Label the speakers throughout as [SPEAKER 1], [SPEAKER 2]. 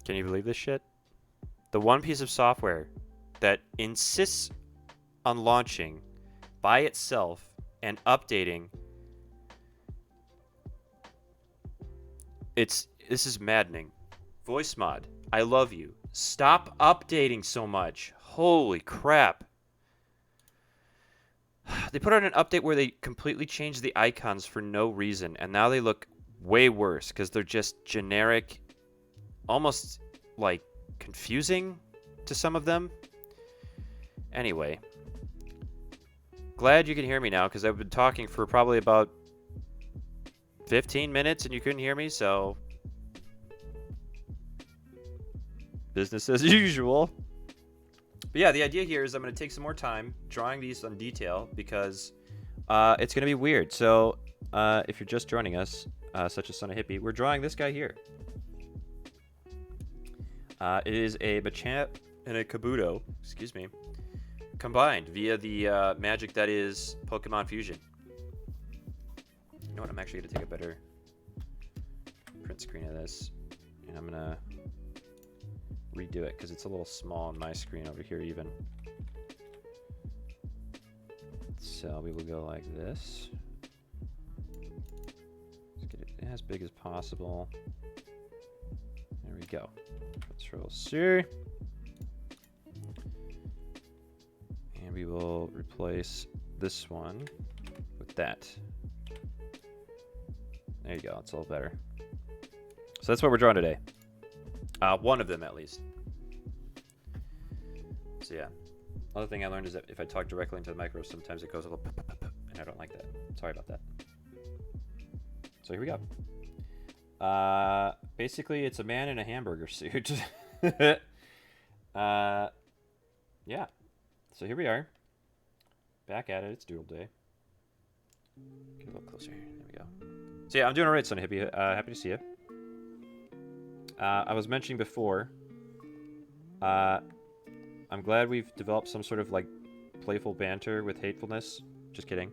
[SPEAKER 1] Can you believe this shit? The one piece of software that insists on launching by itself and updating. This is maddening. Voice mod, I love you. Stop updating so much. Holy crap. They put out an update where they completely changed the icons for no reason, and now they look way worse because they're just generic, almost like confusing to some of them. Anyway, glad you can hear me now because I've been talking for probably about 15 minutes and you couldn't hear me, so business as usual. But yeah, the idea here is I'm going to take some more time drawing these on detail because it's going to be weird. So if you're just joining us, such as Son of Hippie, we're drawing this guy here. It is a Machamp and a Kabuto, excuse me, combined via the magic that is Pokemon Fusion. You know what? I'm actually going to take a better print screen of this, and I'm going to redo it because it's a little small on my screen over here even. So we will go like this. Let's get it as big as possible. There we go. Control C. And we will replace this one with that. There you go, it's a little better. So that's what we're drawing today. One of them at least. So yeah. Another thing I learned is that if I talk directly into the micro, sometimes it goes a little and I don't like that. Sorry about that. So here we go. Basically it's a man in a hamburger suit. Yeah. So here we are. Back at it. It's doodle day. Get a little closer. There we go. So yeah, I'm doing alright, Son of Hippie. Happy to see you. I was mentioning before, I'm glad we've developed some sort of like playful banter with hatefulness. Just kidding.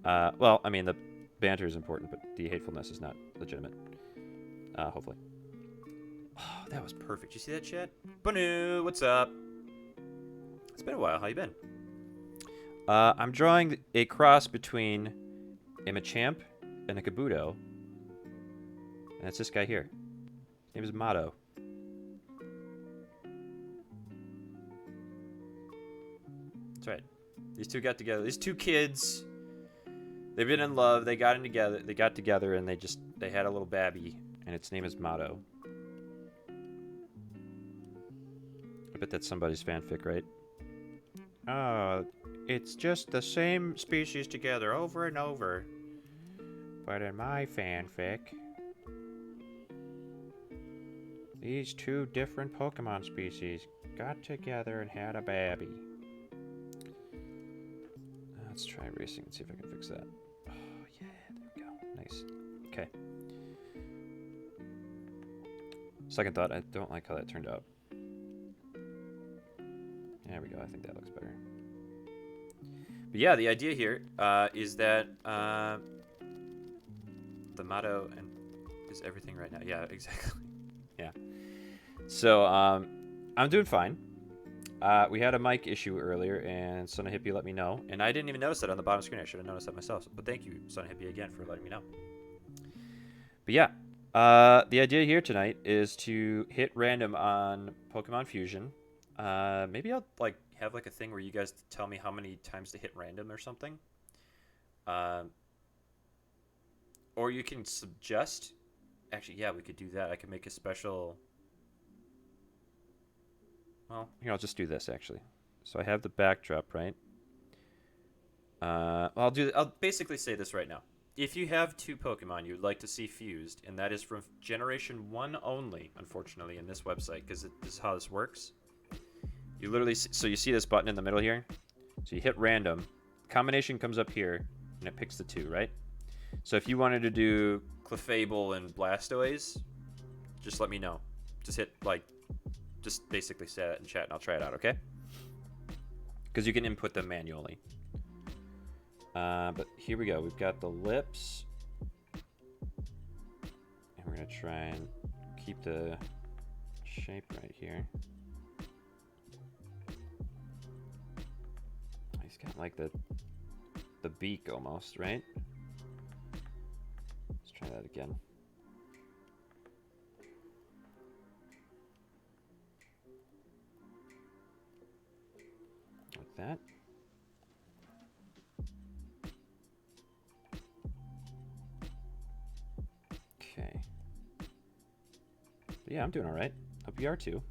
[SPEAKER 1] Well, I mean, the banter is important, but the hatefulness is not legitimate. Hopefully. Oh, that was perfect. You see that, chat? Banu, what's up? It's been a while. How you been? I'm drawing a cross between a Machamp and a Kabuto. And it's this guy here. His name is Motto. That's right. These two got together. These two kids, they've been in love. They got together. They got together, and they had a little babby, and its name is Motto. I bet that's somebody's fanfic, right? Oh, it's just the same species together over and over. But in my fanfic, these two different Pokemon species got together and had a babby. Let's try racing and see if I can fix that. Oh, yeah, there we go. Nice. Okay. Second thought, I don't like how that turned out. There we go. I think that looks better. But yeah, the idea here is that the motto and is everything right now. Yeah, exactly. Yeah. So I'm doing fine. We had a mic issue earlier, and Son of Hippie let me know, and I didn't even notice that on the bottom screen. I should have noticed that myself. But thank you, Son of Hippie, again for letting me know. But yeah, the idea here tonight is to hit random on Pokemon Fusion. Maybe I'll like have like a thing where you guys tell me how many times to hit random or something. Or you can suggest. Actually, yeah, we could do that. I could make a special. Well, here, I'll just do this actually. So I have the backdrop, right? I'll basically say this right now. If you have two Pokemon you'd like to see fused, and that is from Generation 1 only, unfortunately, in this website, because this is how this works. You literally, so you see this button in the middle here? So you hit random, combination comes up here, and it picks the two, right? So if you wanted to do Clefable and Blastoise, just let me know. Just hit, like, just basically say that in chat, and I'll try it out, okay? Because you can input them manually. But here we go. We've got the lips. And we're going to try and keep the shape right here. He's got like the beak almost, right? Let's try that again. Like that. Okay. But yeah, I'm doing all right. Hope you are too.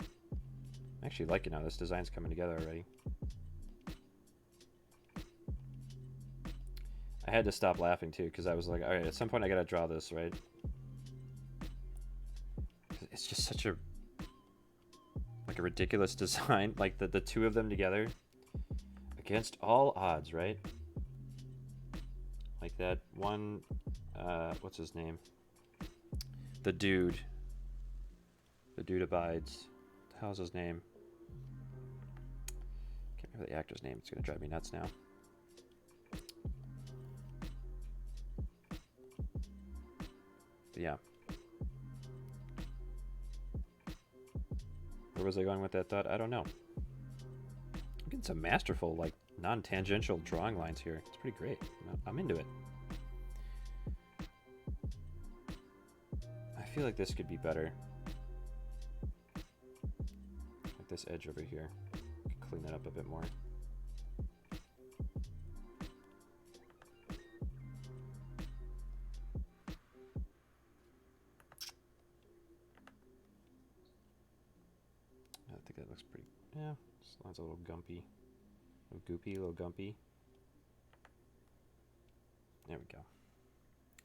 [SPEAKER 1] I'm actually liking how this design's coming together already. I had to stop laughing too because I was like, all right, at some point I gotta draw this, right? It's just such a ridiculous design, like the two of them together against all odds, right? Like that one, what's his name? The dude abides. What the hell's his name? Can't remember the actor's name. It's gonna drive me nuts now. But yeah. Where was I going with that thought? I don't know. I'm getting some masterful, like, non-tangential drawing lines here. It's pretty great. I'm into it. I feel like this could be better. Like this edge over here. I could clean that up a bit more. I think that looks pretty... Yeah, this line's a little gumpy. A little goopy, a little gumpy. There we go.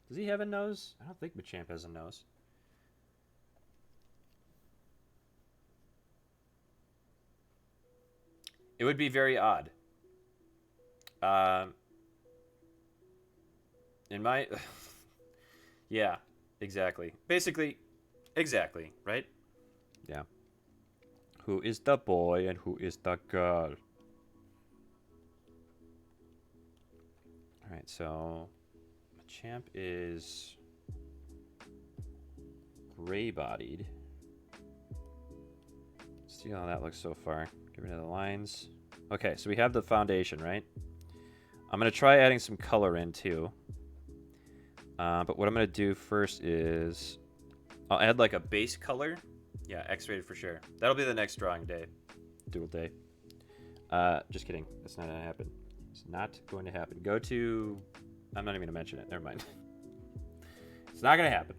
[SPEAKER 1] Does he have a nose? I don't think Machamp has a nose. It would be very odd. In my... yeah, exactly. Basically, exactly, right? Yeah. Who is the boy and who is the girl? Alright, so... Machamp is... gray-bodied. See how that looks so far. Get rid of the lines. Okay, so we have the foundation, right? I'm going to try adding some color in, too. But what I'm going to do first is... I'll add, like, a base color. Yeah, X-rated for sure. That'll be the next drawing day. Doodle day. Just kidding. That's not going to happen. It's not going to happen. Go to... I'm not even going to mention it. Never mind. It's not going to happen.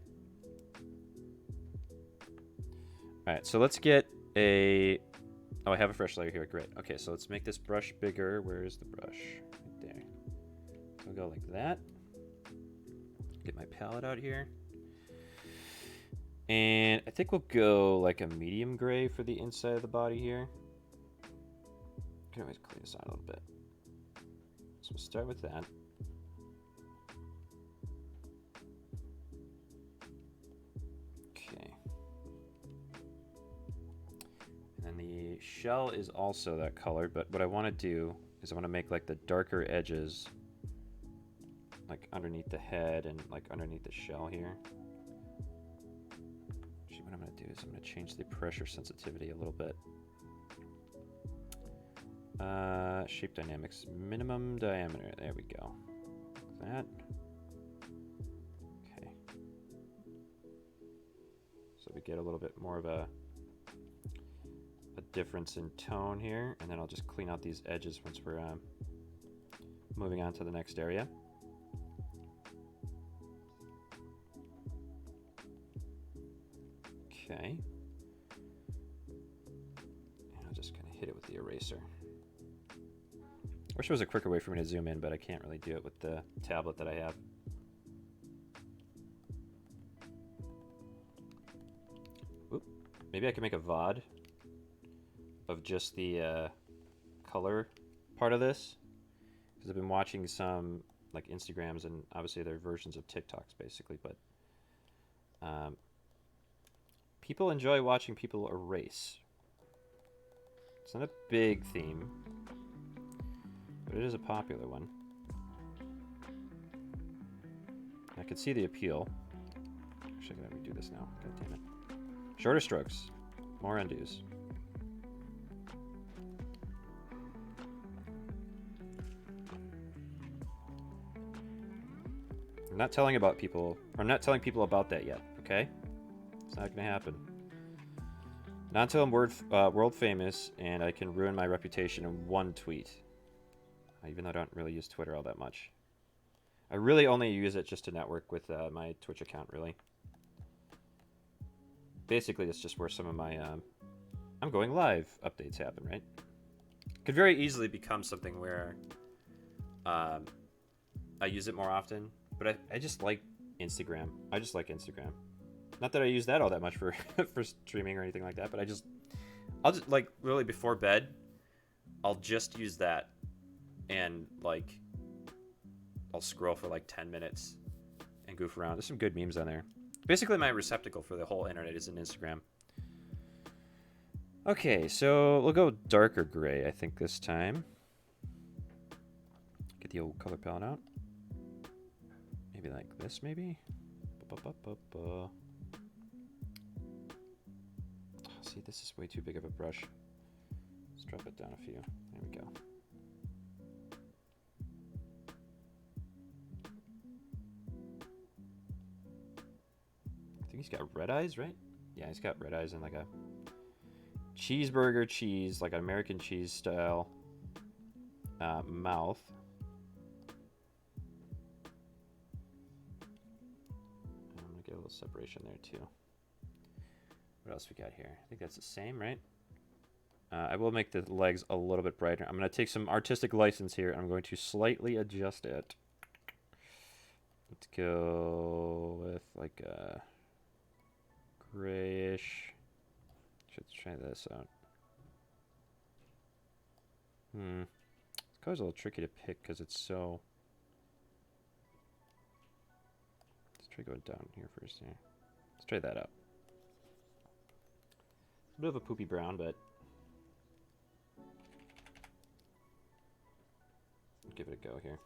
[SPEAKER 1] Alright, so let's get a... Oh, I have a fresh layer here. Great. Okay, so let's make this brush bigger. Where is the brush? Right there. So I'll go like that. Get my palette out here. And I think we'll go like a medium gray for the inside of the body here. Can always clean this out a little bit. So we'll start with that. Okay. And then the shell is also that color, but what I want to do is I want to make like the darker edges like underneath the head and like underneath the shell here. Actually, what I'm going to do is I'm going to change the pressure sensitivity a little bit. Shape dynamics, minimum diameter. There we go. Like that. Okay. So we get a little bit more of a difference in tone here, and then I'll just clean out these edges once we're moving on to the next area. Okay. And I'll just kind of hit it with the eraser. I wish there was a quicker way for me to zoom in, but I can't really do it with the tablet that I have. Oop. Maybe I can make a VOD of just the color part of this, because I've been watching some like Instagrams, and obviously they're versions of TikToks basically, but people enjoy watching people erase. It's not a big theme, but it is a popular one. I can see the appeal. Actually, I gotta redo this now. God damn it. Shorter strokes. More undos. I'm not telling people about that yet, okay? It's not gonna happen. Not until I'm world famous and I can ruin my reputation in one tweet. Even though I don't really use Twitter all that much. I really only use it just to network with my Twitch account, really. Basically, it's just where some of my I'm going live updates happen, right? Could very easily become something where I use it more often, but I just like Instagram. I just like Instagram. Not that I use that all that much for for streaming or anything like that, but I'll just like really before bed, I'll just use that and like I'll scroll for like 10 minutes and goof around. There's some good memes on there. Basically, my receptacle for the whole internet is in Instagram. Okay, so we'll go darker gray, I think, this time. Get the old color palette out. Maybe like this, maybe? See, this is way too big of a brush. Let's drop it down a few. There we go. I think he's got red eyes, right? Yeah, he's got red eyes and like a cheeseburger cheese, like an American cheese style mouth. I'm gonna get a little separation there too. What else we got here? I think that's the same, right? I will make the legs a little bit brighter. I'm gonna take some artistic license here. I'm going to slightly adjust it. Let's go with like a grayish. Let's try this out. This color's a little tricky to pick because it's so... Let's try going down here first. Here. Let's try that out. A bit of a poopy brown, but... I'll give it a go here.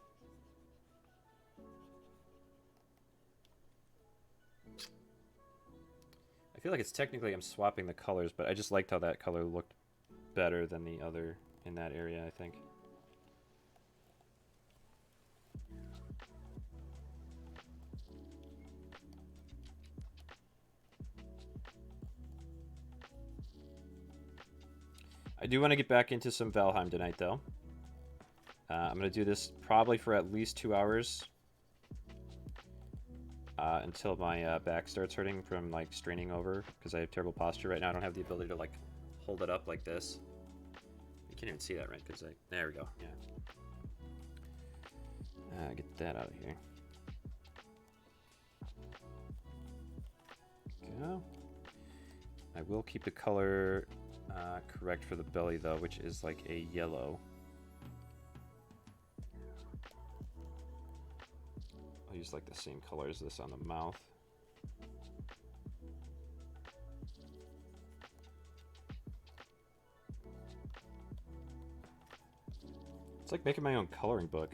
[SPEAKER 1] I feel like it's technically I'm swapping the colors, but I just liked how that color looked better than the other in that area, I think. I do want to get back into some Valheim tonight, though. I'm going to do this probably for at least 2 hours. Until my back starts hurting from like straining over because I have terrible posture right now. I don't have the ability to like hold it up like this. You can't even see that, right? Because there we go. Yeah. Get that out of here. Go. I will keep the color correct for the belly though, which is like a yellow. I'll use like the same color as this on the mouth. It's like making my own coloring book.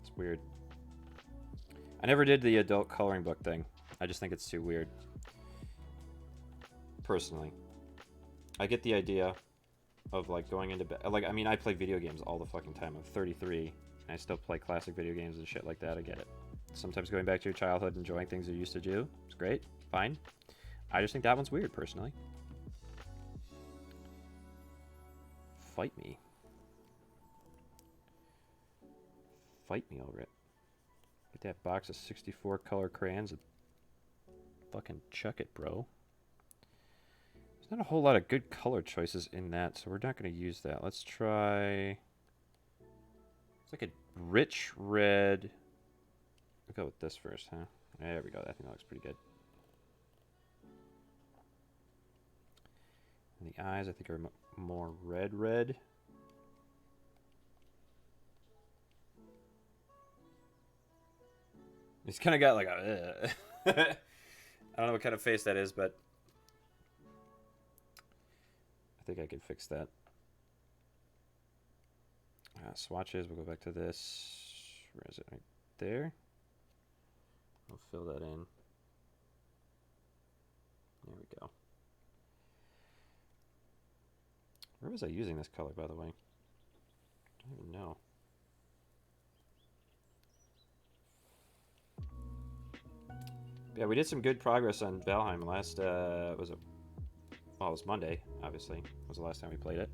[SPEAKER 1] It's weird. I never did the adult coloring book thing. I just think it's too weird. Personally. I get the idea of like going into bed. Like, I mean, I play video games all the fucking time. I'm 33. I still play classic video games and shit like that. I get it. Sometimes going back to your childhood, enjoying things you used to do, it's great. Fine. I just think that one's weird, personally. Fight me. Fight me over it. Get that box of 64 color crayons and fucking chuck it, bro. There's not a whole lot of good color choices in that, so we're not going to use that. Let's try... It's like a rich red. We'll go with this first, huh? There we go. I think that looks pretty good. And the eyes, I think, are more red. He's kind of got like a... I don't know what kind of face that is, but... I think I can fix that. Swatches, we'll go back to this. Where is it? Right there. I'll fill that in. There we go. Where was I using this color, by the way? I don't even know. Yeah, we did some good progress on Valheim last, was it? Well, it was Monday, obviously. Was the last time we played it.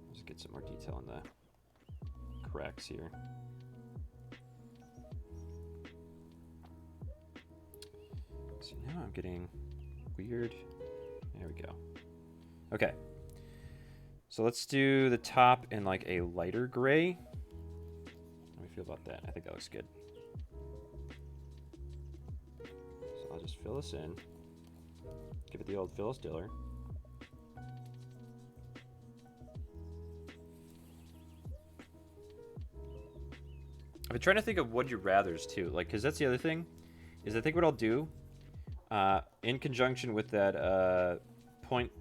[SPEAKER 1] Let's get some more detail on the cracks here. See, now I'm getting weird. There we go. Okay. So let's do the top in like a lighter gray. How do we feel about that? I think that looks good. So I'll just fill this in. Give it the old Phyllis Diller. I've been trying to think of would you rathers too, like, because that's the other thing, is I think what I'll do, in conjunction with that point,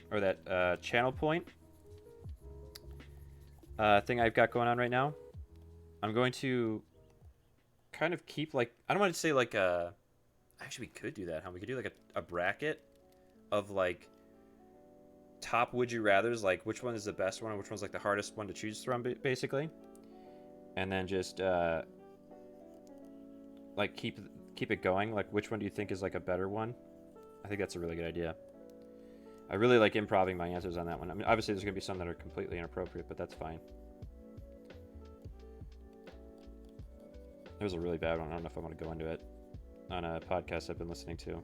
[SPEAKER 1] or that channel point thing I've got going on right now, I'm going to kind of keep, like, I don't want to say like a, actually we could do that, huh? We could do like a bracket of like top would you rathers, like which one is the best one and which one's like the hardest one to choose from, basically, and then just like keep it going, like which one do you think is like a better one. I think that's a really good idea. I really like improving my answers on that one. I mean, obviously there's gonna be some that are completely inappropriate, but that's fine. There was a really bad one. I don't know if I want to go into it on a podcast I've been listening to.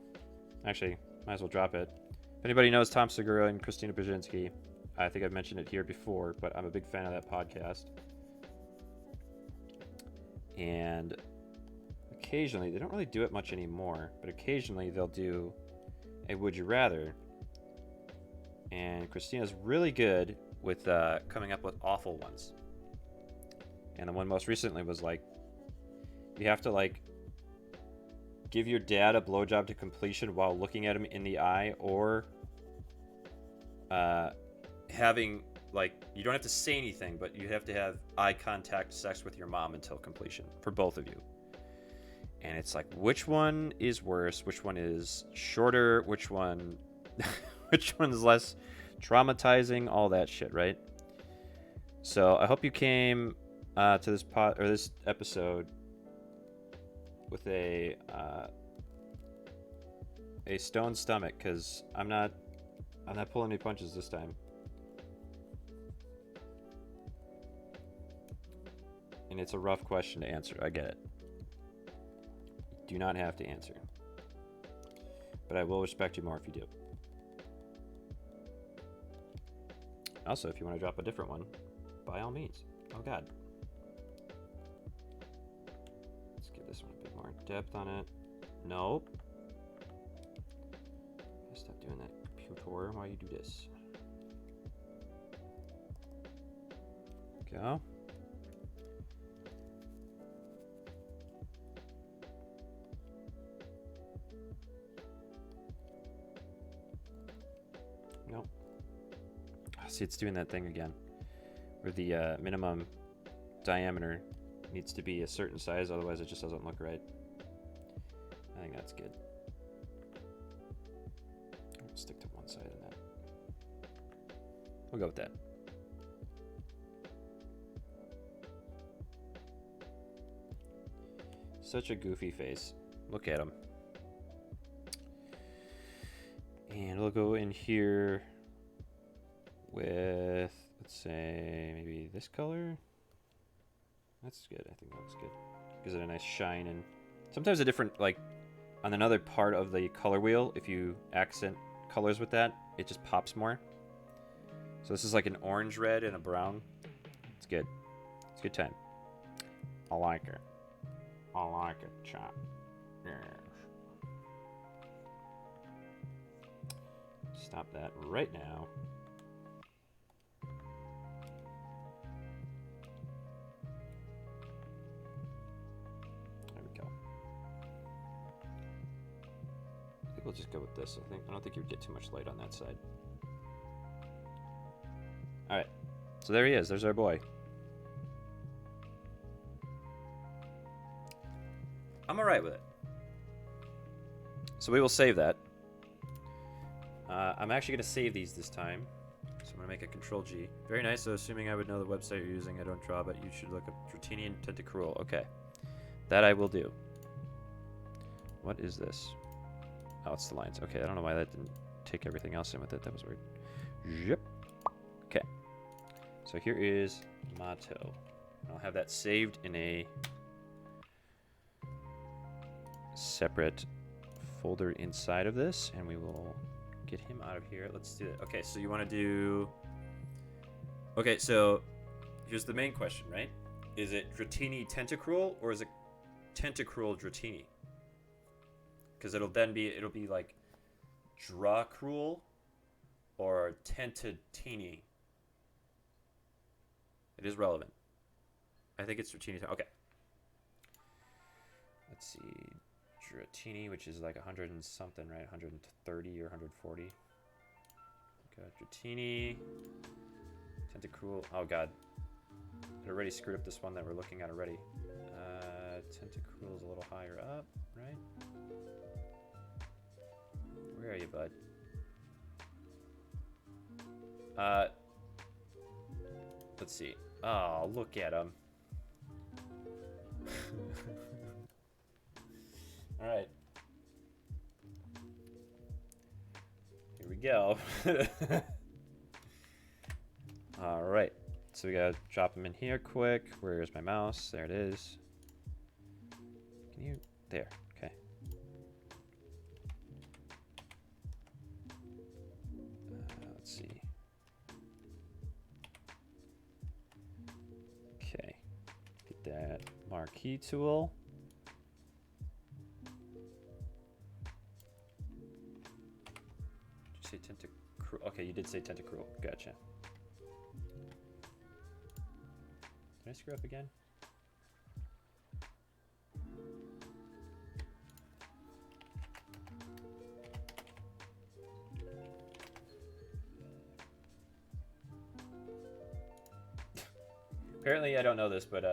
[SPEAKER 1] Actually, might as well drop it. If anybody knows Tom Segura and Christina Brzezinski, I think I've mentioned it here before, but I'm a big fan of that podcast. And occasionally, they don't really do it much anymore, but occasionally they'll do a Would You Rather. And Christina's really good with coming up with awful ones. And the one most recently was like, you have to like give your dad a blowjob to completion while looking at him in the eye, or having, like, you don't have to say anything, but you have to have eye contact sex with your mom until completion for both of you. And it's like, which one is worse? Which one is shorter? Which one, which one's less traumatizing? All that shit, right? So I hope you came to this episode with a stone stomach, because I'm not pulling any punches this time. And it's a rough question to answer. I get it. You do not have to answer, but I will respect you more if you do. Also, if you want to drop a different one, by all means. Oh God. Let's give this one a bit more depth on it. Nope. Stop doing that, computer, while you do this. Go. Nope. See, it's doing that thing again, where the minimum diameter needs to be a certain size, otherwise it just doesn't look right. I think that's good. I'll stick to one side of that. We'll go with that. Such a goofy face. Look at him. And we'll go in here with, let's say, maybe this color. That's good. I think that looks good. Gives it a nice shine. And sometimes a different, like, on another part of the color wheel, if you accent colors with that, it just pops more. So this is like an orange red and a brown. It's good. It's a good time. I like it. I like it, chop. Yes. Stop that right now. There we go. I think we'll just go with this. I don't think you would get too much light on that side. All right. So there he is. There's our boy. I'm all right with it. So we will save that. I'm actually going to save these this time. So I'm going to make a Control G. Very nice. So assuming I would know the website you're using, I don't draw, but you should look up Dratini and Tentacruel. Okay. That I will do. What is this? Oh, it's the lines. Okay, I don't know why that didn't take everything else in with it. That was weird. Yep. Okay. So here is Mato. I'll have that saved in a separate folder inside of this, and we will get him out of here. Let's do it. Okay, so you want to do... Okay, so here's the main question, right? Is it Dratini Tentacruel, or is it Tentacruel Dratini? Because it'll be like Dracruel or Tentatini. It is relevant. I think it's Dratini. Okay. Let's see. Dratini, which is like 100 and something, right? 130 or 140. Okay, Dratini. Tentacruel. Oh, God. I already screwed up this one that we're looking at already. Tentacruel's a little higher up, right? Where are you, bud? Let's see. Oh, look at him. All right. Here we go. All right. So we gotta drop him in here quick. Where's my mouse? There it is. Can you? There. Okay. Let's see. Okay. Get that marquee tool. Did you say Tentacruel? Okay, you did say Tentacruel. Gotcha. Did I screw up again? Apparently, I don't know this, but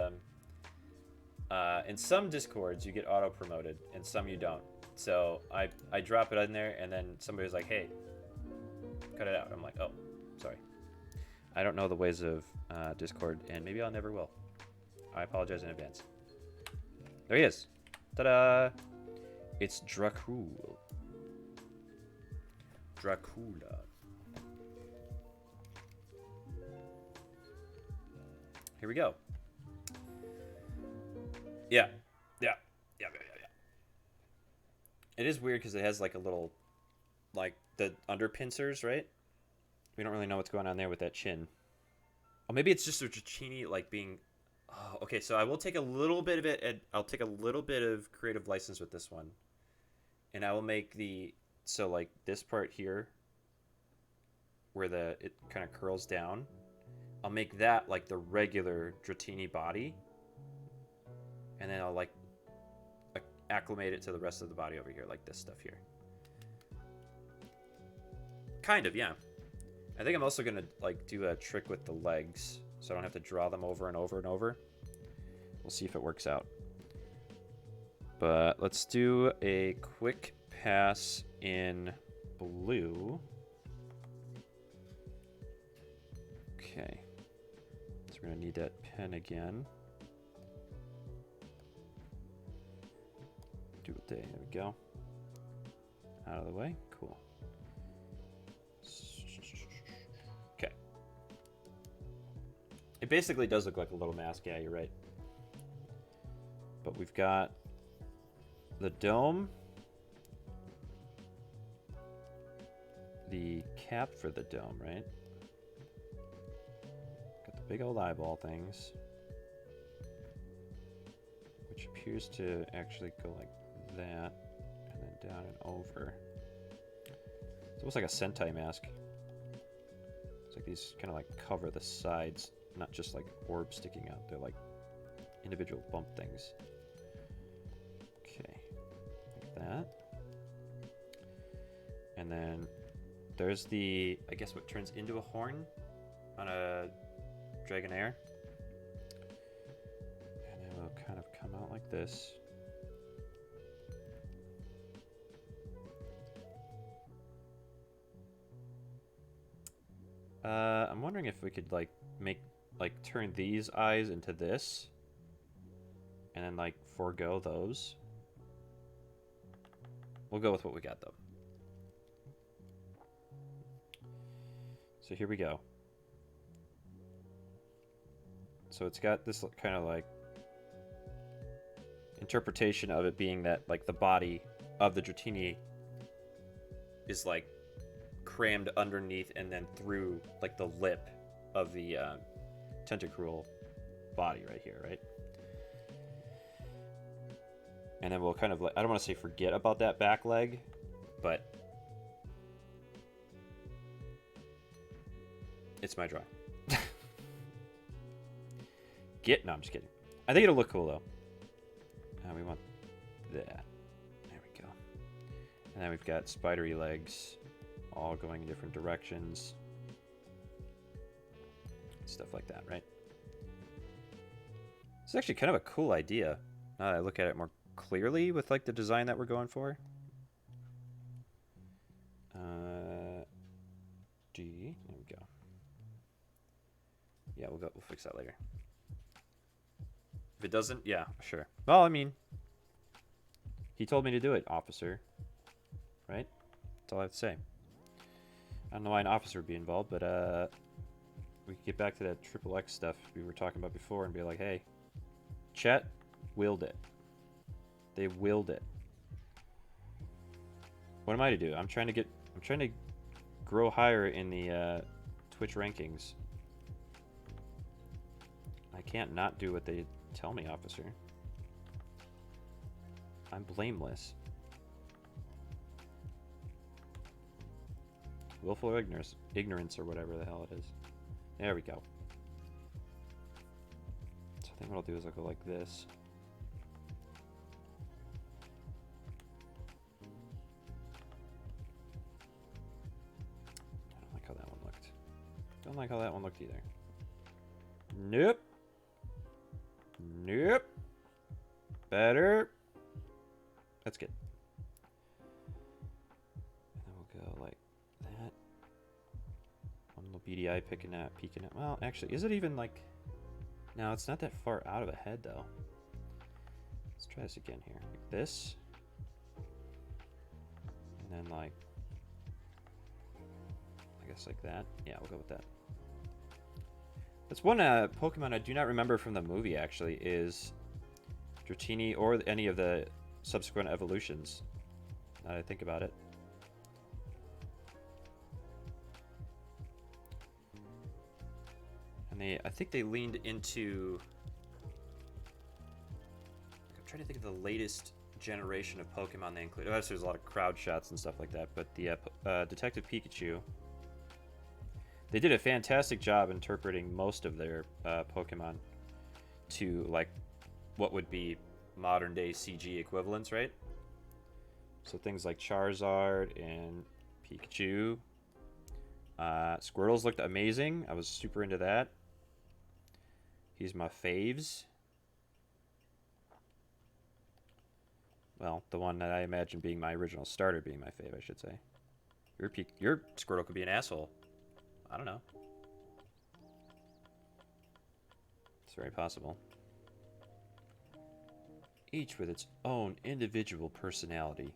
[SPEAKER 1] in some Discords, you get auto-promoted, and some you don't. So I drop it in there, and then somebody was like, hey, cut it out. I'm like, oh, sorry. I don't know the ways of Discord, and maybe I never will. I apologize in advance. There he is. Ta-da! It's Dracul. Dracula. Here we go. Yeah. It is weird because it has like a little, like the under pincers, right? We don't really know what's going on there with that chin. Oh, maybe it's just a Dratini like being... Oh, okay, so I will take a little bit of it, and I'll take a little bit of creative license with this one. And I will make the... So like this part here, where it kind of curls down, I'll make that like the regular Dratini body. And then I'll like acclimate it to the rest of the body over here, like this stuff here. Kind of, yeah. I think I'm also gonna like do a trick with the legs, so I don't have to draw them over and over and over. We'll see if it works out. But let's do a quick pass in blue. Okay. So we're gonna need that pen again. Do it there. There we go. Out of the way. Cool. Okay. It basically does look like a little mask. Yeah, you're right. But we've got the dome, the cap for the dome, right? Got the big old eyeball things, which appears to actually go like that, and then down and over. It's almost like a Sentai mask. It's like these kind of like cover the sides, not just like orbs sticking out. They're like individual bump things. Okay, like that. And then there's the, I guess what turns into a horn on a Dragonair. And it will kind of come out like this. I'm wondering if we could, like, turn these eyes into this. And then, like, forego those. We'll go with what we got, though. So here we go. So it's got this kind of, like, interpretation of it being that, like, the body of the Dratini is, like, crammed underneath and then through, like, the lip of the tentacruel body right here, right? And then we'll kind of, like, I don't want to say forget about that back leg, but it's my drawing. No, I'm just kidding. I think it'll look cool, though. We want that. There we go. And then we've got spidery legs all going in different directions. Stuff like that, right? It's actually kind of a cool idea. Now that I look at it more clearly with, like, the design that we're going for. D. There we go. Yeah, we'll fix that later. If it doesn't, yeah, sure. Well, I mean, he told me to do it, officer. Right? That's all I have to say. I don't know why an officer would be involved, but we could get back to that triple X stuff we were talking about before and be like, hey, chat willed it. They willed it. What am I to do? I'm trying to grow higher in the Twitch rankings. I can't not do what they tell me, officer. I'm blameless. Willful ignorance or whatever the hell it is. There we go. So I think what I'll do is I'll go like this. I don't like how that one looked. Don't like how that one looked either. Nope. Nope. Better. That's good. And then we'll go like that. One little beady eye peeking out. Well, actually, is it even like... No, it's not that far out of a head, though. Let's try this again here. Like this. And then like... I guess like that. Yeah, we'll go with that. That's one Pokemon I do not remember from the movie, actually, is Dratini or any of the subsequent evolutions, now that I think about it. And I think they leaned into... I'm trying to think of the latest generation of Pokemon they included. Obviously, there's a lot of crowd shots and stuff like that, but the Detective Pikachu... They did a fantastic job interpreting most of their Pokemon to, like, what would be modern-day CG equivalents, right? So things like Charizard and Pikachu. Squirtles looked amazing. I was super into that. He's my faves. Well, the one that I imagine being my original starter being my fave, I should say. Your Squirtle could be an asshole. I don't know. It's very possible. Each with its own individual personality,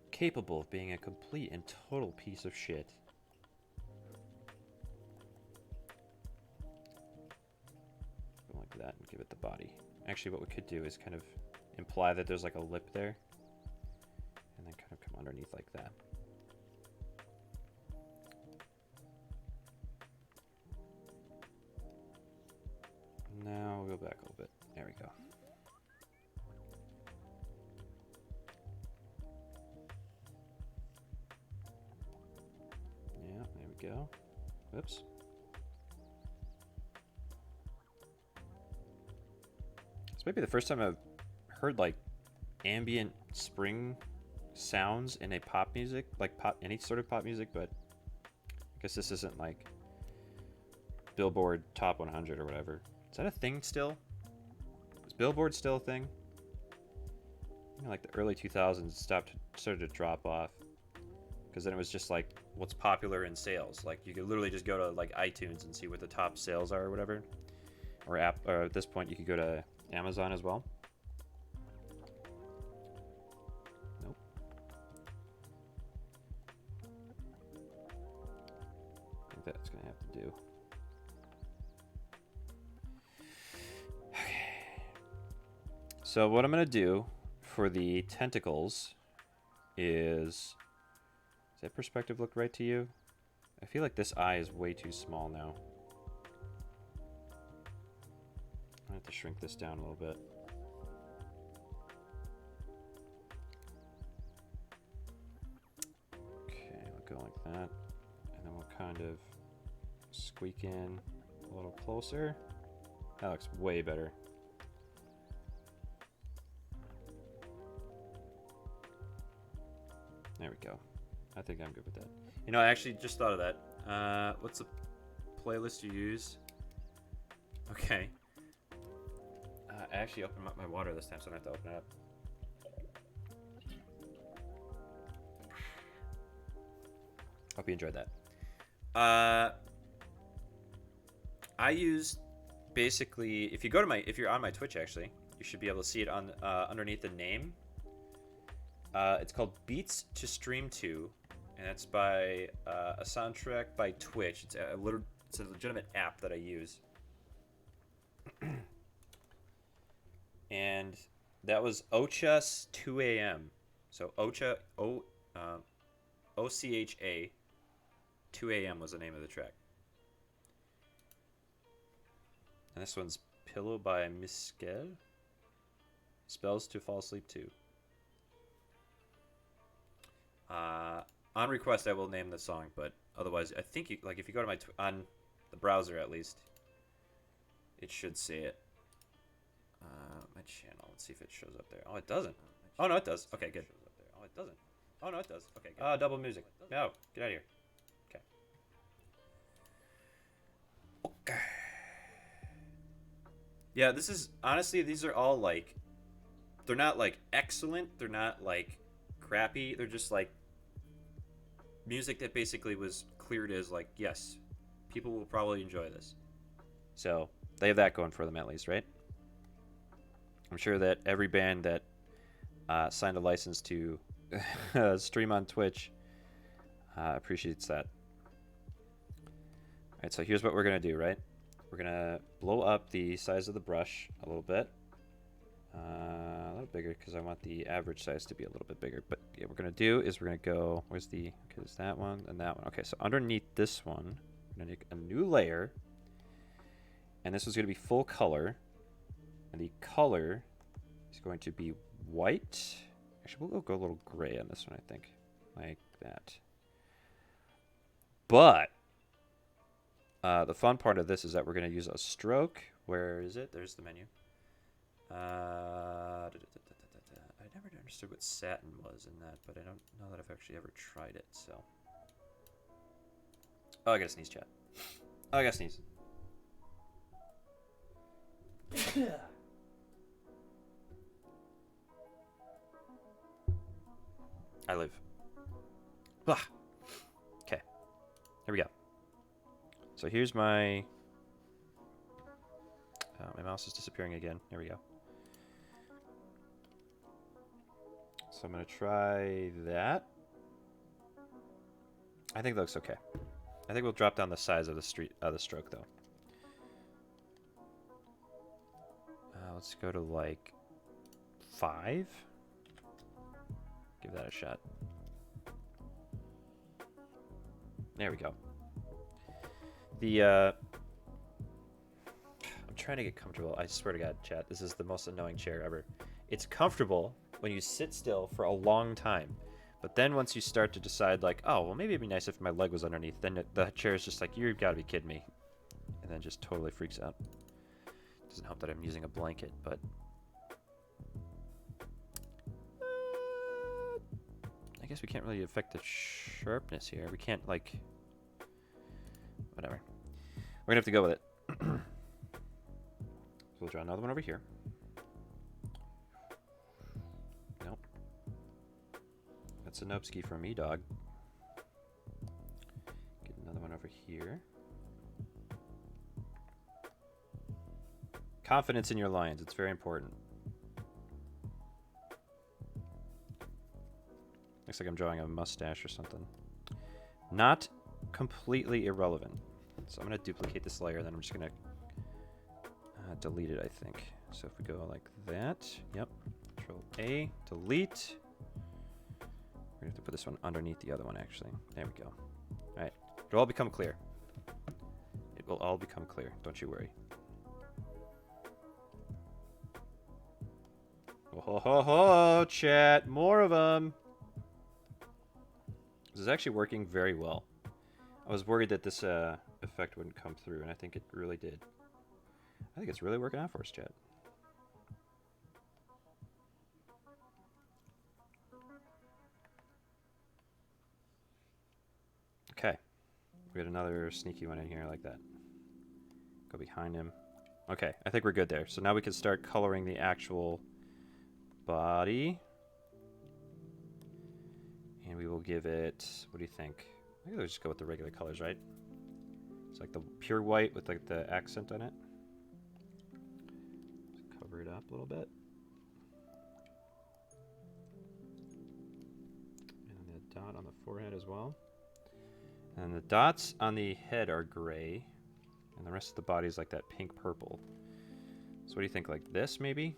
[SPEAKER 1] capable of being a complete and total piece of shit. Go like that and give it the body. Actually, what we could do is kind of imply that there's like a lip there, and then kind of come underneath like that. Now we'll go back a little bit. There we go. Yeah, there we go. Whoops. This might be the first time I've heard like ambient spring sounds in a pop music, like any sort of pop music, but I guess this isn't like Billboard Top 100 or whatever. Is that a thing still? Is Billboard still a thing? You know, like the early 2000s started to drop off. because then it was just like what's popular in sales. Like you could literally just go to like iTunes and see what the top sales are or whatever. Or or at this point you could go to Amazon as well. Nope. I think that's gonna have to do. Okay. So what I'm gonna do for the tentacles is does that perspective look right to you? I feel like this eye is way too small now. I have to shrink this down a little bit. Okay, we'll go like that. And then we'll kind of squeak in a little closer. That looks way better. There we go. I think I'm good with that. You know, I actually just thought of that. What's the playlist you use? Okay. I actually opened up my water this time, so I don't have to open it up. Hope you enjoyed that. I use basically, if you're on my Twitch, actually, you should be able to see it on underneath the name. It's called Beats to Stream To, and it's by a soundtrack by Twitch. It's a legitimate app that I use. And that was Ocha's 2 a.m. So Ocha, O-C-H-A, 2 a.m. was the name of the track. And this one's Pillow by Miskel. Spells to Fall Asleep To. On request, I will name the song, but otherwise, I think if you go to my on the browser at least, it should say it. My channel. Let's see if it shows up there. Oh, it doesn't. Oh no, it does. Okay, good. Oh, it doesn't. Oh no, it does. Okay, good. Double music. No, get out of here. Okay. Okay. Yeah, this is honestly. These are all like. They're not like excellent. They're not like crappy. They're just like music that basically was cleared as like, yes, people will probably enjoy this. So they have that going for them at least, right? I'm sure that every band that signed a license to stream on Twitch appreciates that. All right, so here's what we're going to do, right? We're going to blow up the size of the brush a little bit. A little bigger because I want the average size to be a little bit bigger. But yeah, what we're going to do is we're going to go, where's the, okay, there's that one and that one. Okay, so underneath this one, we're going to make a new layer. And this is going to be full color. And the color is going to be white. Actually, we'll go a little gray on this one, I think. Like that. But the fun part of this is that we're going to use a stroke. Where is it? There's the menu. I never understood what satin was in that, but I don't know that I've actually ever tried it, so. Oh, I gotta sneeze, chat. Oh, I gotta sneeze. I live. Ah. Okay. Here we go. So here's my... my mouse is disappearing again. Here we go. So I'm going to try that. I think that looks okay. I think we'll drop down the size of the stroke, though. Let's go to, like, 5. Give that a shot. There we go. I'm trying to get comfortable. I swear to God, chat, this is the most annoying chair ever. It's comfortable when you sit still for a long time. But then once you start to decide, like, oh, well, maybe it'd be nice if my leg was underneath, then the chair is just like, you've got to be kidding me. And then just totally freaks out. Doesn't help that I'm using a blanket, but... I guess we can't really affect the sharpness here. We can't, like... Whatever. We're going to have to go with it. So we'll draw another one over here. Nope. That's a nope ski for me, dog. Confidence in your lines. It's very important. Looks like I'm drawing a mustache or something. Not completely irrelevant. So I'm going to duplicate this layer, then I'm just going to delete it, I think. So if we go like that, yep. Control A, delete. We're going to have to put this one underneath the other one, actually. There we go. All right. It'll all become clear. It will all become clear. Don't you worry. Oh, ho, ho, ho, chat. More of them. This is actually working very well. I was worried that this effect wouldn't come through, and I think it really did. I think it's really working out for us, chat. Okay. We had another sneaky one in here like that. Go behind him. Okay, I think we're good there. So now we can start coloring the actual body. And we will give it, what do you think? I think we'll just go with the regular colors, right? It's like the pure white with like the accent on it. Just cover it up a little bit. And the dot on the forehead as well. And the dots on the head are gray. And the rest of the body is like that pink purple. So what do you think, like this maybe?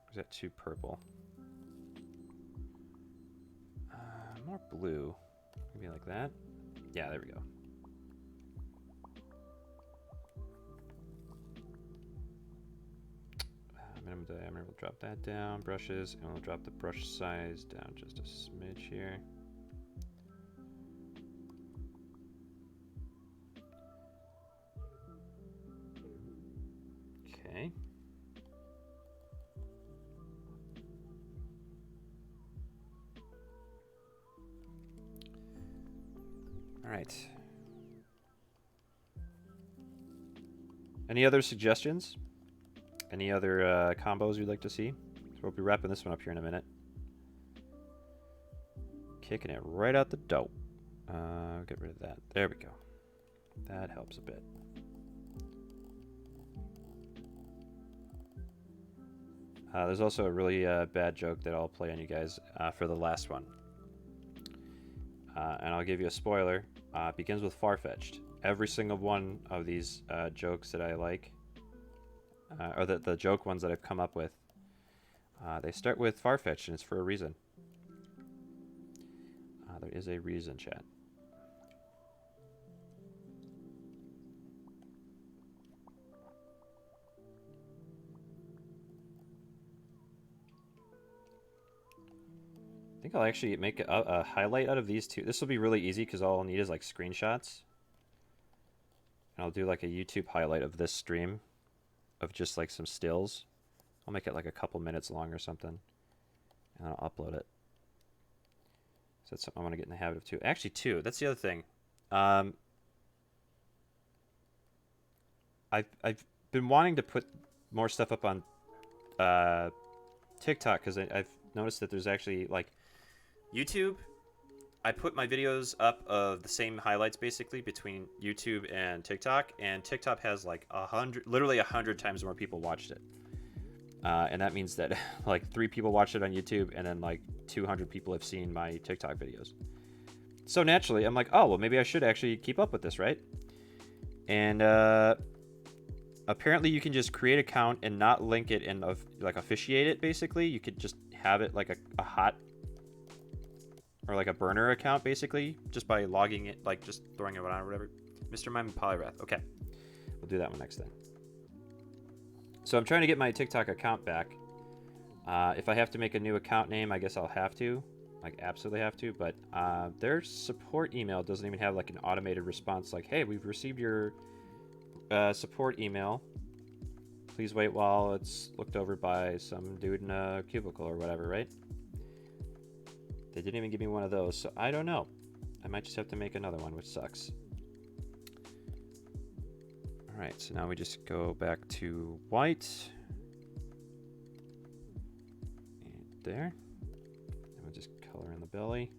[SPEAKER 1] Or is that too purple? More blue. Maybe like that. Yeah, there we go. Minimum diameter, we'll drop that down. Brushes, and we'll drop the brush size down just a smidge here. Okay. All right. Any other suggestions? Any other combos you'd like to see? So we'll be wrapping this one up here in a minute. Kicking it right out the dope. Get rid of that. There we go. That helps a bit. There's also a really bad joke that I'll play on you guys for the last one. And I'll give you a spoiler. It begins with far-fetched. Every single one of these jokes that I like, or the joke ones that I've come up with, they start with far-fetched, and it's for a reason. There is a reason, chat. I think I'll actually make a highlight out of these two. This will be really easy because all I'll need is like screenshots. And I'll do like a YouTube highlight of this stream of just like some stills. I'll make it like a couple minutes long or something. And I'll upload it. So that's something I want to get in the habit of too. Actually, too, that's the other thing. I've been wanting to put more stuff up on TikTok because I've noticed that there's actually like YouTube. I put my videos up of the same highlights basically between YouTube and TikTok, and TikTok has like literally 100 times more people watched it. And that means that like 3 people watched it on YouTube, and then like 200 people have seen my TikTok videos. So naturally, I'm like, oh, well, maybe I should actually keep up with this, right? And apparently you can just create an account and not link it and like officiate it, basically. You could just have it like a hot or like a burner account, basically, just by logging it, like just throwing it on or whatever. Mr. Mime and Polyrath. Okay. We'll do that one next then. So I'm trying to get my TikTok account back. If I have to make a new account name, I guess I'll have to. Like, absolutely have to. But their support email doesn't even have like an automated response like, hey, we've received your support email. Please wait while it's looked over by some dude in a cubicle or whatever, right? They didn't even give me one of those, so I don't know. I might just have to make another one, which sucks. All right, so now we just go back to white. And there. And we'll just color in the belly.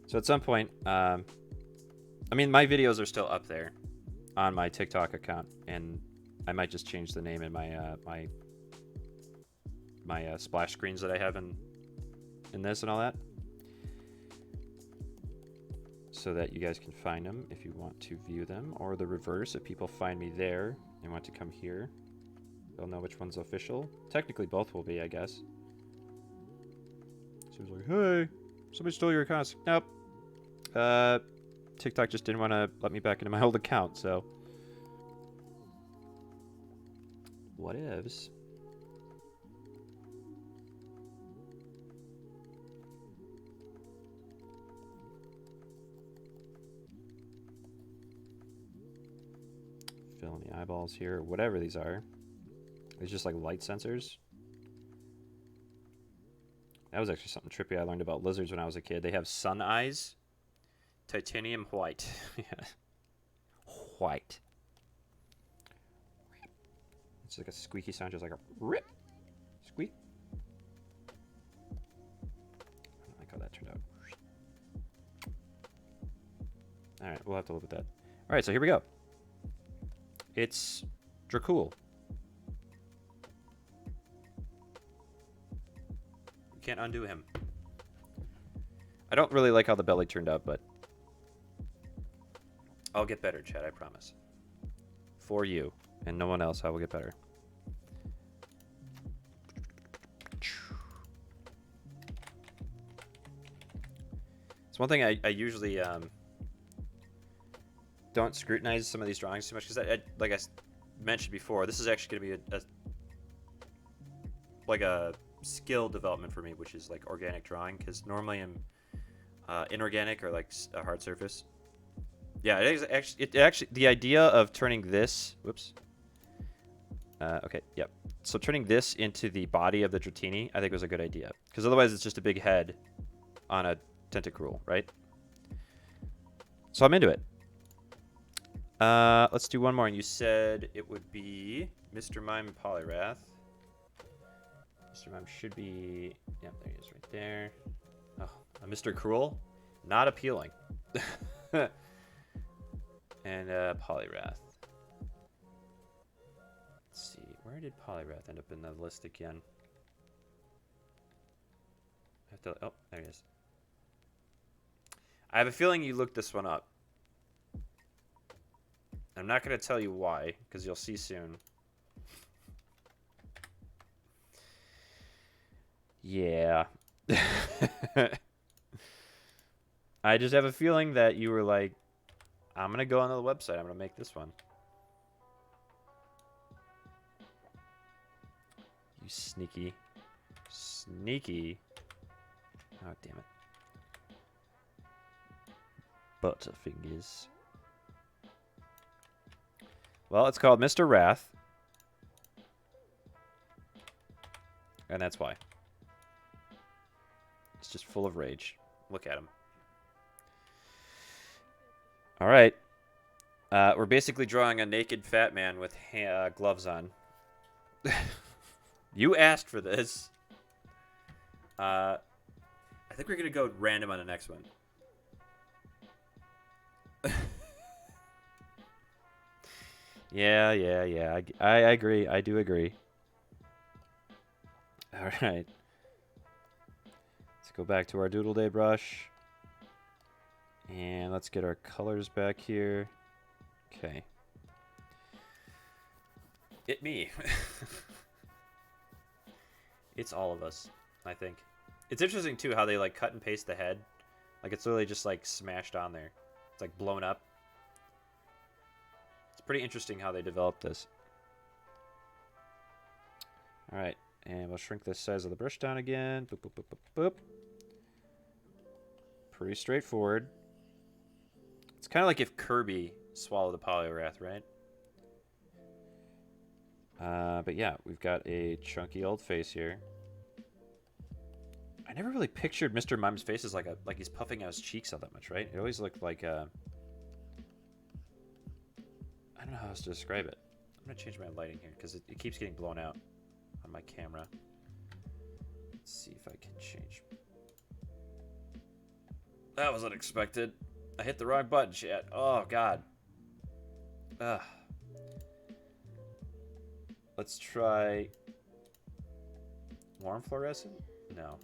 [SPEAKER 1] So at some point, I mean, my videos are still up there on my TikTok account, and I might just change the name in my my splash screens that I have in this and all that, so that you guys can find them if you want to view them, or the reverse, if people find me there and want to come here, they'll know which one's official. Technically both will be, I guess. Seems like, hey, somebody stole your account. Nope. TikTok just didn't want to let me back into my old account, so what ifs. Fill in the eyeballs here, whatever these are. It's just like light sensors. That was actually something trippy I learned about lizards when I was a kid. They have sun eyes. Titanium white. Yeah. White. It's like a squeaky sound, just like a rip. Squeak. I don't like how that turned out. Alright, we'll have to live with that. Alright, so here we go. It's Dracul. We can't undo him. I don't really like how the belly turned out, but I'll get better, Chad, I promise. For you and no one else, I will get better. It's one thing I usually don't scrutinize some of these drawings too much, because like I mentioned before, this is actually going to be like a skill development for me, which is like organic drawing, because normally I'm inorganic or like a hard surface. Yeah, it actually the idea of turning this, whoops. Okay, yep. So turning this into the body of the Dratini, I think was a good idea, because otherwise it's just a big head on a tentacruel, right? So I'm into it. Let's do one more. And you said it would be Mr. Mime and Polyrath. Mr. Mime should be... Yep, there he is right there. Oh, Mr. Cruel? Not appealing. And Polyrath. Let's see. Where did Polyrath end up in the list again? I have to... Oh, there he is. I have a feeling you looked this one up. I'm not going to tell you why, because you'll see soon. Yeah. I just have a feeling that you were like, I'm going to go onto the website. I'm going to make this one. You sneaky. Sneaky. Oh, damn it. Butterfingers. Well, it's called Mr. Wrath. And that's why. It's just full of rage. Look at him. All right. We're basically drawing a naked fat man with gloves on. You asked for this. I think we're going to go random on the next one. Yeah. I agree. I do agree. All right. Let's go back to our Doodle Day brush. And let's get our colors back here. Okay. It me. It's all of us, I think. It's interesting, too, how they, like, cut and paste the head. Like, it's literally just, like, smashed on there. It's, like, blown up. It's pretty interesting how they developed this. All right. And we'll shrink the size of the brush down again. Boop, boop, boop, boop, boop. Pretty straightforward. It's kind of like if Kirby swallowed the Polyrath, right? But yeah, we've got a chunky old face here. I never really pictured Mr. Mime's face as like he's puffing out his cheeks all that much, right? It always looked like I don't know how else to describe it. I'm gonna change my lighting here because it keeps getting blown out on my camera. Let's see if I can change. That was unexpected. I hit the wrong button, chat. Oh, God. Ugh. Let's try... Warm fluorescent? No.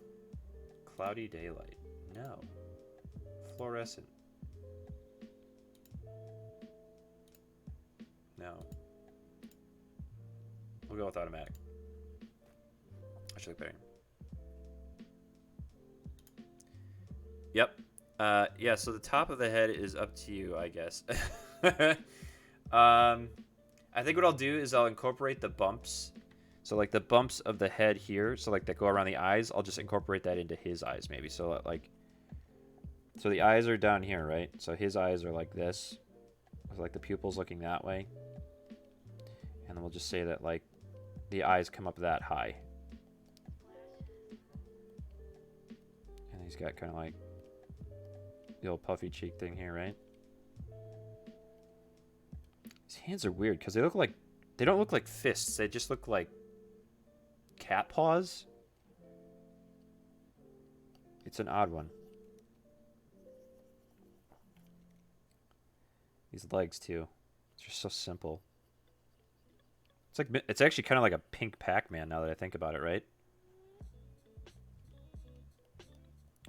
[SPEAKER 1] Cloudy daylight? No. Fluorescent? No. We'll go with automatic. I should look better. Yep. Yeah, so the top of the head is up to you, I guess. I think what I'll do is I'll incorporate the bumps. So, like, the bumps of the head here, so, like, that go around the eyes, I'll just incorporate that into his eyes, maybe. So, like, so the eyes are down here, right? So his eyes are like this. With, like, the pupils looking that way. And then we'll just say that, like, the eyes come up that high. And he's got kind of, like, the old puffy cheek thing here, right? His hands are weird because they look like... They don't look like fists. They just look like cat paws. It's an odd one. These legs, too. It's just so simple. It's like... It's actually kind of like a pink Pac-Man now that I think about it, right?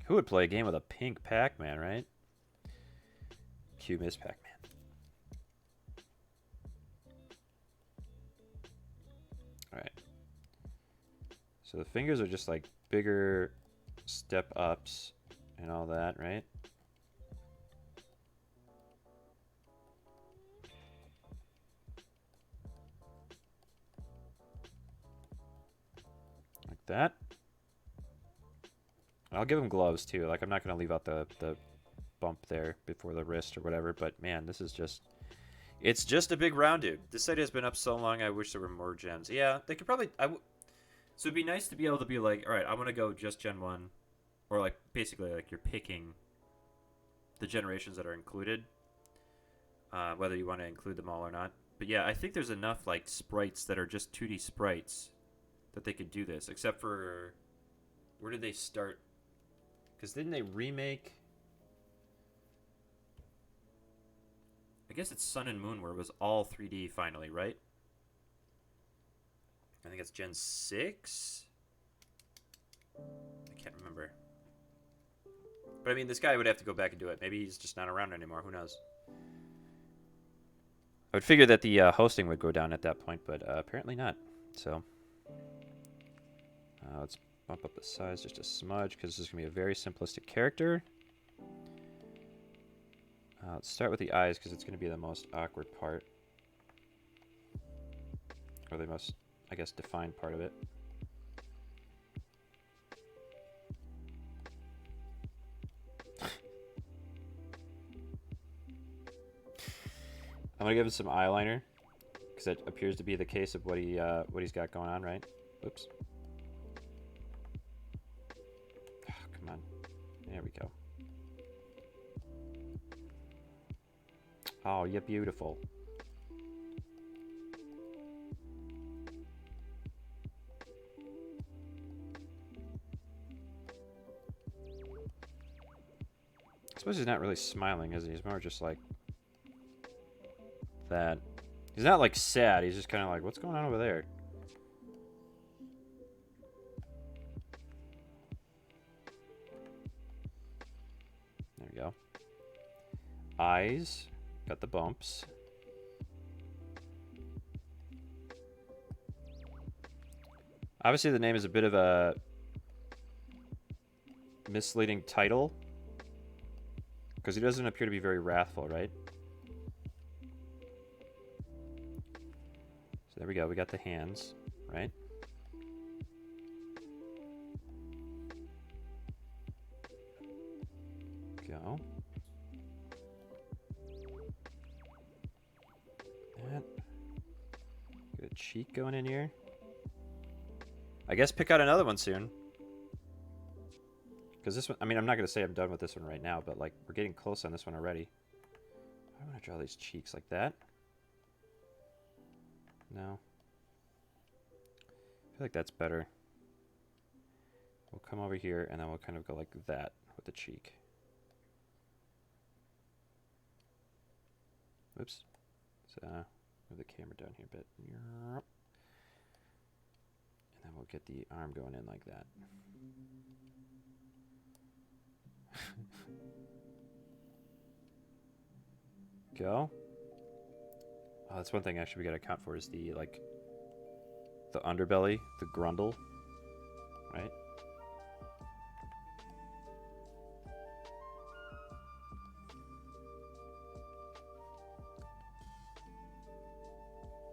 [SPEAKER 1] Who would play a game with a pink Pac-Man, right? Cue Miss Pac-Man. Alright. So the fingers are just like bigger step ups and all that, right? Like that. I'll give him gloves too. Like, I'm not going to leave out the bump there before the wrist or whatever, but man, this is just... It's just a big round dude. This site has been up so long, I wish there were more gens. Yeah, they could probably... So it'd be nice to be able to be like, alright, I'm going to go just Gen 1. Or, like, basically, like, you're picking the generations that are included. Whether you want to include them all or not. But yeah, I think there's enough, like, sprites that are just 2D sprites that they could do this. Except for... Where did they start? Because didn't they remake... I guess it's Sun and Moon where it was all 3D finally, right? I think it's Gen 6? I can't remember. But I mean, this guy would have to go back and do it. Maybe he's just not around anymore. Who knows? I would figure that the hosting would go down at that point, but apparently not. So, let's bump up the size just a smudge because this is going to be a very simplistic character. Let's start with the eyes because it's going to be the most awkward part. Or the most, I guess, defined part of it. I'm going to give him some eyeliner because that appears to be the case of what he's got going on, right? Oops. Oh, come on. There we go. Oh, you're beautiful. I suppose he's not really smiling, is he? He's more just like that. He's not like sad. He's just kind of like, what's going on over there? There we go. Eyes. Got the bumps. Obviously, the name is a bit of a misleading title because he doesn't appear to be very wrathful, right? So there we go. We got the hands, right? Go. That. Get a cheek going in here. I guess pick out another one soon. Because this one, I mean, I'm not going to say I'm done with this one right now, but, like, we're getting close on this one already. I want to draw these cheeks like that. No. I feel like that's better. We'll come over here, and then we'll kind of go like that with the cheek. Oops. So move the camera down here a bit. And then we'll get the arm going in like that. Go. Oh, that's one thing actually we gotta account for is the the underbelly, the grundle, right?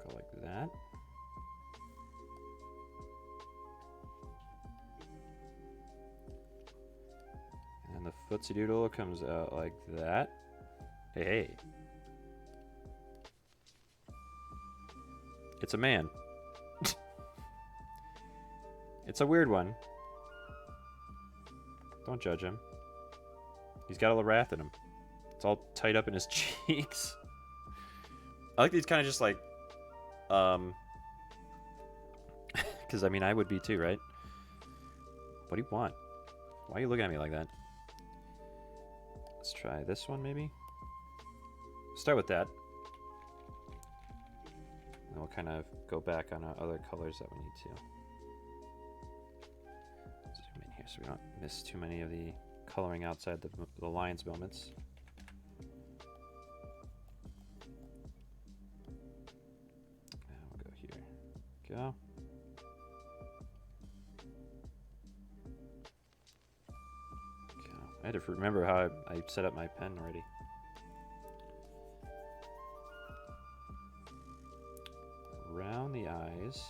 [SPEAKER 1] Go like that. And the footsie doodle comes out like that. Hey, hey. It's a man. It's a weird one. Don't judge him. He's got a little wrath in him. It's all tied up in his cheeks. I like these kind of just like, because I mean I would be too, right? What do you want? Why are you looking at me like that? Let's try this one maybe. Start with that. And we'll kind of go back on other colors that we need to. Zoom in here so we don't miss too many of the coloring outside the lines moments. And we'll go here. Go. I had to remember how I set up my pen already. Around the eyes.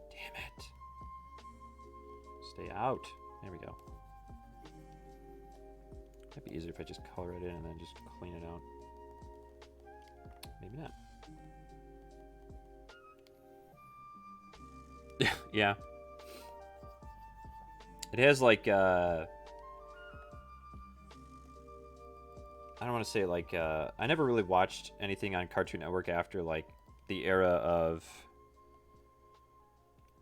[SPEAKER 1] Damn it. Stay out. There we go. Might be easier if I just color it in and then just clean it out. Maybe not. Yeah. It has like, I don't want to say like, I never really watched anything on Cartoon Network after like the era of,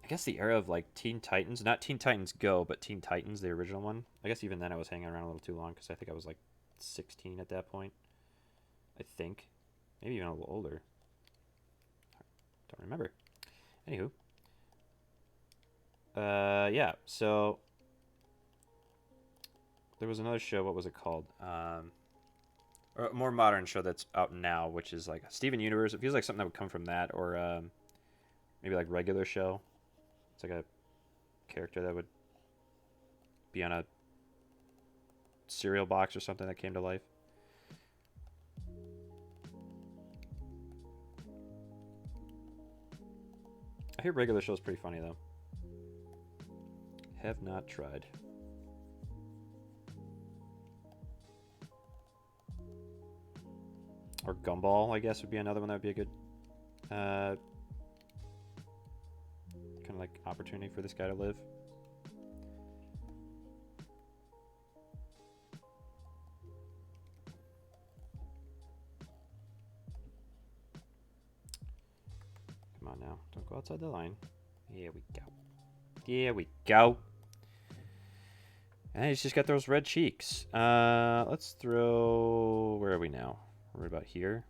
[SPEAKER 1] I guess the era of like Teen Titans, not Teen Titans Go, but Teen Titans, the original one. I guess even then I was hanging around a little too long because I think I was like 16 at that point. I think. Maybe even a little older. Don't remember. Anywho. Yeah, so there was another show, what was it called? Or a more modern show that's out now, which is like Steven Universe. It feels like something that would come from that, or maybe like Regular Show. It's like a character that would be on a cereal box or something that came to life. I hear Regular Show is pretty funny though. Have not tried. Or Gumball, I guess, would be another one that would be a good kind of like opportunity for this guy to live. Come on now, don't go outside the line. Here we go. Here we go. And he's just got those red cheeks. Let's throw... Where are we now? We're about here.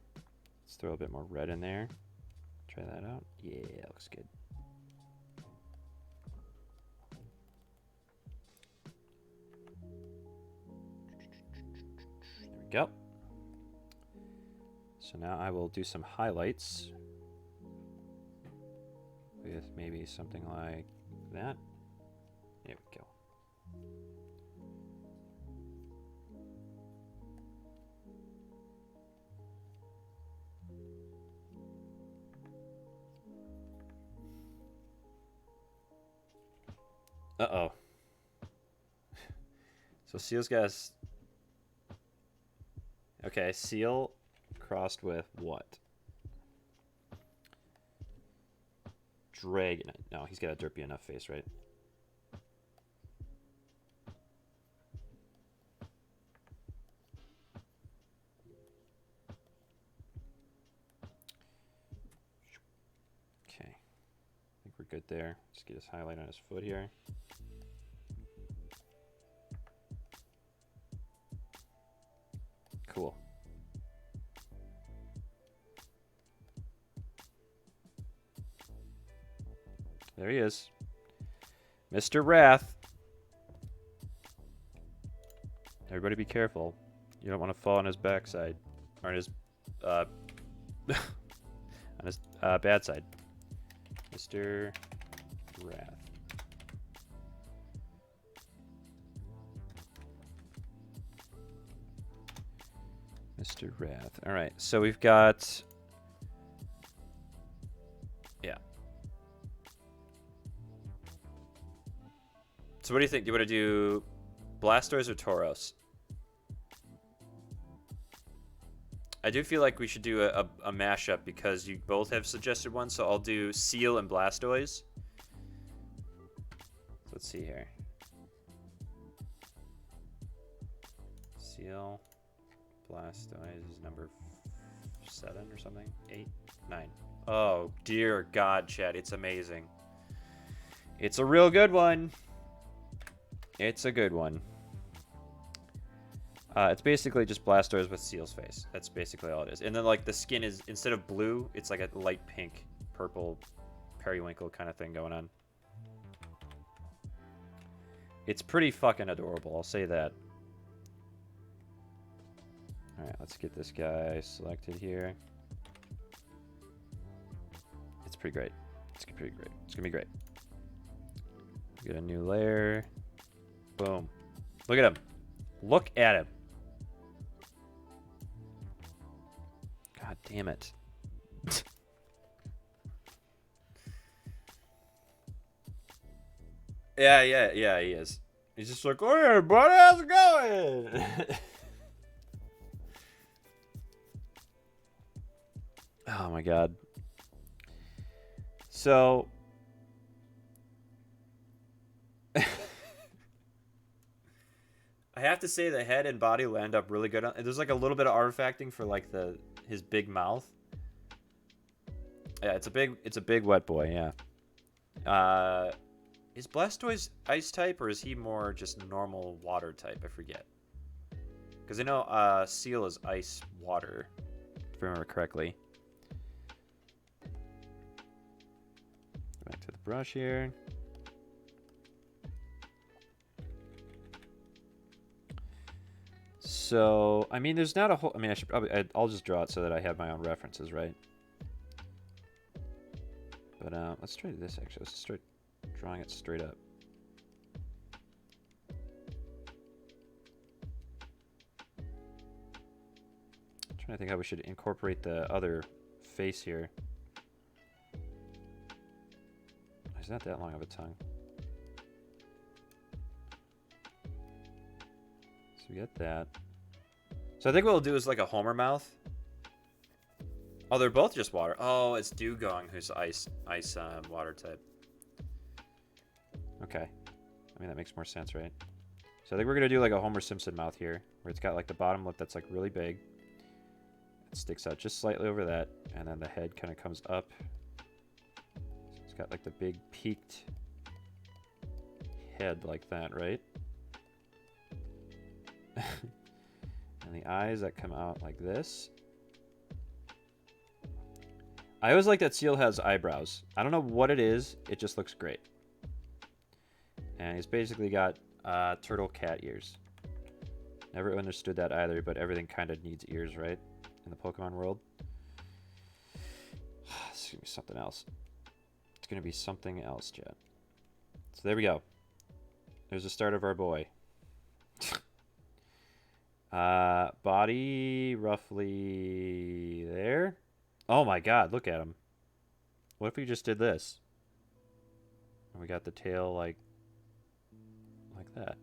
[SPEAKER 1] Let's throw a bit more red in there. Try that out. Yeah, looks good. There we go. So now I will do some highlights with maybe something like that. There we go. Uh-oh. So Seal's got us... Okay, Seal crossed with what? Dragon. No, he's got a derpy enough face, right? Okay. I think we're good there. Just get his highlight on his foot here. Cool. There he is. Mr. Wrath. Everybody be careful. You don't want to fall on his backside. Or on his, on his, bad side. Mr. Wrath. Mr. Wrath. Alright, so we've got... Yeah. So what do you think? Do you want to do Blastoise or Tauros? I do feel like we should do a mashup because you both have suggested one, so I'll do Seal and Blastoise. Let's see here. Seal, Blastoise is number 7 or something? 8? 9. Oh, dear God, Chad, it's amazing. It's a real good one. It's a good one. It's basically just Blastoise with Seal's face. That's basically all it is. And then, like, the skin is, instead of blue, it's like a light pink, purple, periwinkle kind of thing going on. It's pretty fucking adorable, I'll say that. Alright, let's get this guy selected here. It's pretty great. It's pretty great. It's gonna be great. Get a new layer. Boom. Look at him. Look at him. God damn it. Yeah, he is. He's just like, hey, buddy, how's it going? Oh my God. So... I have to say the head and body land up really good. There's like a little bit of artifacting for like his big mouth. Yeah, it's a big wet boy, yeah. Is Blastoise ice type or is he more just normal water type? I forget. Because I know Seal is ice water, if I remember correctly. Back to the brush here. So, I mean, there's not a whole... I mean, I'll just draw it so that I have my own references, right? But, let's try this, actually. Let's start drawing it straight up. I'm trying to think how we should incorporate the other face here. It's not that long of a tongue. So we got that. So I think what we'll do is like a Homer mouth. Oh, they're both just water. Oh, it's Dugong who's ice water type. Okay. I mean, that makes more sense, right? So I think we're going to do like a Homer Simpson mouth here, where it's got like the bottom lip that's like really big. It sticks out just slightly over that, and then the head kind of comes up. So it's got like the big peaked head like that, right? And the eyes that come out like this. I always like that Seal has eyebrows. I don't know what it is. It just looks great. And he's basically got turtle cat ears. Never understood that either, but everything kind of needs ears, right? In the Pokemon world. This is going to be something else. It's going to be something else, Chad. So there we go. There's the start of our boy. Body roughly there. Oh my God, look at him. What if we just did this? And we got the tail like that.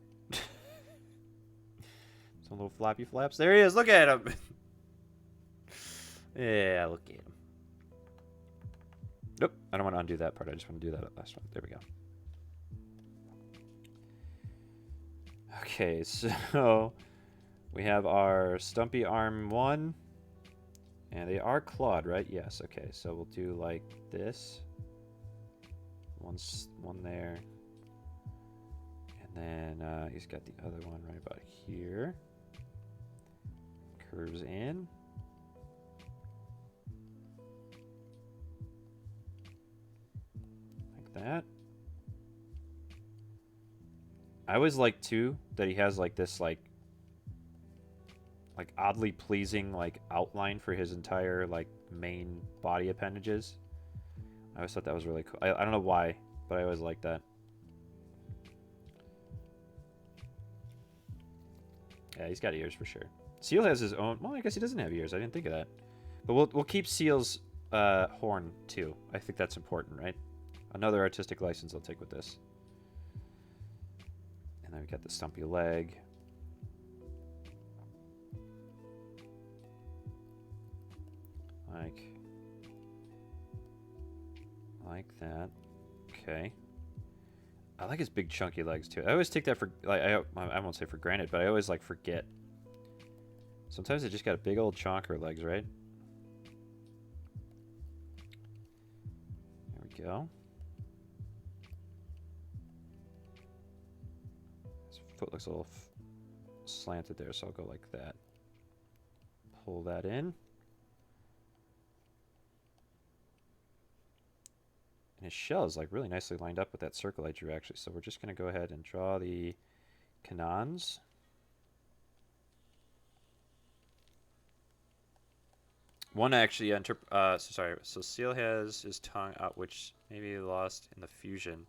[SPEAKER 1] Some little floppy flaps. There he is, look at him. Yeah, look at him. Nope, I don't want to undo that part. I just want to do that last one. There we go. Okay, so we have our stumpy arm 1. And they are clawed, right? Yes, okay. So we'll do like this. One there. And then he's got the other one right about here. Curves in. Like that. I always like too that he has like this like oddly pleasing like outline for his entire like main body appendages. I always thought that was really cool. I don't know why, but I always liked that. Yeah, he's got ears for sure. Seal has his own. Well, I guess he doesn't have ears. I didn't think of that. But we'll keep Seal's horn too. I think that's important, right? Another artistic license I'll take with this. And then we got the stumpy leg. Like that. Okay. I like his big chunky legs too. I always take that for like I won't say for granted, but I always like forget. Sometimes they just got big old chonker legs, right? There we go. His foot looks a little slanted there, so I'll go like that. Pull that in. And his shell is like really nicely lined up with that circle I drew actually. So we're just going to go ahead and draw the canons. One actually, so Seal has his tongue out, which maybe he lost in the fusion.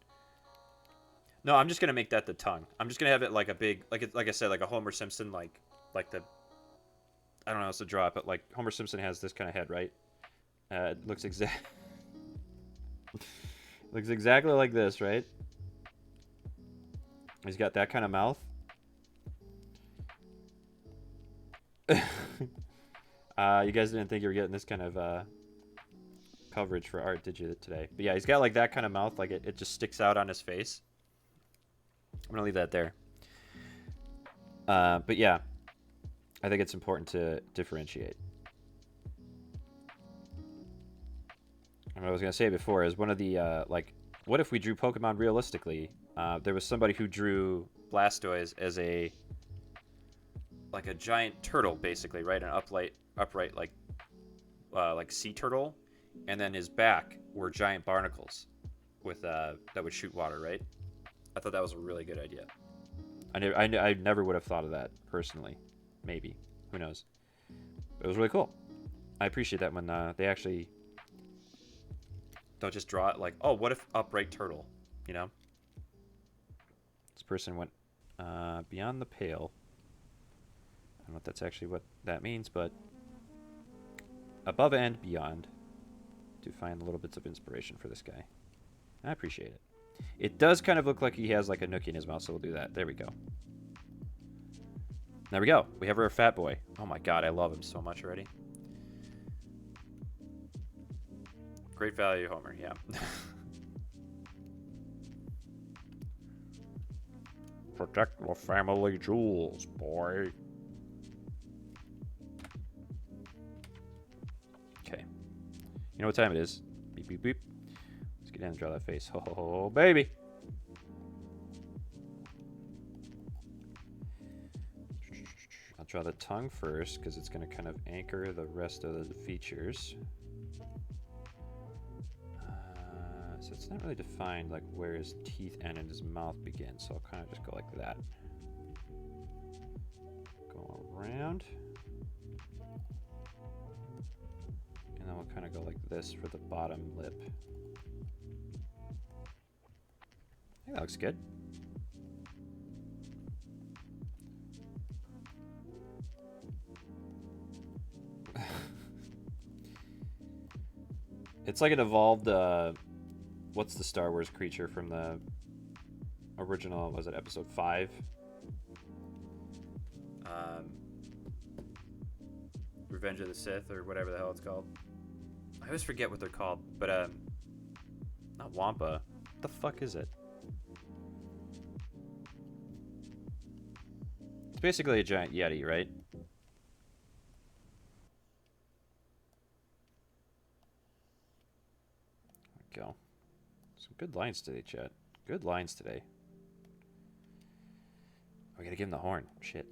[SPEAKER 1] No, I'm just going to make that the tongue. I'm just going to have it like a big, like I said, like a Homer Simpson, like the, I don't know how else to draw it, but like Homer Simpson has this kind of head, right? It looks looks exactly like this, right? He's got that kind of mouth. You guys didn't think you were getting this kind of coverage for art, did you, today? But yeah, he's got like that kind of mouth, like it just sticks out on his face. I'm gonna leave that there. But yeah, I think it's important to differentiate. And what I was going to say before is one of the, what if we drew Pokemon realistically? There was somebody who drew Blastoise as a giant turtle, basically, right? An upright like sea turtle. And then his back were giant barnacles with that would shoot water, right? I thought that was a really good idea. I never would have thought of that, personally. Maybe. Who knows? It was really cool. I appreciate that when they actually... don't just draw it like, oh, what if upright turtle, you know? This person went beyond the pale. I don't know if that's actually what that means, but above and beyond to find little bits of inspiration for this guy. I appreciate it. It does kind of look like he has like a nookie in his mouth, so we'll do that. There we go. There we go. We have our fat boy. Oh my god, I love him so much already. Great value, Homer, yeah. Protect the family jewels, boy. Okay. You know what time it is? Beep, beep, beep. Let's get down and draw that face. Ho, ho, ho, baby. I'll draw the tongue first, because it's going to kind of anchor the rest of the features. So it's not really defined like where his teeth end and his mouth begin, so I'll kind of just go like that. Go around. And then we'll kind of go like this for the bottom lip. I think that looks good. It's like an evolved... what's the Star Wars creature from the original, was it episode 5? Revenge of the Sith, or whatever the hell it's called. I always forget what they're called, but not Wampa. What the fuck is it? It's basically a giant Yeti, right? There we go. Some good lines today, chat. Good lines today. We gotta give him the horn. Shit.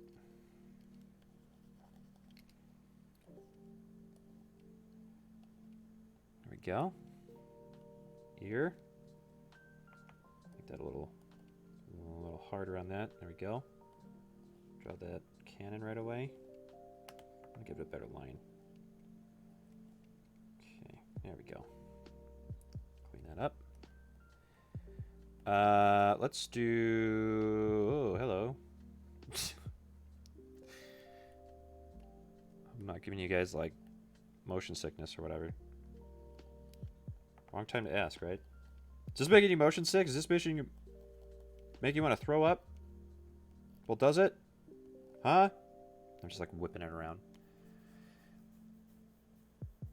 [SPEAKER 1] There we go. Ear. that a little harder on that. There we go. Draw that cannon right away. I'll give it a better line. Okay, there we go. Clean that up. Let's do... Oh, hello. I'm not giving you guys, like, motion sickness or whatever. Wrong time to ask, right? Is this making you motion sick? Is this making you want to throw up? Well, does it? Huh? I'm just, like, whipping it around.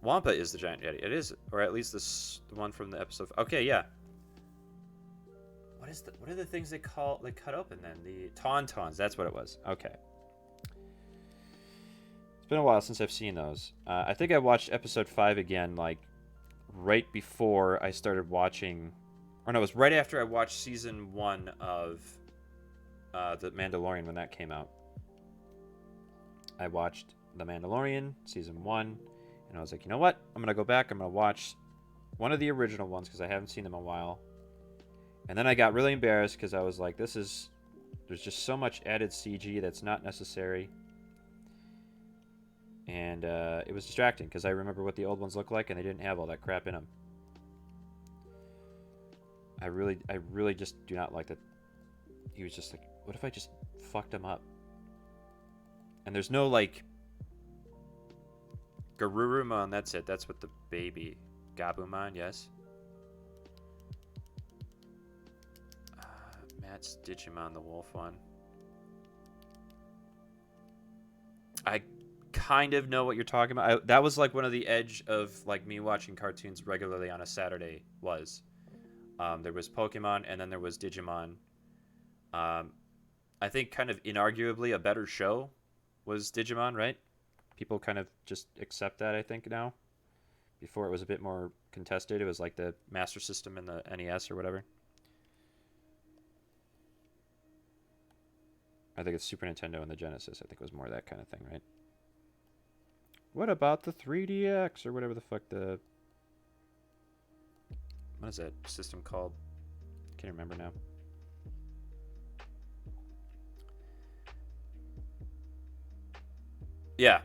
[SPEAKER 1] Wampa is the giant yeti. It is, or at least the one from the episode. Okay, yeah. What are the things they cut open then? The tauntauns. That's what it was. Okay. It's been a while since I've seen those. I think I watched episode 5 again, like right before I started watching, or no, it was right after I watched season 1 of The Mandalorian when that came out. I watched The Mandalorian season 1, and I was like, you know what? I'm gonna go back. I'm gonna watch one of the original ones because I haven't seen them in a while. And then I got really embarrassed because I was like, there's just so much added CG that's not necessary. And it was distracting because I remember what the old ones looked like and they didn't have all that crap in them. I really just do not like that. He was just like, what if I just fucked him up? And there's no like Garurumon, that's it. That's what the baby. Gabumon, yes. Matt's Digimon, the wolf one. I kind of know what you're talking about. That was like one of the edge of like me watching cartoons regularly on a Saturday was. There was Pokemon and then there was Digimon. I think kind of inarguably a better show was Digimon, right? People kind of just accept that, I think, now. Before it was a bit more contested. It was like the Master System and the NES or whatever. I think it's Super Nintendo and the Genesis. I think it was more that kind of thing, right? What about the 3DX or whatever the fuck the... What is that system called? Can't remember now. Yeah.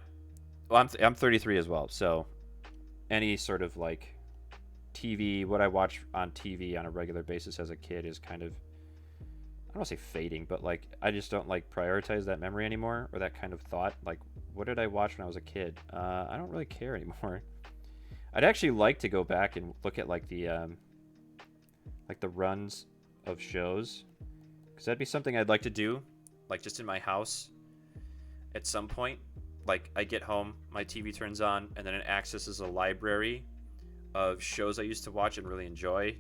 [SPEAKER 1] Well, I'm 33 as well, so any sort of like TV, what I watch on TV on a regular basis as a kid is kind of, I don't want to say fading, but like I just don't like prioritize that memory anymore or that kind of thought. Like, what did I watch when I was a kid? I don't really care anymore. I'd actually like to go back and look at like the runs of shows, because that'd be something I'd like to do, like just in my house at some point. Like I get home, my TV turns on, and then it accesses a library of shows I used to watch and really enjoy.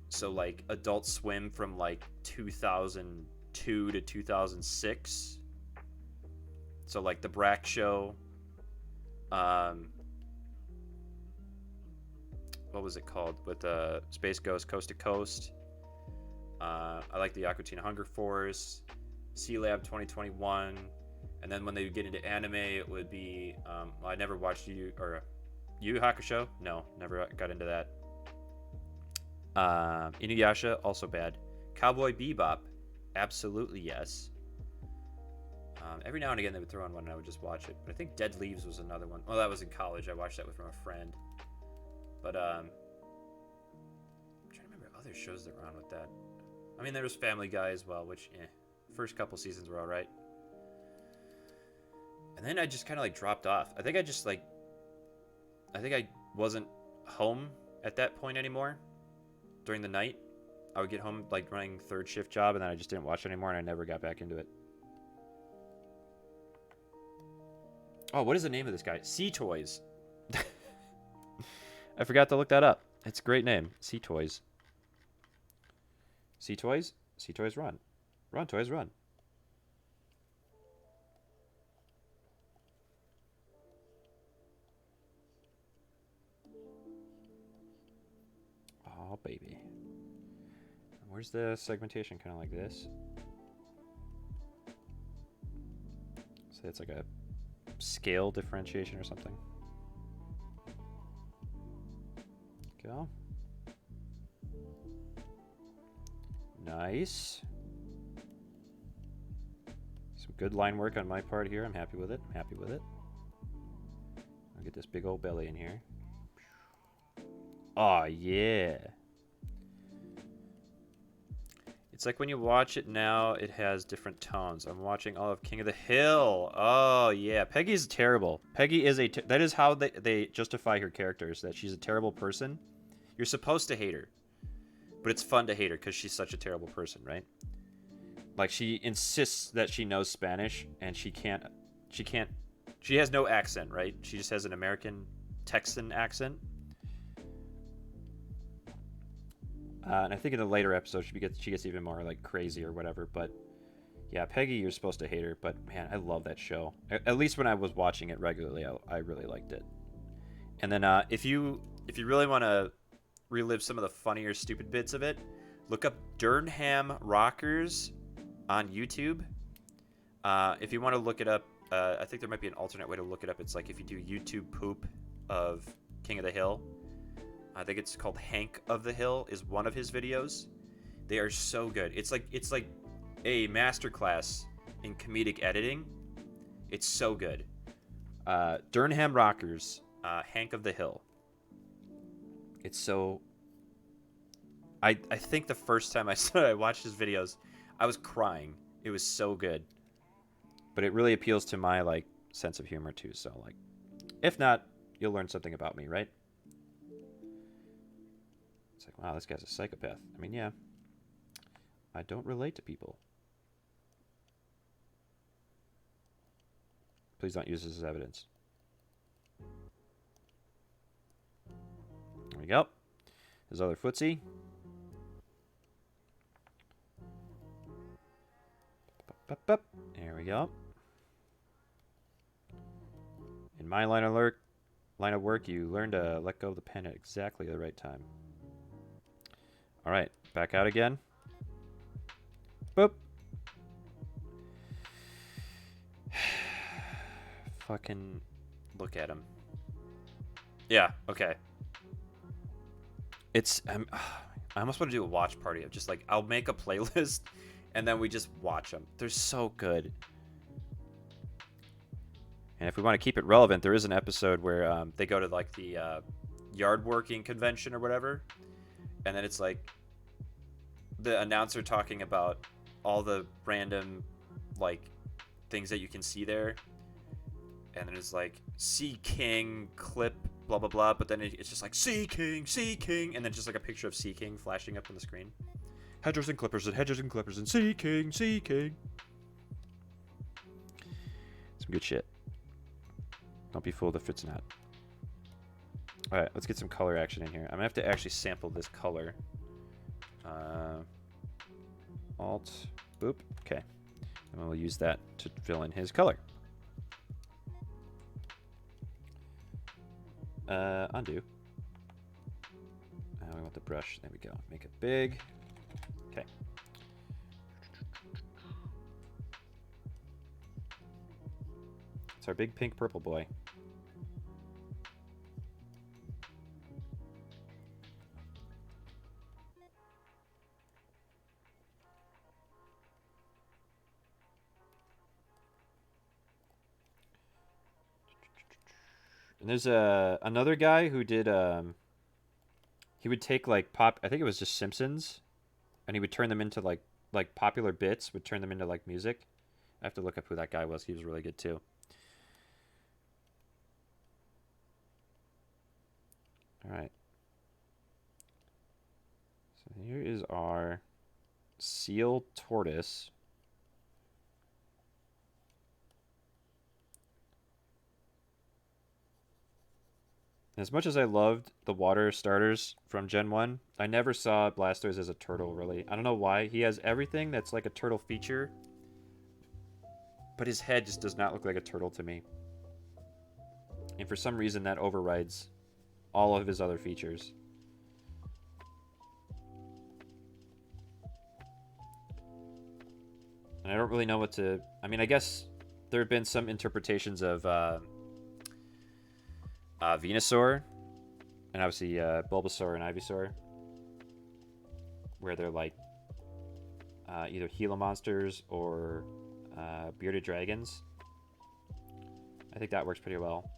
[SPEAKER 1] So like Adult Swim from like 2002 to 2006. So like The Brack Show. What was it called? With Space Ghost Coast to Coast. I like the Aqua Teen Hunger Force, Sea Lab 2021. And then when they would get into anime, it would be, well, I never watched Yu Yu Hakusho? No, never got into that. Inuyasha, also bad. Cowboy Bebop, absolutely yes. Every now and again they would throw on one and I would just watch it. But I think Dead Leaves was another one. Well, that was in college. I watched that with from a friend. But I'm trying to remember other shows that were on with that. I mean, there was Family Guy as well, which, first couple seasons were alright. And then I just kind of like dropped off. I think I wasn't home at that point anymore during the night. I would get home like running third shift job and then I just didn't watch it anymore and I never got back into it. Oh, what is the name of this guy? Sea Toys. I forgot to look that up. It's a great name. Sea Toys. Sea Toys? Sea Toys run. Run, toys, run. Oh, baby. Where's the segmentation? Kind of like this. So it's like a scale differentiation or something. Go. Nice. Some good line work on my part here. I'm happy with it. I'm happy with it. I'll get this big old belly in here. Oh, yeah. It's like when you watch it now, it has different tones. I'm watching all of King of the Hill. Oh, yeah. Peggy's terrible. Peggy is that is how they justify her characters, that she's a terrible person. You're supposed to hate her. But it's fun to hate her because she's such a terrible person, right? Like, she insists that she knows Spanish, and she has no accent, right? She just has an American Texan accent. And I think in the later episodes, she gets even more, like, crazy or whatever. But, yeah, Peggy, you're supposed to hate her. But, man, I love that show. At least when I was watching it regularly, I really liked it. And then if you really want to relive some of the funnier, stupid bits of it, look up Durham Rockers on YouTube. If you want to look it up, I think there might be an alternate way to look it up. It's like if you do YouTube poop of King of the Hill. I think it's called Hank of the Hill is one of his videos. They are so good. It's like a masterclass in comedic editing. It's so good. Durham Rockers, Hank of the Hill. It's so... I think the first time I watched his videos, I was crying. It was so good. But it really appeals to my, like, sense of humor, too. So, like, if not, you'll learn something about me, right? It's like, wow, this guy's a psychopath. I mean, yeah. I don't relate to people. Please don't use this as evidence. There we go. His other footsie. There we go. In my line of work, you learn to let go of the pen at exactly the right time. All right, back out again. Boop. Fucking look at him. Yeah, okay. It's I almost want to do a watch party of just like I'll make a playlist and then we just watch them. They're so good. And if we want to keep it relevant, there is an episode where they go to like the yard working convention or whatever, and then it's like the announcer talking about all the random like things that you can see there, and then it's like Sea King clip blah blah blah, but then it's just like Sea King, and then just like a picture of Sea King flashing up on the screen. Hedgers and clippers and hedgers and clippers and Sea King, Sea King. Some good shit. Don't be fooled if it's not. Alright, let's get some color action in here. I'm gonna have to actually sample this color. Alt, boop, okay. And we'll use that to fill in his color. Undo. We want the brush. There we go. Make it big. Okay. It's our big pink purple boy. And there's another guy who did he would take like I think it was just Simpsons, and he would turn them into like popular bits, would turn them into like music. I have to look up who that guy was. He was really good too. All right. So here is our seal tortoise. As much as I loved the water starters from Gen 1, I never saw Blastoise as a turtle, really. I don't know why. He has everything that's like a turtle feature, but his head just does not look like a turtle to me. And for some reason, that overrides all of his other features. And I don't really know what to... I mean, I guess there have been some interpretations of... Venusaur, and obviously Bulbasaur and Ivysaur, where they're like either Gila monsters or bearded dragons. I think that works pretty well.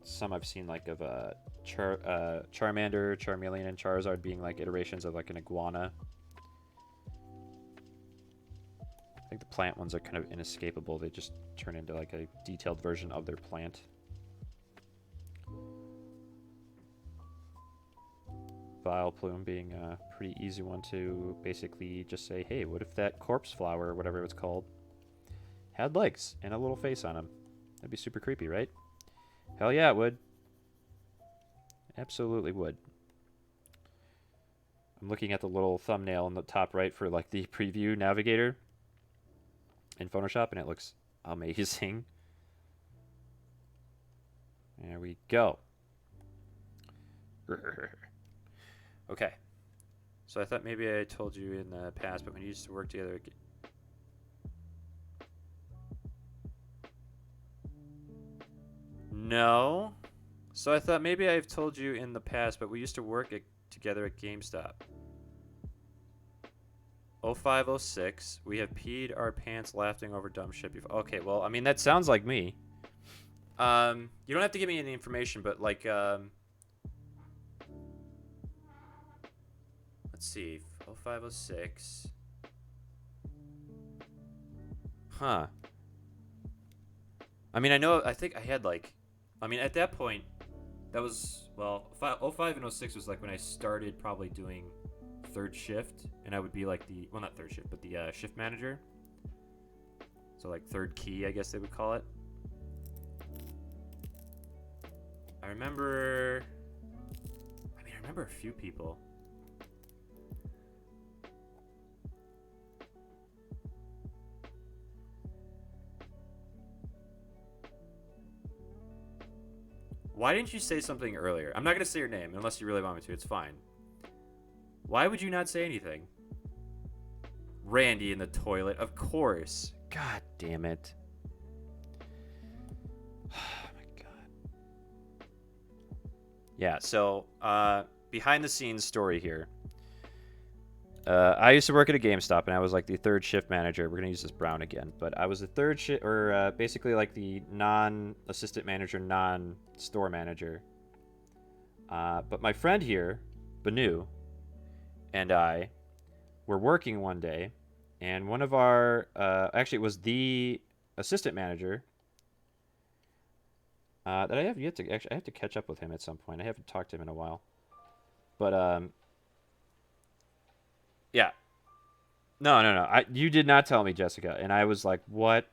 [SPEAKER 1] Some I've seen like of Charmander, Charmeleon, and Charizard being like iterations of like an iguana. I think the plant ones are kind of inescapable. They just turn into like a detailed version of their plant. Vileplume being a pretty easy one to basically just say, hey, what if that corpse flower, or whatever it's called, had legs and a little face on him? That'd be super creepy, right? Hell yeah, it would. Absolutely would. I'm looking at the little thumbnail in the top right for like the preview navigator in Photoshop, and it looks amazing. There we go. Okay. So I thought maybe I told you in the past, but when you used to work together... No. So I thought maybe I've told you in the past, but we used to work together at GameStop. 0506. We have peed our pants laughing over dumb shit before. Okay, well, I mean, that sounds like me. You don't have to give me any information, but like, let's see, 0506. Huh. I mean, I think I had like, I mean, at that point, that was, well, 05 and 06 was like when I started probably doing third shift, and I would be like the, well, not third shift, but the shift manager. So like third key, I guess they would call it. I remember a few people. Why didn't you say something earlier? I'm not going to say your name unless you really want me to. It's fine. Why would you not say anything? Randy in the toilet, of course. God damn it. Oh my god. Yeah, so behind the scenes story here. I used to work at a GameStop, and I was like the third shift manager. We're gonna use this brown again, but I was the third shift, or basically like the non-assistant manager, non-store manager. But my friend here, Banu, and I were working one day, and one of our actually it was the assistant manager that I have yet to actually I have to catch up with him at some point. I haven't talked to him in a while, but yeah. No. You did not tell me, Jessica. And I was like, what?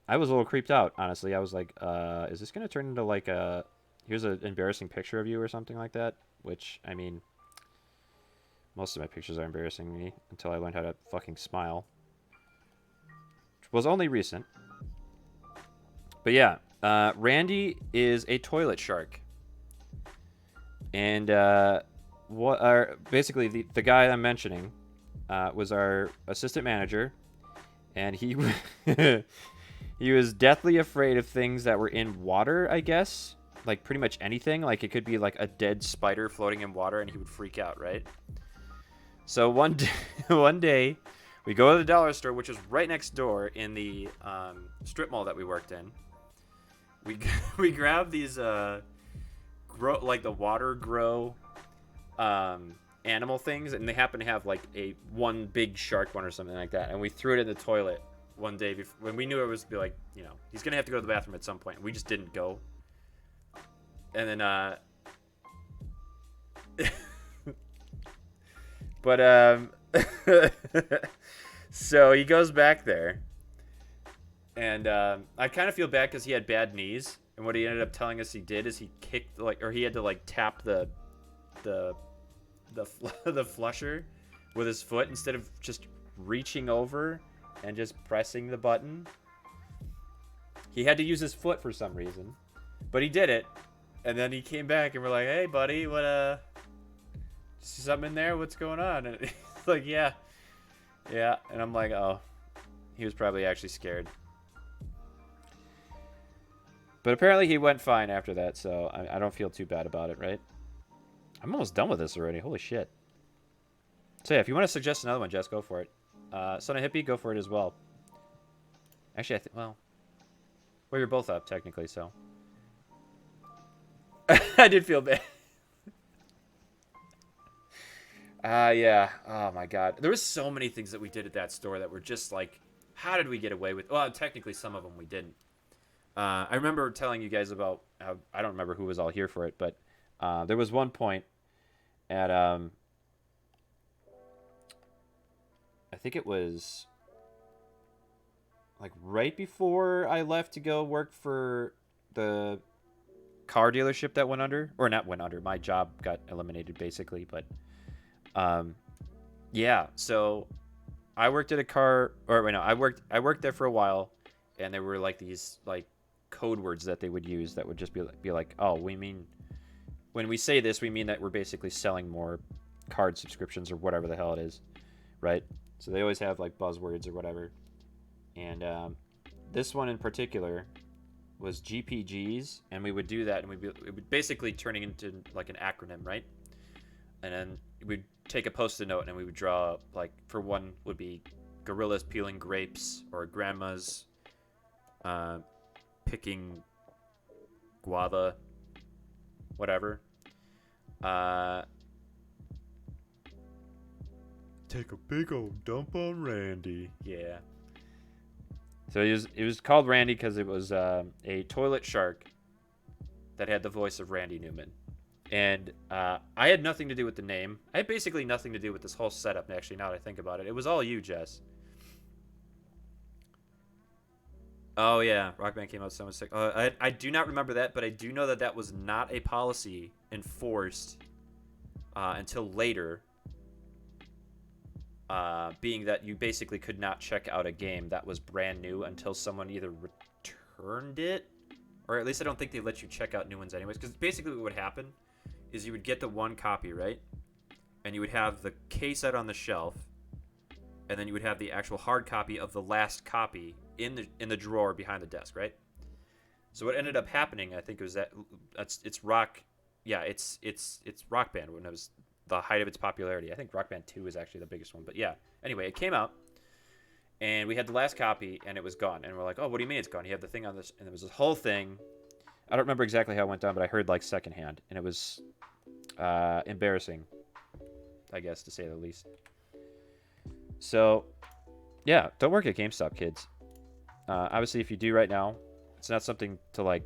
[SPEAKER 1] I was a little creeped out, honestly. I was like, is this going to turn into like a... Here's an embarrassing picture of you or something like that? Which, I mean, most of my pictures are embarrassing me until I learned how to fucking smile. Which was only recent. But yeah, Randy is a toilet shark. And basically the guy I'm mentioning was our assistant manager, and he he was deathly afraid of things that were in water, I guess, like pretty much anything. Like it could be like a dead spider floating in water, and he would freak out, right? So one day we go to the dollar store, which is right next door in the strip mall that we worked in. We grab these like the water grow animal things, and they happen to have like one big shark one or something like that, and we threw it in the toilet one day when we knew it was be like, you know, he's gonna have to go to the bathroom at some point, and we just didn't go. And then but so he goes back there, and I kind of feel bad because he had bad knees, and what he ended up telling us he did is he kicked he had to like tap the flusher with his foot instead of just reaching over and just pressing the button. He had to use his foot for some reason, but he did it, and then he came back and we're like, hey buddy, what see something in there, what's going on? And he's like, yeah, and I'm like, oh, he was probably actually scared. But apparently he went fine after that, so I don't feel too bad about it, right? I'm almost done with this already. Holy shit. So yeah, if you want to suggest another one, Jess, go for it. Son of Hippie, go for it as well. Actually, I think, well, you're both up, technically, so. I did feel bad. Yeah. Oh, my God. There was so many things that we did at that store that were just like, how did we get away with? Well, technically, some of them we didn't. I remember telling you guys about how, I don't remember who was all here for it, but there was one point at, I think it was like right before I left to go work for the car dealership that went under, or not went under. My job got eliminated basically, but yeah. So I worked at a car, or wait, no, I worked there for a while, and there were like these like code words that they would use that would just be like, oh, we mean when we say this, we mean that we're basically selling more card subscriptions or whatever the hell it is, right? So they always have like buzzwords or whatever, and this one in particular was GPGs, and we would do that, and it would basically turning into like an acronym, right? And then we'd take a post-it note, and we would draw, like, for one would be gorillas peeling grapes, or grandmas picking guava, whatever. Take a big old dump on Randy. Yeah. So it was called Randy because it was a toilet shark that had the voice of Randy Newman. And I had nothing to do with the name. I had basically nothing to do with this whole setup, actually, now that I think about it. It was all you, Jess. Oh, yeah. Rock Band came out so sick. I do not remember that, but I do know that that was not a policy enforced until later. Being that you basically could not check out a game that was brand new until someone either returned it, or at least I don't think they let you check out new ones anyways. Because basically what would happen is you would get the one copy, right? And you would have the case out on the shelf, and then you would have the actual hard copy of the last copy in the drawer behind the desk, right? So what ended up happening, I think, was that it's Rock, yeah, it's Rock Band when it was the height of its popularity. I think Rock Band 2 is actually the biggest one, but yeah. Anyway, it came out, and we had the last copy, and it was gone. And we're like, oh, what do you mean it's gone? You have the thing on this, and there was this whole thing. I don't remember exactly how it went down, but I heard like secondhand, and it was embarrassing, I guess, to say the least. So, yeah, don't work at GameStop, kids. Obviously, if you do right now, it's not something to like,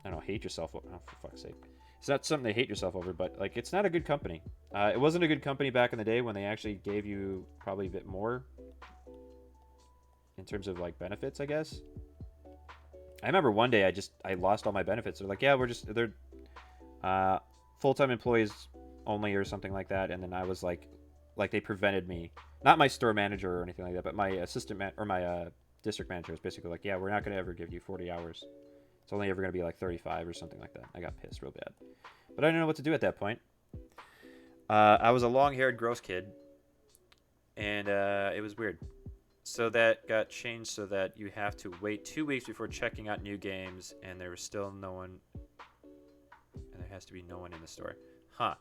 [SPEAKER 1] I don't know, hate yourself. Oh, for fuck's sake. It's not something to hate yourself over, but like, it's not a good company. It wasn't a good company back in the day when they actually gave you probably a bit more in terms of like benefits, I guess. I remember one day I lost all my benefits. They're like, yeah, they're full-time employees only or something like that. And then I was like they prevented me, not my store manager or anything like that, but my assistant or my district manager was basically like, yeah, we're not going to ever give you 40 hours. It's only ever going to be like 35 or something like that. I got pissed real bad. But I didn't know what to do at that point. I was a long-haired, gross kid. And it was weird. So that got changed so that you have to wait 2 weeks before checking out new games. And there was still no one. And there has to be no one in the store. Huh.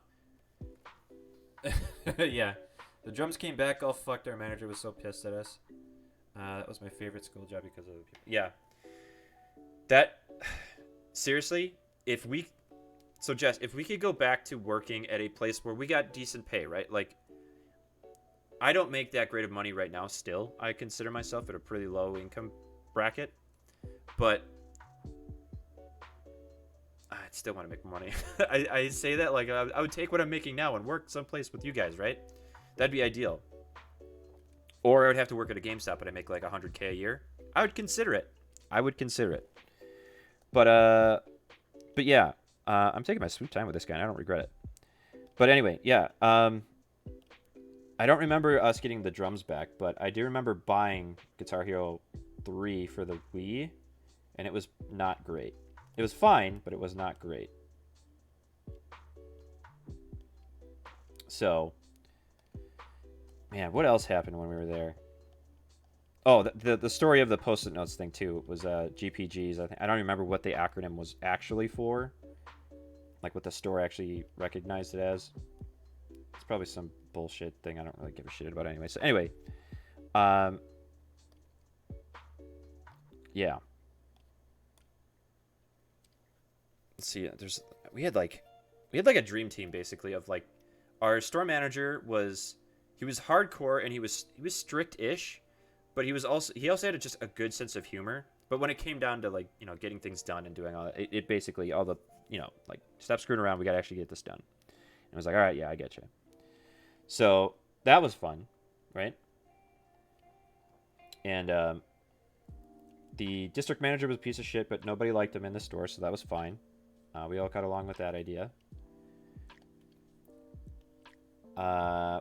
[SPEAKER 1] Yeah. The drums came back all fucked. Our manager was so pissed at us. That was my favorite school job because of the people. Yeah. That, seriously, so Jess, if we could go back to working at a place where we got decent pay, right? Like, I don't make that great of money right now still. I consider myself at a pretty low income bracket, but I still want to make money. I say that like I would take what I'm making now and work someplace with you guys, right? That'd be ideal. Or I would have to work at a GameStop and I make like $100K a year. I would consider it. But yeah, I'm taking my sweet time with this guy, and I don't regret it. But anyway, yeah, I don't remember us getting the drums back, but I do remember buying Guitar Hero 3 for the Wii, and it was not great. It was fine, but it was not great. So, man, what else happened when we were there? Oh, the story of the Post-it notes thing, too, was GPGs. I don't remember what the acronym was actually for. Like, what the store actually recognized it as. It's probably some bullshit thing I don't really give a shit about anyway. So anyway, yeah. Let's see. We had like a dream team basically of like our store manager was hardcore and he was strict-ish, but he also had just a good sense of humor. But when it came down to like getting things done and doing all that, it basically all the like stop screwing around. We gotta actually get this done. And I was like, all right, yeah, I get you. So that was fun, right? And the district manager was a piece of shit, but nobody liked him in the store, so that was fine. We all got along with that idea.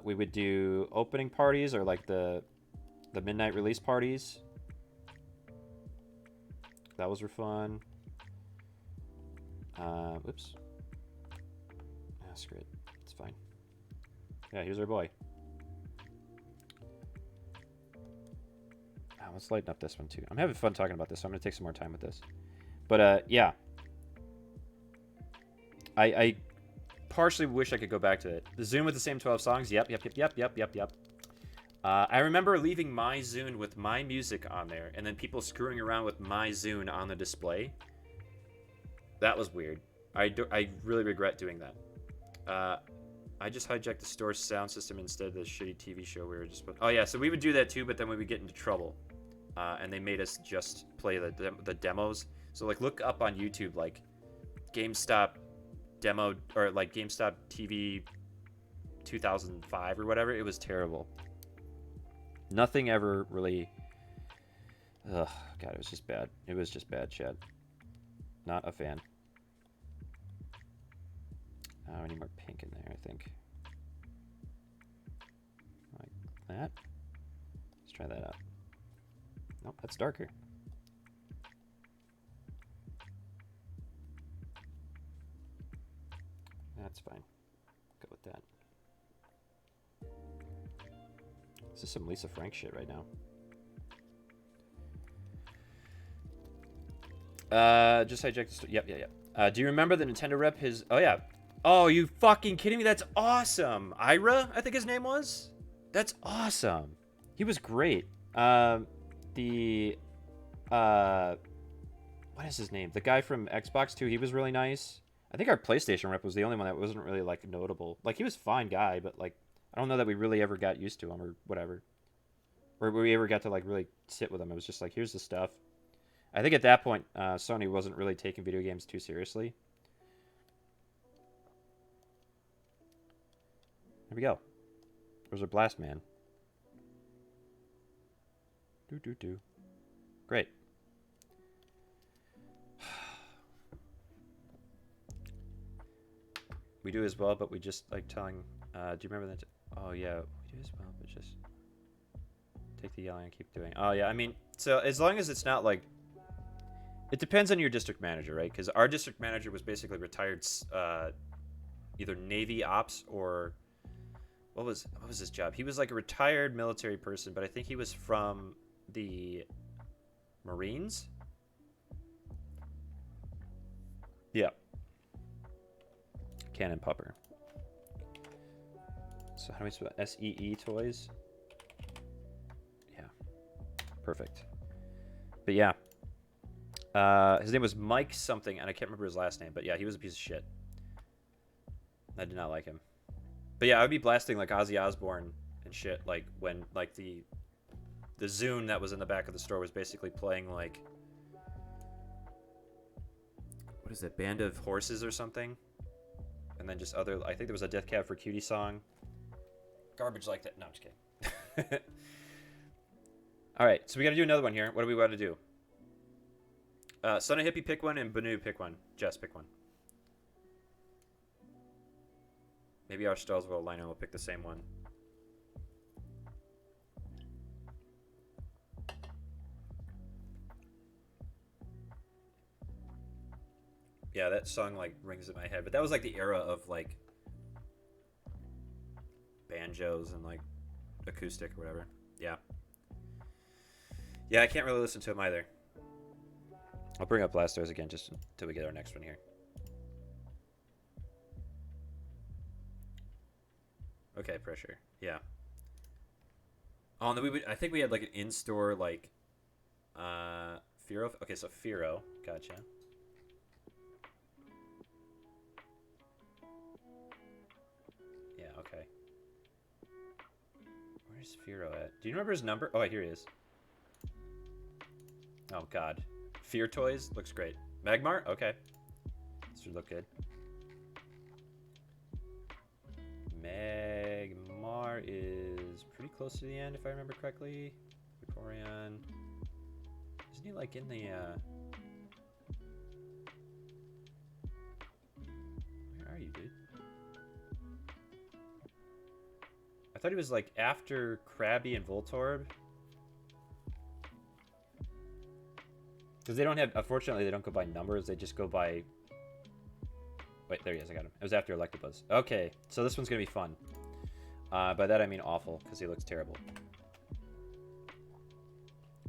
[SPEAKER 1] We would do opening parties or like the midnight release parties. That was fun. Whoops. Ah, screw it. It's fine. Yeah, here's our boy. Let's lighten up this one too. I'm having fun talking about this, so I'm going to take some more time with this. But yeah. I partially wish I could go back to it. The Zune with the same 12 songs. Yep. I remember leaving my Zune with my music on there, and then people screwing around with my Zune on the display. That was weird. I really regret doing that. I just hijacked the store's sound system instead of the shitty TV show we were just... Oh, yeah, so we would do that too, but then we would get into trouble. And they made us just play the demos. So, like, look up on YouTube, like, GameStop demo, or, like, GameStop TV 2005 or whatever. It was terrible. Nothing ever really... Ugh, God, it was just bad. It was just bad, Chad. Not a fan. I need more pink in there, I think. Like that. Let's try that out. Nope, that's darker. That's fine. Go with that. This is some Lisa Frank shit right now. Just hijacked the... Yep. Do you remember the Nintendo rep? Oh, yeah. Oh, you fucking kidding me? That's awesome. Ira, I think his name was? That's awesome. He was great. What is his name? The guy from Xbox 2, he was really nice. I think our PlayStation rep was the only one that wasn't really, like, notable. Like, he was a fine guy, but, like, I don't know that we really ever got used to him or whatever. Or we ever got to, like, really sit with him. It was just like, here's the stuff. I think at that point, Sony wasn't really taking video games too seriously. Here we go. There's our Blast Man. Great. We do as well, but we just like telling... do you remember that? Oh, yeah. We do as well, but just... Take the yelling and keep doing... Oh, yeah. I mean, so as long as it's not like... It depends on your district manager, right? Because our district manager was basically retired either Navy ops or... What was his job? He was like a retired military person, but I think he was from the Marines. Yeah. Cannon Pupper. So how do we spell SEE toys? Yeah. Perfect. But yeah. His name was Mike something, and I can't remember his last name, but yeah, he was a piece of shit. I did not like him. But yeah, I would be blasting like Ozzy Osbourne and shit, like when like the Zune that was in the back of the store was basically playing like, what is it, Band of Horses or something, and then just other, I think there was a Death Cab for Cutie song, garbage like that. No, I'm just kidding. All right, so we got to do another one here. What do we want to do? Son of Hippie pick one and Banu pick one. Jess pick one. Maybe our stalls will align and we'll pick the same one. Yeah, that song like rings in my head, but that was like the era of like banjos and like acoustic or whatever. Yeah. Yeah, I can't really listen to them either. I'll bring up Blast Stars again just until we get our next one here. Okay, pressure. Yeah. Oh, and then I think we had like an in-store like Firo. Okay, so Firo. Gotcha. Yeah, okay. Where's Firo at? Do you remember his number? Oh, here he is. Oh god. Fear Toys looks great. Magmar? Okay. This should look good. Magmar is pretty close to the end, if I remember correctly. Vaporeon. Isn't he like in the Where are you, dude? I thought he was like after Krabby and Voltorb. Because they don't have, unfortunately, they don't go by numbers. They just go by. Wait, there he is. I got him. It was after Electabuzz. Okay, so this one's gonna be fun. By that I mean awful, because he looks terrible.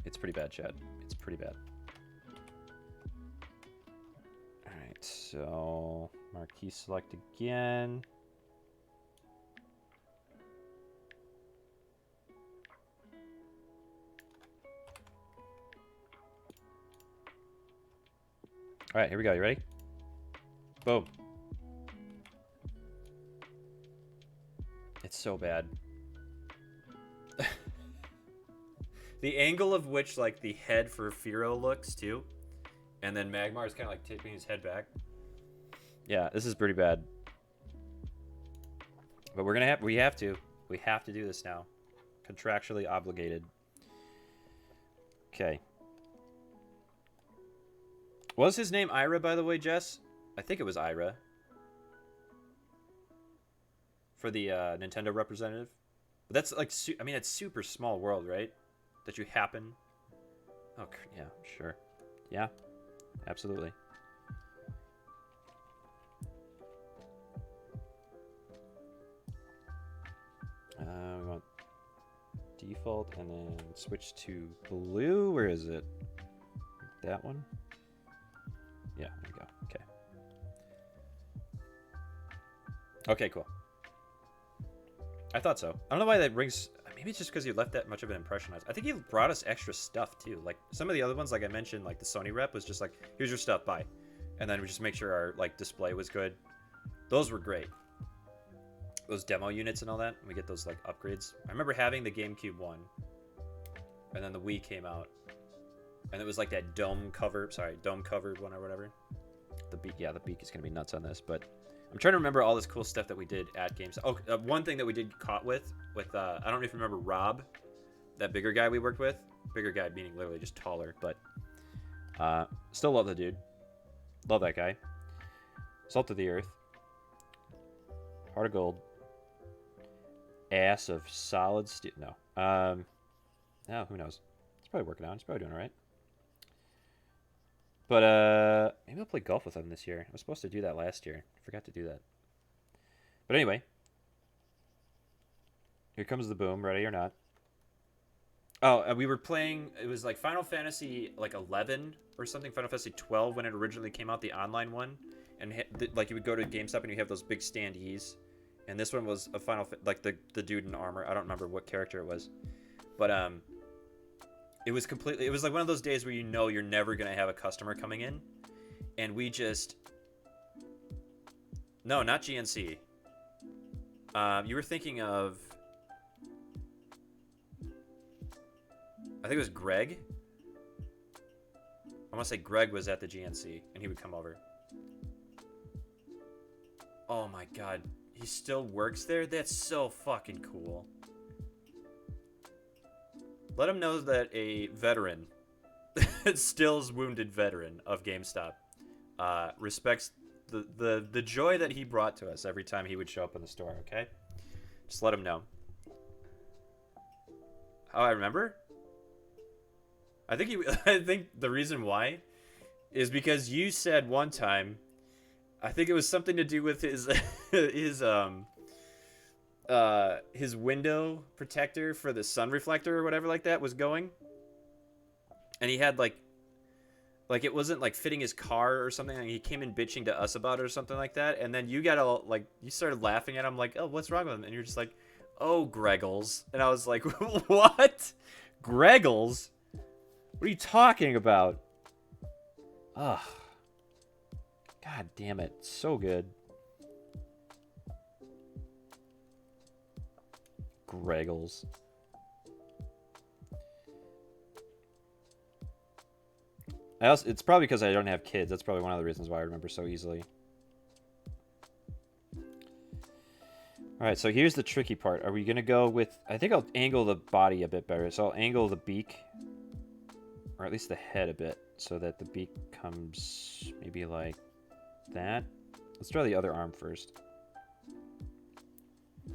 [SPEAKER 1] It's pretty bad, Chad. It's pretty bad. All right, so Marquee select again. All right, here we go. You ready? Boom. It's so bad. The angle of which, like, the head for Firo looks, too. And then Magmar is kind of, like, tipping his head back. Yeah, this is pretty bad. But we have to do this now. Contractually obligated. Okay. Was his name Ira, by the way, Jess? I think it was Ira. For the Nintendo representative. But that's like, I mean, it's super small world, right? That you happen. Oh, yeah, sure. Yeah, absolutely. We want default and then switch to blue. Where is it? That one? Yeah, there we go. Okay. Okay, cool. I thought so. I don't know why that rings. Maybe it's just because you left that much of an impression on us. I think you brought us extra stuff too. Like some of the other ones, like I mentioned, like the Sony rep was just like, here's your stuff, bye. And then we just make sure our like display was good. Those were great. Those demo units and all that. And we get those like upgrades. I remember having the GameCube one. And then the Wii came out. And it was like that dome covered one or whatever. The beak, yeah, the beak is gonna be nuts on this, but I'm trying to remember all this cool stuff that we did at games. Oh, one thing that we did caught with I don't know if you remember Rob, that bigger guy we worked with. Bigger guy meaning literally just taller, but still love the dude. Love that guy. Salt of the Earth. Heart of Gold. Ass of Solid Steel. No. No, who knows? He's probably working out. He's probably doing all right. But maybe I'll play golf with him this year. I was supposed to do that last year. I forgot to do that. But anyway. Here comes the boom. Ready or not? Oh, we were playing. It was like Final Fantasy like 11 or something. Final Fantasy 12 when it originally came out, the online one. And like you would go to GameStop and you have those big standees. And this one was a like the dude in armor. I don't remember what character it was. But it was like one of those days where you know you're never going to have a customer coming in. And we just... No, not GNC. You were thinking of... I think it was Greg. I want to say Greg was at the GNC, and he would come over. Oh my god. He still works there? That's so fucking cool. Let him know that a veteran, still's wounded veteran of GameStop, respects the joy that he brought to us every time he would show up in the store, okay? Just let him know. Oh, I remember? I think the reason why is because you said one time, I think it was something to do with his his window protector for the sun reflector or whatever like that was going, and he had like like it wasn't like fitting his car or something. Like he came in bitching to us about it or something like that. And then you got all like you started laughing at him like, oh, what's wrong with him? And you're just like, oh, Greggles. And I was like, what? Greggles? What are you talking about? Ugh. God damn it. So good. Greggles. It's probably because I don't have kids. That's probably one of the reasons why I remember so easily. Alright, so here's the tricky part. Are we going to go with... I think I'll angle the body a bit better. So I'll angle the beak. Or at least the head a bit. So that the beak comes maybe like that. Let's try the other arm first.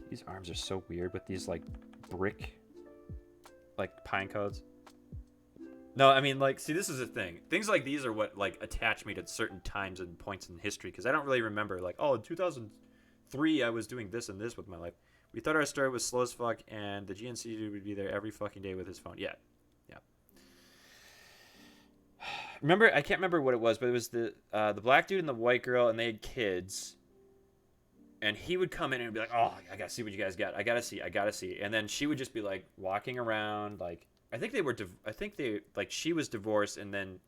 [SPEAKER 1] These arms are so weird with these like brick... like pine cones. No, I mean, like, see, this is the thing. Things like these are what, like, attach me to certain times and points in history, because I don't really remember, like, oh, in 2003, I was doing this and this with my life. We thought our story was slow as fuck, and the GNC dude would be there every fucking day with his phone. Yeah. Yeah. Remember, I can't remember what it was, but it was the black dude and the white girl, and they had kids. And he would come in and be like, oh, I gotta see what you guys got. I gotta see. And then she would just be, like, walking around, like... I think she was divorced, and then,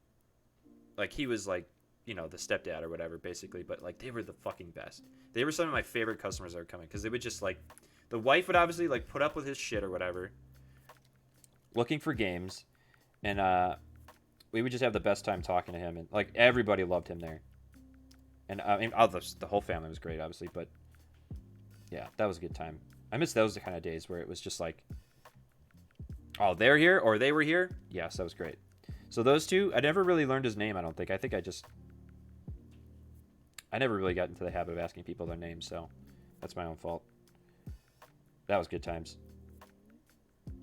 [SPEAKER 1] like, he was, like, you know, the stepdad or whatever, basically. But, like, they were the fucking best. They were some of my favorite customers that were coming, because they would just, like, the wife would obviously, like, put up with his shit or whatever, looking for games, and, we would just have the best time talking to him, and, like, everybody loved him there. And, I mean, the whole family was great, obviously, but, yeah, that was a good time. I miss those kind of days where it was just, like... Oh, they're here? Or they were here? Yes, that was great. So those two, I never really learned his name, I don't think. I never really got into the habit of asking people their names, so that's my own fault. That was good times. I'm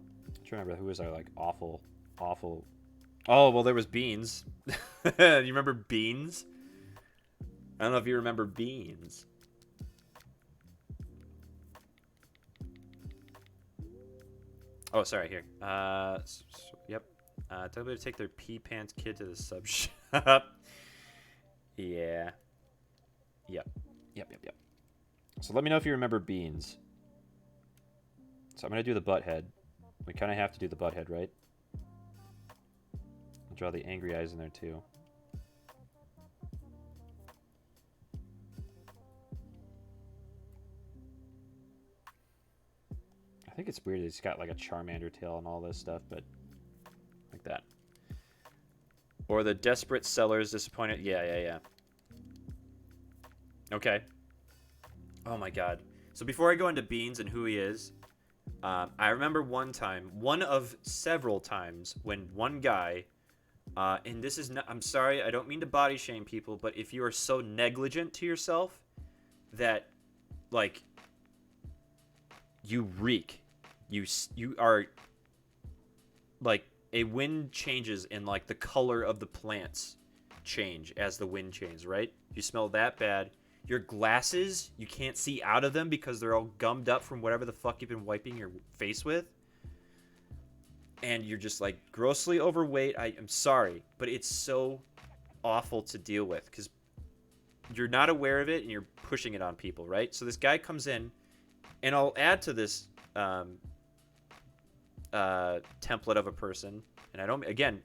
[SPEAKER 1] trying to remember who was our, like, awful... Oh, well, there was Beans. You remember Beans? I don't know if you remember Beans. Oh, sorry, here. Yep. Tell everybody to take their pee pants kid to the sub shop. Yeah. Yep. So let me know if you remember Beans. So I'm going to do the butt head. We kind of have to do the butt head, right? I'll draw the angry eyes in there, too. I think it's weird that he's got like a Charmander tail and all this stuff, but like that. Or the desperate seller's disappointed. Yeah. Okay. Oh my god. So before I go into Beans and who he is, I remember one of several times when one guy, and this is not, I'm sorry, I don't mean to body shame people, but if you are so negligent to yourself that, like, you reek. You are, like, a wind changes and, like, the color of the plants change as the wind changes, right? You smell that bad. Your glasses, you can't see out of them because they're all gummed up from whatever the fuck you've been wiping your face with. And you're just, like, grossly overweight. I'm sorry, but it's so awful to deal with because you're not aware of it and you're pushing it on people, right? So this guy comes in, and I'll add to this template of a person, and I don't, again,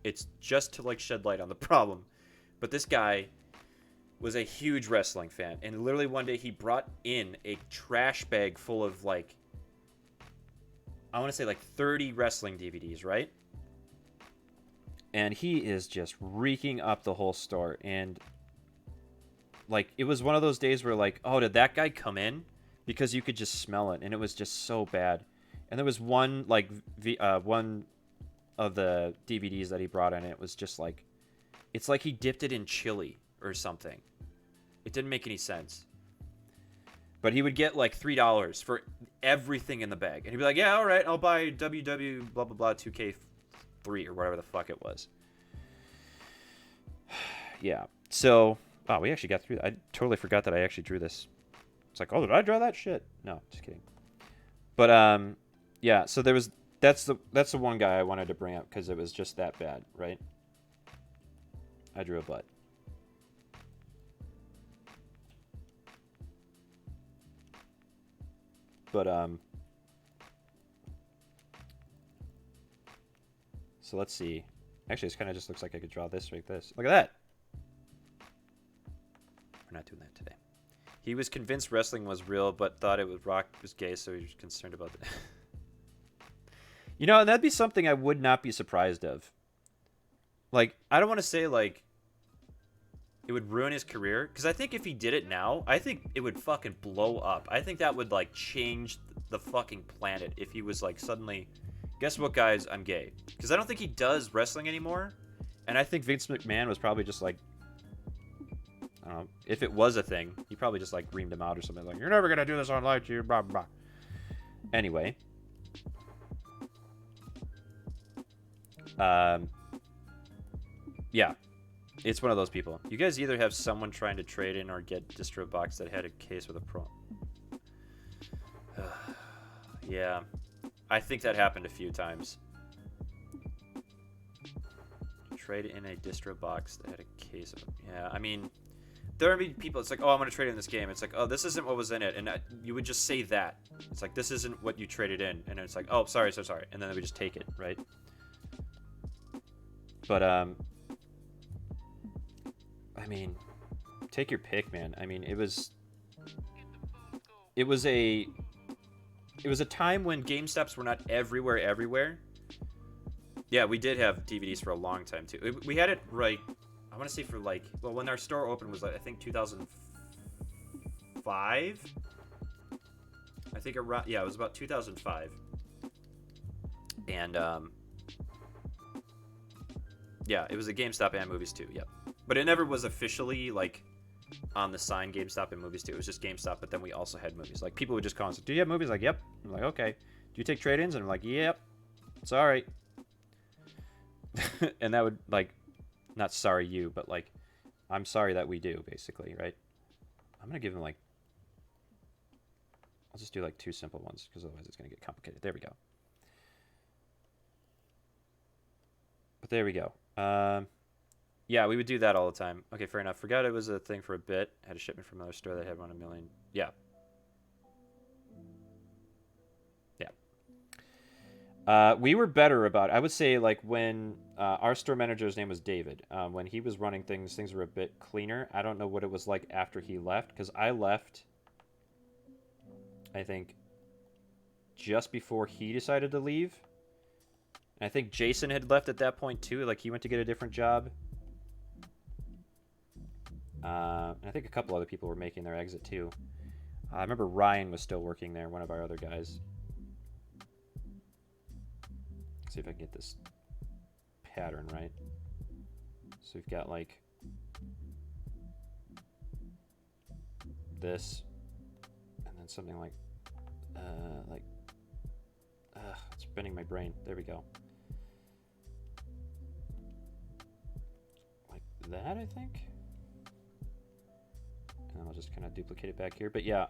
[SPEAKER 1] it's just to, like, shed light on the problem, but this guy was a huge wrestling fan, and literally one day he brought in a trash bag full of, like, I want to say like 30 wrestling DVDs, right? And he is just reeking up the whole store, and, like, it was one of those days where, like, oh, did that guy come in? Because you could just smell it, and it was just so bad. And there was one, like, one of the DVDs that he brought in, it was just like, it's like he dipped it in chili or something. It didn't make any sense. But he would get, like, $3 for everything in the bag. And he'd be like, yeah, all right, I'll buy WW blah, blah, blah, 2K3 or whatever the fuck it was. Yeah. So, wow, we actually got through that. I totally forgot that I actually drew this. It's like, oh, did I draw that shit? No, just kidding. But, yeah, so there was, that's the one guy I wanted to bring up because it was just that bad, right? I drew a butt. But, so let's see. Actually, this kind of just looks like I could draw this like this. Look at that. We're not doing that today. He was convinced wrestling was real, but thought it was Rock was gay, so he was concerned about that. You know, that'd be something I would not be surprised of. Like, I don't want to say, like, it would ruin his career, because I think if he did it now, I think it would fucking blow up. I think that would, like, change the fucking planet if he was, like, suddenly, guess what, guys, I'm gay. Because I don't think he does wrestling anymore, and I think Vince McMahon was probably just, like, I don't know, if it was a thing, he probably just, like, reamed him out or something, like, you're never gonna do this on live, you blah, blah. Anyway. Yeah. It's one of those people. You guys either have someone trying to trade in or get distro box that had a case with a pro. Yeah. I think that happened a few times. Trade in a distro box that had a case of... Yeah, I mean... There are people, it's like, oh, I'm going to trade in this game. It's like, oh, this isn't what was in it. And you would just say that. It's like, this isn't what you traded in. And it's like, oh, sorry, so sorry. And then we just take it, right? But, I mean, take your pick, man. I mean, it was a time when GameStops were not everywhere. Yeah, we did have DVDs for a long time, too. We had it, right... I want to say for like, well, when our store opened was like, I think 2005. I think around, yeah, it was about 2005. And yeah, it was a GameStop and Movies too. Yep. But it never was officially like on the sign GameStop and Movies too. It was just GameStop, but then we also had movies. Like people would just call us, do you have movies? Like, yep. I'm like, okay. Do you take trade-ins? And I'm like, yep. Sorry. And that would like. Not sorry you, but like, I'm sorry that we do, basically, right? I'm going to give him like, I'll just do like 2 simple ones, because otherwise it's going to get complicated. There we go. But there we go. Yeah, we would do that all the time. Okay, fair enough. Forgot it was a thing for a bit. Had a shipment from another store that had 1 million. Yeah. We were better about it. I would say like when our store manager's name was David, when he was running things were a bit cleaner. I don't know what it was like after he left, because I left, I think, just before he decided to leave. And I think Jason had left at that point too. Like he went to get a different job. And I think a couple other people were making their exit too. I remember Ryan was still working there, one of our other guys. See if I can get this pattern right. So we've got like this, and then something like it's spinning my brain. There we go. Like that, I think. And then I'll just kind of duplicate it back here. But yeah,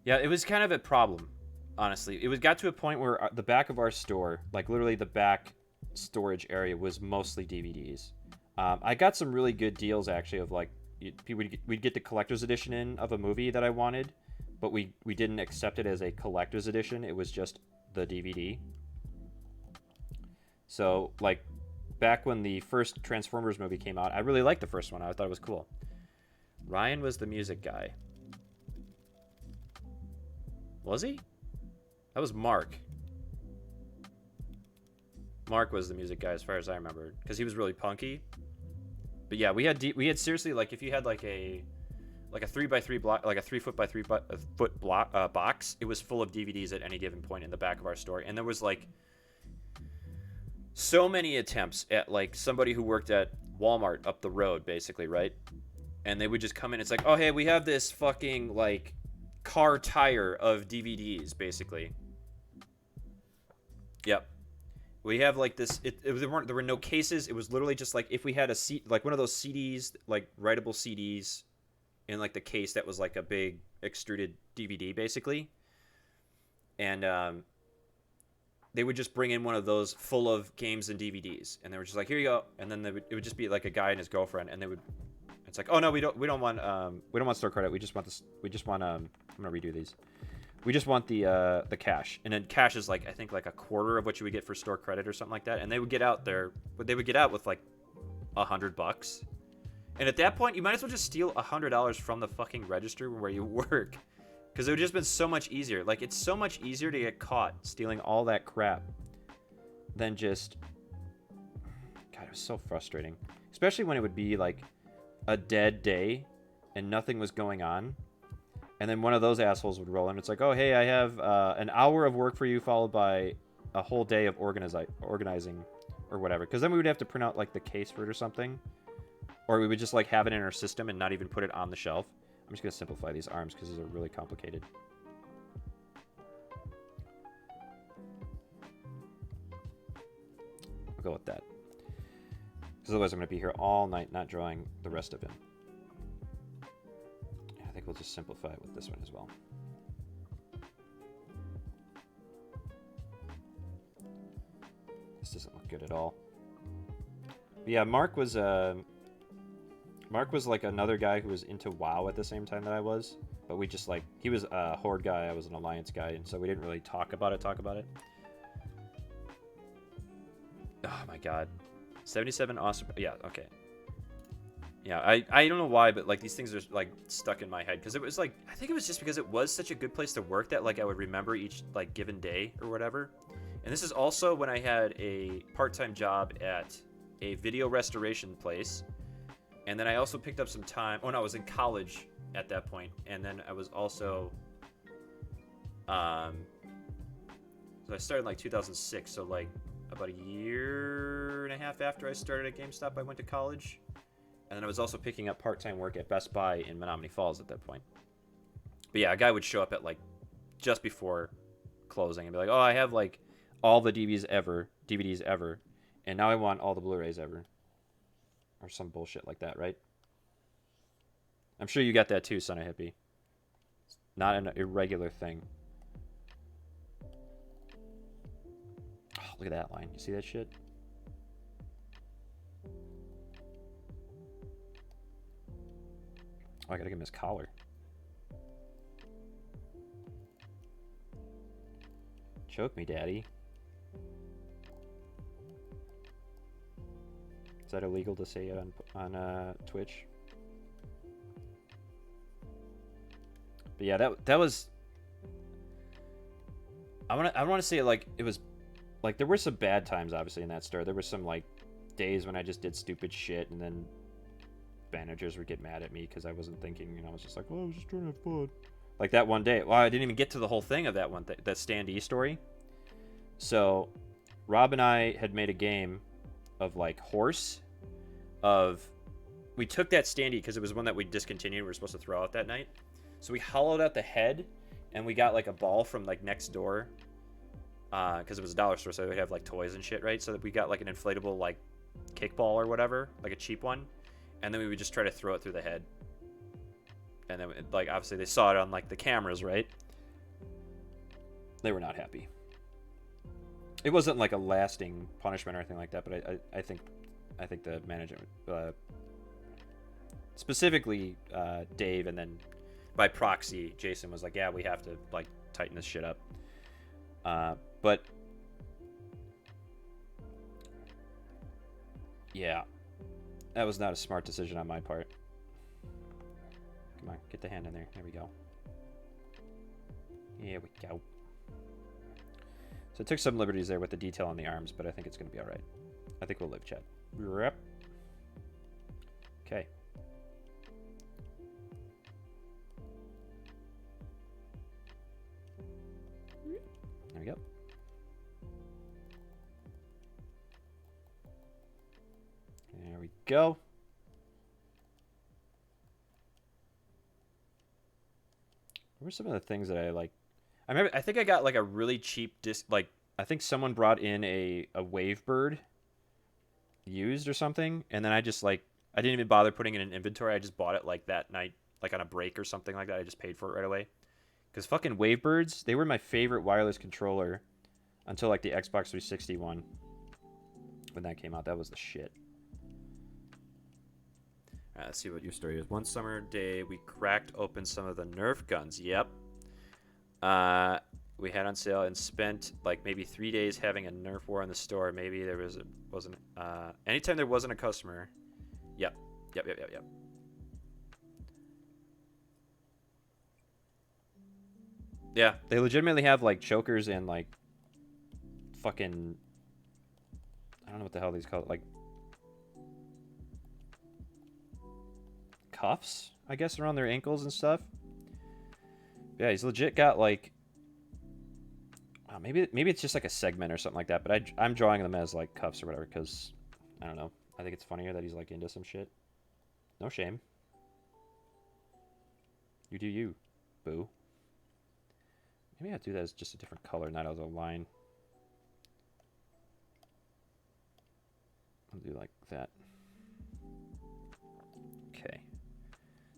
[SPEAKER 1] yeah, it was kind of a problem. Honestly, it got to a point where the back of our store, like literally the back storage area, was mostly DVDs. I got some really good deals actually of like we'd get the collector's edition in of a movie that I wanted, but we didn't accept it as a collector's edition. It was just the DVD. So like back when the first Transformers movie came out, I really liked the first one. I thought it was cool. Ryan was the music guy. Was he? That was Mark. Mark was the music guy as far as I remember, because he was really punky. But yeah, we had seriously, like, if you had like a 3x3 block, like a 3 foot by 3 foot block box, it was full of DVDs at any given point in the back of our store. And there was like so many attempts at like somebody who worked at Walmart up the road, basically, right? And they would just come in. It's like, oh hey, we have this fucking like car tire of DVDs, basically. Yep. We have like this. There were no cases. It was literally just like if we had a seat, like one of those CDs, like writable CDs, in like the case that was like a big extruded DVD, basically. And they would just bring in one of those full of games and DVDs, and they were just like, here you go, and then it would just be like a guy and his girlfriend, and they would. It's like, oh no, we don't want store credit. We just want this. We just want I'm gonna redo these. We just want the cash, and then cash is like I think like a quarter of what you would get for store credit or something like that, and they would get out there, but they would get out with like $100, and at that point you might as well just steal $100 from the fucking register where you work, because it would just been so much easier. Like it's so much easier to get caught stealing all that crap than just. God, it was so frustrating, especially when it would be like a dead day and nothing was going on, and then one of those assholes would roll in. It's like, oh hey, I have an hour of work for you followed by a whole day of organizing or whatever, because then we would have to print out like the case for it or something, or we would just like have it in our system and not even put it on the shelf. I'm just gonna simplify these arms because these are really complicated. I'll go with that. Because otherwise I'm going to be here all night not drawing the rest of him. I think we'll just simplify it with this one as well. This doesn't look good at all. But yeah, Mark was like another guy who was into WoW at the same time that I was. But we just like, he was a Horde guy, I was an Alliance guy, and so we didn't really talk about it. Oh my god. 77 awesome. Yeah, okay. Yeah, I don't know why, but like these things are like stuck in my head because it was like I think it was just because it was such a good place to work that like I would remember each like given day or whatever. And this is also when I had a part-time job at a video restoration place. And then I also picked up some time. Oh no, I was in college at that point. And then I was also so I started in like 2006, so like about a year and a half after I started at GameStop, I went to college. And then I was also picking up part-time work at Best Buy in Menominee Falls at that point. But yeah, a guy would show up at like just before closing and be like, oh, I have like all the DVDs ever, and now I want all the Blu-rays ever. Or some bullshit like that, right? I'm sure you got that too, Son of Hippie. It's not an irregular thing. Oh, look at that line. You see that shit? Oh, I gotta give him his collar. Choke me, daddy. Is that illegal to say it on Twitch? But yeah, that was. I want to say like it was, like there were some bad times obviously in that store. There were some like days when I just did stupid shit, and then managers would get mad at me because I wasn't thinking, and I was just like, "Oh, I was just trying to have fun." Like that one day. Well, I didn't even get to the whole thing of that one that standee story. So, Rob and I had made a game of like horse. We took that standee because it was one that we discontinued. We were supposed to throw out that night. So we hollowed out the head, and we got like a ball from like next door. Because it was a dollar store, so we'd have like toys and shit, right? So that we got like an inflatable like kickball or whatever, like a cheap one, and then we would just try to throw it through the head. And then like obviously they saw it on like the cameras, right? They were not happy. It wasn't like a lasting punishment or anything like that, but I think the management, specifically Dave, and then by proxy Jason was like, yeah, we have to like tighten this shit up. But yeah, that was not a smart decision on my part. Come on, get the hand in there. There we go. Here we go. So I took some liberties there with the detail on the arms, but I think it's going to be all right. I think we'll live, chat. Yep. Okay. There we go. There we go. What were some of the things that I like? I remember, I think I got like a really cheap disc. Like, I think someone brought in a Wavebird used or something, and then I just like, I didn't even bother putting it in inventory. I just bought it like that night, like on a break or something like that. I just paid for it right away. Because fucking Wavebirds, they were my favorite wireless controller until like the Xbox 360 one. When that came out, that was the shit. All right, let's see what your story is. One summer day, we cracked open some of the Nerf guns. Yep. We had on sale and spent like maybe 3 days having a Nerf war in the store. Maybe there wasn't anytime there wasn't a customer. Yep. Yeah, they legitimately have like chokers and like fucking, I don't know what the hell these call it, like cuffs, I guess, around their ankles and stuff. Yeah, he's legit got like, maybe it's just like a segment or something like that, but I'm drawing them as like cuffs or whatever because I don't know. I think it's funnier that he's like into some shit. No shame. You do you, boo. Maybe I'll do that as just a different color, not as a line. I'll do like that. Okay.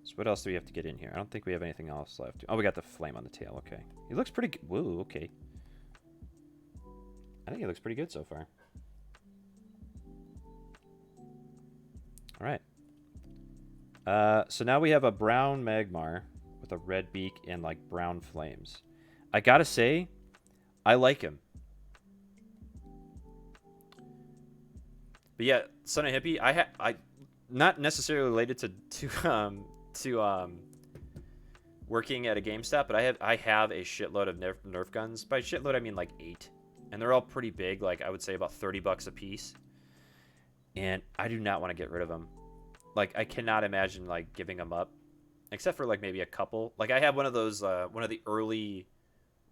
[SPEAKER 1] So what else do we have to get in here? I don't think we have anything else left. Oh, we got the flame on the tail. Okay. He looks pretty good. Whoa, okay. I think he looks pretty good so far. All right. So now we have a brown Magmar with a red beak and like brown flames. I gotta say, I like him. But yeah, Son of Hippie, I not necessarily related to working at a GameStop, but I have a shitload of Nerf guns. By shitload, I mean like 8, and they're all pretty big. Like I would say about $30 a piece, and I do not want to get rid of them. Like I cannot imagine like giving them up, except for like maybe a couple. Like I have one of those, one of the early,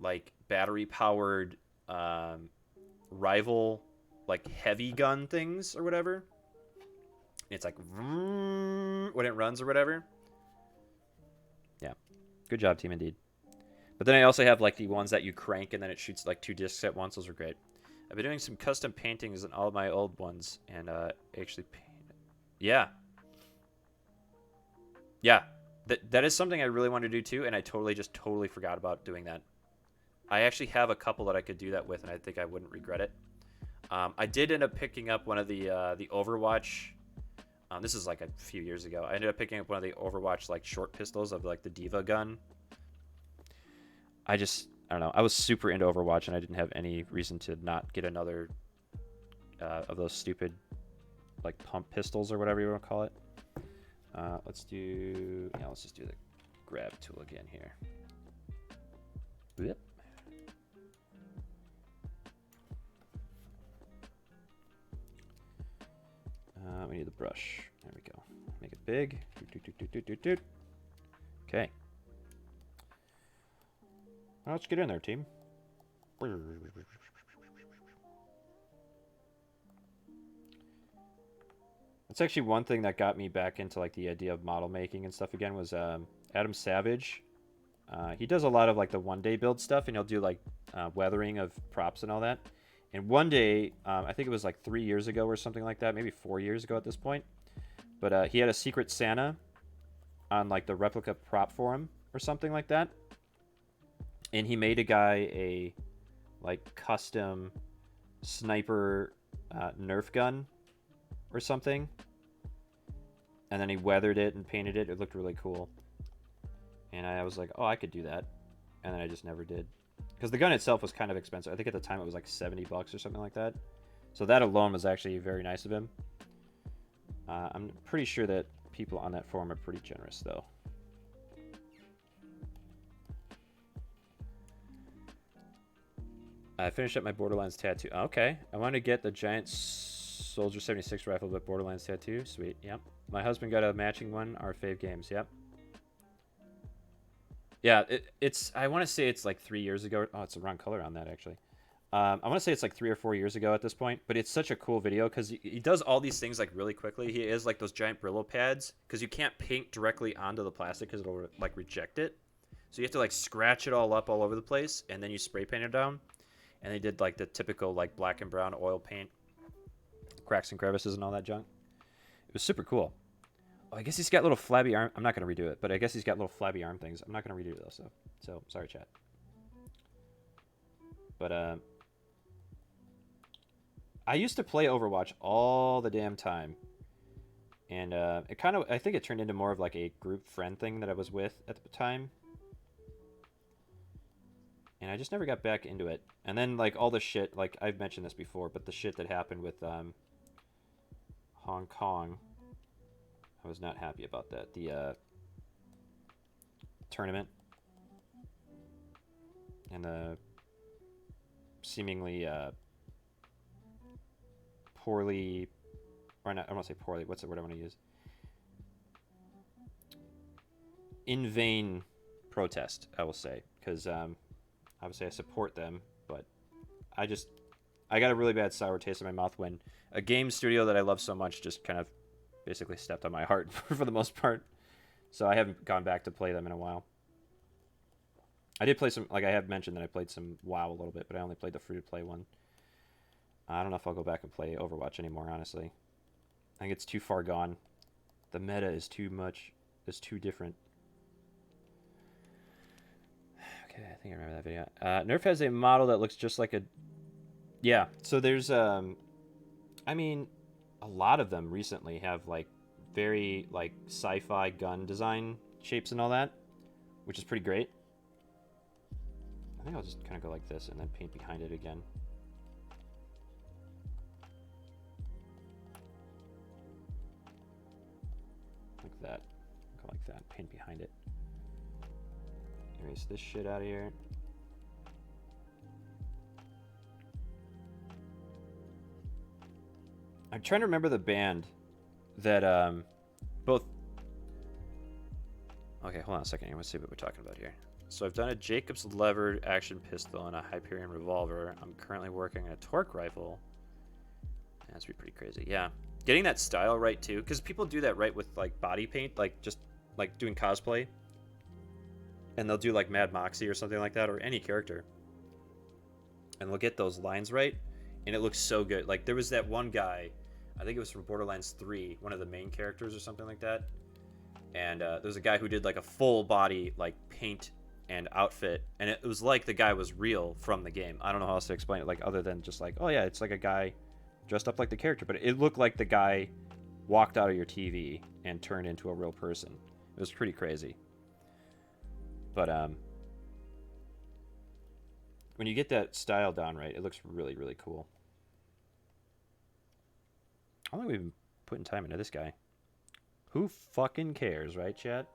[SPEAKER 1] like battery powered, rival, like heavy gun things or whatever. It's like when it runs or whatever. Yeah, good job, team, indeed. But then I also have like the ones that you crank and then it shoots like 2 discs at once. Those are great. I've been doing some custom paintings on all my old ones and actually paint. Yeah. That is something I really want to do too, and I totally forgot about doing that. I actually have a couple that I could do that with, and I think I wouldn't regret it. I did end up picking up one of the Overwatch. This is like a few years ago. I ended up picking up one of the Overwatch like short pistols of like the Diva gun. I don't know. I was super into Overwatch, and I didn't have any reason to not get another of those stupid like pump pistols or whatever you want to call it. Let's just do the grab tool again here. Yep. We need the brush. There we go. Make it big. Okay. Well, let's get in there, team. That's actually one thing that got me back into like the idea of model making and stuff again was Adam Savage. He does a lot of like the one-day build stuff, and he'll do like weathering of props and all that. And one day, I think it was like 3 years ago or something like that, maybe 4 years ago at this point. But he had a Secret Santa on like the replica prop forum or something like that. And he made a guy a like custom sniper Nerf gun or something. And then he weathered it and painted it. It looked really cool. And I was like, oh, I could do that. And then I just never did. Because the gun itself was kind of expensive. I think at the time it was like $70 or something like that. So that alone was actually very nice of him. I'm pretty sure that people on that forum are pretty generous, though. I finished up my Borderlands tattoo. Okay. I want to get the giant Soldier 76 rifle, but Borderlands tattoo. Sweet. Yep. My husband got a matching one. Our fave games. Yep. Yeah, it's. I want to say it's like 3 years ago. Oh, it's the wrong color on that, actually. I want to say it's like 3 or 4 years ago at this point, but it's such a cool video because he does all these things like really quickly. He is like those giant Brillo pads because you can't paint directly onto the plastic because it'll like reject it. So you have to like scratch it all up all over the place, and then you spray paint it down. And they did like the typical like black and brown oil paint, cracks and crevices and all that junk. It was super cool. Oh, I guess he's got little flabby arm. I'm not going to redo it, but I guess he's got little flabby arm things. I'm not going to redo those, so sorry, chat. But I used to play Overwatch all the damn time. And it kind of, I think it turned into more of like a group friend thing that I was with at the time. And I just never got back into it. And then like all the shit, like I've mentioned this before, but the shit that happened with Hong Kong, I was not happy about that. The tournament and the seemingly poorly, or not, I don't want to say poorly, what's the word I want to use? In vain protest, I will say, because obviously I support them, but I got a really bad sour taste in my mouth when a game studio that I love so much just kind of basically stepped on my heart for the most part. So I haven't gone back to play them in a while. I did play some, like I have mentioned that I played some WoW a little bit, but I only played the free-to-play one. I don't know if I'll go back and play Overwatch anymore, honestly. I think it's too far gone. The meta is too much, is too different. Okay, I think I remember that video. Nerf has a model that looks just like a... Yeah, so there's, I mean, a lot of them recently have, like, very, like, sci-fi gun design shapes and all that, which is pretty great. I think I'll just kind of go like this and then paint behind it again. Like that. Go like that, paint behind it. Erase this shit out of here. I'm trying to remember the band that both... Okay, hold on a second. Let's see what we're talking about here. So I've done a Jacob's levered action pistol and a Hyperion revolver. I'm currently working on a torque rifle. That's pretty crazy. Yeah, getting that style right too, because people do that right with like body paint, like just like doing cosplay, and they'll do like Mad Moxie or something like that, or any character, and they'll get those lines right, and it looks so good. Like there was that one guy, I think it was from Borderlands 3, one of the main characters or something like that, and there was a guy who did like a full body like paint and outfit, and it was like the guy was real from the game. I don't know how else to explain it, like other than just like, oh yeah, it's like a guy dressed up like the character, but it looked like the guy walked out of your TV and turned into a real person. It was pretty crazy. But when you get that style down right, it looks really, really cool. I don't think we've been putting time into this guy. Who fucking cares, right, chat?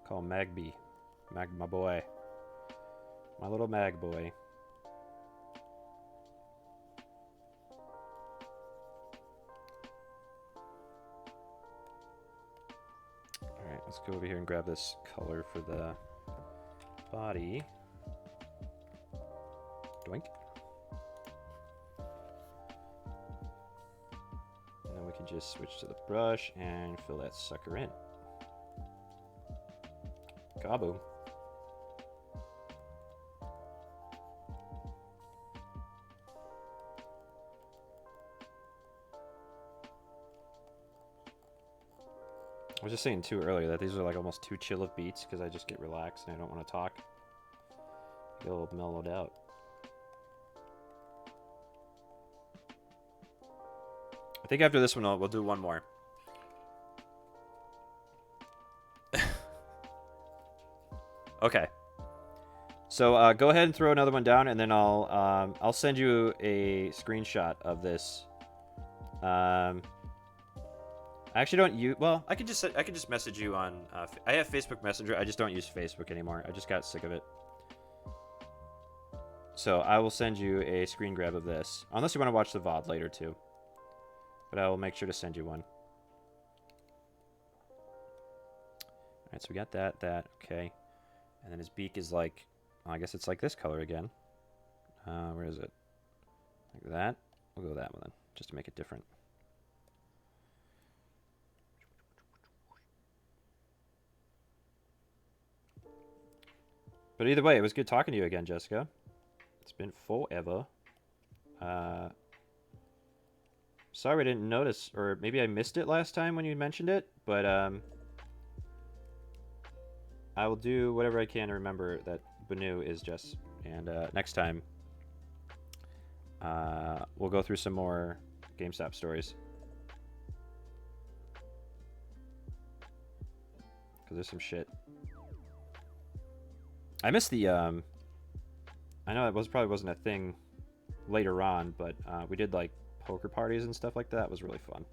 [SPEAKER 1] Call Magby. Mag, my boy. My little Mag boy. Alright, let's go over here and grab this color for the body. Doink. And then we can just switch to the brush and fill that sucker in. Kaboom. I was just saying too earlier that these are like almost too chill of beats because I just get relaxed and I don't want to talk. Get a little mellowed out. I think after this one we'll do one more. Okay. So go ahead and throw another one down, and then I'll send you a screenshot of this. I actually don't use. Well, I can just message you on. I have Facebook Messenger. I just don't use Facebook anymore. I just got sick of it. So I will send you a screen grab of this, unless you want to watch the VOD later too. But I will make sure to send you one. All right, so we got that. Okay. And then his beak is like, well, I guess it's like this color again. Where is it? Like that. We'll go with that one then, just to make it different. But either way, it was good talking to you again, Jessica. It's been forever. Sorry I didn't notice, or maybe I missed it last time when you mentioned it, but I will do whatever I can to remember that Banu is Jess. And next time, we'll go through some more GameStop stories. Because there's some shit. I missed the... I know it probably wasn't a thing later on, but we did like poker parties and stuff like that. It was really fun.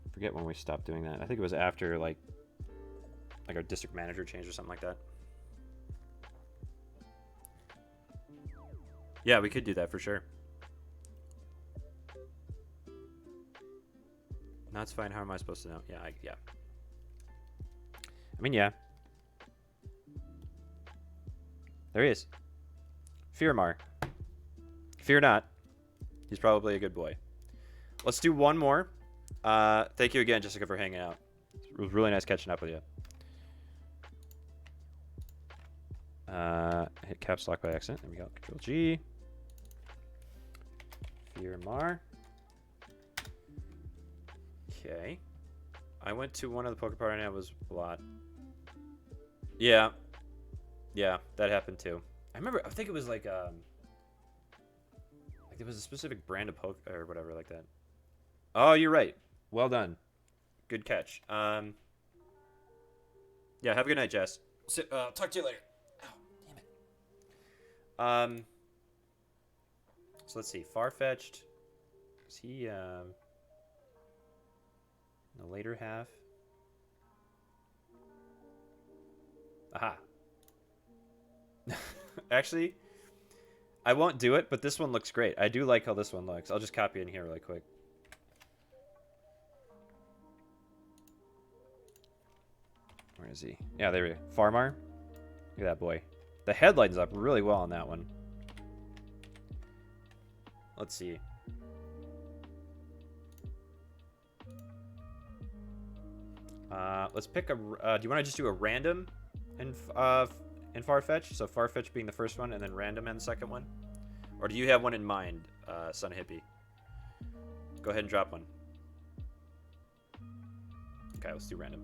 [SPEAKER 1] I forget when we stopped doing that. I think it was after like our district manager changed or something like that. Yeah, we could do that for sure. No, it's fine. How am I supposed to know? Yeah, yeah. I mean, yeah. There he is. Fearmar. Fear not. He's probably a good boy. Let's do one more. Thank you again, Jessica, for hanging out. It was really nice catching up with you. Hit caps lock by accident. There we go. Control G. Fearmar. Okay. I went to one of the poker party and it was a lot. Yeah. Yeah, that happened too. I think it was like there was a specific brand of poker or whatever like that. Oh, you're right. Well done. Good catch. Yeah, have a good night, Jess. Talk to you later. Ow, damn it. So let's see. Farfetched. Is he in the later half? Aha. Actually, I won't do it, but this one looks great. I do like how this one looks. I'll just copy it in here really quick. Where is he? Yeah, there we go. Farmar. Look at that boy. The head lines up really well on that one. Let's see. Let's pick a... do you want to just do a random in Farfetch? So Farfetch being the first one, and then random in the second one? Or do you have one in mind, Son Hippie? Go ahead and drop one. Okay, let's do random.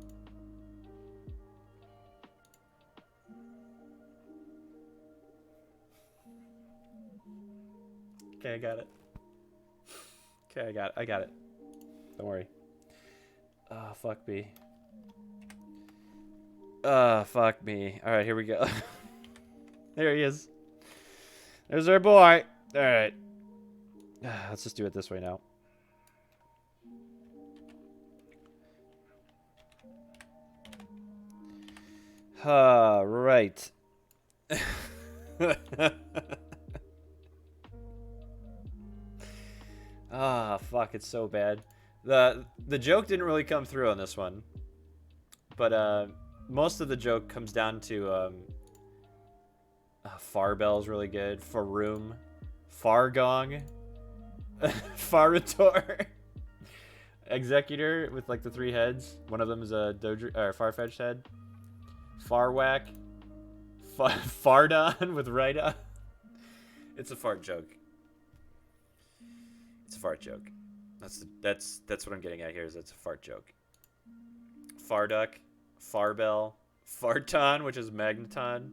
[SPEAKER 1] Okay, I got it. Okay, I got it. Don't worry. Ah, fuck me. Ah, fuck me. Alright, here we go. There he is. There's our boy. Alright. Let's just do it this way now. Right. Ah, fuck, it's so bad. The joke didn't really come through on this one. But most of the joke comes down to Farbell's really good. Faroom. Fargong. Farator. Executor with like the 3 heads. One of them is a Farfetch'd head. Farwhack. Fardon with Rhida. It's a fart joke. It's a fart joke. That's what I'm getting at here. Is it's a fart joke. Farduck, Farbell, Farton, which is Magneton,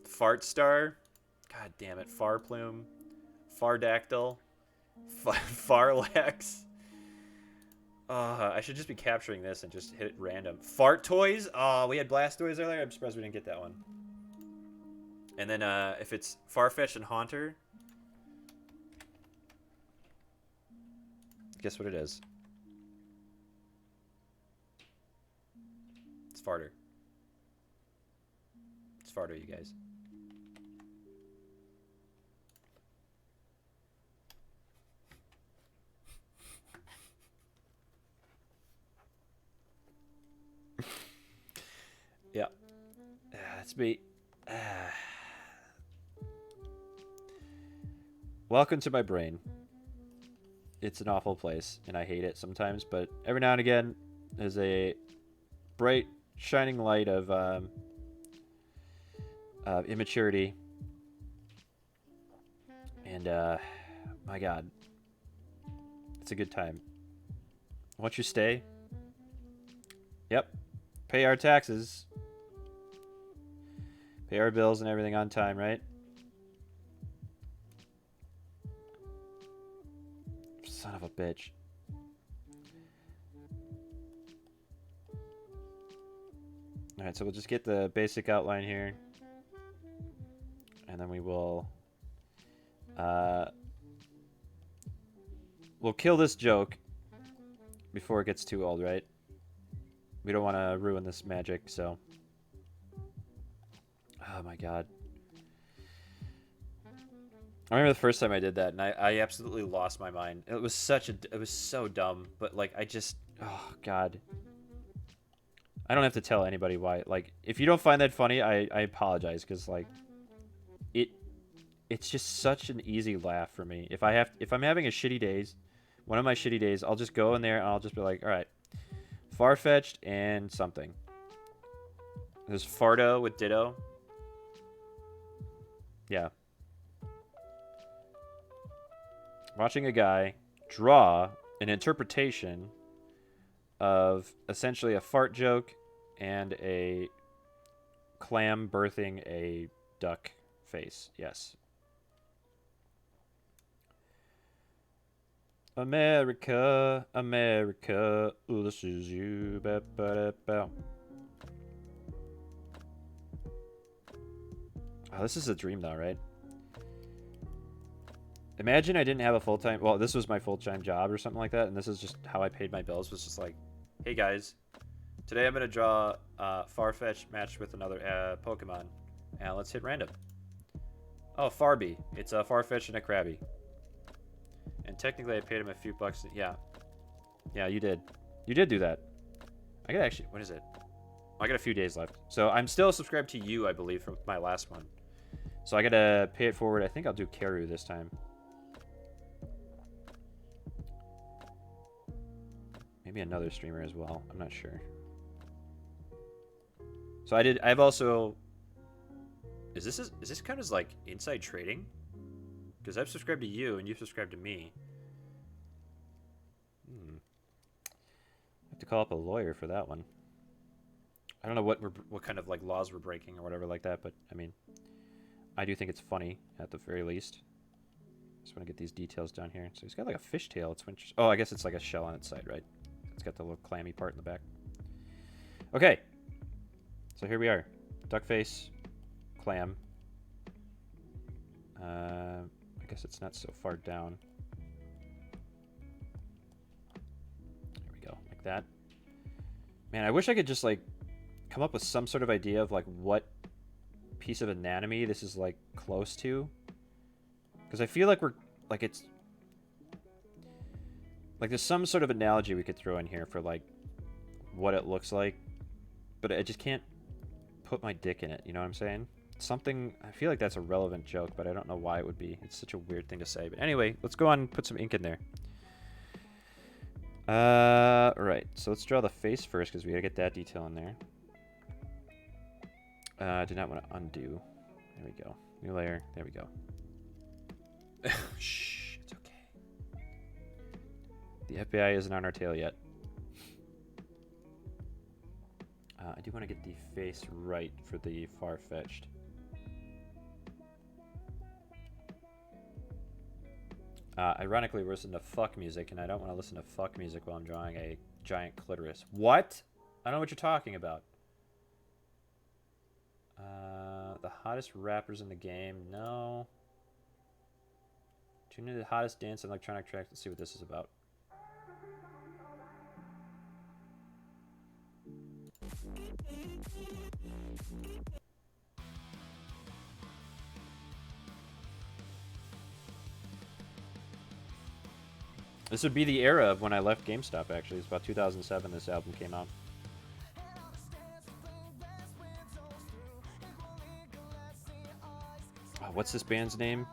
[SPEAKER 1] Fartstar, god damn it, Farplume, Fardactyl, Farlax. I should just be capturing this and just hit it random. Fart Toys. Oh, we had Blastoise earlier. I'm surprised we didn't get that one. And then if it's Farfetch and Haunter, guess what it is? It's Farter. It's Farter, you guys. Yeah. That's me. Welcome to my brain. It's an awful place, and I hate it sometimes, but every now and again, there's a bright, shining light of immaturity. And, my God. It's a good time. Won't you stay? Yep. Pay our taxes. Pay our bills and everything on time, right? Son of a bitch. Alright, so we'll just get the basic outline here. And then we will... we'll kill this joke before it gets too old, right? We don't want to ruin this magic, so... Oh my god. I remember the first time I did that, and I absolutely lost my mind. It was it was so dumb, but like I just, oh god. I don't have to tell anybody why. Like, if you don't find that funny, I apologize, because like, it's just such an easy laugh for me. If I'm having a shitty days, one of my shitty days, I'll just go in there and I'll just be like, all right, far-fetched and something. There's Fardo with Ditto. Yeah. Watching a guy draw an interpretation of essentially a fart joke and a clam birthing a duck face. Yes. America, America, ooh, this is you. Ba, ba, da, ba. Oh, this is a dream though, right? Imagine I didn't have a full-time... Well, this was my full-time job or something like that, and this is just how I paid my bills. Was just like, hey guys, today I'm going to draw Farfetch'd matched with another Pokemon. And let's hit random. Oh, Farby. It's a Farfetch'd and a Krabby. And technically I paid him a few bucks. Yeah. Yeah, you did. You did do that. I got actually... What is it? I got a few days left. So I'm still subscribed to you, I believe, from my last one. So I got to pay it forward. I think I'll do Karu this time. Maybe another streamer as well. I'm not sure. So I've also... Is this kind of like inside trading? Because I've subscribed to you and you've subscribed to me. I have to call up a lawyer for that one. I don't know what kind of like laws we're breaking or whatever like that, but I mean, I do think it's funny at the very least. Just want to get these details down here. So he's got like a fishtail. Oh, I guess it's like a shell on its side, right? It's got the little clammy part in the back. Okay. So here we are. Duck face, clam. I guess it's not so far down. There we go, like that. Man, I wish I could just like come up with some sort of idea of like what piece of anatomy this is like close to. Because I feel like we're like it's like there's some sort of analogy we could throw in here for like what it looks like, but I just can't put my dick in it, you know what I'm saying? Something, I feel like that's a relevant joke, but I don't know why it would be. It's such a weird thing to say. But anyway, let's go on and put some ink in there. Right, so let's draw the face first because we gotta get that detail in there. I do not want to undo. There we go. New layer. There we go. Shh, it's okay. The FBI isn't on our tail yet. I do want to get the face right for the far-fetched. Ironically, we're listening to fuck music, and I don't want to listen to fuck music while I'm drawing a giant clitoris. What? I don't know what you're talking about. The hottest rappers in the game? No. Tune into the hottest dance and electronic tracks. Let's see what this is about. This would be the era of when I left GameStop, actually. It's about 2007 this album came out. Oh, what's this band's name?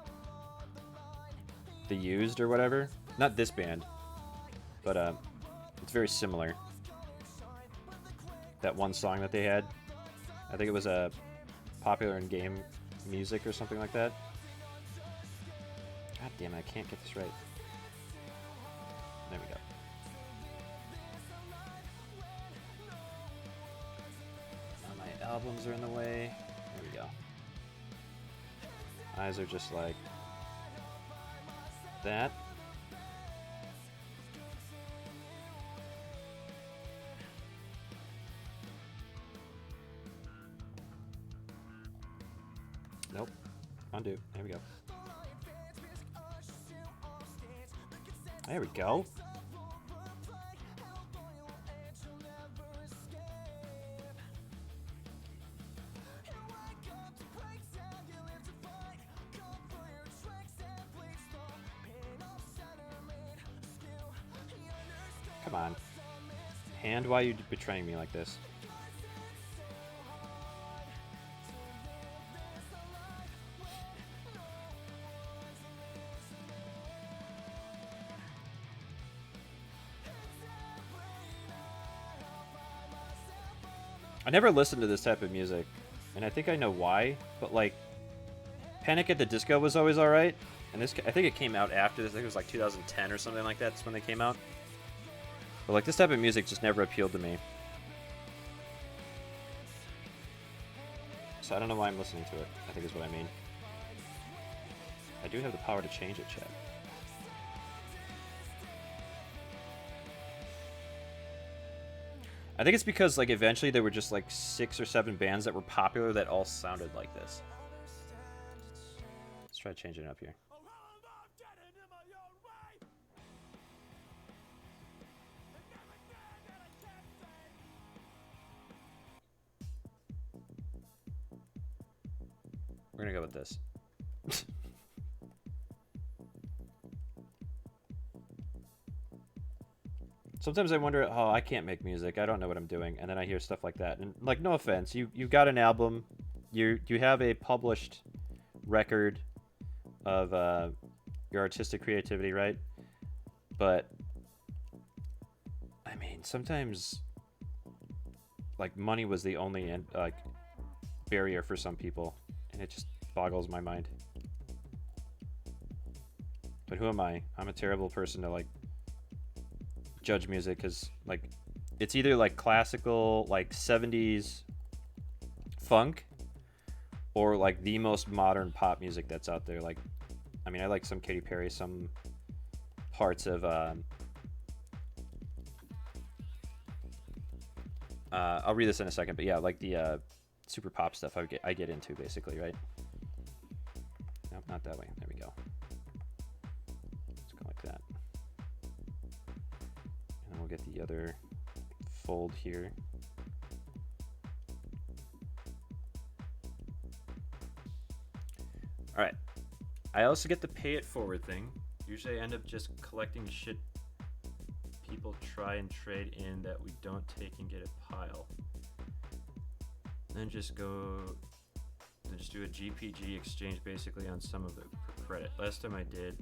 [SPEAKER 1] The Used or whatever? Not this band, but it's very similar. That one song that they had. I think it was popular in game music or something like that. God damn it, I can't get this right. There we go. Problems are in the way. There we go. Eyes are just like that. Nope. Undo. There we go. There we go. Come on. Hand, why are you betraying me like this? I never listened to this type of music, and I think I know why, but like Panic at the Disco was always alright, and this, I think it came out after this. I think it was like 2010 or something like that. That's when they came out. But like this type of music just never appealed to me. So I don't know why I'm listening to it, I think is what I mean. I do have the power to change it, chat. I think it's because like eventually there were just like 6 or 7 bands that were popular that all sounded like this. Let's try changing it up here. We're gonna go with this. Sometimes I wonder, oh, I can't make music. I don't know what I'm doing. And then I hear stuff like that. And like, no offense, you've got an album, you have a published record of your artistic creativity, right? But I mean, sometimes like money was the only like barrier for some people, and it just boggles my mind. But who am I? I'm a terrible person to like judge music, because like it's either like classical like 70s funk or like the most modern pop music that's out there. Like, I mean, I like some Katy Perry, some parts of I'll read this in a second, but yeah, like the super pop stuff I get into basically, right? Nope, not that way. There we go. Let's go like that. And we'll get the other fold here. All right. I also get the pay it forward thing. Usually I end up just collecting shit people try and trade in that we don't take and get a pile. Then just do a GPG exchange basically on some of it for credit. Last time I did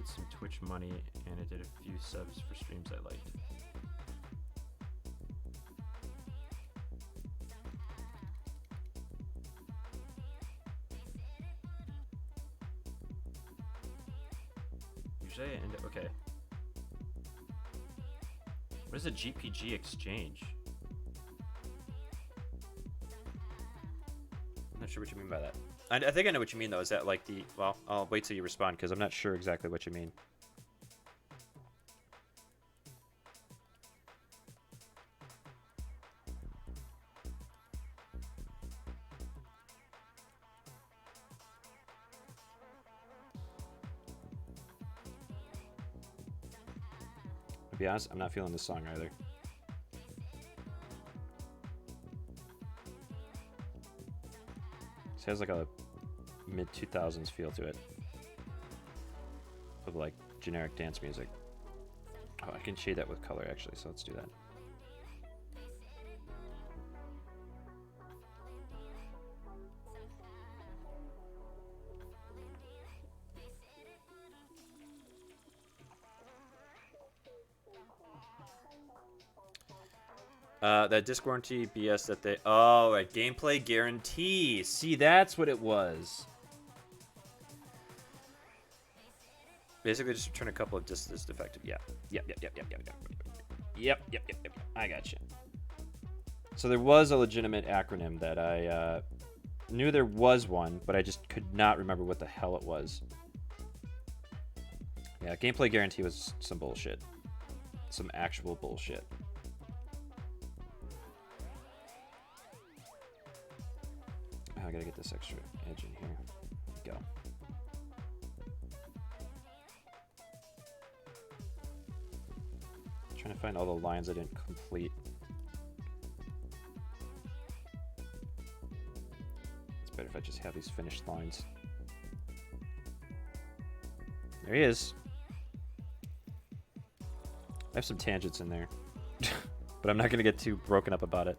[SPEAKER 1] some Twitch money and I did a few subs for streams I liked. Usually I end up, okay. What is a GPG exchange? I'm not sure what you mean by that. I think I know what you mean though. Is that like the, well, I'll wait till you respond because I'm not sure exactly what you mean. To be honest, I'm not feeling this song either. It has like a mid-2000s feel to it of like generic dance music. Oh, I can shade that with color actually, so let's do that. That disc warranty BS that they... Oh, right. Gameplay guarantee. See, that's what it was. Basically, just return a couple of discs that's defective. Yeah. Yep. I got you. So there was a legitimate acronym that I knew there was one, but I just could not remember what the hell it was. Yeah, gameplay guarantee was some bullshit. Some actual bullshit. Oh, I gotta get this extra edge in here. Go. Trying to find all the lines I didn't complete. It's better if I just have these finished lines. There he is. I have some tangents in there. But I'm not gonna get too broken up about it.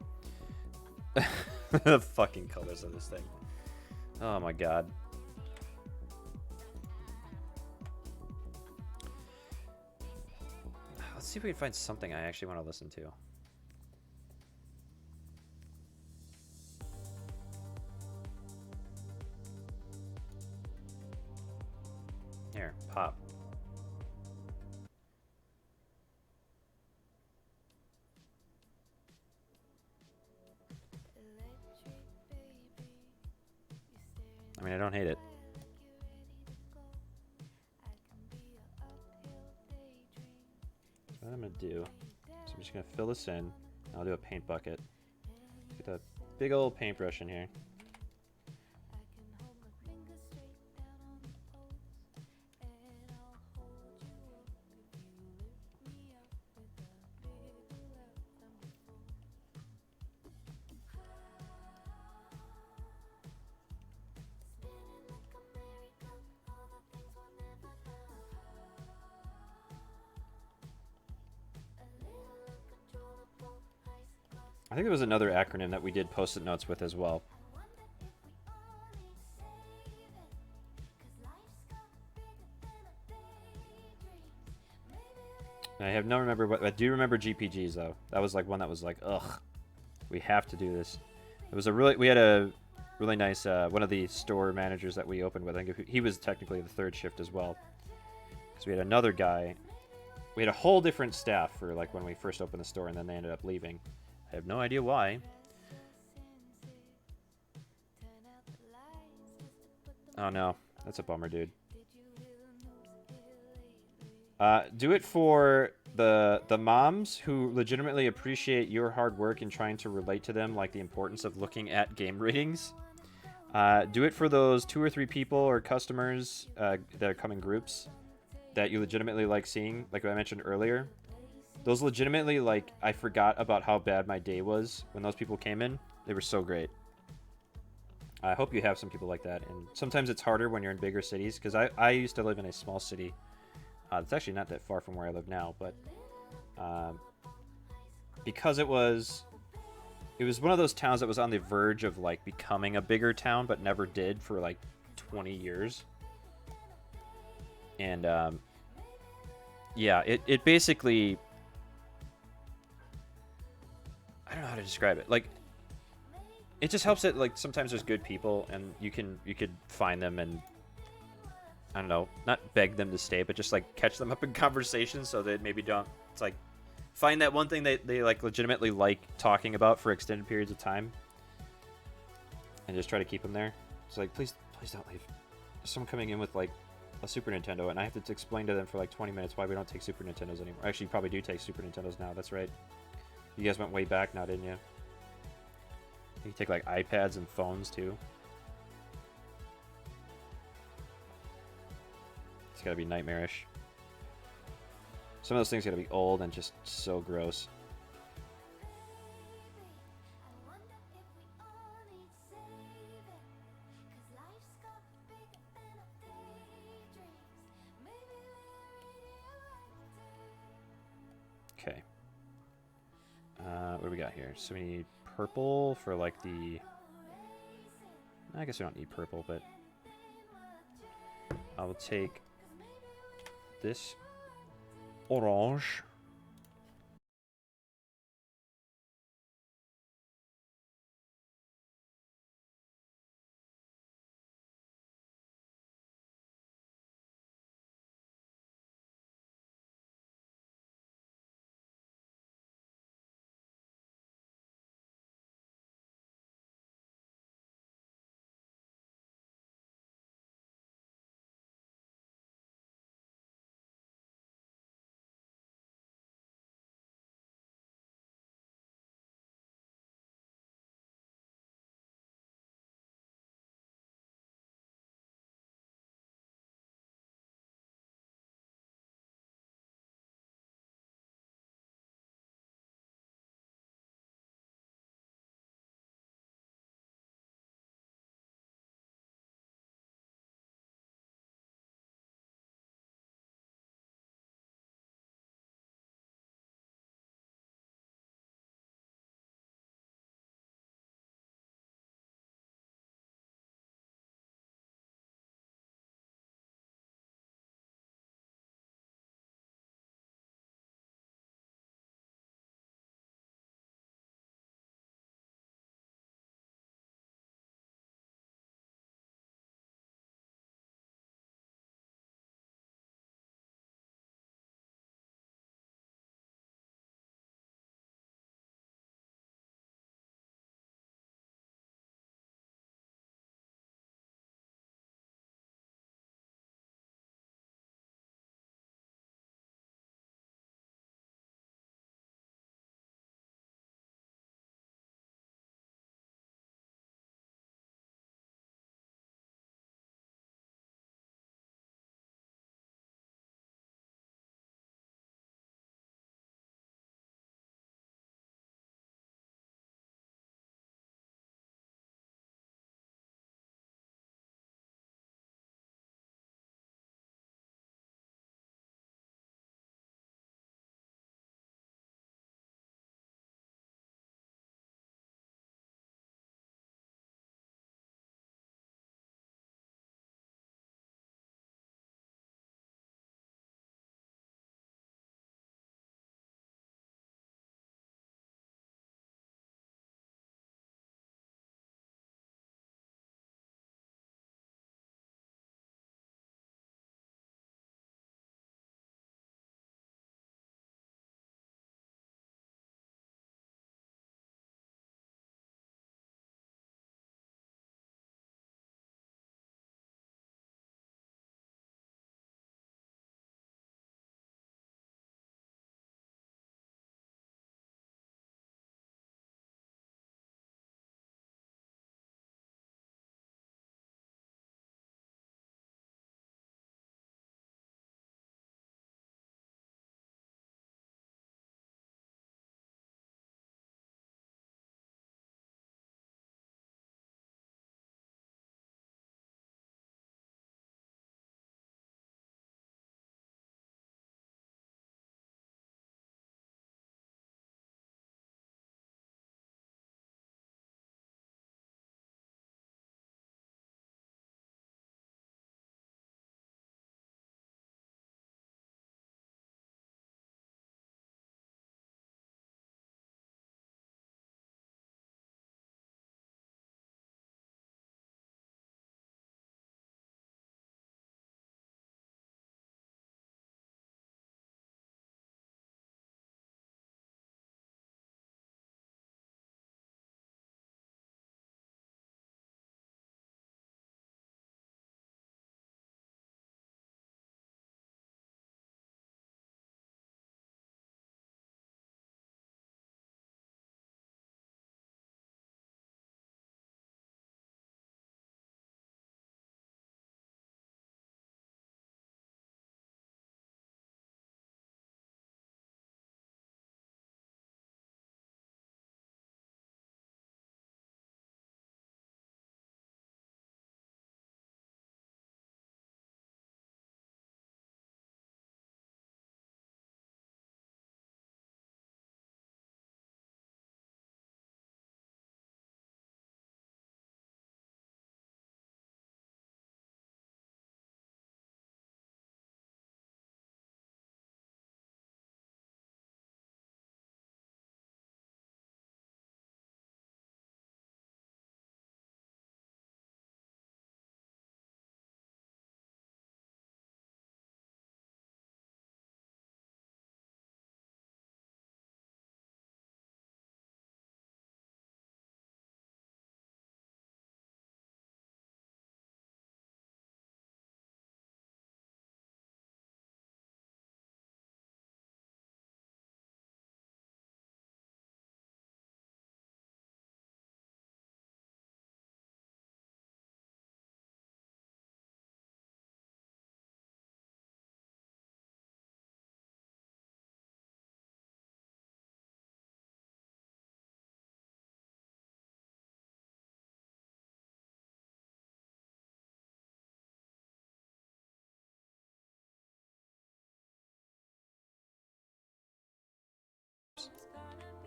[SPEAKER 1] The fucking colors of this thing. Oh my god. Let's see if we can find something I actually want to listen to. Here, pop. I mean, I don't hate it. So what I'm gonna do is I'm just gonna fill this in. I'll do a paint bucket. Get a big old paintbrush in here. I think there was another acronym that we did post-it notes with as well. I have no remember what I do remember GPGs though. That was like one that was like, ugh, we have to do this. It was a really we had a really nice one of the store managers that we opened with. I think he was technically the third shift as well, because we had another guy. We had a whole different staff for like when we first opened the store, and then they ended up leaving. I have no idea why. Oh no, that's a bummer, dude. Do it for the moms who legitimately appreciate your hard work and trying to relate to them, like the importance of looking at game ratings. Do it for those 2 or 3 people or customers that come in groups that you legitimately like seeing, like I mentioned earlier. Those legitimately, like, I forgot about how bad my day was when those people came in. They were so great. I hope you have some people like that. And sometimes it's harder when you're in bigger cities, because I used to live in a small city. It's actually not that far from where I live now, but because it was one of those towns that was on the verge of like becoming a bigger town, but never did for like 20 years. And yeah, it basically, I don't know how to describe it. Like, it just helps that like sometimes there's good people, and you could find them and, I don't know, not beg them to stay, but just like catch them up in conversation so that maybe don't. It's like find that one thing that they like legitimately like talking about for extended periods of time, and just try to keep them there. It's like, please don't leave. There's someone coming in with like a Super Nintendo, and I have to explain to them for like 20 minutes why we don't take Super Nintendos anymore. Actually, you probably do take Super Nintendos now. That's right. You guys went way back now, didn't you? You take like iPads and phones too. It's gotta be nightmarish. Some of those things gotta be old and just so gross. Okay. What do we got here? So we need purple for like the... I guess we don't need purple, but I will take this orange.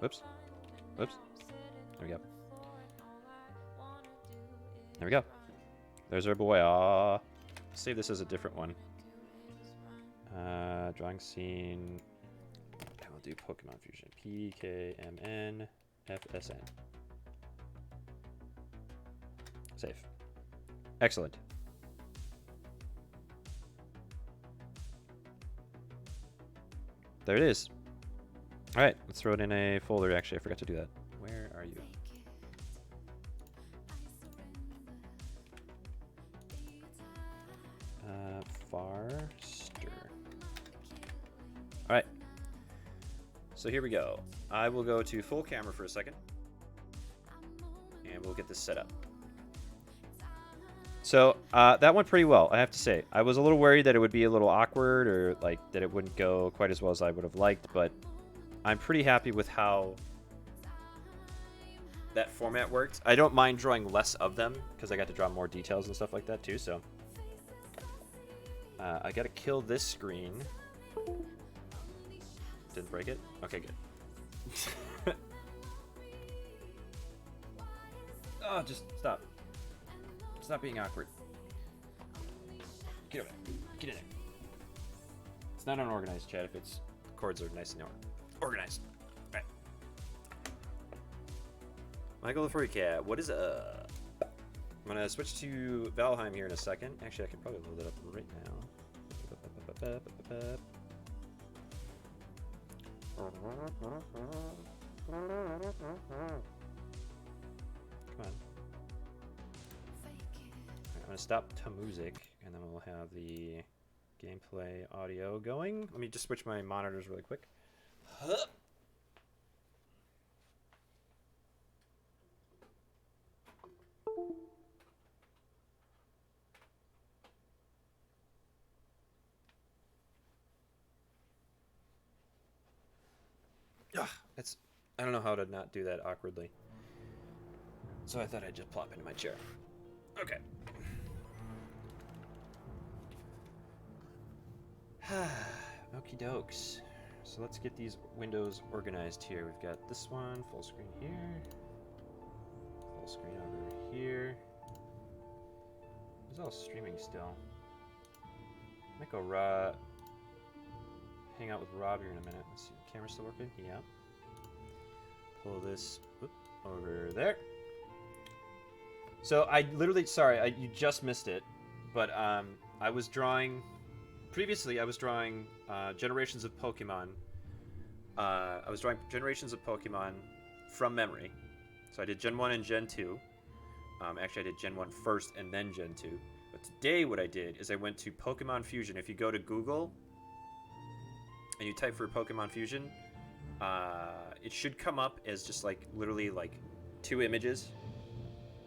[SPEAKER 1] Whoops. Whoops. There we go. There we go. There's our boy. Aw. Save this as a different one. Drawing scene. I will do Pokemon Fusion. PKMN FSN. Save. Excellent. There it is. All right, let's throw it in a folder. Actually, I forgot to do that. Where are you? Farster. All right. So here we go. I will go to full camera for a second, and we'll get this set up. So that went pretty well, I have to say. I was a little worried that it would be a little awkward, or like that it wouldn't go quite as well as I would have liked, but I'm pretty happy with how that format worked. I don't mind drawing less of them because I got to draw more details and stuff like that too. So I gotta kill this screen. Didn't break it? Okay, good. Oh, just stop. Stop being awkward. Get over there. Get in there. It's not unorganized, Chad, if it's the chords are nice and organized. All right. Michael the Cat, what is up? I'm gonna switch to Valheim here in a second. Actually, I can probably load it up right now. Come on. I'm going to stop to music, and then we'll have the gameplay audio going. Let me just switch my monitors really quick. I don't know how to not do that awkwardly. So I thought I'd just plop into my chair. Okay. Okie dokes. So let's get these windows organized here. We've got this one, full screen here. Full screen over here. It's all streaming still. Might go hang out with Rob here in a minute. Let's see, the camera's still working? Yeah. Pull this over there. So I literally, sorry, you just missed it, but I was drawing, previously I was drawing generations of Pokemon. I was drawing generations of Pokemon from memory. So I did Gen 1 and Gen 2. Actually, I did Gen 1 first and then Gen 2. But today what I did is I went to Pokemon Fusion. If you go to Google and you type for Pokemon Fusion, it should come up as just like literally like two images.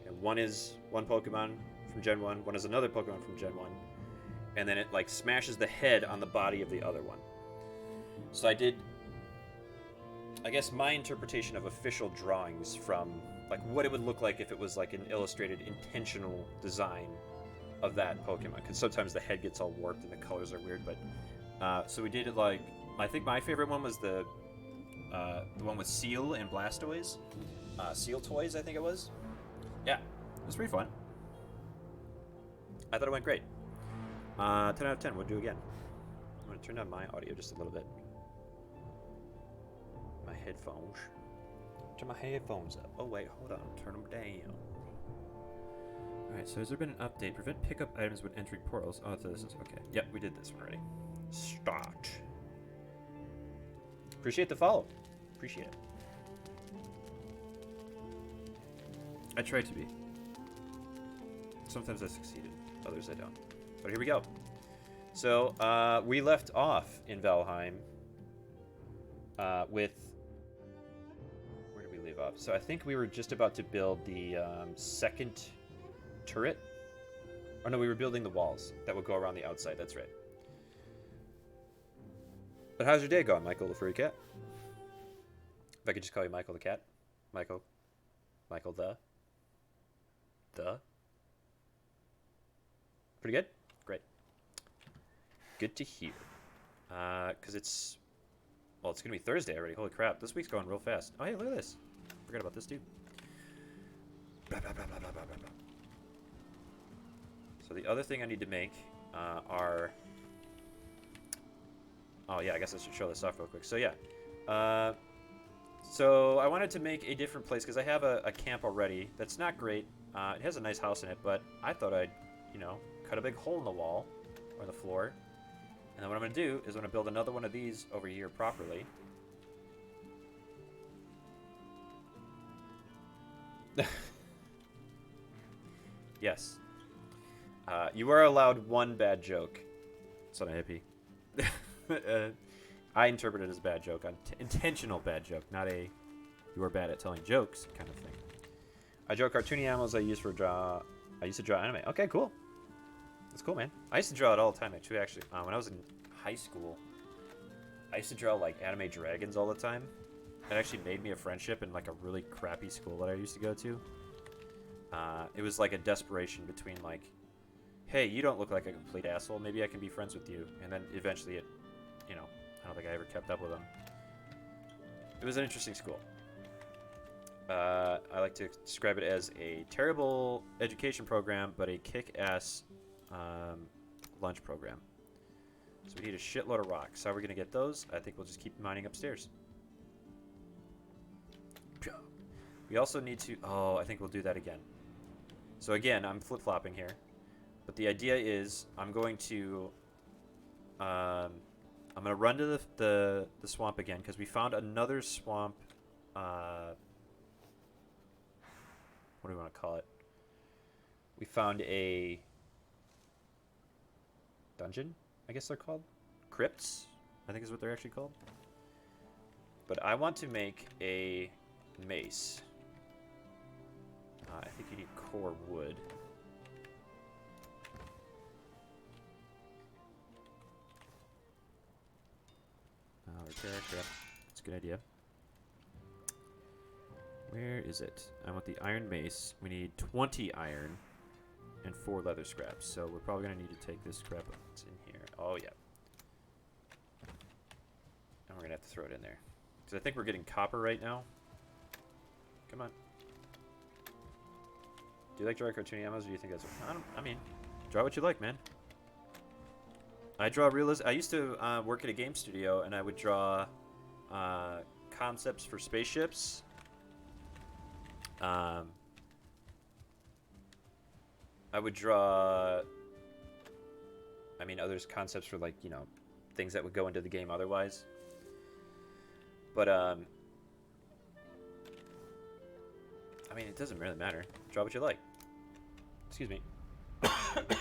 [SPEAKER 1] And one is one Pokemon from Gen 1, one is another Pokemon from Gen 1, and then it like smashes the head on the body of the other one. So I did, I guess, my interpretation of official drawings from like what it would look like if it was like an illustrated intentional design of that Pokemon, because sometimes the head gets all warped and the colors are weird. But so we did it like, I think my favorite one was the one with Seal and Blastoise. Seal Toys, I think it was. Yeah, it was pretty fun. I thought it went great. 10 out of 10, we'll do again. I'm going to turn down my audio just a little bit. My headphones. Turn my headphones up. Oh wait, hold on, turn them down. Alright, so has there been an update? Prevent pickup items when entering portals. Oh, so this is, okay. Yep, we did this one already. Start. Appreciate the follow. Appreciate it. I try to be. Sometimes I succeeded, others I don't. But here we go. So, we left off in Valheim with... Where did we leave off? So I think we were just about to build the second turret. Oh no, we were building the walls that would go around the outside, that's right. But how's your day going, Michael the Furry Cat? If I could just call you Michael the Cat. Michael the. Pretty good? Great. Good to hear. Because it's Well, it's gonna be Thursday already. Holy crap! This week's going real fast. Oh, hey, look at this. Forgot about this dude. Blah, blah, blah, blah, blah, blah, blah. So the other thing I need to make are... Oh, yeah, I guess I should show this off real quick. So, yeah. So I wanted to make a different place because I have a camp already that's not great. It has a nice house in it, but I thought I'd, you know, cut a big hole in the wall or the floor. And then what I'm going to do is I'm going to build another one of these over here properly. Yes. You are allowed one bad joke. Son of a hippie. I interpret it as a bad joke. Intentional bad joke, not a you are bad at telling jokes kind of thing. I draw cartoony animals I used to draw anime. Okay, cool. That's cool, man. I used to draw it all the time, actually. When I was in high school, I used to draw, like, anime dragons all the time. It actually made me a friendship in, like, a really crappy school that I used to go to. It was, like, a desperation between, like, hey, you don't look like a complete asshole. Maybe I can be friends with you. And then eventually it, you know, I don't think I ever kept up with them. It was an interesting school. I like to describe it as a terrible education program, but a kick-ass lunch program. So we need a shitload of rocks. How are we going to get those? I think we'll just keep mining upstairs. We also need to... Oh, I think we'll do that again. So again, I'm flip-flopping here. But the idea is I'm going to... I'm going to run to the swamp again, because we found another swamp... what do we want to call it? We found a... dungeon, I guess they're called? Crypts, I think is what they're actually called. But I want to make a mace. I think you need core wood. Repair our trap. That's a good idea. Where is it? I want the iron mace. We need 20 iron and 4 leather scraps. So we're probably going to need to take this scrap that's in here. Oh, yeah. And we're going to have to throw it in there. Because I think we're getting copper right now. Come on. Do you like drawing cartoony animals, or do you think that's... I mean, draw what you like, man. I draw realism. I used to work at a game studio, and I would draw concepts for spaceships. I would draw... I mean, others concepts for, like, you know, things that would go into the game otherwise. But, I mean, it doesn't really matter. Draw what you like. Excuse me.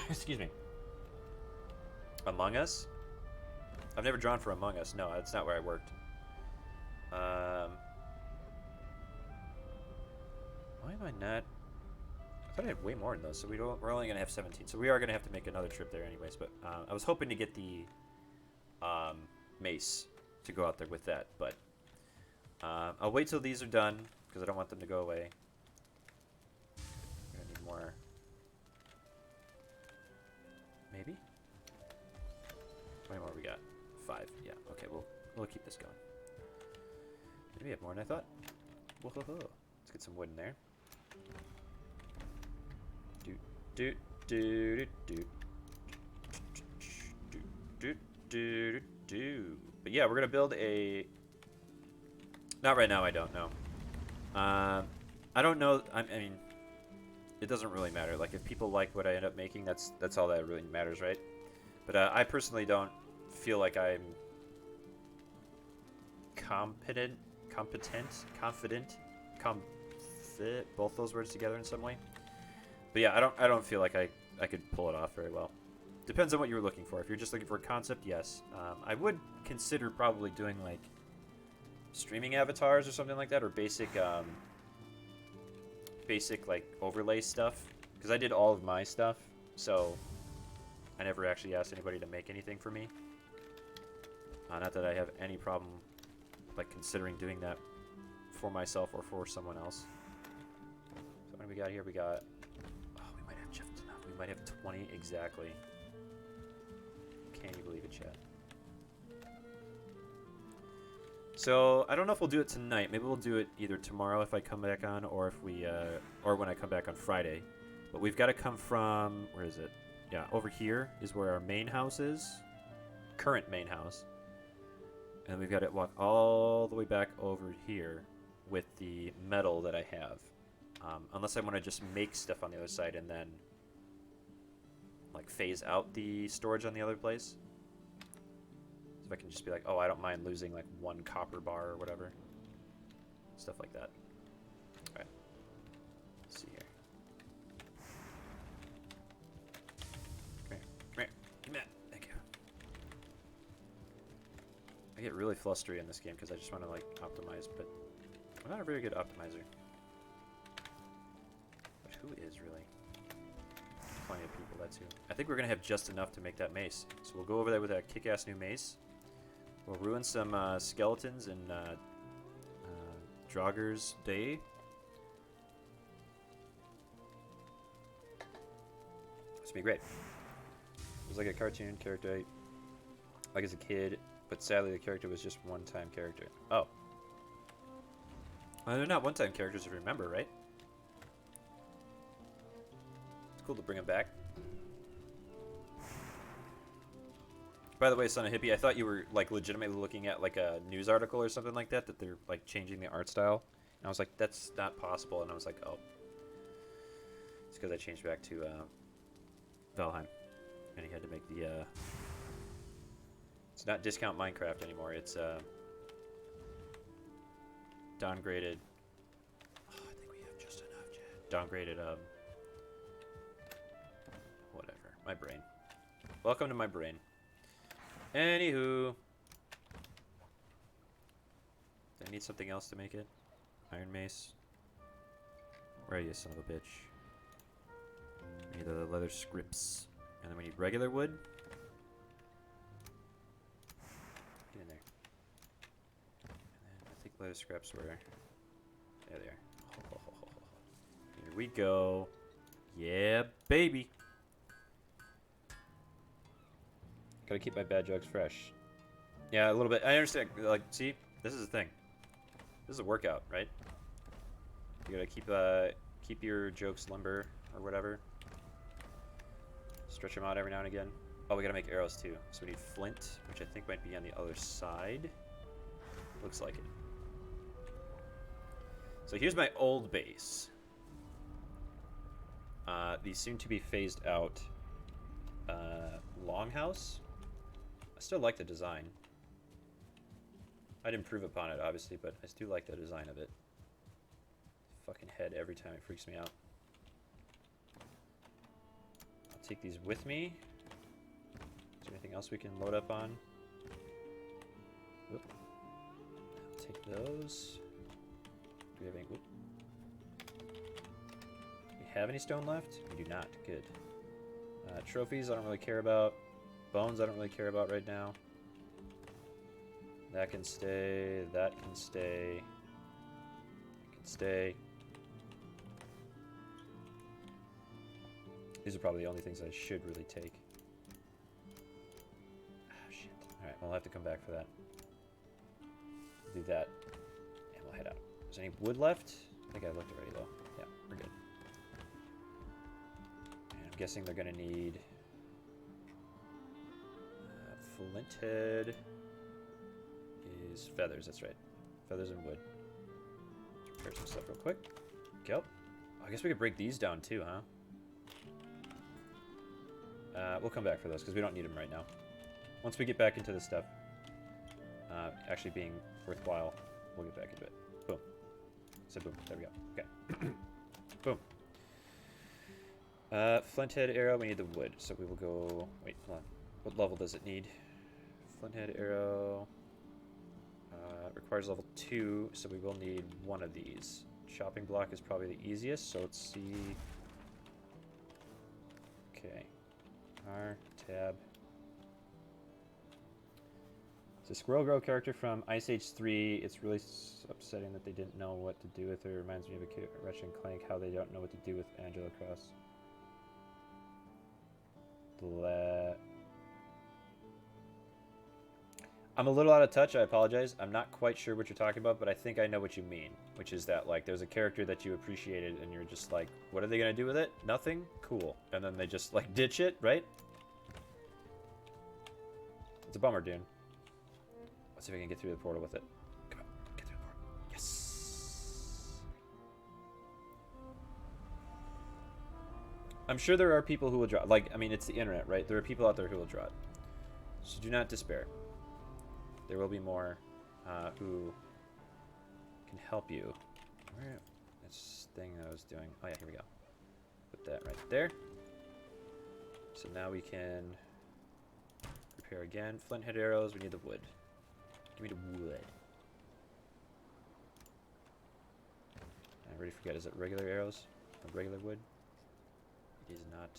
[SPEAKER 1] Excuse me. Among Us? I've never drawn for Among Us. No, that's not where I worked. Why am I not... I thought I had way more than those, so we're only going to have 17. So we are going to have to make another trip there anyways. But I was hoping to get the mace to go out there with that. But I'll wait till these are done, because I don't want them to go away. I'm going to need more... Maybe? How many more we got? 5. Yeah, okay, we'll keep this going. Maybe we have more than I thought. Whoa, whoa, whoa. Let's get some wood in there. But yeah, we're gonna build a... Not right now, I don't know. I don't know, I mean, it doesn't really matter. Like, if people like what I end up making, that's all that really matters, right? But I personally don't feel like I'm confident, both those words together in some way. But yeah, I don't feel like I could pull it off very well. Depends on what you're looking for. If you're just looking for a concept, yes. I would consider probably doing like streaming avatars or something like that, or basic like overlay stuff, because I did all of my stuff, so I never actually asked anybody to make anything for me. Not that I have any problem like considering doing that for myself or for someone else. So what do we got here? We got... Oh, we might have just enough. We might have 20 exactly. Can you believe it, chat? So I don't know if we'll do it tonight. Maybe we'll do it either tomorrow if I come back on, or if we, or when I come back on Friday. But we've got to come from, where is it? Yeah, over here is where our main house is. Current main house. And we've got to walk all the way back over here with the metal that I have. Unless I want to just make stuff on the other side and then like phase out the storage on the other place. So if I can just be like, oh, I don't mind losing like 1 copper bar or whatever. Stuff like that. Alright. Let's see here. Come here. Give me that. Thank you. I get really flustery in this game because I just want to like optimize, but I'm not a very good optimizer. But who is really? Plenty of people, that's who. I think we're going to have just enough to make that mace. So we'll go over there with that kick-ass new mace. We'll ruin some skeletons in Draugr's Day. This will be great. It was like a cartoon character like as a kid, but sadly the character was just one-time character. Oh. Well, they're not one-time characters if you remember, right? It's cool to bring them back. By the way, Son of Hippie, I thought you were like legitimately looking at like a news article or something like that they're like changing the art style. And I was like, that's not possible. And I was like, oh. It's because I changed back to Valheim. And he had to make the... It's not discount Minecraft anymore. It's downgraded... Oh, I think we have just enough, Chad. Downgraded, whatever. My brain. Welcome to my brain. Anywho. I need something else to make it. Iron mace. Where are you, son of a bitch? We need the leather scripts. And then we need regular wood. Get in there. And then I think leather scraps were... There they are. Here we go. Yeah, baby. Gotta keep my bad jokes fresh. Yeah, a little bit. I understand. Like, see, this is the thing. This is a workout, right? You gotta keep your jokes limber or whatever. Stretch them out every now and again. Oh, we gotta make arrows too. So we need flint, which I think might be on the other side. Looks like it. So here's my old base. The soon-to-be phased out longhouse. I still like the design. I'd improve upon it, obviously, but I do like the design of it. Fucking head every time, it freaks me out. I'll take these with me. Is there anything else we can load up on? Whoop. I'll take those. Do we have any... Whoop. We have any stone left? We do not. Good. Trophies I don't really care about. Bones I don't really care about right now. That can stay. That can stay. That can stay. These are probably the only things I should really take. Ah, shit. Alright, we'll have to come back for that. Do that. And we'll head out. Is there any wood left? I think I looked already, though. Yeah, we're good. And I'm guessing they're going to need... flinthead is feathers, that's right. Feathers and wood. Let's prepare some stuff real quick. Go. I guess we could break these down too, huh? We'll come back for those because we don't need them right now. Once we get back into this stuff, actually being worthwhile, we'll get back into it. Boom. So boom. There we go. Okay. Boom. Flinthead arrow, we need the wood, so we will go... Wait, hold on. What level does it need? Flinthead arrow requires level 2, so we will need one of these. Chopping block is probably the easiest, so let's see. Okay. R, tab. It's a Squirrel Girl character from Ice Age 3. It's really upsetting that they didn't know what to do with her. It reminds me of a Ratchet and Clank, how they don't know what to do with Angela Cross. I'm a little out of touch. I apologize. I'm not quite sure what you're talking about, but I think I know what you mean. Which is that, like, there's a character that you appreciated, and you're just like, what are they going to do with it? Nothing? Cool. And then they just, like, ditch it, right? It's a bummer, dude. Let's see if I can get through the portal with it. Come on. Get through the portal. Yes! I'm sure there are people who will draw. Like, I mean, it's the internet, right? There are people out there who will draw it. So do not despair. There will be more who can help you. Where? This thing I was doing. Oh, yeah, here we go. Put that right there. So now we can repair again. Flint head arrows. We need the wood. Give me the wood. I already forget. Is it regular arrows? Or regular wood? It is not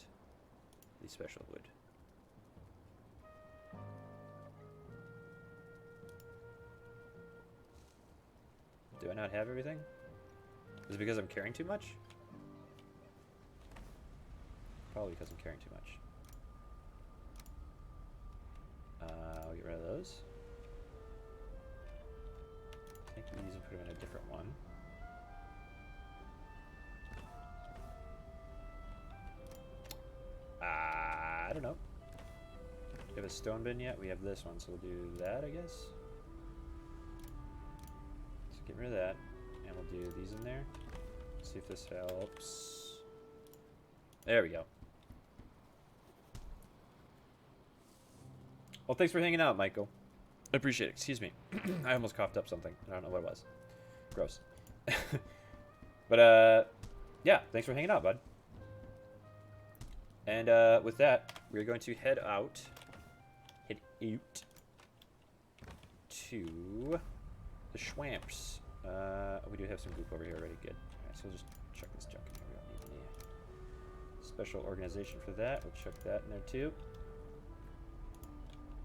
[SPEAKER 1] the special wood. Do I not have everything? Is it because I'm carrying too much? Probably because I'm carrying too much. I'll get rid of those. Take these and put them in a different one. I don't know. Do we have a stone bin yet? We have this one, so we'll do that, I guess. So get rid of that, and we'll do these in there. See if this helps. There we go. Well, thanks for hanging out, Michael. I appreciate it. Excuse me. I almost coughed up something. I don't know what it was. Gross. But, yeah, thanks for hanging out, bud. And with that, we're going to head out to the Schwamps. We do have some goop over here already. Good. All right, so we'll just chuck this junk in here. We don't need any special organization for that. We'll chuck that in there too.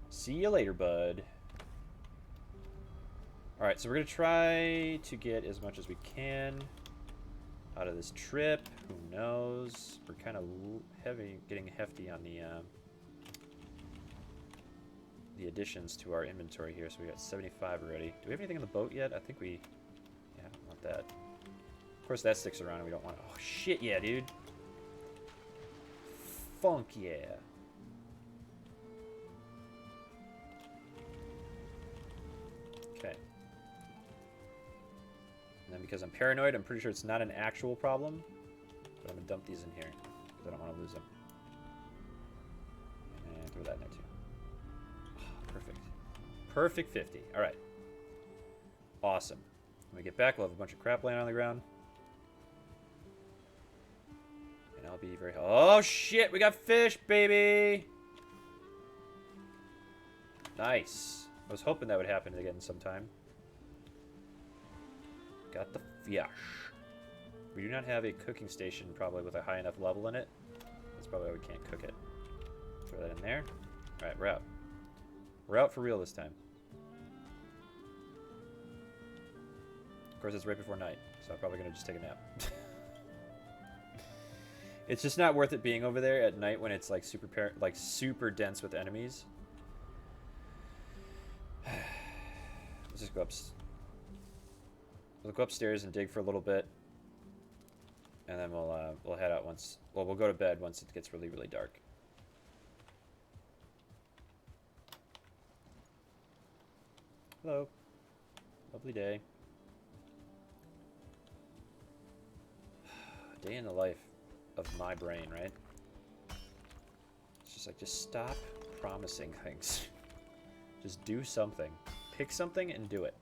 [SPEAKER 1] See you later, bud. All right, so we're gonna try to get as much as we can out of this trip. Who knows? We're kind of getting hefty on the additions to our inventory here. So we got 75 already. Do we have anything on the boat yet? I think we. Yeah, I don't want that. Of course, that sticks around, and we don't want. Oh shit, yeah, dude. Funk yeah. Okay. And then because I'm paranoid, I'm pretty sure it's not an actual problem. But I'm going to dump these in here because I don't want to lose them. And throw that in there too. Oh, perfect. Perfect 50. All right. Awesome. When we get back, we'll have a bunch of crap laying on the ground. And I'll be very... Oh, shit! We got fish, baby! Nice. I was hoping that would happen again sometime. Got the fish. We do not have a cooking station probably with a high enough level in it. That's probably why we can't cook it. Throw that in there. Alright, we're out. We're out for real this time. Of course, it's right before night, so I'm probably going to just take a nap. It's just not worth it being over there at night when it's like super dense with enemies. Let's just go up. We'll go upstairs and dig for a little bit, and then we'll head out once. Well, we'll go to bed once it gets really, really dark. Hello. Lovely day. A day in the life of my brain, right? It's just like, just stop promising things. Just do something. Pick something and do it.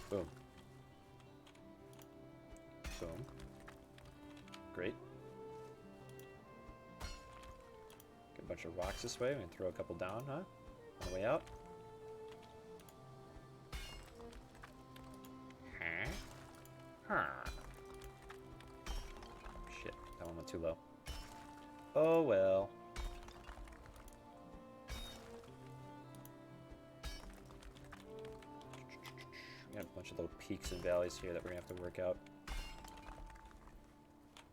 [SPEAKER 1] Boom. Boom. Great. Get a bunch of rocks this way. We can throw a couple down, huh? On the way out. Huh? Shit, that one went too low. Oh well. We got a bunch of little peaks and valleys here that we're gonna have to work out.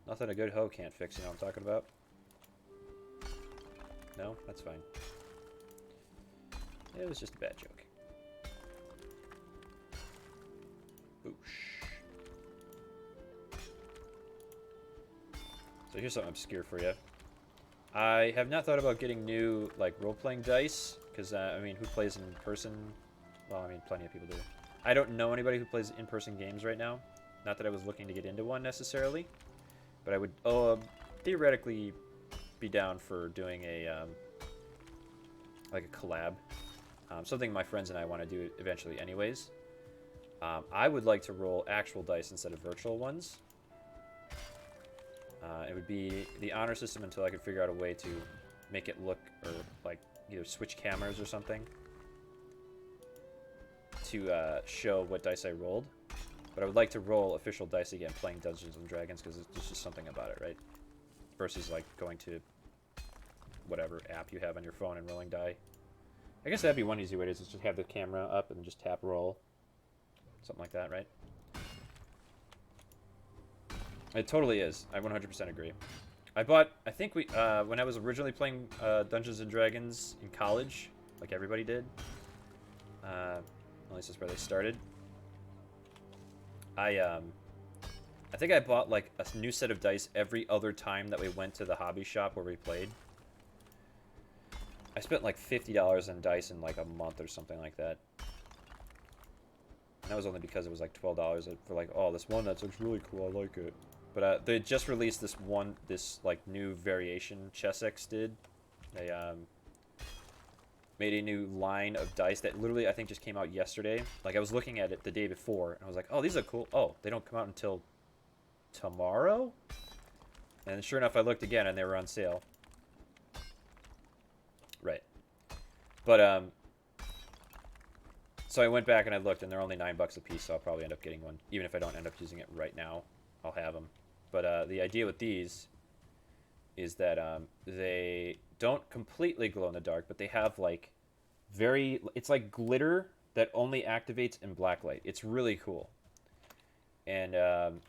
[SPEAKER 1] Nothing a good hoe can't fix, you know what I'm talking about? No? That's fine. It was just a bad joke. Boosh. So here's something obscure for you. I have not thought about getting new, like, role-playing dice, because, I mean, who plays in person? Well, I mean, plenty of people do. I don't know anybody who plays in-person games right now. Not that I was looking to get into one, necessarily. But I would theoretically be down for doing a, like a collab. Something my friends and I want to do eventually anyways. I would like to roll actual dice instead of virtual ones. It would be the honor system until I could figure out a way to make it look, or like either switch cameras or something to show what dice I rolled. But I would like to roll official dice again playing Dungeons and Dragons, because there's just something about it, right? Versus like going to whatever app you have on your phone and rolling die. I guess that'd be one easy way to just have the camera up and just tap roll. Something like that, right? It totally is. I 100% agree. I think when I was originally playing Dungeons and Dragons in college, like everybody did, at least that's where they started, I think I bought like a new set of dice every other time that we went to the hobby shop where we played. I spent like $50 on dice in like a month or something like that. And that was only because it was like $12 for like, oh, this one that looks really cool, I like it. But they just released this like new variation Chessex did. They made a new line of dice that literally I think just came out yesterday. Like I was looking at it the day before and I was like, oh, these are cool. Oh, they don't come out until tomorrow? And sure enough, I looked again and they were on sale. Right. But so I went back and I looked and they're only $9 a piece, so I'll probably end up getting one. Even if I don't end up using it right now, I'll have them. But the idea with these is that they don't completely glow in the dark, but they have like it's like glitter that only activates in black light. It's really cool. And I'm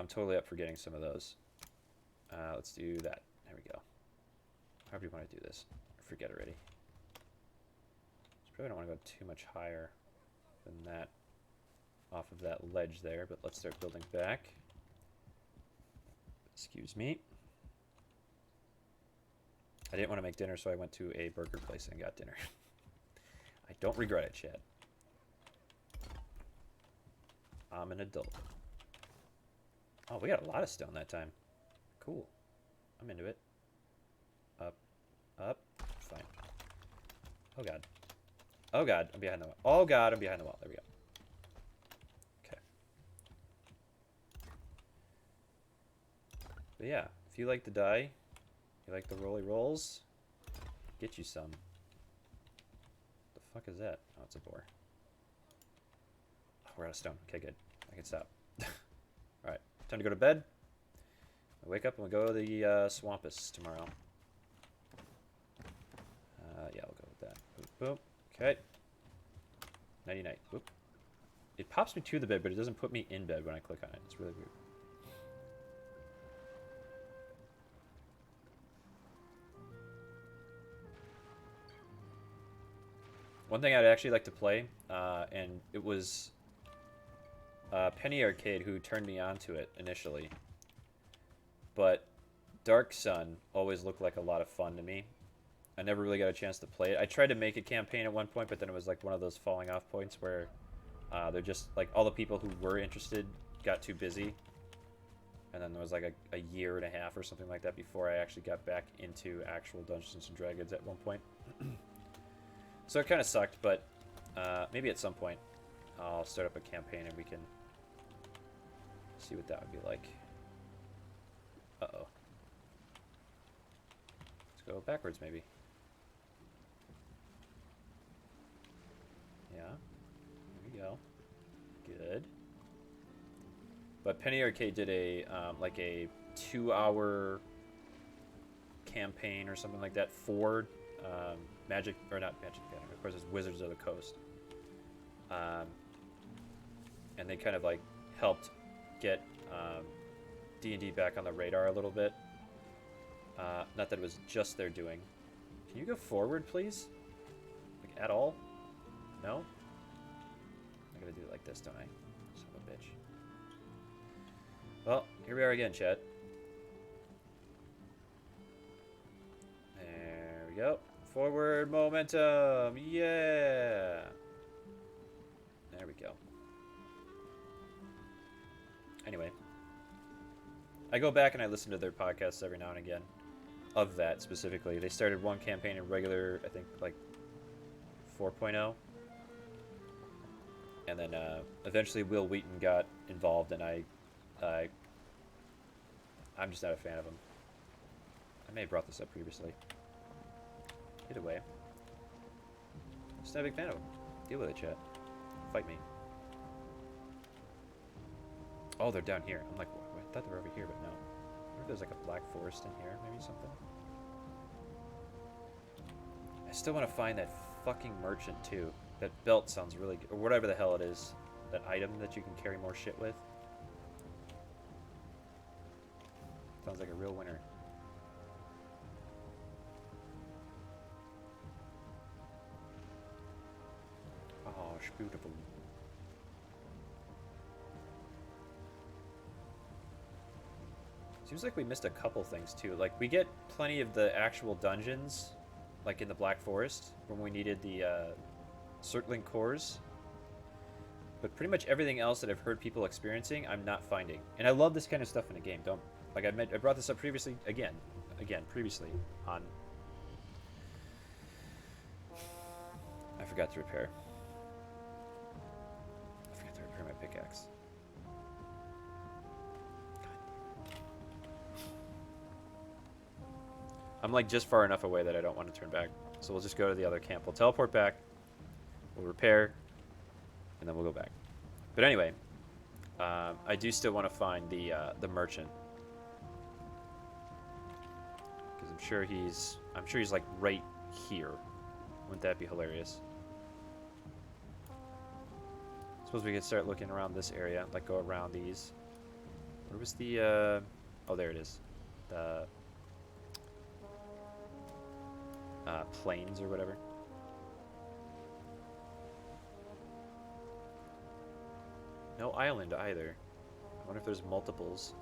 [SPEAKER 1] totally up for getting some of those. Let's do that. There we go. How do you want to do this? I forget already. Probably don't want to go too much higher than that off of that ledge there, but let's start building back. Excuse me. I didn't want to make dinner, so I went to a burger place and got dinner. I don't regret it, Chad. I'm an adult. Oh, we got a lot of stone that time. Cool. I'm into it. Up. Up. Fine. Oh, God. Oh, God. I'm behind the wall. Oh, God. I'm behind the wall. There we go. Okay. But yeah, if you like the die, you like the rolly rolls, get you some. The fuck is that? Oh, it's a boar. Oh, we're out of stone. Okay, good. I can stop. Alright, time to go to bed. I wake up and we'll go to the Swampus tomorrow. Yeah, I'll go with that. Boop, boop. Okay. Nighty night. Whoop. It pops me to the bed, but it doesn't put me in bed when I click on it. It's really weird. One thing I'd actually like to play, and it was Penny Arcade who turned me onto it initially. But Dark Sun always looked like a lot of fun to me. I never really got a chance to play it. I tried to make a campaign at one point, but then it was like one of those falling off points where they're just like all the people who were interested got too busy. And then there was like a year and a half or something like that before I actually got back into actual Dungeons and Dragons at one point. So it kind of sucked, but maybe at some point I'll start up a campaign and we can see what that would be like. Uh-oh. Let's go backwards, maybe. Yeah. There we go. Good. But Penny Arcade did a like a 2-hour campaign or something like that for Magic, or not Magic Gathering, of course it's Wizards of the Coast. And they kind of like helped get D&D back on the radar a little bit. Not that it was just their doing. Can you go forward, please? Like, at all? No? I gotta do it like this, don't I? Son of a bitch. Well, here we are again, chat. There we go. Forward momentum! Yeah! There we go. Anyway. I go back and I listen to their podcasts every now and again. Of that, specifically. They started one campaign in regular, I think, like, 4.0. And then, eventually Will Wheaton got involved, and I'm just not a fan of him. I may have brought this up previously. Either way. Just not a big fan of him. Deal with it, chat. Fight me. Oh, they're down here. I'm like, I thought they were over here, but no. I wonder if there's like a black forest in here, maybe something. I still want to find that fucking merchant, too. That belt sounds really good. Or whatever the hell it is. That item that you can carry more shit with. Sounds like a real winner. Oh, beautiful. Seems like we missed a couple things too. Like, we get plenty of the actual dungeons, like in the Black Forest, when we needed the circling cores. But pretty much everything else that I've heard people experiencing, I'm not finding. And I love this kind of stuff in a game. Don't, like I brought this up previously, previously on. I forgot to repair. I forgot to repair my pickaxe. I'm like just far enough away that I don't want to turn back. So we'll just go to the other camp. We'll teleport back. We'll repair. And then we'll go back. But anyway, I do still want to find the merchant. Because I'm sure he's like right here. Wouldn't that be hilarious? Suppose we could start looking around this area, like go around these. Where was the oh, there it is. The plains or whatever. No island either. I wonder if there's multiples.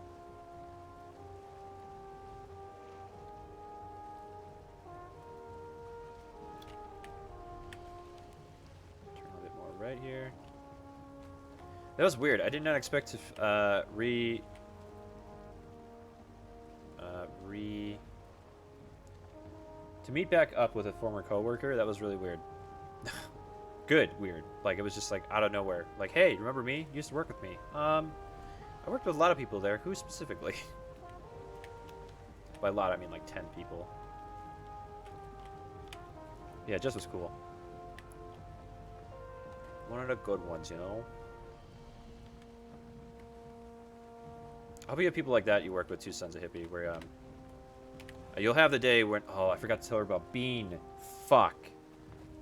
[SPEAKER 1] Turn a bit more right here. That was weird. I did not expect to to meet back up with a former coworker. That was really weird. Good weird. Like, it was just like out of nowhere. Like, hey, remember me? You used to work with me. I worked with a lot of people there. Who specifically? By a lot, I mean like 10 people. Yeah, it just was cool. One of the good ones, you know? I hope you have people like that you work with, too, Sons of Hippie, where, you'll have the day when... Oh, I forgot to tell her about Bean. Fuck.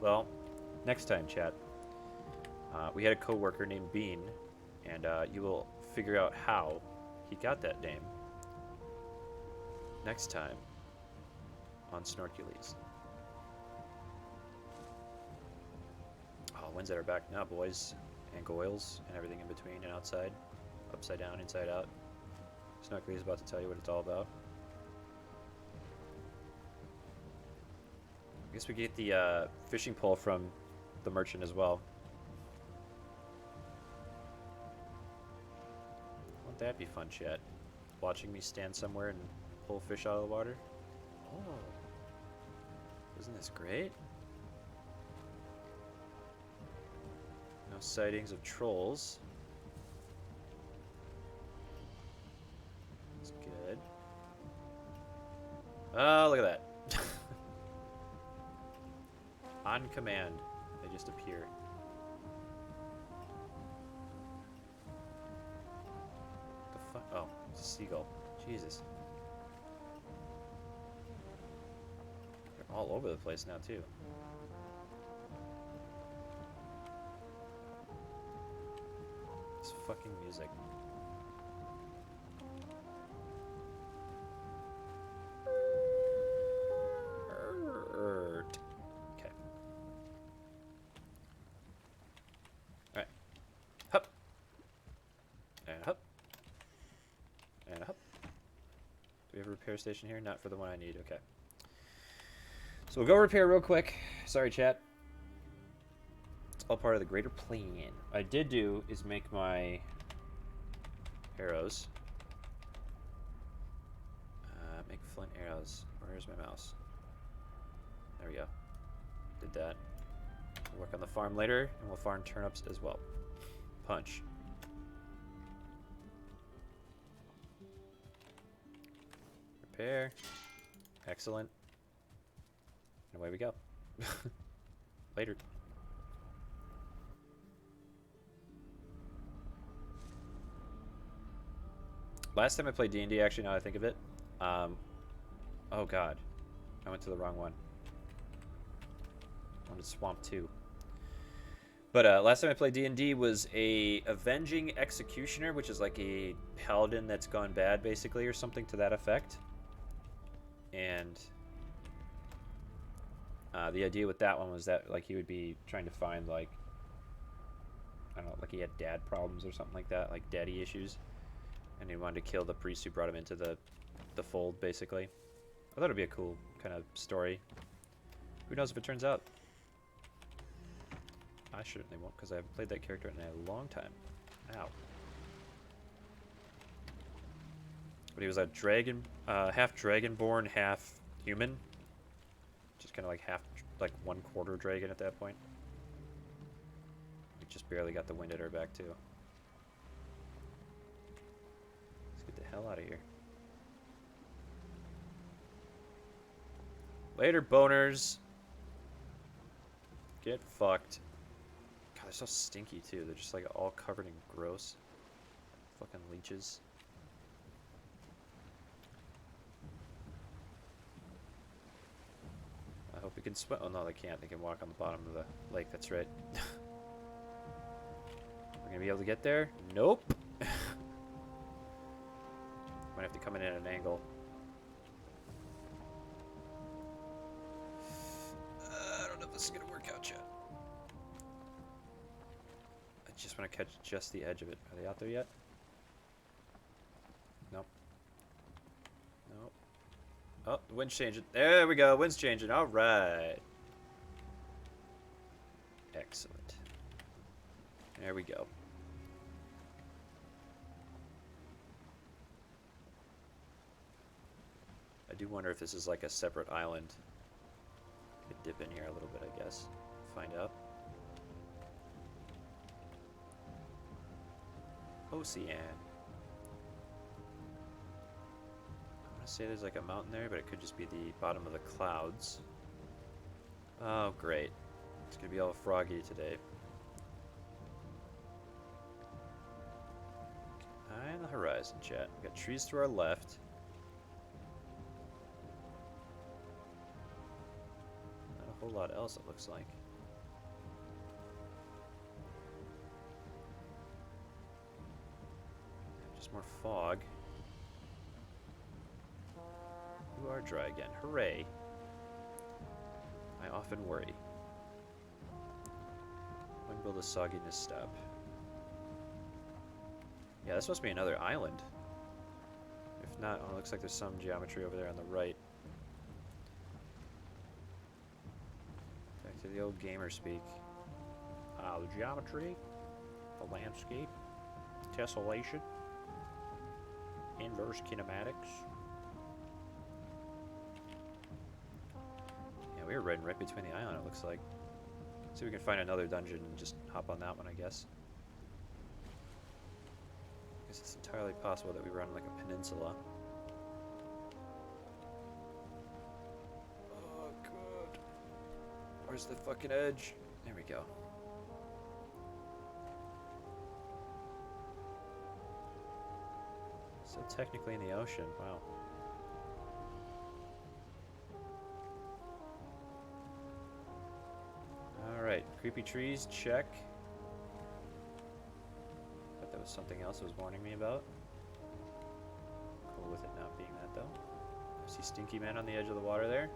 [SPEAKER 1] Well, next time, chat. We had a coworker named Bean, and you will figure out how he got that name next time on Snorkulese. Oh, winds at our back now, boys. And goils and everything in between and outside. Upside down, inside out. Snorkulese is about to tell you what it's all about. I guess we get the fishing pole from the merchant as well. Won't that be fun, chat? Watching me stand somewhere and pull fish out of the water? Oh. Isn't this great? No sightings of trolls. That's good. Oh, look at that. On command, they just appear. The fuck? Oh, it's a seagull. Jesus. They're all over the place now, too. This fucking music. repair station here? Not for the one I need. Okay. So we'll go repair real quick. Sorry, chat. It's all part of the greater plan. What I did do is make my arrows. Make flint arrows. Where's my mouse? There we go. Did that. We'll work on the farm later, and we'll farm turnips as well. Punch. Repair. Excellent. And away we go. Later. Last time I played D&D, actually, now that I think of it, oh god, I went to the wrong one. I wanted Swamp 2. But last time I played D&D was a Avenging Executioner, which is like a paladin that's gone bad, basically, or something to that effect. And the idea with that one was that like he would be trying to find like, I don't know, like he had dad problems or something like that, like daddy issues, and he wanted to kill the priest who brought him into the fold, basically. I thought it'd be a cool kind of story. Who knows if it turns out? I certainly won't, because I haven't played that character in a long time. Ow. But he was a dragon, half dragonborn, half human. Just kind of like half, like 1/4 dragon at that point. We just barely got the wind at our back too. Let's get the hell out of here. Later, boners. Get fucked. God, they're so stinky too. They're just like all covered in gross fucking leeches. I hope we can swim. Oh no, they can't. They can walk on the bottom of the lake. That's right. We're gonna be able to get there? Nope. Might have to come in at an angle. I don't know if this is gonna work out yet. I just want to catch just the edge of it. Are they out there yet? Nope. Nope. Oh, the wind's changing. There we go. Wind's changing. All right. Excellent. There we go. I do wonder if this is like a separate island. Could dip in here a little bit, I guess. Find out. Ocean. I want to say there's like a mountain there, but it could just be the bottom of the clouds. Oh, great. It's going to be all froggy today. Eye on the horizon, chat. We got trees to our left. Not a whole lot else, it looks like. Just more fog. You are dry again. Hooray. I often worry. When will the sogginess stop? Yeah, this must be another island. If not, oh, it looks like there's some geometry over there on the right. Back to the old gamer speak. The geometry, the landscape, tessellation, inverse kinematics. Yeah, we were riding right between the island, it looks like. See if we can find another dungeon and just hop on that one, I guess. I guess it's entirely possible that we were on like a peninsula. Oh god. Where's the fucking edge? There we go. So technically in the ocean, wow. Alright, creepy trees, check. Thought that was something else it was warning me about. Cool with it not being that though. I see Stinky Man on the edge of the water there.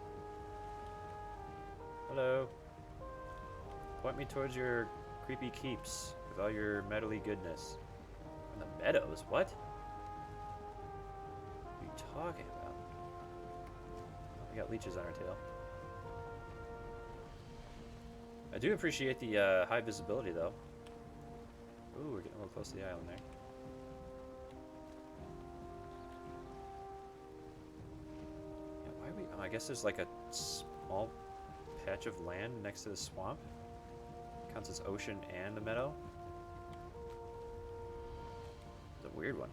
[SPEAKER 1] Hello. Point me towards your creepy keeps with all your metally goodness. In the meadows? What? What are you talking about? We got leeches on our tail. I do appreciate the high visibility, though. Ooh, we're getting a little close to the island there. Yeah, why are we... Oh, I guess there's like a small patch of land next to the swamp. Counts as ocean and a meadow. It's a weird one.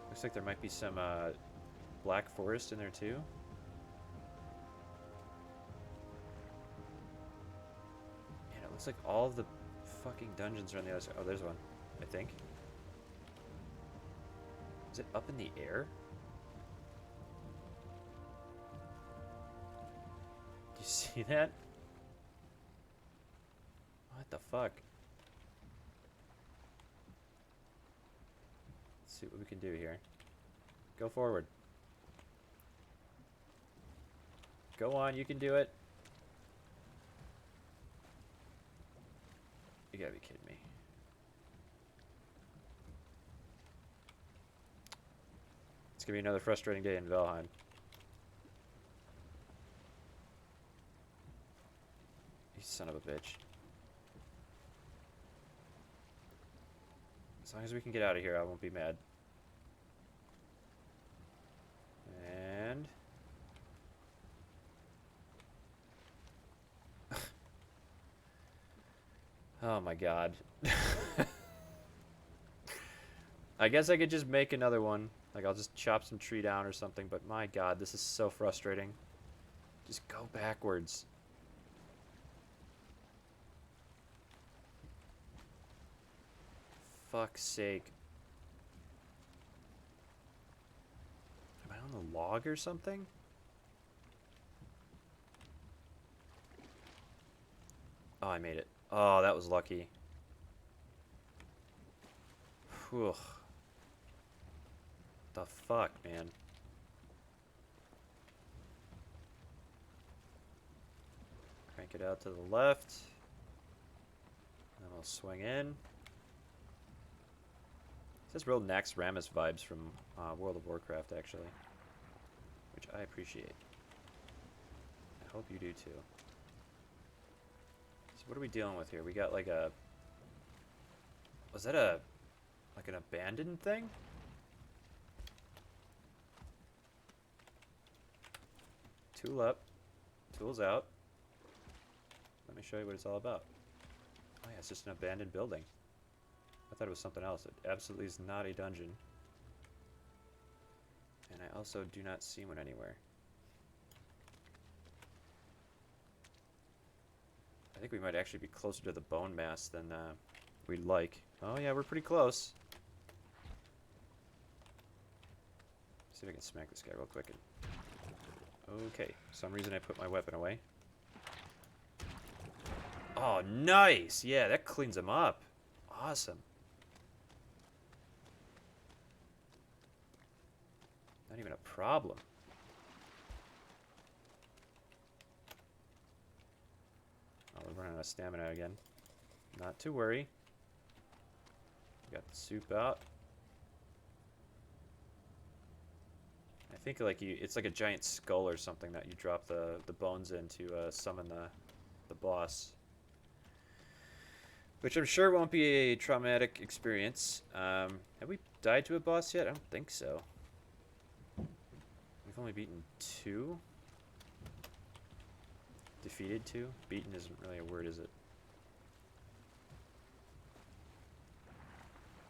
[SPEAKER 1] Looks like there might be some black forest in there too. And it looks like all of the fucking dungeons are on the other side. Oh, there's one, I think. Is it up in the air? Do you see that? What the fuck? Let's see what we can do here. Go forward. Go on, you can do it. You gotta be kidding me. It's gonna be another frustrating day in Valheim. You son of a bitch. As long as we can get out of here, I won't be mad. And... oh my god. I guess I could just make another one. Like, I'll just chop some tree down or something, but my god, this is so frustrating. Just go backwards. Fuck's sake. Am I on the log or something? Oh, I made it. Oh, that was lucky. Whew. The fuck, man. Crank it out to the left. Then we'll swing in. This has real Nax Ramus vibes from World of Warcraft, actually. Which I appreciate. I hope you do too. So what are we dealing with here? We got like a... was that a... like an abandoned thing? Tool up. Tools out. Let me show you what it's all about. Oh yeah, it's just an abandoned building. I thought it was something else. It absolutely is not a dungeon. And I also do not see one anywhere. I think we might actually be closer to the bone mass than we'd like. Oh yeah, we're pretty close. See if I can smack this guy real quick. Okay, for some reason I put my weapon away. Oh, nice! Yeah, that cleans him up. Awesome. Not even a problem. Oh, we're running out of stamina again. Not to worry. Got the soup out. I think like it's like a giant skull or something that you drop the bones in to summon the boss. Which I'm sure won't be a traumatic experience. Have we died to a boss yet? I don't think so. We've only beaten 2. Defeated 2? Beaten isn't really a word, is it?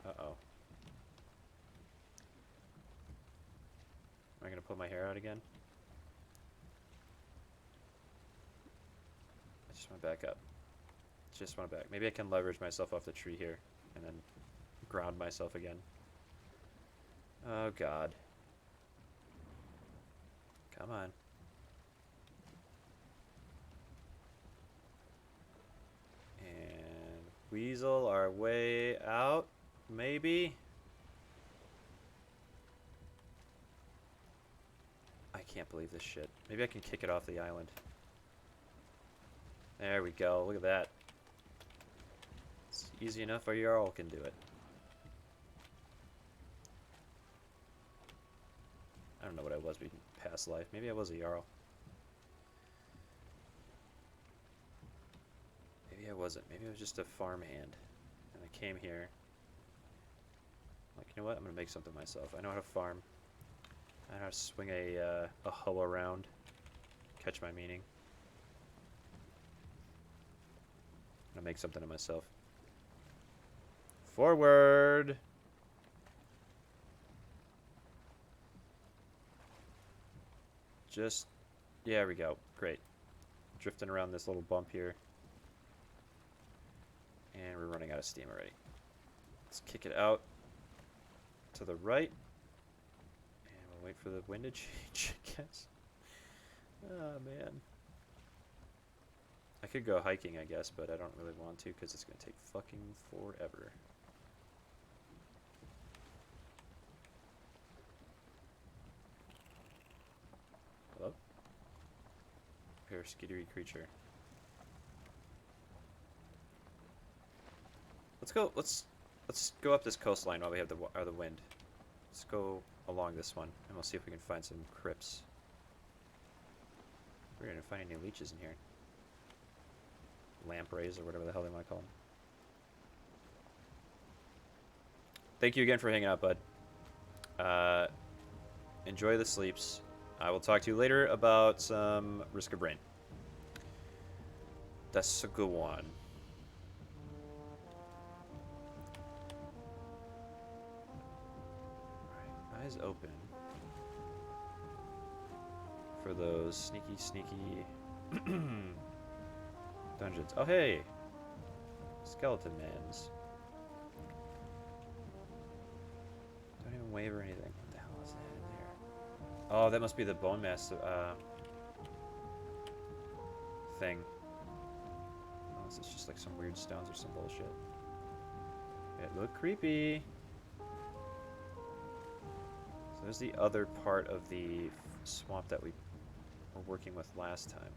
[SPEAKER 1] Uh-oh. Am I gonna pull my hair out again? I just want to back up. Just want to back. Maybe I can leverage myself off the tree here and then ground myself again. Oh god. Come on. And weasel our way out, maybe? I can't believe this shit. Maybe I can kick it off the island. There we go. Look at that. It's easy enough, or you all can do it. don't know what I was in past life. Maybe I was a Jarl. Maybe I wasn't. Maybe I was just a farmhand. And I came here. Like, you know what? I'm going to make something myself. I know how to farm. I know how to swing a hoe around. Catch my meaning. I'm going to make something of myself. Forward! Just... Yeah, there we go. Great. Drifting around this little bump here. And we're running out of steam already. Let's kick it out to the right. And we'll wait for the wind to change, I guess. Oh, man. I could go hiking, I guess, but I don't really want to because it's going to take fucking forever. Hello? Here, skittery creature. Let's go up this coastline while we have the wind. Let's go along this one, and we'll see if we can find some crypts. We're gonna find any leeches in here. Lampreys, or whatever the hell they want to call them. Thank you again for hanging out, bud. Enjoy the sleeps. I will talk to you later about some Risk of Rain. That's a good one. Eyes open for those sneaky dungeons. Oh, hey! Skeleton mans. Don't even wave or anything. What the hell is that in there? Oh, that must be the bone mass thing. Unless it's just like some weird stones or some bullshit. It looked creepy. So there's the other part of the swamp that we were working with last time.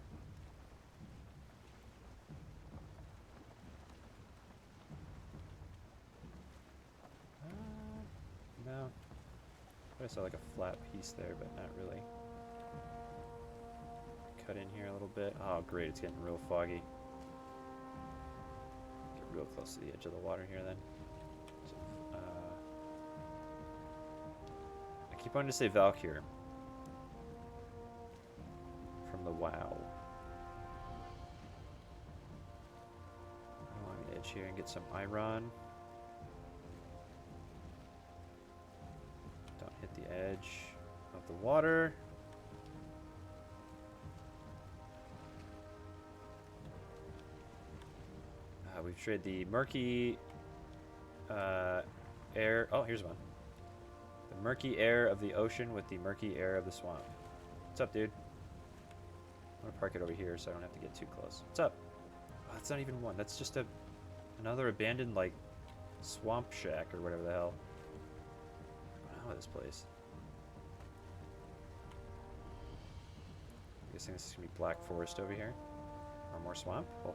[SPEAKER 1] No. I saw like a flat piece there, but not really. Cut in here a little bit. Oh, great, it's getting real foggy. Get real close to the edge of the water here then. So, I keep wanting to say Valkyr from the WoW. Along the edge here and get some iron. Don't hit the edge of the water. We've traded the murky air. Oh, here's one. The murky air of the ocean with the murky air of the swamp. What's up, dude? I'm gonna park it over here so I don't have to get too close. What's up? Oh, that's not even one. That's just another abandoned like swamp shack or whatever the hell. What's going on with this place? I'm guessing this is gonna be black forest over here, or more swamp. Oh.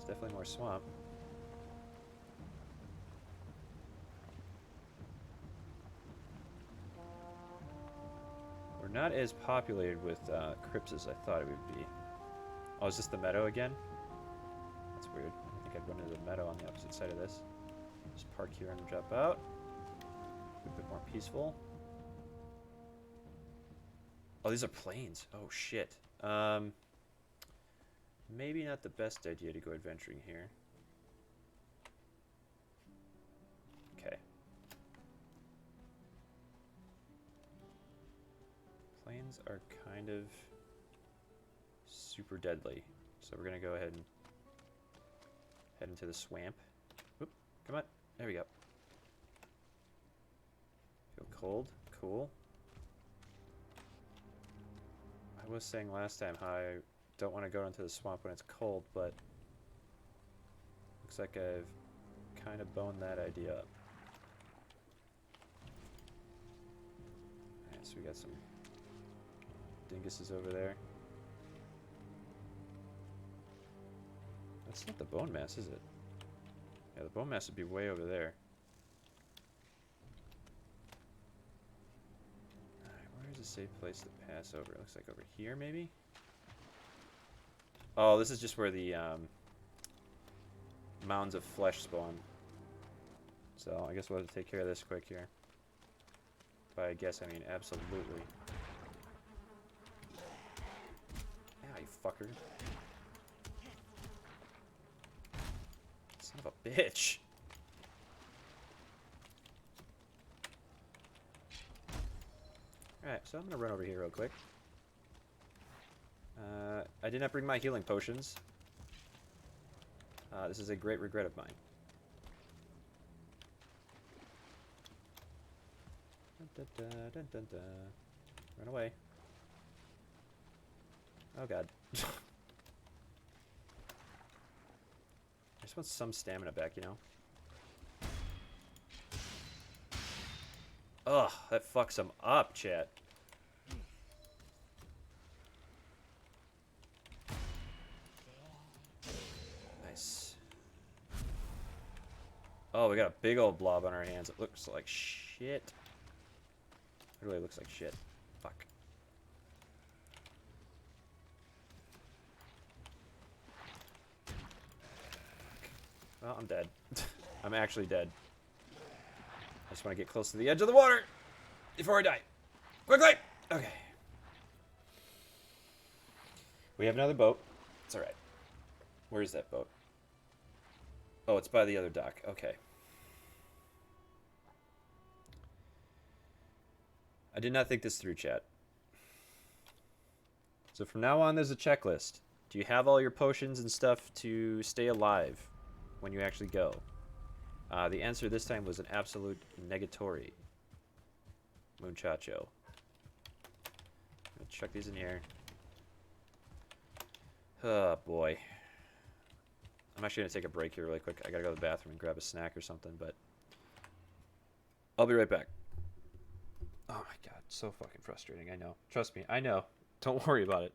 [SPEAKER 1] Definitely more swamp. We're not as populated with crypts as I thought it would be. Oh, is this the meadow again? That's weird. I think I'd run into the meadow on the opposite side of this. Just park here and drop out. A bit more peaceful. Oh, these are plains. Oh, shit. Maybe not the best idea to go adventuring here. Okay. Plains are kind of super deadly. So we're going to go ahead and head into the swamp. Oop, come on. There we go. Feel cold. Cool. I was saying last time how I don't want to go into the swamp when it's cold, but looks like I've kind of boned that idea up. Alright, so we got some dinguses over there. That's not the bone mass, is it? Yeah, the bone mass would be way over there. Alright, where is a safe place to pass over? It looks like over here, maybe? Oh, this is just where the mounds of flesh spawn. So I guess we'll have to take care of this quick here. By I guess, I mean absolutely. Yeah, you fucker. Son of a bitch. Alright, so I'm gonna run over here real quick. I did not bring my healing potions. This is a great regret of mine. Dun, dun, dun, dun, dun. Run away. Oh god. I just want some stamina back, you know? Ugh, that fucks him up, chat. Nice. Oh, we got a big old blob on our hands. It looks like shit. It really looks like shit. Fuck. Well, I'm dead. I'm actually dead. I just want to get close to the edge of the water before I die. Quickly! Okay. We have another boat. It's alright. Where is that boat? Oh, it's by the other dock. Okay. I did not think this through, chat. So from now on, there's a checklist. Do you have all your potions and stuff to stay alive when you actually go? The answer this time was an absolute negatory. Muchacho. Let's chuck these in here. Oh, boy. I'm actually going to take a break here really quick. I got to go to the bathroom and grab a snack or something, but I'll be right back. Oh, my God. So fucking frustrating. I know. Trust me. I know. Don't worry about it.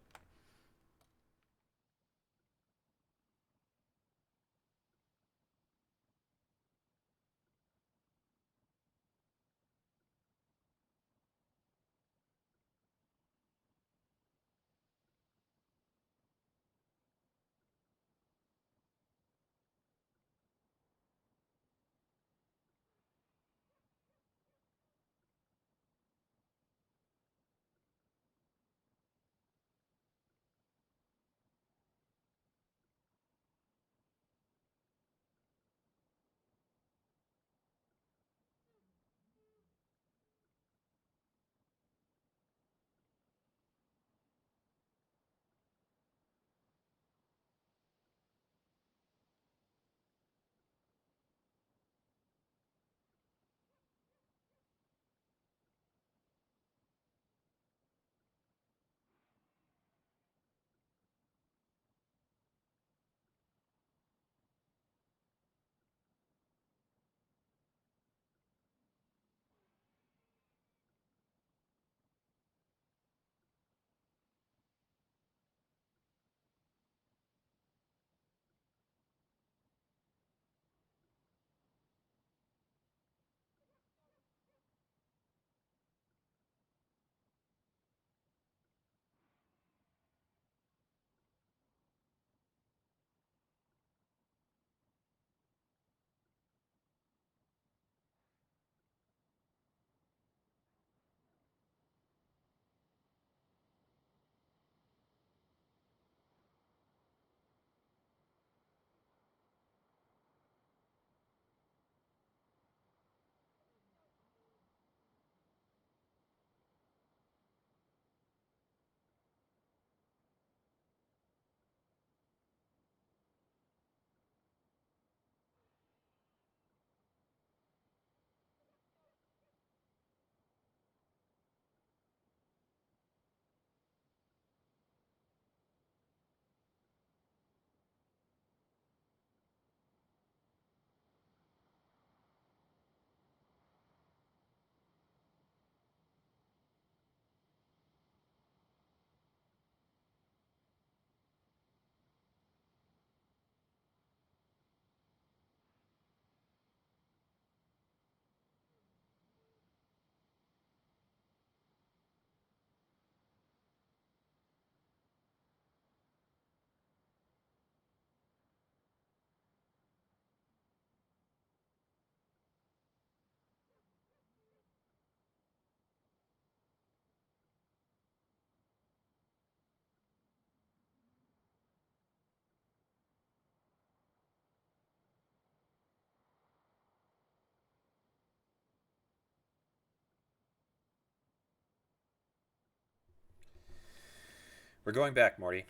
[SPEAKER 1] We're going back, Morty.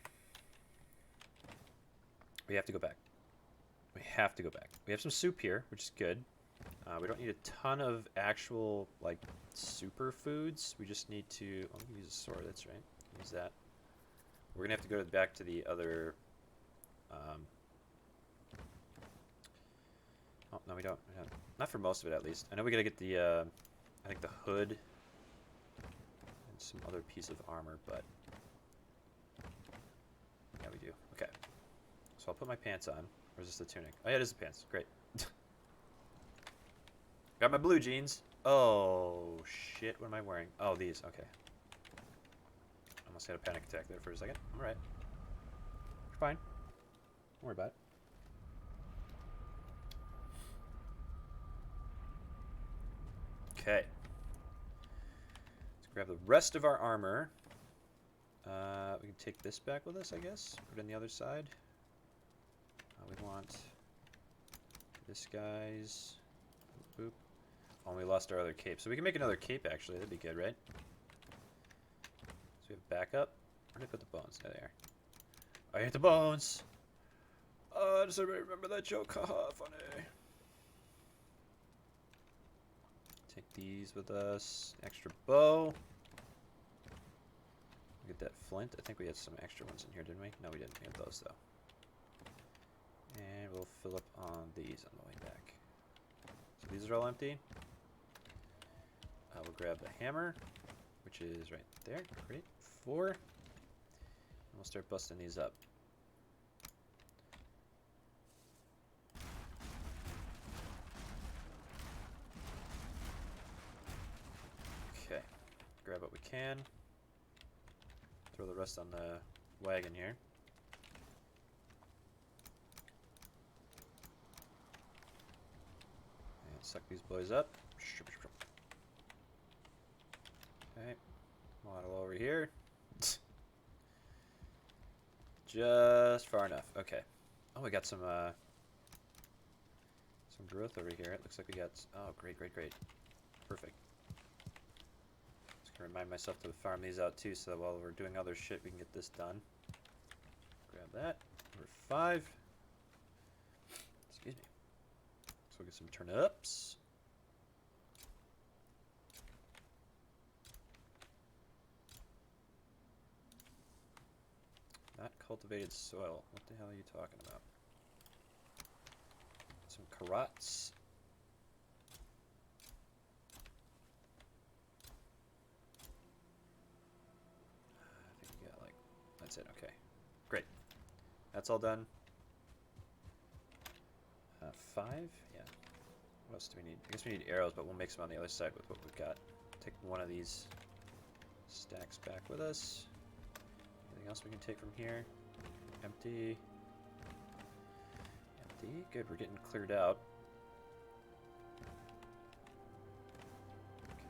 [SPEAKER 1] We have to go back. We have to go back. We have some soup here, which is good. We don't need a ton of actual, like, superfoods. We just need to... Oh, use a sword, that's right. Use that. We're going to have to go back to the other... Oh, no, we don't. Not for most of it, at least. I know we got to get the, I think the hood and some other piece of armor, but... Yeah, we do. Okay. So I'll put my pants on. Or is this the tunic? Oh, yeah, it is the pants. Great. Got my blue jeans. Oh, shit. What am I wearing? Oh, these. Okay. Almost had a panic attack there for a second. I'm alright. You're fine. Don't worry about it. Okay. Let's grab the rest of our armor. We can take this back with us, I guess. Put it on the other side. We want this guy's... Boop. Oh, we lost our other cape. So we can make another cape, actually. That'd be good, right? So we have backup. Where did I put the bones? There they are. I hate the bones! Does everybody remember that joke? Haha, funny. Take these with us. Extra bow. Get that flint. I think we had some extra ones in here, didn't we? No, we didn't. We had those, though. And we'll fill up on these on the way back. So these are all empty. We'll grab the hammer, which is right there. Great. 4. And we'll start busting these up. Okay. Grab what we can. Throw the rest on the wagon here. And suck these boys up. Okay. Model over here. Just far enough. Okay. Oh, we got some growth over here. It looks like we got... Oh, great, great, great. Perfect. Just gonna remind myself to farm these out too, so that while we're doing other shit, we can get this done. Grab that. Number 5. Excuse me. So we'll get some turnips. Not cultivated soil. What the hell are you talking about? Some carrots. I think we got like... That's it. Okay. Great. That's all done. 5? Yeah. What else do we need? I guess we need arrows, but we'll make some on the other side with what we've got. Take one of these stacks back with us. Anything else we can take from here? Empty. Empty. Good, we're getting cleared out.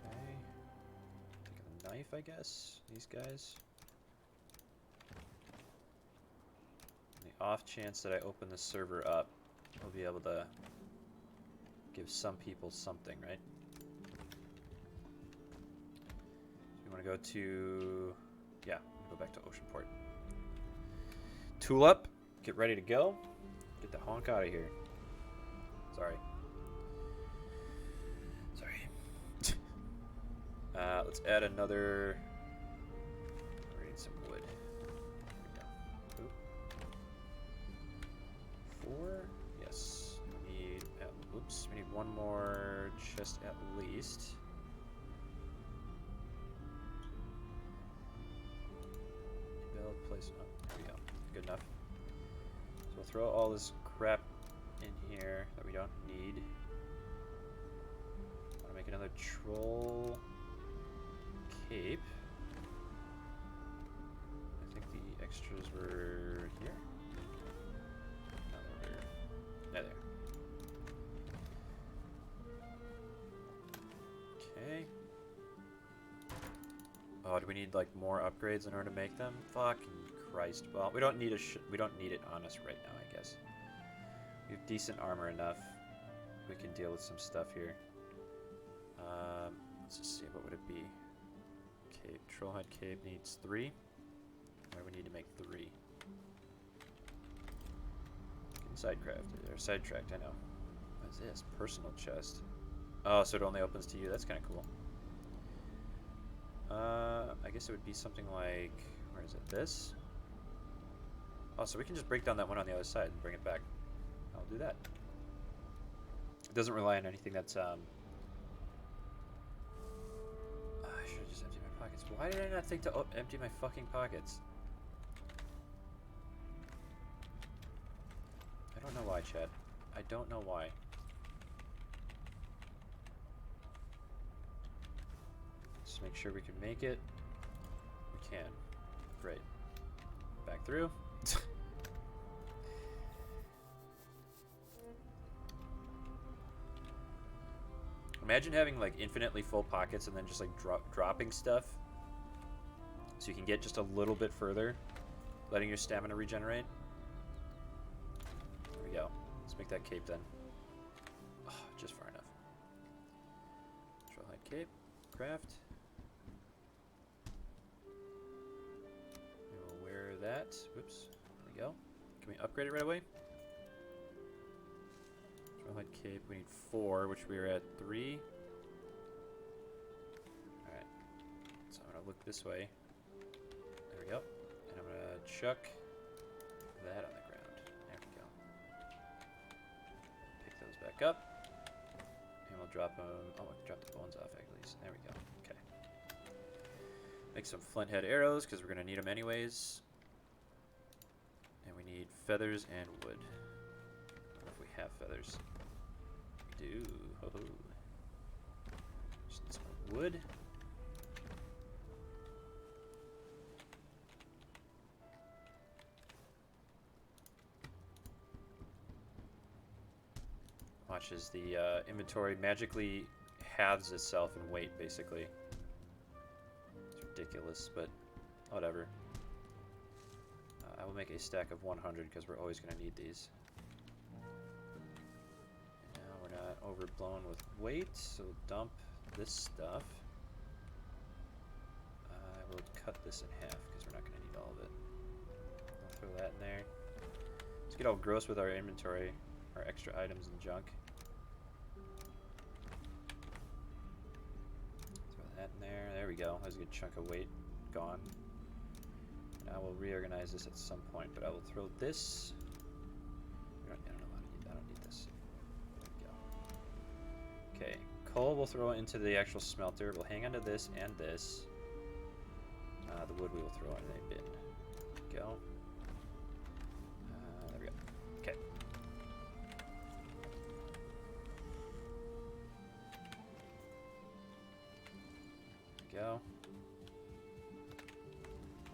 [SPEAKER 1] Okay. Take a knife, I guess. These guys. On the off chance that I open the server up, we'll be able to give some people something, right? So we want to go to... Yeah, go back to Oceanport. Tool up, get ready to go. Get the honk out of here. Sorry. Sorry. Let's add another... We need some wood. There we go. 4? Yes. We need... Oops, we need one more chest at least. Place. Oh, there we go. Good enough. So we'll throw all this crap in here that we don't need. Want to make another troll cape. I think the extras were here. No, they're there. Okay. Oh, do we need like more upgrades in order to make them? Fucking Christ. Well, we don't need we don't need it on us right now, I guess. We have decent armor enough. We can deal with some stuff here. Let's just see, what would it be? Cape, Trollhide Cape needs 3. Where we need to make 3. Sidecrafted, or sidetracked, I know. What is this? Personal chest. Oh, so it only opens to you. That's kind of cool. I guess it would be something like... Where is it? This? Oh, so we can just break down that one on the other side and bring it back. I'll do that. It doesn't rely on anything that's, I should have just emptied my pockets. Why did I not think to empty my fucking pockets? I don't know why, Chad. I don't know why. Just make sure we can make it. We can. Great. Back through. Imagine having like infinitely full pockets and then just like dropping stuff so you can get just a little bit further, letting your stamina regenerate. There we go. Let's make that cape then. Oh, just far enough. Trailhead cape. Craft. We will wear that. Whoops. There we go. Can we upgrade it right away? Trailhead cape. We need 4, which we are at 3. Alright. So I'm going to look this way. There we go. And I'm going to chuck that on the ground. There we go. Pick those back up. And we'll drop them. Oh, we'll drop the bones off at least. There we go. Okay. Make some flint head arrows because we're going to need them anyways. And we need feathers and wood. I don't know if we have feathers. We do. Ho ho. Just need some more wood. Watch as the inventory magically halves itself in weight, basically. It's ridiculous, but whatever. I will make a stack of 100 because we're always going to need these. And now we're not overblown with weight, so dump this stuff. I will cut this in half because we're not going to need all of it. I'll throw that in there. Let's get all gross with our inventory, our extra items and junk. Throw that in there. There we go. There's a good chunk of weight gone. I will reorganize this at some point, but I will throw this. I don't know. I don't need this. There we go. Okay, coal we'll throw into the actual smelter. We'll hang on to this and this. The wood we will throw in a bin. There we go. There we go. Okay. There we go.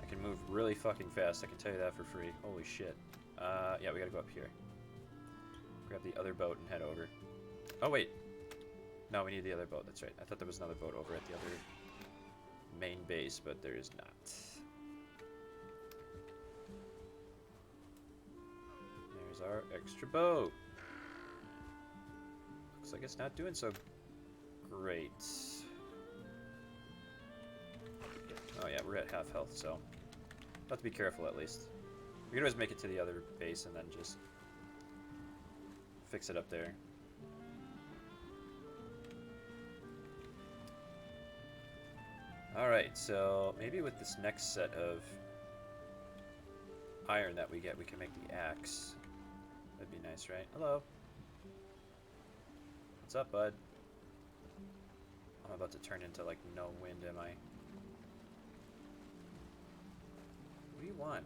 [SPEAKER 1] Can move really fucking fast, I can tell you that for free. Holy shit. Yeah, we gotta go up here. Grab the other boat and head over. Oh, wait. No, we need the other boat, that's right. I thought there was another boat over at the other main base, but there is not. There's our extra boat. Looks like it's not doing so great. Oh yeah, we're at half health, so have to be careful at least. We can always make it to the other base and then just fix it up there. Alright, so maybe with this next set of iron that we get, we can make the axe. That'd be nice, right? Hello. What's up, bud? I'm about to turn into, like, no wind, am I? What do you want?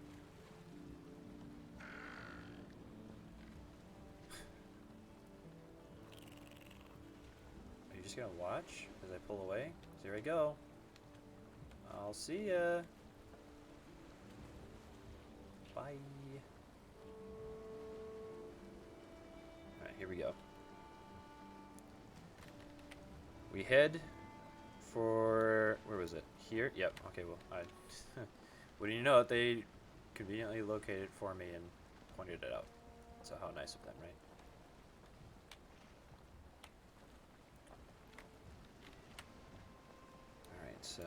[SPEAKER 1] Are you just gonna watch as I pull away? So here I go. I'll see ya. Bye. Alright, here we go. We head for... where was it? Here? Yep. Okay, well, I... wouldn't you know it, they conveniently located it for me and pointed it out. So how nice of them, right? Alright, so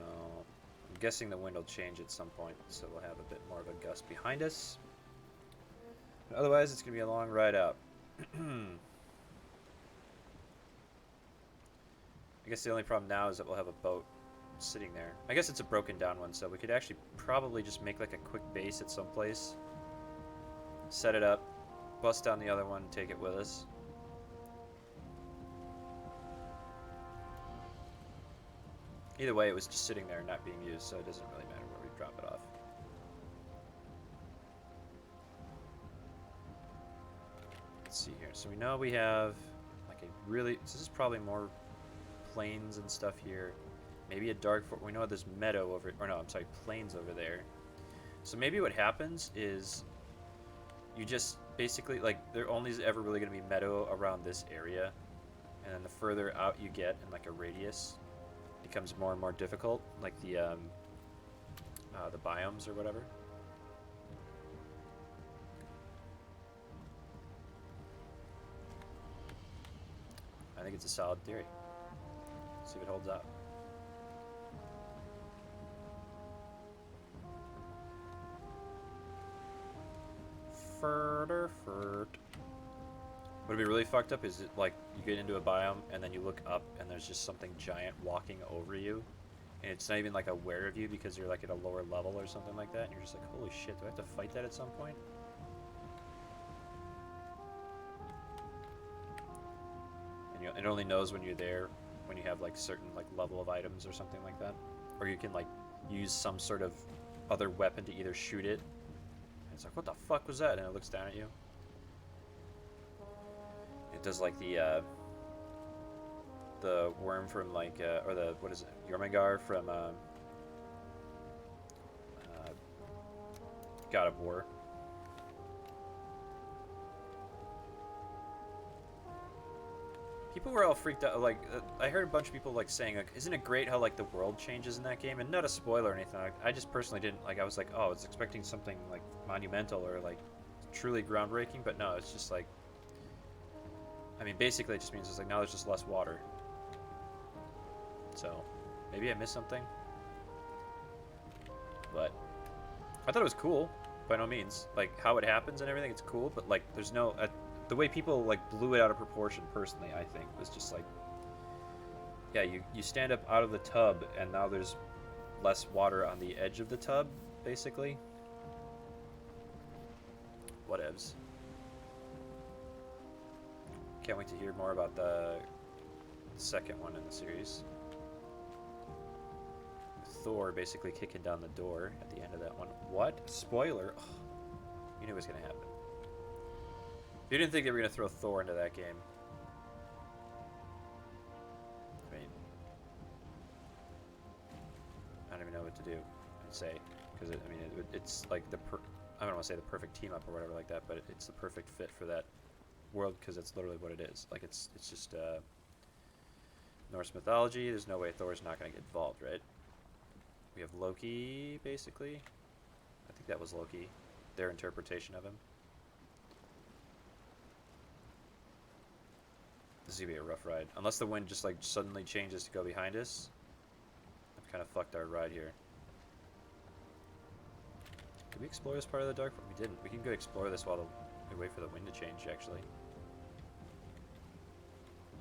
[SPEAKER 1] I'm guessing the wind will change at some point, so we'll have a bit more of a gust behind us. But otherwise, it's going to be a long ride out. I guess the only problem now is that we'll have a boat sitting there. I guess it's a broken down one, so we could actually probably just make like a quick base at some place, set it up, bust down the other one, and take it with us. Either way, it was just sitting there not being used, so it doesn't really matter where we drop it off. Let's see here. So we know we have like a really... So this is probably more plains and stuff here. Maybe a dark... We know there's meadow over... Or no, I'm sorry, plains over there. So maybe what happens is you just basically... Like, there only is ever really going to be meadow around this area. And then the further out you get in like a radius, it becomes more and more difficult. Like the biomes or whatever. I think it's a solid theory. See if it holds up. What would be really fucked up is it, like, you get into a biome and then you look up and there's just something giant walking over you, and it's not even like aware of you because you're like at a lower level or something like that, and you're just like, holy shit, do I have to fight that at some point? And it only knows when you're there when you have like certain like level of items or something like that, or you can like use some sort of other weapon to either shoot it. And it's like, what the fuck was that? And it looks down at you. It does like the worm from like or the, what is it, Jormungandr from God of War. People were all freaked out. Like, I heard a bunch of people like saying, like, "Isn't it great how like the world changes in that game?" And not a spoiler or anything. I just personally didn't like. I was like, "Oh, I was expecting something like monumental or like truly groundbreaking," but no, it's just like. I mean, basically, it just means it's like now there's just less water. So, maybe I missed something. But I thought it was cool. By no means, like how it happens and everything, it's cool. But like, there's no. The way people like blew it out of proportion, personally, I think, was just like, yeah, you stand up out of the tub and now there's less water on the edge of the tub, basically. Whatevs. Can't wait to hear more about the second one in the series. Thor basically kicking down the door at the end of that one. What? Spoiler? Oh, you knew it was going to happen. You didn't think they were going to throw Thor into that game. I mean, I don't even know what to do and say. Because, I mean, it's like I don't want to say the perfect team up or whatever like that, but it's the perfect fit for that world because that's literally what it is. Like, it's just Norse mythology. There's no way Thor's not going to get involved, right? We have Loki, basically. I think that was Loki. Their interpretation of him. This is gonna be a rough ride. Unless the wind just like suddenly changes to go behind us. I've kind of fucked our ride here. Did we explore this part of the dark? We didn't. We can go explore this while we wait for the wind to change, actually.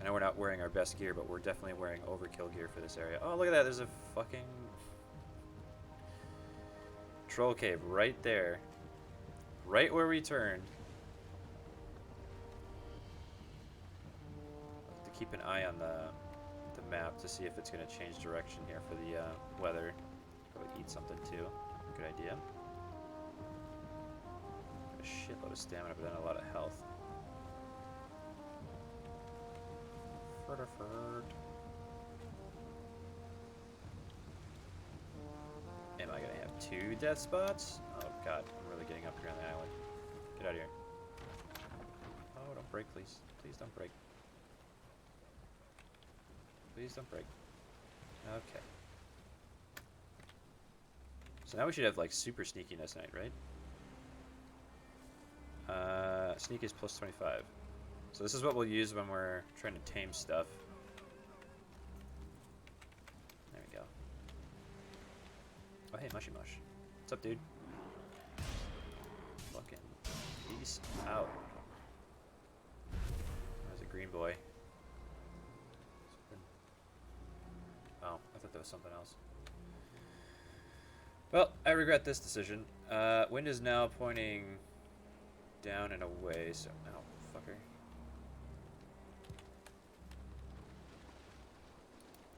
[SPEAKER 1] I know we're not wearing our best gear, but we're definitely wearing overkill gear for this area. Oh, look at that. There's a fucking troll cave right there. Right where we turned. Keep an eye on the map to see if it's going to change direction here for the weather. Probably eat something too. Good idea. Got a shitload of stamina, but then a lot of health. Am I going to have 2 death spots? Oh god, I'm really getting up here on the island. Get out of here. Oh, don't break, please. Please don't break. Please don't break. Okay. So now we should have like super sneakiness night, right? Sneak is plus 25. So this is what we'll use when we're trying to tame stuff. There we go. Oh, hey, Mushy Mush. What's up, dude? Fucking peace out. There's a green boy. Oh, I thought that was something else. Well, I regret this decision. Wind is now pointing down and away, so... Oh, fucker.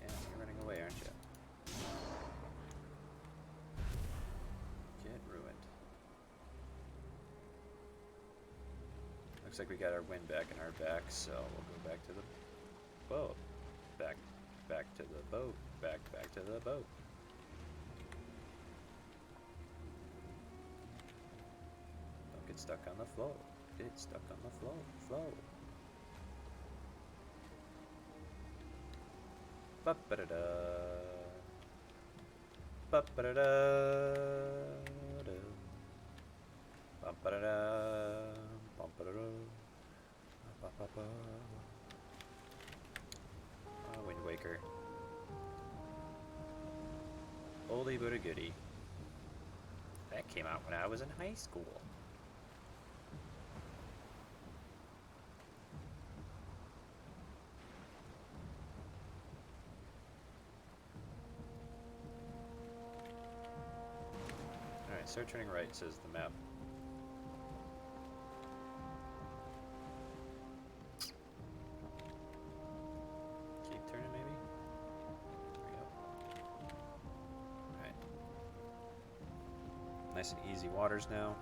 [SPEAKER 1] Yeah, you're running away, aren't you? Get ruined. Looks like we got our wind back in our back, so we'll go back to the boat. Back to the boat. Back to the boat. Don't get stuck on the floor. Get stuck on the flow. Ba-ba-da-da. Ba-ba-da-da. Ba-ba-da-da. Ba-ba-da-da. Ba-ba-ba. Oh, Wind Waker. Oldie but a goodie. That came out when I was in high school. Alright, start turning right, says the map. Keep turning, maybe? There we go. Alright. Nice and easy waters now.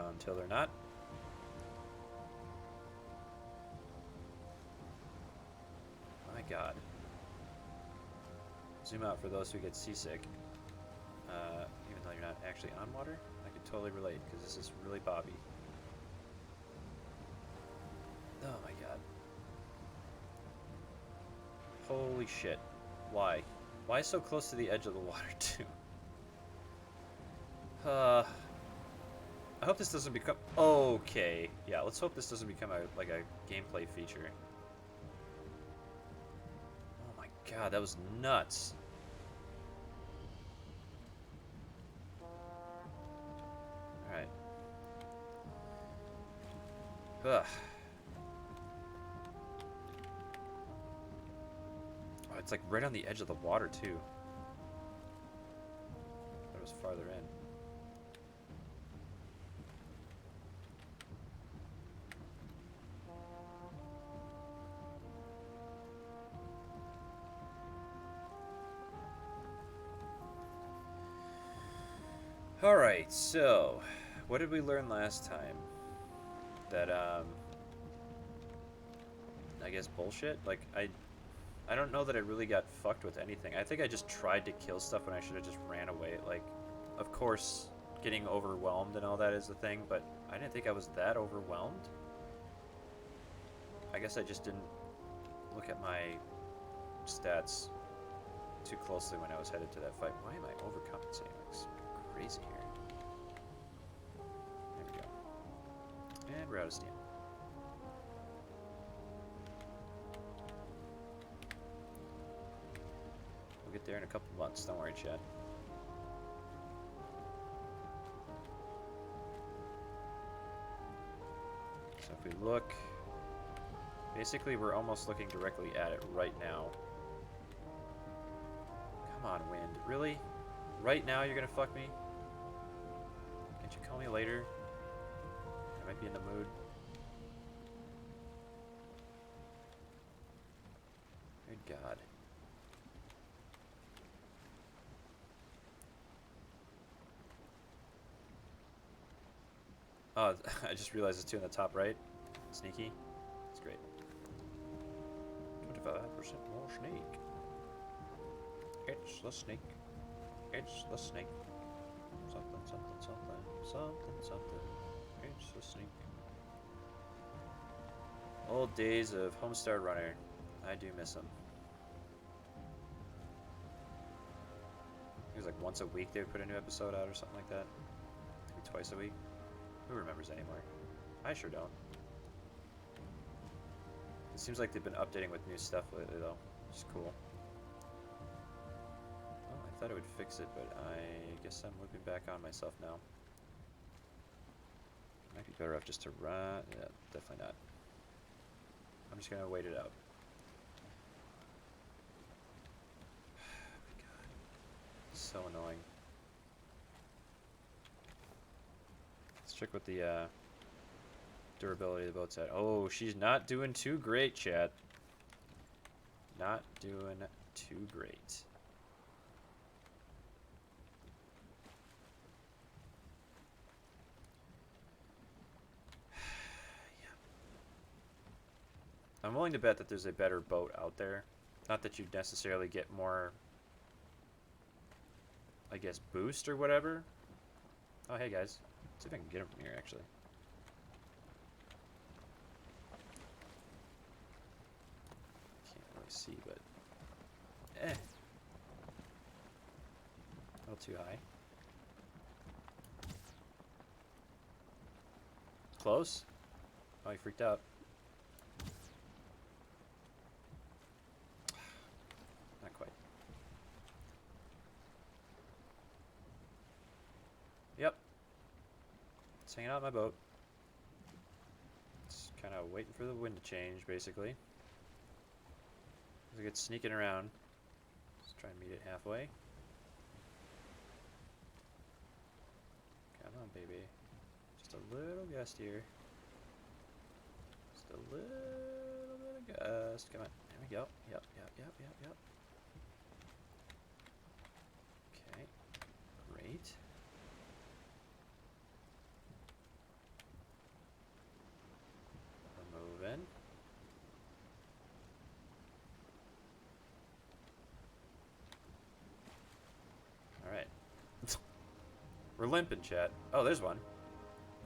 [SPEAKER 1] Until they're not. My god. Zoom out for those who get seasick. Even though you're not actually on water, I could totally relate because this is really bobby. Oh my god. Holy shit. Why? Why so close to the edge of the water too? I hope this doesn't become... Okay. Yeah, let's hope this doesn't become like a gameplay feature. Oh my god, that was nuts. Alright. Ugh. Oh, it's like right on the edge of the water too. That was farther in. Alright, so what did we learn last time? That I guess bullshit? Like I don't know that I really got fucked with anything. I think I just tried to kill stuff when I should have just ran away. Like, of course, getting overwhelmed and all that is the thing, but I didn't think I was that overwhelmed. I guess I just didn't look at my stats too closely when I was headed to that fight. Why am I overcompensating? It's crazy here. There we go. And we're out of steam. We'll get there in a couple months. Don't worry, Chad. So if we look, basically we're almost looking directly at it right now. Come on, wind. Really? Right now you're gonna fuck me? Can't you call me later? I might be in the mood. Good God. Oh, I just realized it's two in the top right. Sneaky. It's great. 25% more snake. It's the snake. It's the snake. Something, something, something. Something, something. It's the snake. Old days of Homestar Runner. I do miss them. It was like once a week they would put a new episode out or something like that. Maybe twice a week. Who remembers anymore? I sure don't. It seems like they've been updating with new stuff lately though, which is cool. Oh, I thought it would fix it, but I guess I'm looping back on myself now. Might be better off just to run. Yeah, definitely not. I'm just gonna wait it out. Oh my god. So annoying. Let's check what the durability of the boat's at. Oh, she's not doing too great, chat. Not doing too great. I'm willing to bet that there's a better boat out there. Not that you'd necessarily get more, I guess, boost or whatever. Oh, hey guys. Let's see if I can get him from here, actually. Can't really see, but... Eh. A little too high. Close? Oh, he freaked out. Not quite. Yep. It's hanging out in my boat. It's kind of waiting for the wind to change, basically. As I get sneaking around. Let's try and meet it halfway. Come on, baby. Just a little gust here. Just a little bit of gust. Come on. There we go. Yep. Okay. Great. We're moving. Alright. We're limping, chat. Oh, there's one.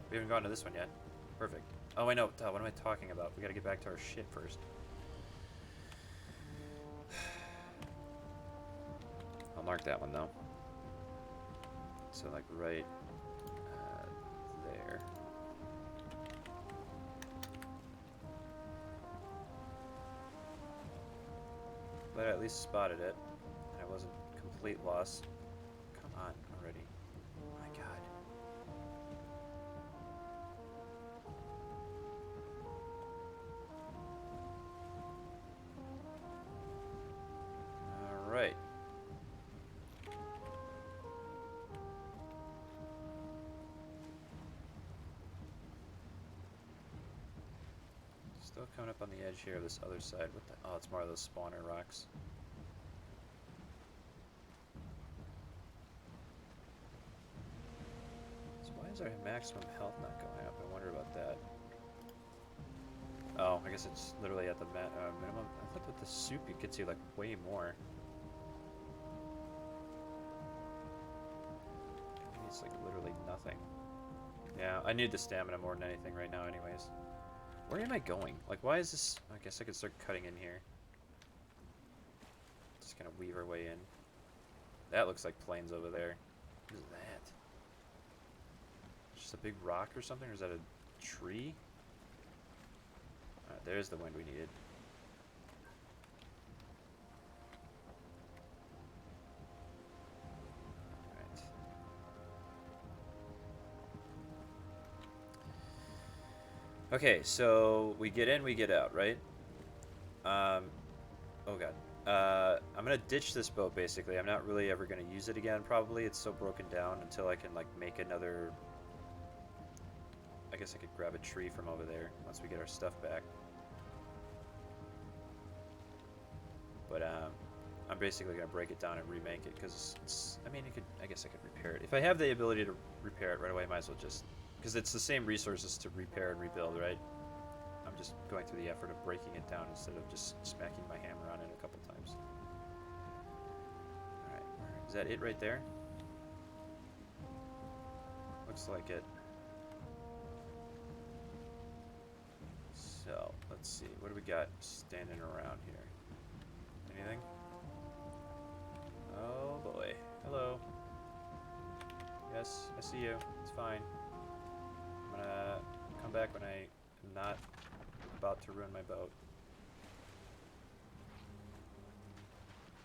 [SPEAKER 1] We haven't gone to this one yet. Perfect. Oh, I know. What am I talking about? We gotta get back to our ship first. I'll mark that one, though. So, like, right there. But I at least spotted it. And it wasn't complete loss. Come on, already. Oh my god. Alright. Still coming up on the edge here of this other side. What the? Oh, it's more of those spawner rocks. So why is our maximum health not going up? I wonder about that. Oh, I guess it's literally at the minimum. I thought with the soup it gets you like way more. It's like literally nothing. Yeah, I need the stamina more than anything right now anyways. Where am I going? Like, why is this... I guess I could start cutting in here. Just gonna weave our way in. That looks like plains over there. What is that? Just a big rock or something? Or is that a tree? Alright, there's the wind we needed. Alright. Okay, so we get in, we get out, right? Oh god. I'm gonna ditch this boat, basically. I'm not really ever gonna use it again, probably. It's so broken down until I can, like, make another... I guess I could grab a tree from over there once we get our stuff back. But, I'm basically gonna break it down and remake it, because it's... I mean, I guess I could repair it. If I have the ability to repair it right away, I might as well just... Because it's the same resources to repair and rebuild, right? I'm just going through the effort of breaking it down instead of just smacking my hammer on it a couple times. Alright, is that it right there? Looks like it. So, let's see. What do we got standing around here? Anything? Oh boy. Hello. Yes, I see you. It's fine. I'm gonna come back when I'm not about to ruin my boat.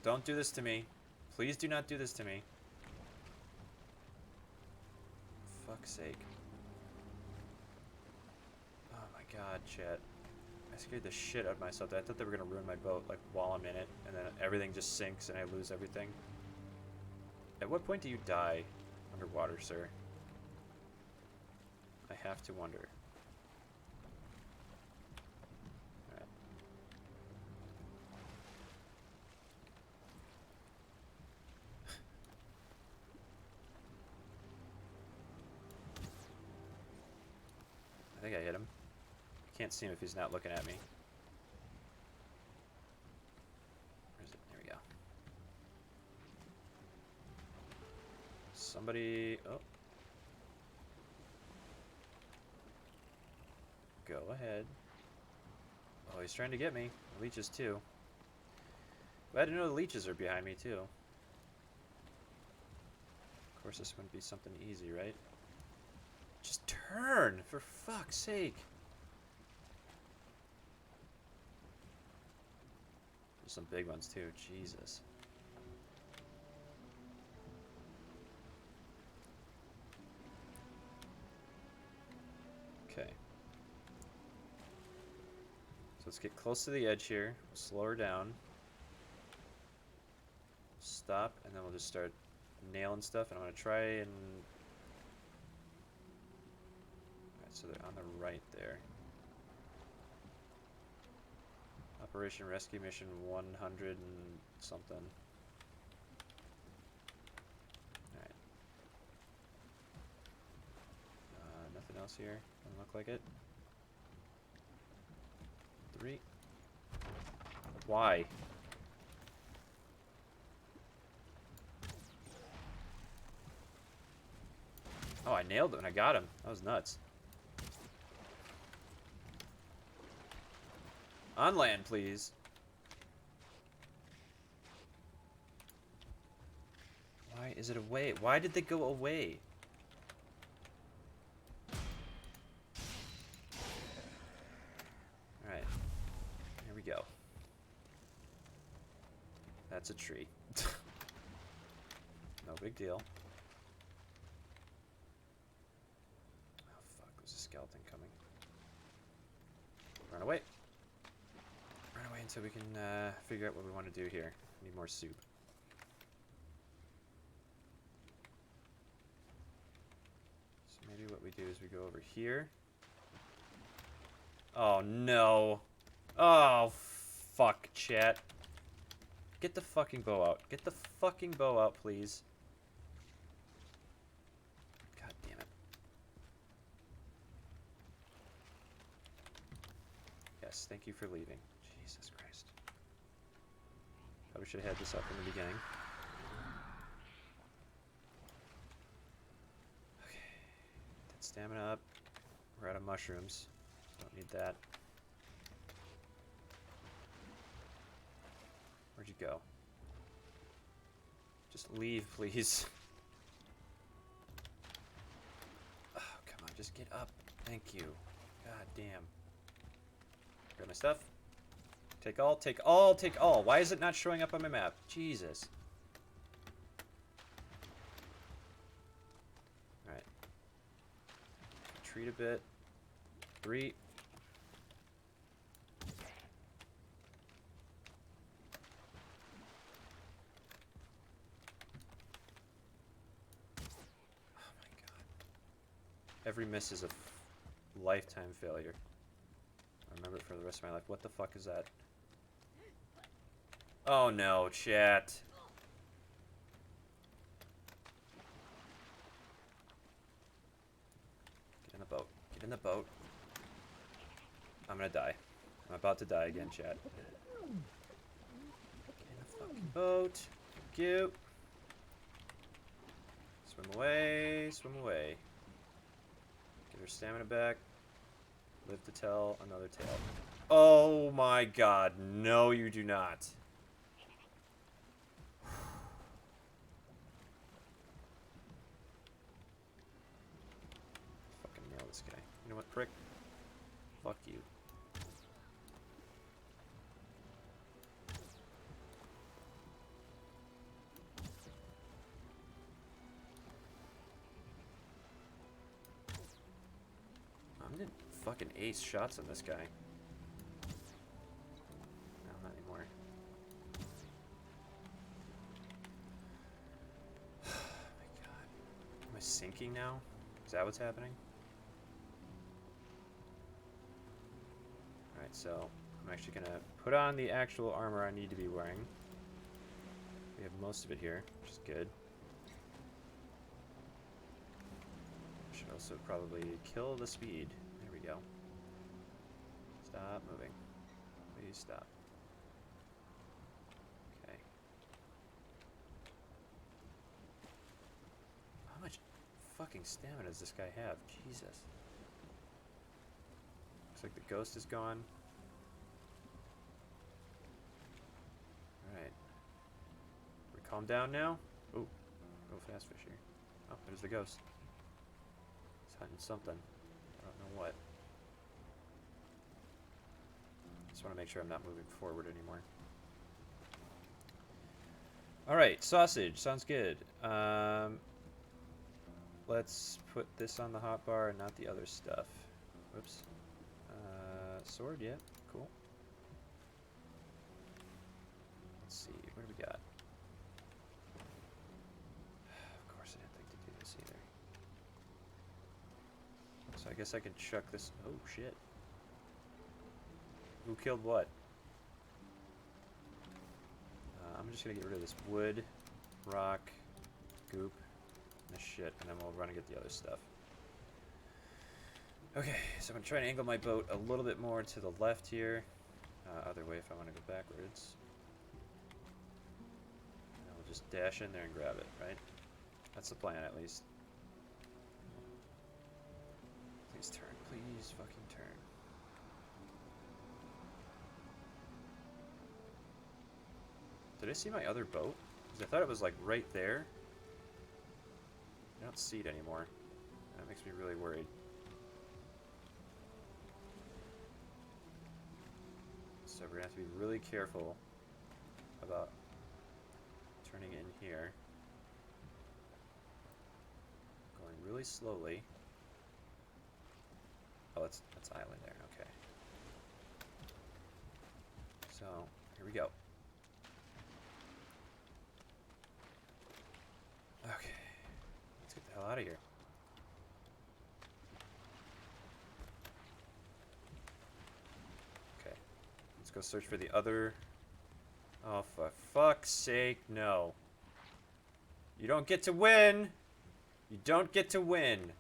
[SPEAKER 1] Don't do this to me. Please do not do this to me. Fuck's sake. Oh my god, chat. I scared the shit out of myself. I thought they were gonna ruin my boat, like, while I'm in it, and then everything just sinks and I lose everything. At what point do you die underwater, sir? I have to wonder. Alright. I think I hit him. Can't see him if he's not looking at me. Where is it? There we go. Somebody... Oh. Go ahead. Oh, he's trying to get me. Leeches, too. Glad to know the leeches are behind me, too. Of course, this wouldn't be something easy, right? Just turn! For fuck's sake! There's some big ones, too. Jesus. Okay. So let's get close to the edge here. We'll slow her down. Stop, and then we'll just start nailing stuff. And I'm going to try and... Alright, so they're on the right there. Operation Rescue Mission 100 and something. Alright. Nothing else here. Doesn't look like it. 3. Why? Oh, I nailed it and I got him. That was nuts. On land, please. Why is it away? Why did they go away? Alright. Here we go. That's a tree. No big deal. Oh, fuck. There's a skeleton coming. Run away. Run away until we can figure out what we want to do here. Need more soup. So maybe what we do is we go over here. Oh no. Oh fuck, chat. Get the fucking bow out. Get the fucking bow out, please. God damn it. Yes, thank you for leaving. Jesus Christ. Probably should have had this up in the beginning. Okay. Get stamina up. We're out of mushrooms. Don't need that. Where'd you go? Just leave, please. Oh, come on, just get up. Thank you. God damn. Grab my stuff. Take all, take all, take all. Why is it not showing up on my map? Jesus. Alright. Retreat a bit. 3. Every miss is a lifetime failure. I remember it for the rest of my life. What the fuck is that? Oh no, chat. Get in the boat. Get in the boat. I'm gonna die. I'm about to die again, chat. Get in the fucking boat. Thank you. Swim away. Swim away. Get her stamina back. Live to tell another tale. Oh my god. No, you do not. Fucking nail this guy. You know what, prick? Fuck you. fucking ace shots on this guy. No, not anymore. Oh my god. Am I sinking now? Is that what's happening? Alright, so I'm actually gonna put on the actual armor I need to be wearing. We have most of it here, which is good. Should also probably kill the speed. There we go. Stop moving. Please stop. Okay. How much fucking stamina does this guy have? Jesus. Looks like the ghost is gone. Alright. We calm down now? Ooh. Go fast fish here. Oh, there's the ghost. He's hunting something. I don't know what. Just want to make sure I'm not moving forward anymore. Alright, sausage. Sounds good. Let's put this on the hotbar and not the other stuff. Whoops. Sword, yeah, cool. Let's see, what do we got? Of course I didn't think to do this either. So I guess I can chuck this. Oh shit. Who killed what? I'm just gonna get rid of this wood, rock, goop, and this shit, and then we'll run and get the other stuff. Okay, so I'm gonna try and angle my boat a little bit more to the left here. Other way if I want to go backwards. And we'll just dash in there and grab it, right? That's the plan, at least. Please turn, please fucking turn. Did I see my other boat? Because I thought it was like right there. I don't see it anymore. That makes me really worried. So we're going to have to be really careful about turning in here. Going really slowly. Oh, that's island there, okay. So, here we go. Okay. Let's get the hell out of here. Go search for the other. Oh, for fuck's sake, no. You don't get to win. You don't get to win.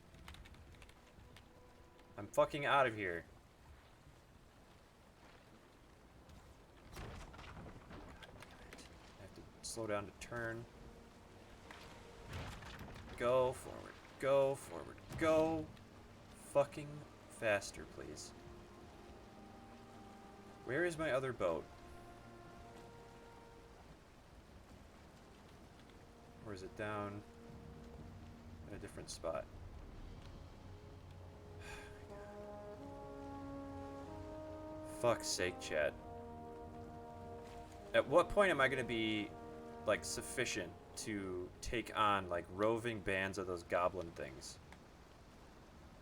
[SPEAKER 1] I'm fucking out of here. I have to slow down to turn. Go forward. Go forward. Go fucking faster, please. Where is my other boat? Or is it down in a different spot? Fuck's sake, chat. At what point am I gonna be, like, sufficient to take on, like, roving bands of those goblin things?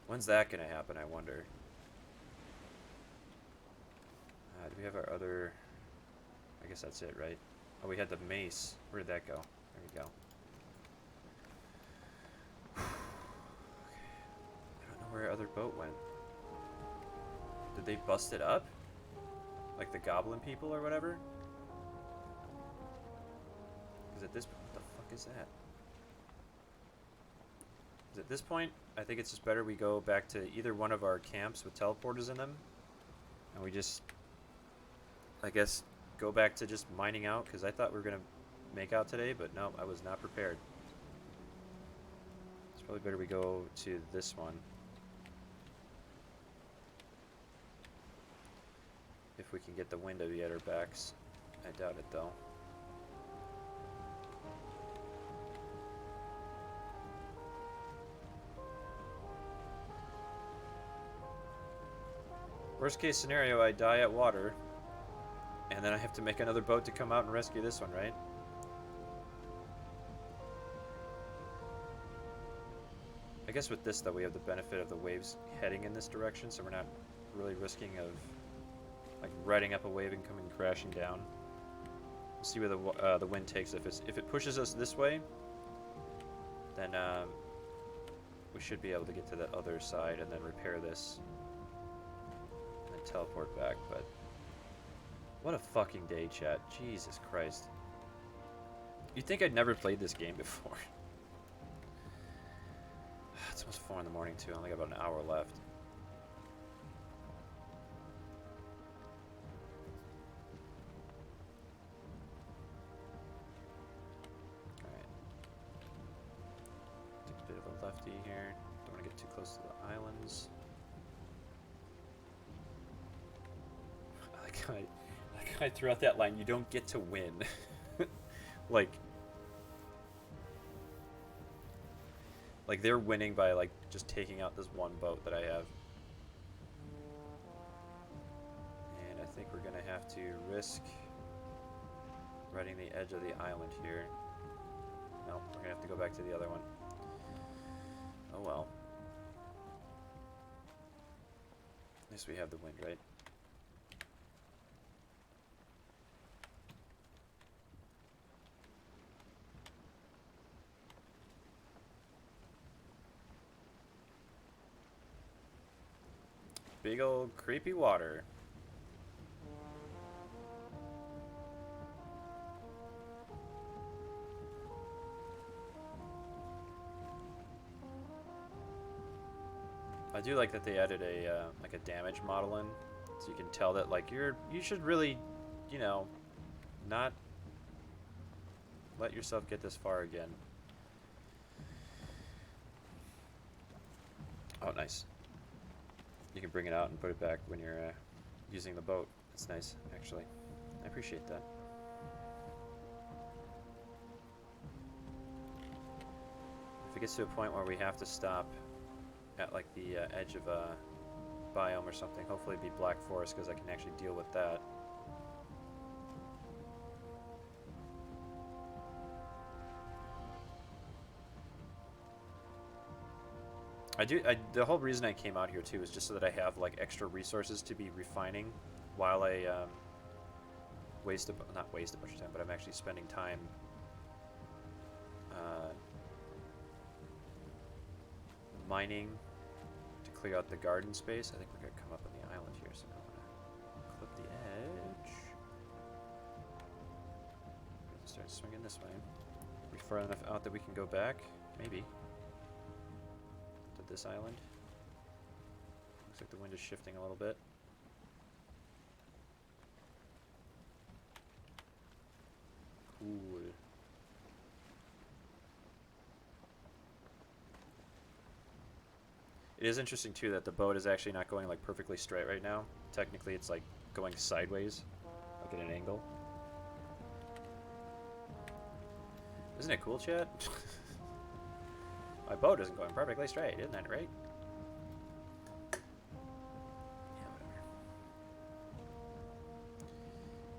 [SPEAKER 1] When's that gonna happen, I wonder? Do we have our other... I guess that's it, right? Oh, we had the mace. Where did that go? There we go. Okay. I don't know where our other boat went. Did they bust it up? Like the goblin people or whatever? Because at this point, what the fuck is that? Because at this point, I think it's just better we go back to either one of our camps with teleporters in them. And we just... I guess go back to just mining out, because I thought we were going to make out today, but no, I was not prepared. It's probably better we go to this one. If we can get the wind to be at our backs. I doubt it, though. Worst case scenario, I die at water. And then I have to make another boat to come out and rescue this one, right? guess with this, though, we have the benefit of the waves heading in this direction, so we're not really risking of, like, riding up a wave and coming crashing down. We'll see where the wind takes us. If it pushes us this way, then we should be able to get to the other side and then repair this and then teleport back. But what a fucking day, chat. Jesus Christ. You'd think I'd never played this game before. It's almost 4 in the morning, too. I only got about an hour left. Alright. Take a bit of a lefty here. Don't want to get too close to the islands. I like how I threw out that line, you don't get to win. Like they're winning by like just taking out this one boat that I have. And I think we're gonna have to risk riding the edge of the island here. No, we're gonna have to go back to the other one. Oh well. At least we have the wind, right? Big old creepy water. I do like that they added a like a damage model in, so you can tell that like you should really, you know, not let yourself get this far again. Oh, nice. You can bring it out and put it back when you're using the boat. That's nice, actually. I appreciate that. If it gets to a point where we have to stop at like the edge of a biome or something, hopefully it'd be Black Forest because I can actually deal with that. The whole reason I came out here too is just so that I have like extra resources to be refining while I not waste a bunch of time, but I'm actually spending time mining to clear out the garden space. I think we're gonna come up on the island here, so I'm gonna clip the edge. We're gonna start swinging this way. Are we far enough out that we can go back? Maybe. This island. Looks like the wind is shifting a little bit. Cool. It is interesting too that the boat is actually not going like perfectly straight right now. Technically it's like going sideways, like at an angle. Isn't it cool, chat? My boat isn't going perfectly straight, isn't that right? Yeah, whatever.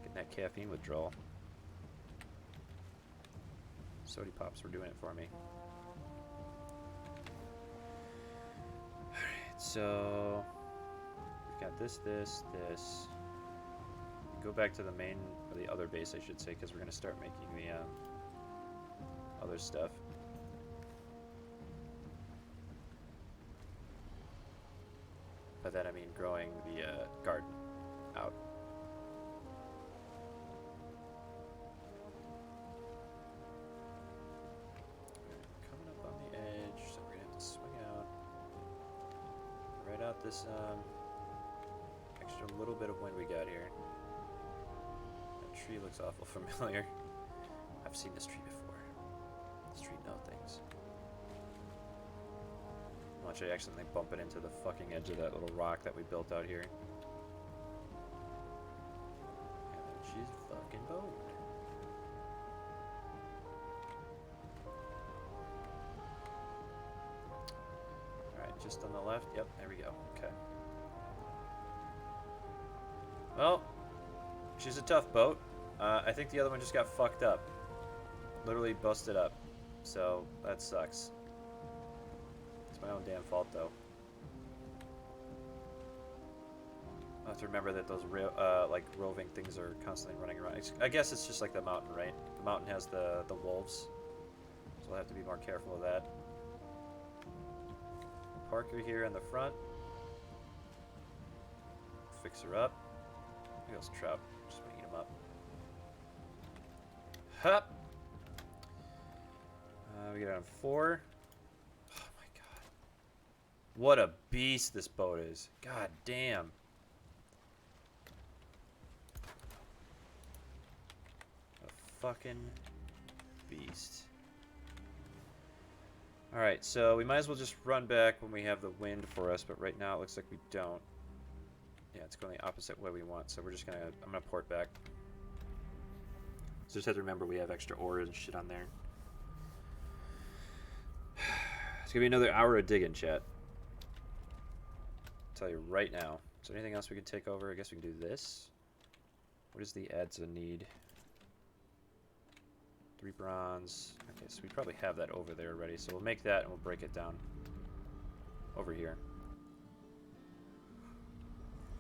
[SPEAKER 1] Getting that caffeine withdrawal. Sody pops were doing it for me. Alright, so we've got this. Go back to the main, or the other base, I should say, because we're going to start making the other stuff. By that I mean growing the garden out. Coming up on the edge, so we're gonna have to swing out. Right out this extra little bit of wind we got here. That tree looks awful familiar. I've seen this tree before. This tree knows things. Watch I accidentally bump it into the fucking edge of that little rock that we built out here. And then she's fucking boat. Alright, just on the left. Yep, there we go. Okay. Well, she's a tough boat. I think the other one just got fucked up. Literally busted up. So, that sucks. It's my own damn fault, though. I have to remember that those like roving things are constantly running around. I guess it's just like the mountain, right? The mountain has the wolves, so I'll have to be more careful of that. Park her here in the front. Fix her up. Look at those trout. Just want to eat them up. Hup! We get it on 4. Oh my god. What a beast this boat is. God damn. A fucking beast. Alright, so we might as well just run back when we have the wind for us, but right now it looks like we don't. Yeah, it's going the opposite way we want, so we're just gonna... I'm gonna port back. So just have to remember we have extra ores and shit on there. It's gonna be another hour of digging, chat. I'll tell you right now. Is there anything else we can take over? I guess we can do this. What is the adds a need? 3 bronze. Okay, so we probably have that over there already. So we'll make that and we'll break it down over here.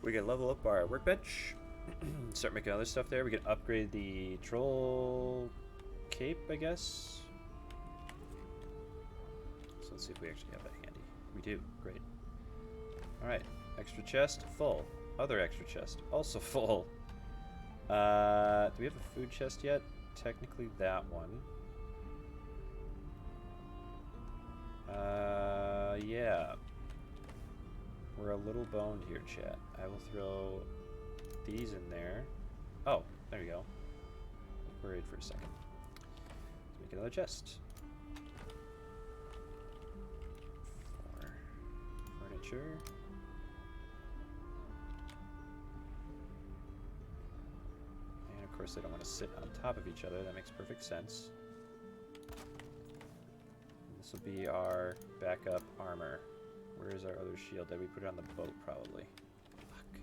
[SPEAKER 1] We can level up our workbench. Start making other stuff there. We can upgrade the troll cape, I guess. So let's see if we actually have that handy. We do. Great. Alright. Extra chest, full. Other extra chest, also full. Do we have a food chest yet? Technically that one. Yeah. We're a little boned here, chat. I will throw these in there. Oh, there we go. Worried for a second. Let's make another chest. For furniture. And of course they don't want to sit on top of each other. That makes perfect sense. This will be our backup armor. Where is our other shield? Did we put it on the boat? Probably. Fuck.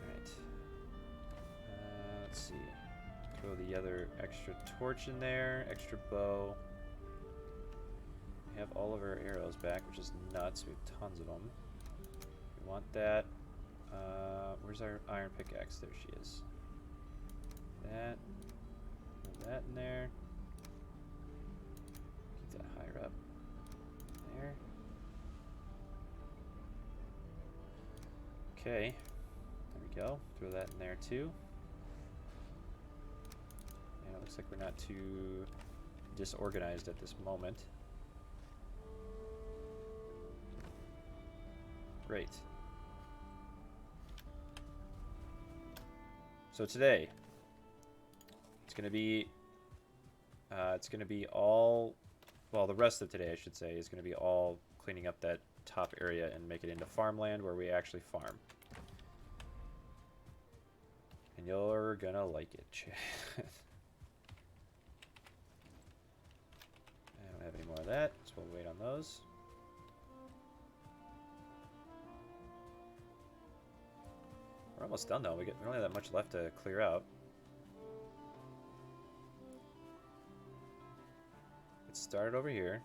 [SPEAKER 1] Alright. Let's see. Throw the other extra torch in there. Extra bow. We have all of our arrows back, which is nuts. We have tons of them. We want that. Where's our iron pickaxe? There she is. That. Put that in there. Keep that higher up. There. Okay. There we go. Throw that in there too. And it looks like we're not too disorganized at this moment. Great. So today, it's gonna be all, well, the rest of today, I should say, is gonna be all cleaning up that top area and make it into farmland where we actually farm. And you're gonna like it, chat. I don't have any more of that, so we'll wait on those. We're almost done though. We don't have that much left to clear out. Let's start over here.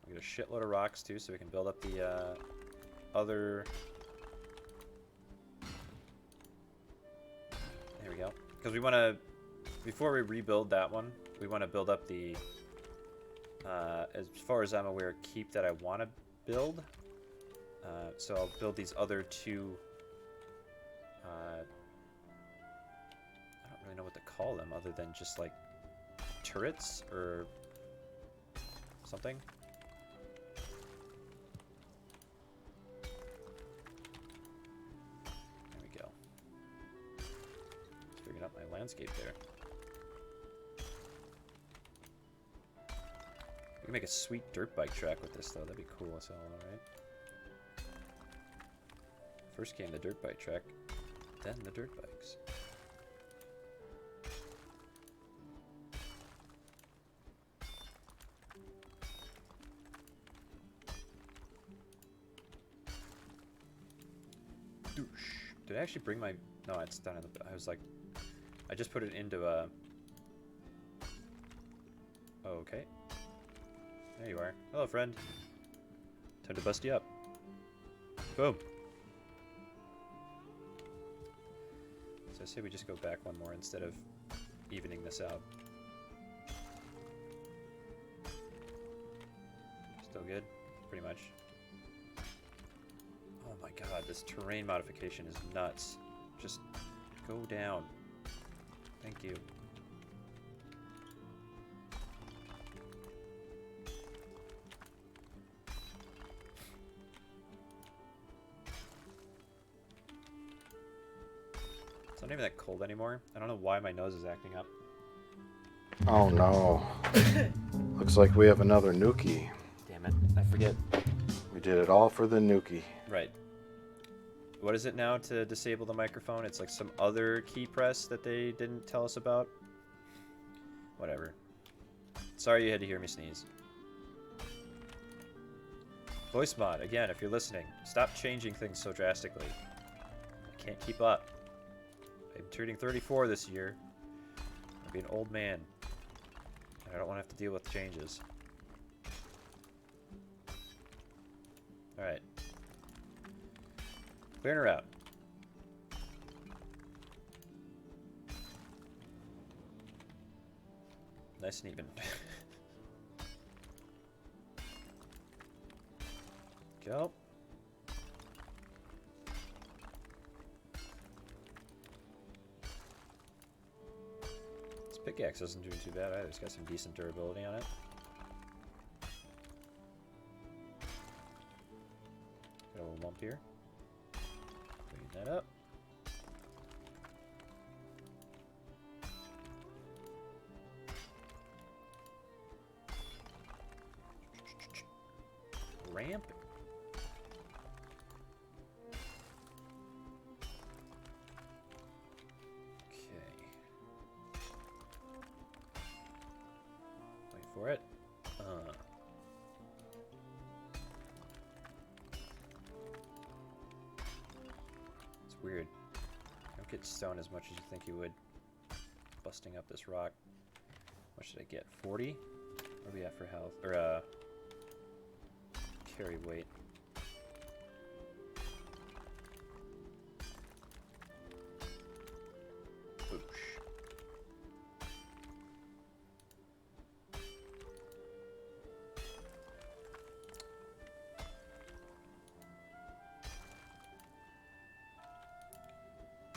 [SPEAKER 1] We get a shitload of rocks too, so we can build up the other. There we go. Because we want to, before we rebuild that one, we want to build up the, as far as I'm aware, keep that I want to build. So I'll build these other two, I don't really know what to call them other than just like turrets or something. There we go. Just figuring out my landscape there. We can make a sweet dirt bike track with this though, that'd be cool as hell, alright? First came the dirt bike track, then the dirt bikes. Douche. Did I actually bring my... No, it's down in the... I was like... I just put it into a... Oh, okay. There you are. Hello, friend. Time to bust you up. Boom. So I say we just go back one more instead of evening this out. Still good? Pretty much. Oh my god, this terrain modification is nuts. Just go down. Thank you. It's not even that cold anymore. I don't know why my nose is acting up.
[SPEAKER 2] Oh no. Looks like we have another Nuki.
[SPEAKER 1] Damn it, I forget.
[SPEAKER 2] We did it all for the Nuki.
[SPEAKER 1] Right. What is it now to disable the microphone? It's like some other key press that they didn't tell us about. Whatever. Sorry you had to hear me sneeze. Voice mod, again, if you're listening, stop changing things so drastically. I can't keep up. I'm turning 34 this year. I'll be an old man. And I don't want to have to deal with changes. Alright. Clearing her out. Nice and even. Go. This pickaxe isn't doing too bad either. It's got some decent durability on it. Got a little bump here. Clean that up. Ramp. For it. It's weird. You don't get stone as much as you think you would. Busting up this rock. What should I get? 40? What are we at for health? Or, carry weight. Boosh.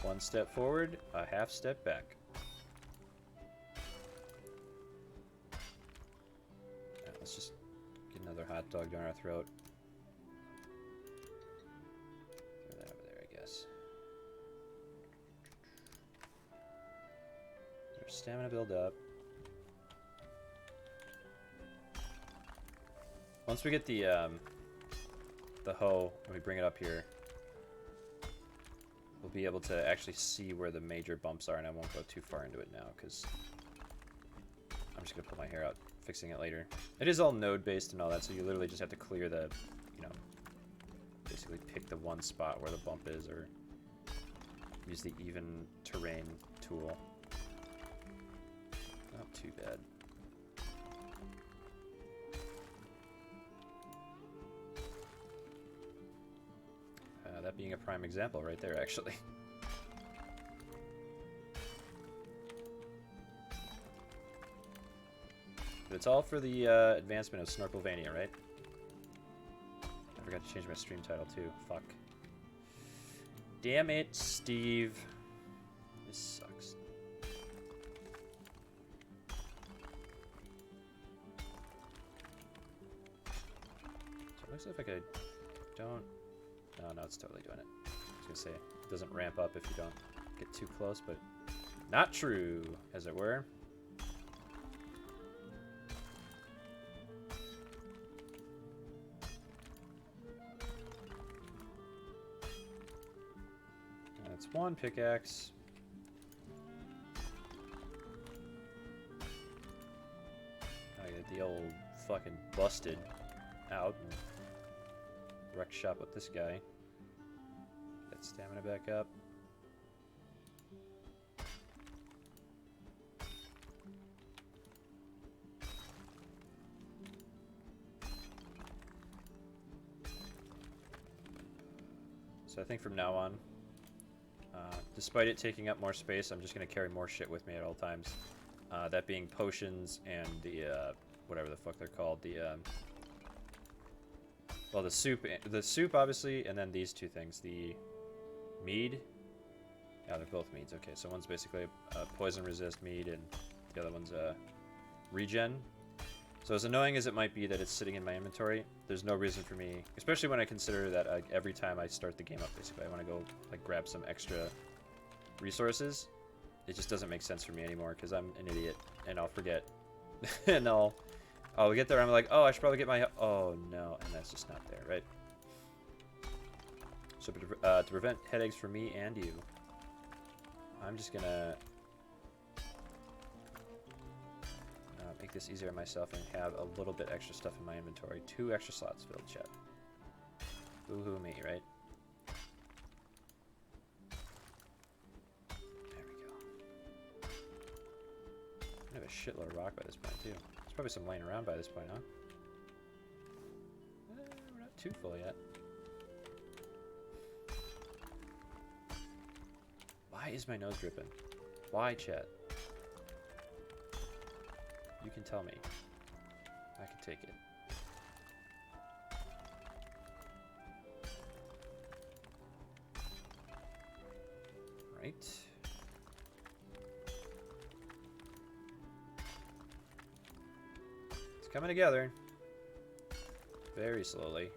[SPEAKER 1] One step forward, a half step back. Let's just get another hot dog down our throat. Throw that over there, I guess. Let our stamina build up. Once we get the hoe and we bring it up here, we'll be able to actually see where the major bumps are, and I won't go too far into it now because I'm just gonna pull my hair out, fixing it later. It is all node based and all that, so you literally just have to clear the, you know, basically pick the one spot where the bump is, or use the even terrain tool. Not too bad. That being a prime example right there, actually. But it's all for the advancement of Snorkulese, right? I forgot to change my stream title too. Fuck. Damn it, Steve. This sucks. So it looks like I don't... No, it's totally doing it. I was gonna say, it doesn't ramp up if you don't get too close, but not true, as it were. That's one pickaxe. I get the old fucking busted out and wreck shop with this guy. Get stamina back up. So I think from now on, despite it taking up more space, I'm just going to carry more shit with me at all times. That being potions and the, whatever the fuck they're called. Well, the soup, obviously, and then these two things. The mead. Yeah, they're both meads. Okay, so one's basically a poison resist mead, and the other one's a regen. So as annoying as it might be that it's sitting in my inventory, there's no reason for me, especially when I consider that every time I start the game up, basically, I want to go like grab some extra resources. It just doesn't make sense for me anymore because I'm an idiot and I'll forget. And I'll get there and I'm like, oh, I should probably get my... Oh, no. And that's just not there, right? So to prevent headaches for me and you, I'm just going to make this easier on myself and have a little bit extra stuff in my inventory. 2 extra slots filled, chat. Boo-hoo me, right? There we go. I have a shitload of rock by this point, too. There's probably some laying around by this point, huh? We're not too full yet. Why is my nose dripping? Why, chat? You can tell me. I can take it. Right. It's coming together. Very slowly.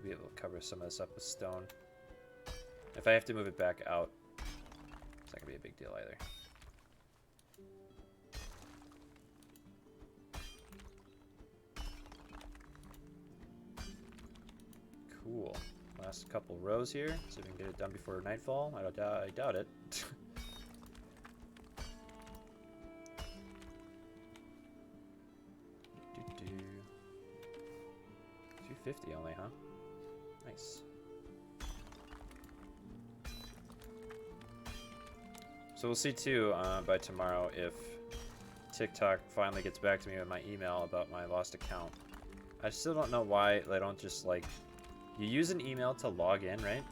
[SPEAKER 1] Be able to cover some of this up with stone. If I have to move it back out, it's not gonna be a big deal either. Cool. Last couple rows here. See if we can get it done before nightfall. I doubt it. 250 only, huh? Nice. So we'll see too by tomorrow if TikTok finally gets back to me with my email about my lost account. I still don't know why they don't just like... You use an email to log in, right?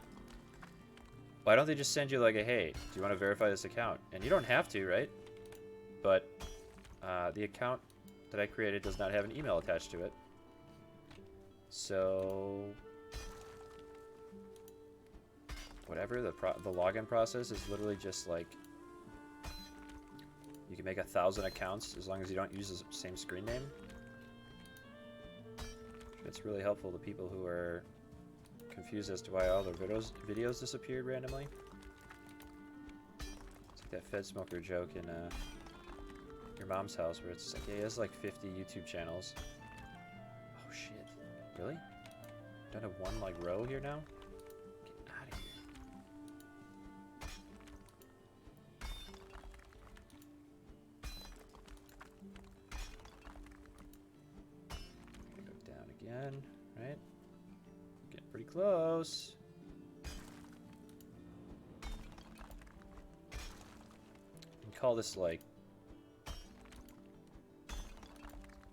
[SPEAKER 1] Why don't they just send you like a, hey, do you want to verify this account? And you don't have to, right? But the account that I created does not have an email attached to it. So... whatever, the login process is literally just like... You can make 1,000 accounts as long as you don't use the same screen name. It's really helpful to people who are confused as to why all their videos disappeared randomly. It's like that Fed Smoker joke in Your Mom's House where it's like, yeah, he has like 50 YouTube channels. Oh shit. Really? Don't have one like row here now? Get out of here. Go down again, right? Getting pretty close. You can call this like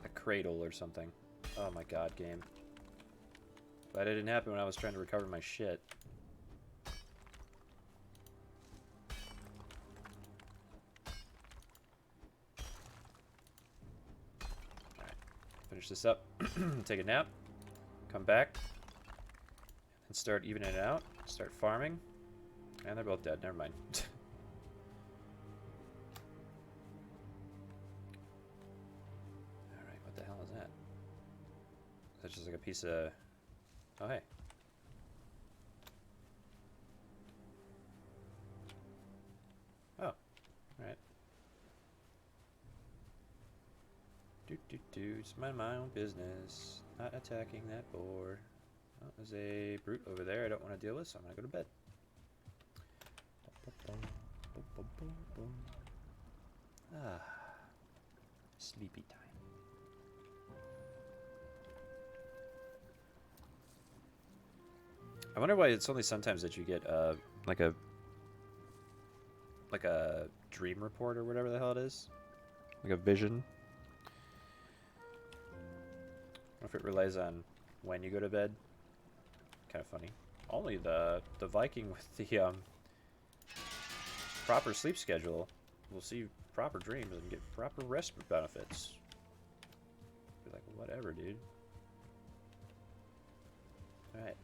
[SPEAKER 1] a cradle or something. Oh my god, game. But it didn't happen when I was trying to recover my shit. Alright. Finish this up. Take a nap. Come back. And start evening it out. Start farming. And they're both dead. Never mind. Alright, what the hell is that? That's just like a piece of... Oh, hey. Oh, alright. Just mind my own business. Not attacking that boar. Oh, there's a brute over there I don't want to deal with, so I'm gonna go to bed. Ah, sleepy time. I wonder why it's only sometimes that you get like a like a dream report or whatever the hell it is. Like a vision. I wonder if it relies on when you go to bed. Kind of funny. Only the Viking with the proper sleep schedule will see proper dreams and get proper rest benefits. Be like, whatever, dude. Alright.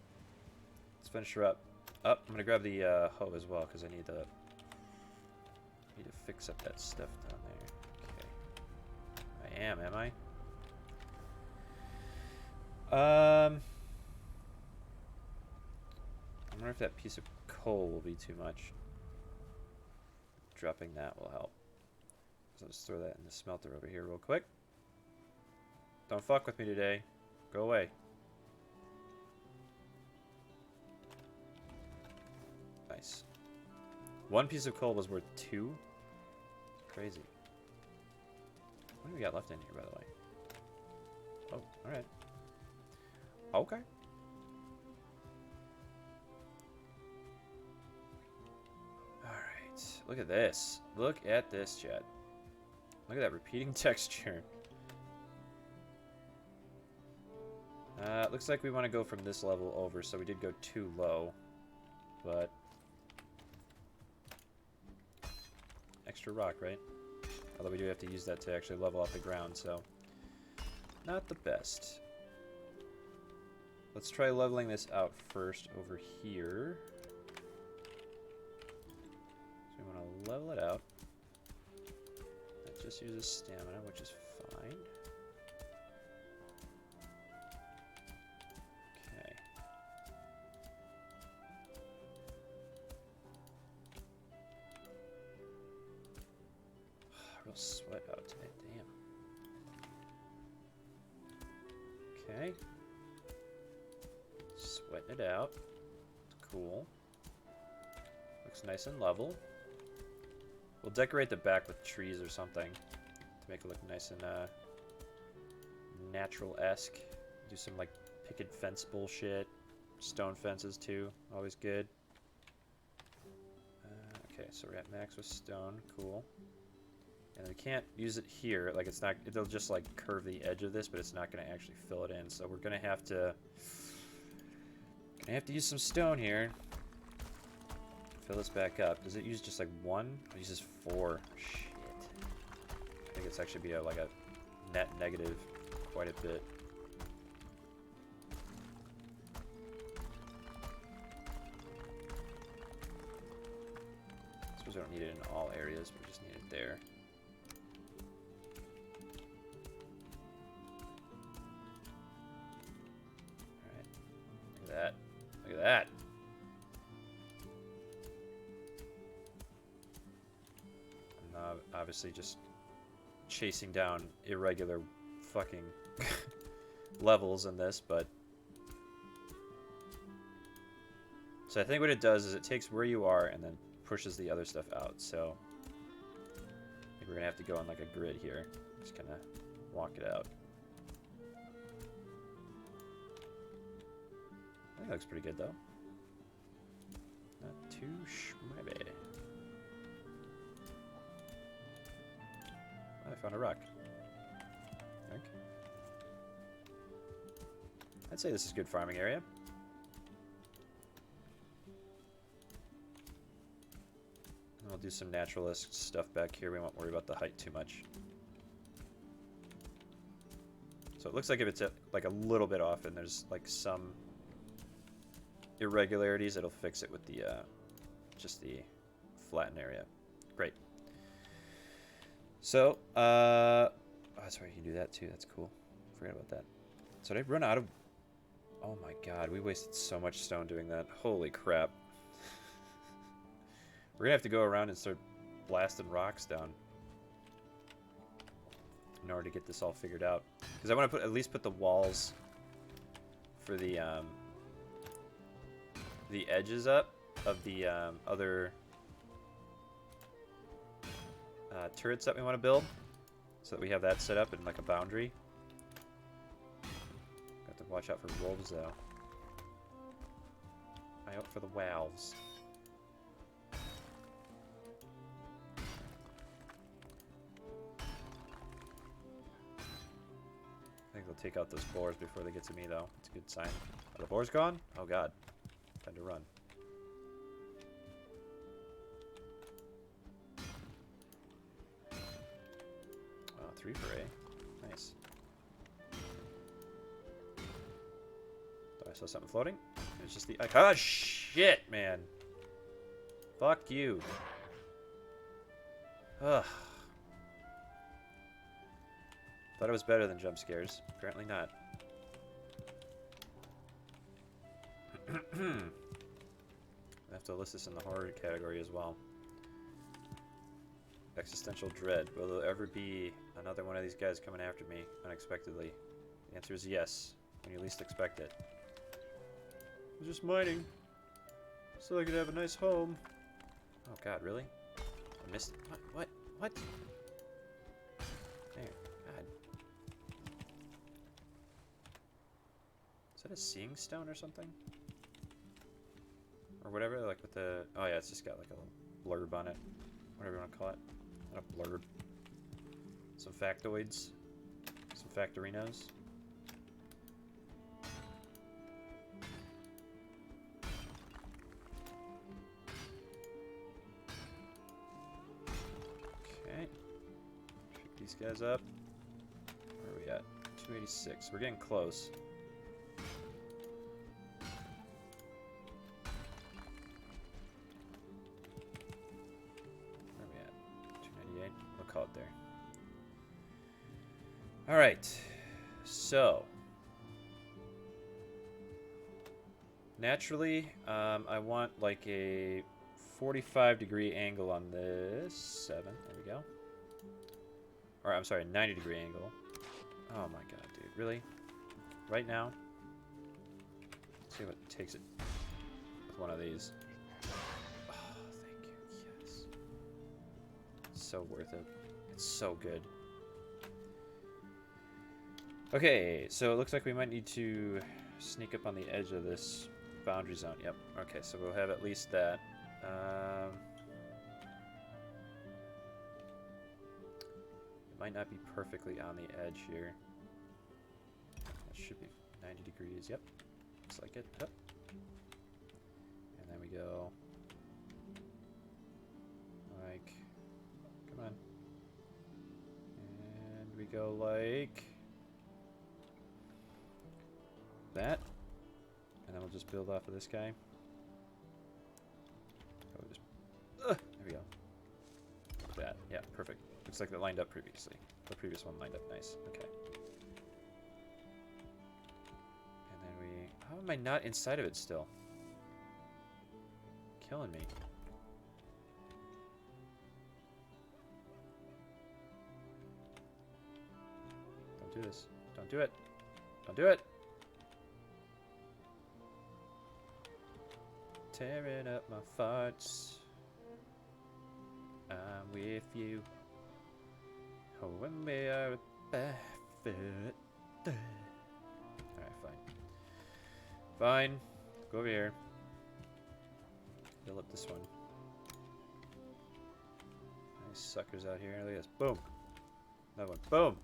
[SPEAKER 1] Let's finish her up. Oh, I'm gonna grab the hoe as well, because I need to fix up that stuff down there. Okay. Am I? I wonder if that piece of coal will be too much. Dropping that will help. So I'll just throw that in the smelter over here real quick. Don't fuck with me today. Go away. Nice. One piece of coal was worth 2? Crazy. What do we got left in here, by the way? Oh, alright. Okay. Alright. Look at this. Look at this, chat. Look at that repeating texture. Looks like we want to go from this level over, so we did go too low. But... extra rock, right? Although we do have to use that to actually level up the ground, so... not the best. Let's try leveling this out first over here. So we want to level it out. That just uses stamina, which is fine. Okay. Real sweat out today, damn. Okay. Sweating it out. Cool. Looks nice and level. We'll decorate the back with trees or something to make it look nice and natural-esque. Do some like picket fence bullshit. Stone fences too. Always good. Okay, so we're at max with stone. Cool. And we can't use it here. Like it's not. It'll just like curve the edge of this, but it's not going to actually fill it in. So we're gonna have to. I have to use some stone here. Fill this back up. Does it use just like 1? It uses 4. Shit. I think it's actually be like a net negative quite a bit. I suppose we don't need it in all areas, but we just need it there. Alright. Look at that. Look at that. I'm obviously just chasing down irregular fucking levels in this, but... So I think what it does is it takes where you are and then pushes the other stuff out, so... I think we're gonna have to go on like a grid here. Just kinda walk it out. I think it looks pretty good, though. Not too shabby. Oh, I found a rock. Okay. I'd say this is a good farming area. And we'll do some naturalist stuff back here. We won't worry about the height too much. So it looks like if it's like a little bit off and there's like some irregularities, it'll fix it with the just the flattened area. Great. So oh, that's right, you can do that too. That's cool. Forgot about that. So did I run out of... oh my god, we wasted so much stone doing that. Holy crap. We're gonna have to go around and start blasting rocks down in order to get this all figured out, because I want to at least put the walls for the edges up of the other turrets that we want to build, so that we have that set up in like a boundary. Got to watch out for wolves though. Eye out for the wolves. take out those boars before they get to me, though. It's a good sign. Are the boars gone? Oh, God. Time to run. 3 for A. Nice. Thought I saw something floating. It's just the... Oh, shit, man. Fuck you. Ugh. Thought it was better than jump scares. Apparently not. I have to list this in the horror category as well. Existential dread. Will there ever be another one of these guys coming after me unexpectedly? The answer is yes, when you least expect it. I'm just mining, so I could have a nice home. Oh God, really? I missed. What? What? There. God. Is that a seeing stone or something? Or whatever, like with the... Oh yeah, it's just got like a little blurb on it. Whatever you want to call it. Not a blurb. Some factoids. Some factorinos. Okay. Pick these guys up. Where are we at? 286. We're getting close. Alright, so naturally, I want like a 45-degree angle on this. 7, there we go. Or, I'm sorry, 90-degree angle. Oh my god, dude, really? Right now? Let's see what takes it with one of these. Oh, thank you, yes. It's so worth it. It's so good. Okay, so it looks like we might need to sneak up on the edge of this boundary zone. Yep. Okay, so we'll have at least that. It might not be perfectly on the edge here. That should be 90 degrees. Yep. Looks like it. Yep. And then we go like... Come on. And we go like... that, and then we'll just build off of this guy. Oh, just, there we go. That, yeah, perfect. Looks like that lined up previously. The previous one lined up nice. Okay. And then we... How am I not inside of it still? Killing me. Don't do this. Don't do it. Don't do it. Tearing up my thoughts. I'm with you. Oh, when we are barefoot. Alright, fine. Fine. Go over here. Fill up this one. Nice suckers out here. Look at this. Boom. Another one. Boom.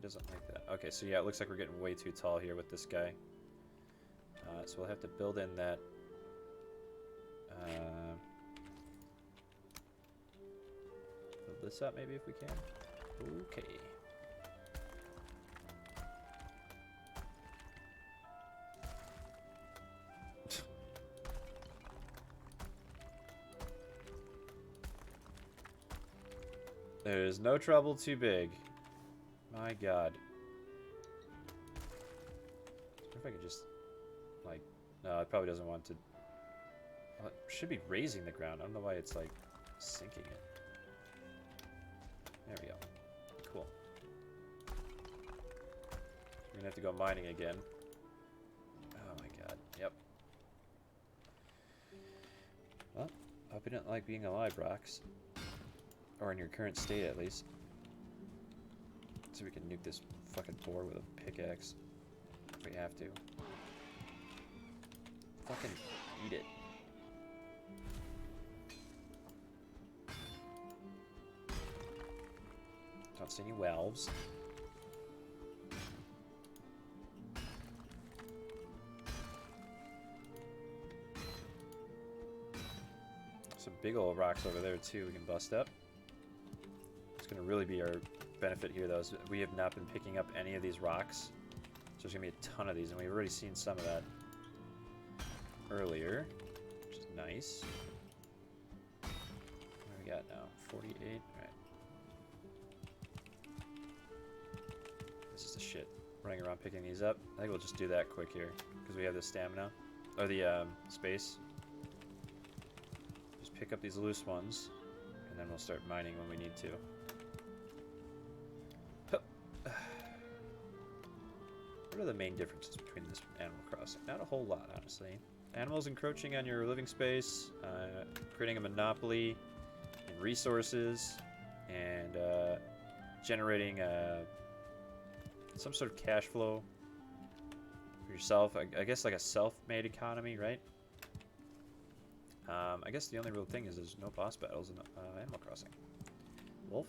[SPEAKER 1] Doesn't like that. Okay, so yeah, it looks like we're getting way too tall here with this guy. So we'll have to build in that. Build this up maybe if we can. Okay. There's no trouble too big. My god. I wonder if I could just, like... No, it probably doesn't want to... Well, it should be raising the ground. I don't know why it's, like, sinking it. There we go. Cool. We're gonna have to go mining again. Oh my god. Yep. Well, I hope you didn't like being alive, Rocks. Or in your current state, at least. So we can nuke this fucking boar with a pickaxe. If we have to. Fucking eat it. don't see any valves. Some big old rocks over there too we can bust up. It's going to really be our benefit here though, is we have not been picking up any of these rocks. So there's going to be a ton of these, and we've already seen some of that earlier, which is nice. What do we got now? 48? Alright. This is the shit. Running around picking these up. I think we'll just do that quick here, because we have the stamina. Or the space. Just pick up these loose ones, and then we'll start mining when we need to. What are the main differences between this and Animal Crossing? Not a whole lot, honestly. Animals encroaching on your living space, creating a monopoly in resources, and generating some sort of cash flow for yourself. I guess like a self-made economy, right? I guess the only real thing is there's no boss battles in Animal Crossing. Wolf?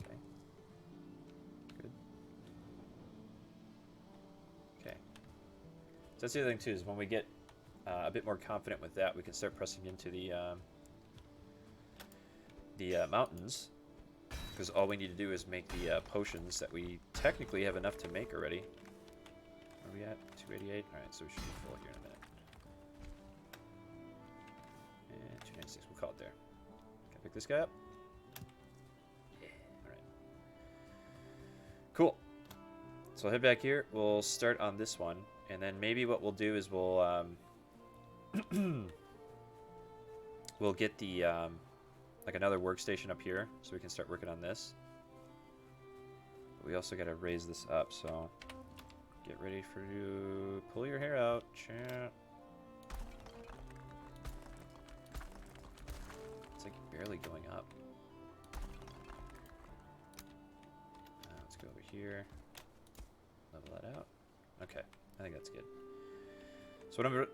[SPEAKER 1] Okay. Good. Okay. So that's the other thing too, is when we get a bit more confident with that, we can start pressing into the mountains, because all we need to do is make the potions that we technically have enough to make already. Where are we at? 288? Alright, so we should be full here in a minute. And 296, we'll call it there. Can I pick this guy up? Yeah, alright. Cool. So I'll head back here, we'll start on this one, and then maybe what we'll do is we'll we'll get the like another workstation up here, so we can start working on this. But we also got to raise this up, so get ready for you. Pull your hair out, chat. It's like barely going up. Let's go over here. Level that out. Okay, I think that's good. So what I'm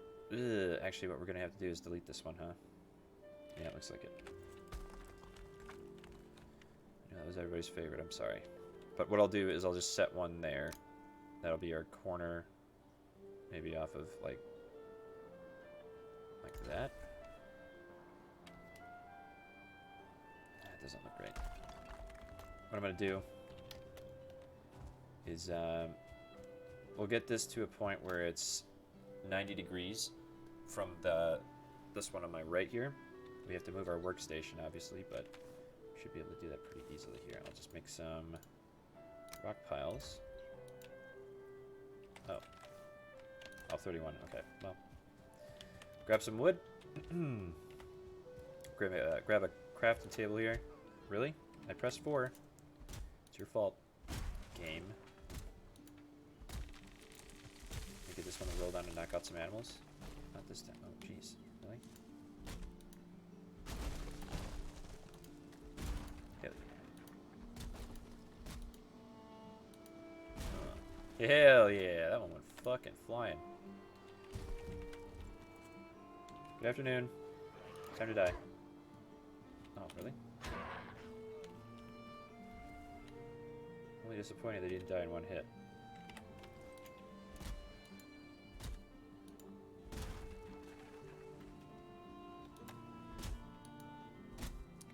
[SPEAKER 1] actually what we're gonna have to do is delete this one, huh? Yeah, it looks like it. That was everybody's favorite, I'm sorry. But what I'll do is I'll just set one there. That'll be our corner. Maybe off of like that. That doesn't look right. What I'm gonna do is we'll get this to a point where it's 90 degrees from this one on my right here. We have to move our workstation obviously, but should be able to do that pretty easily here. I'll just make some rock piles. Oh. 31. Okay, well. Grab some wood. grab a crafting table here. Really? I pressed 4. It's your fault. Game. Get this one to roll down and knock out some animals. Not this time. Oh, jeez. Really? Hell yeah, that one went fucking flying. Good afternoon. Time to die. Oh, really? Only disappointed they didn't die in one hit.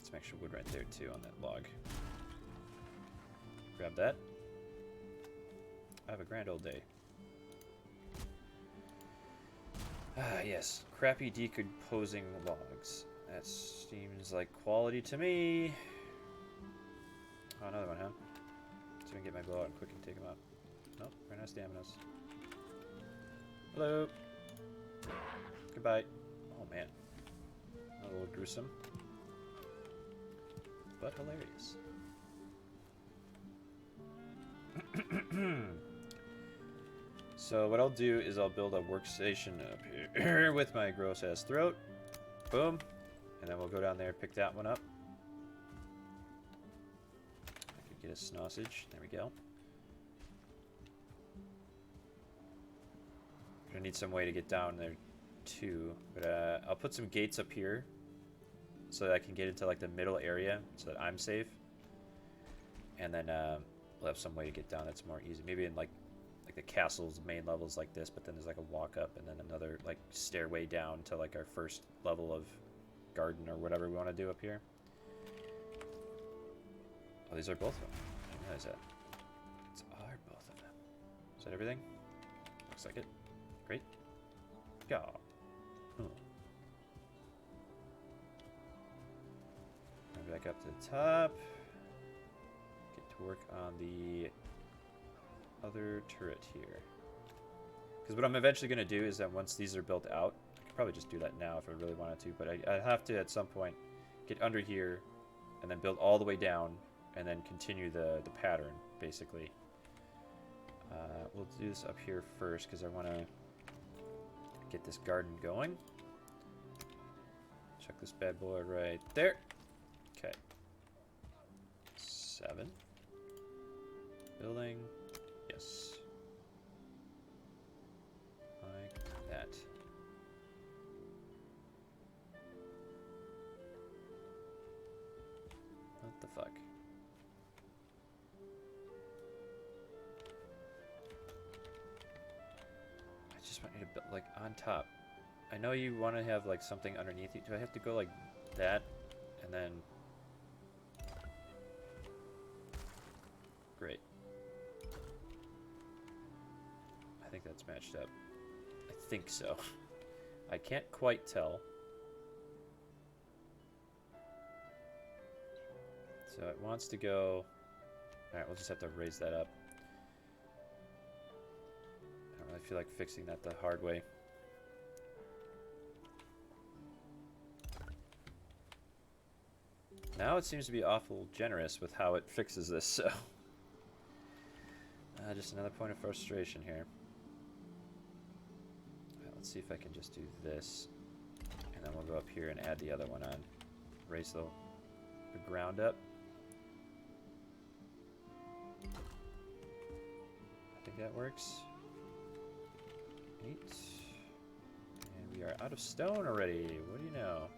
[SPEAKER 1] Some extra wood right there too on that log. Grab that. Have a grand old day. Ah, yes. Crappy decomposing logs. That seems like quality to me. Oh, another one, huh? So I can get my bow out quick and take him out. Nope, ran out of staminas. Hello. Goodbye. Oh, man. A little gruesome. But hilarious. So what I'll do is I'll build a workstation up here with my gross ass throat. Boom. And then we'll go down there, pick that one up. I could get a sausage. There we go. Gonna need some way to get down there too. But I'll put some gates up here. so that I can get into like the middle area so that I'm safe. And then we'll have some way to get down that's more easy. Maybe in like the castle's main levels like this, but then there's like a walk up and then another like stairway down to like our first level of garden or whatever we want to do up here. Oh, these are both of them. I didn't realize that. These are both of them. Is that everything? Looks like it. Great. Yeah. Back up to the top. Get to work on the other turret here. Because what I'm eventually going to do is that once these are built out, I could probably just do that now if I really wanted to, but I have to at some point get under here and then build all the way down and then continue the pattern, basically. We'll do this up here first because I want to get this garden going. Check this bad boy right there. Okay. 7. Building. Yes. Like that. What the fuck? I just want you to build, like, on top. I know you want to have, like, something underneath you. Do I have to go like that? And then... Great. I think that's matched up. I think so. I can't quite tell. So it wants to go... Alright, we'll just have to raise that up. I don't really feel like fixing that the hard way. Now it seems to be awful generous with how it fixes this, so... just another point of frustration here. Right, let's see if I can just do this. And then we'll go up here and add the other one on. Raise the ground up. I think that works. 8. And we are out of stone already. What do you know?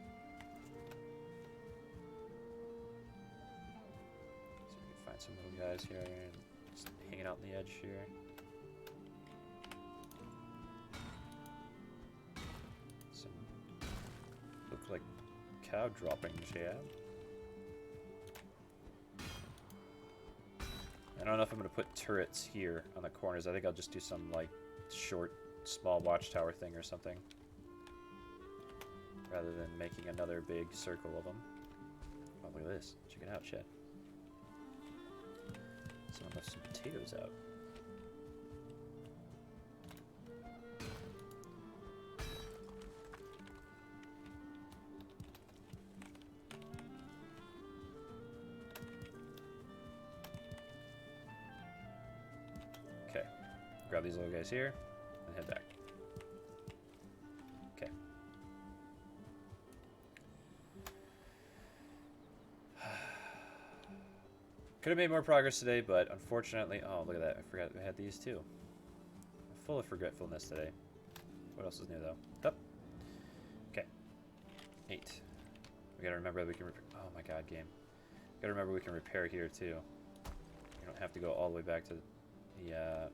[SPEAKER 1] So we can find some little guys here. Just hanging out on the edge here. Some look like cow droppings here. I don't know if I'm going to put turrets here on the corners. I think I'll just do some like short, small watchtower thing or something. Rather than making another big circle of them. Oh, look at this. Check it out, Chad. Someone left some potatoes out. Okay. Grab these little guys here and head back. Okay. Could have made more progress today, but unfortunately... Oh, look at that. I forgot we had these too. I'm full of forgetfulness today. What else is new, though? Up. Okay. 8. We gotta remember that we can... Oh my god, game. Gotta remember we can repair here, too. We don't have to go all the way back to the,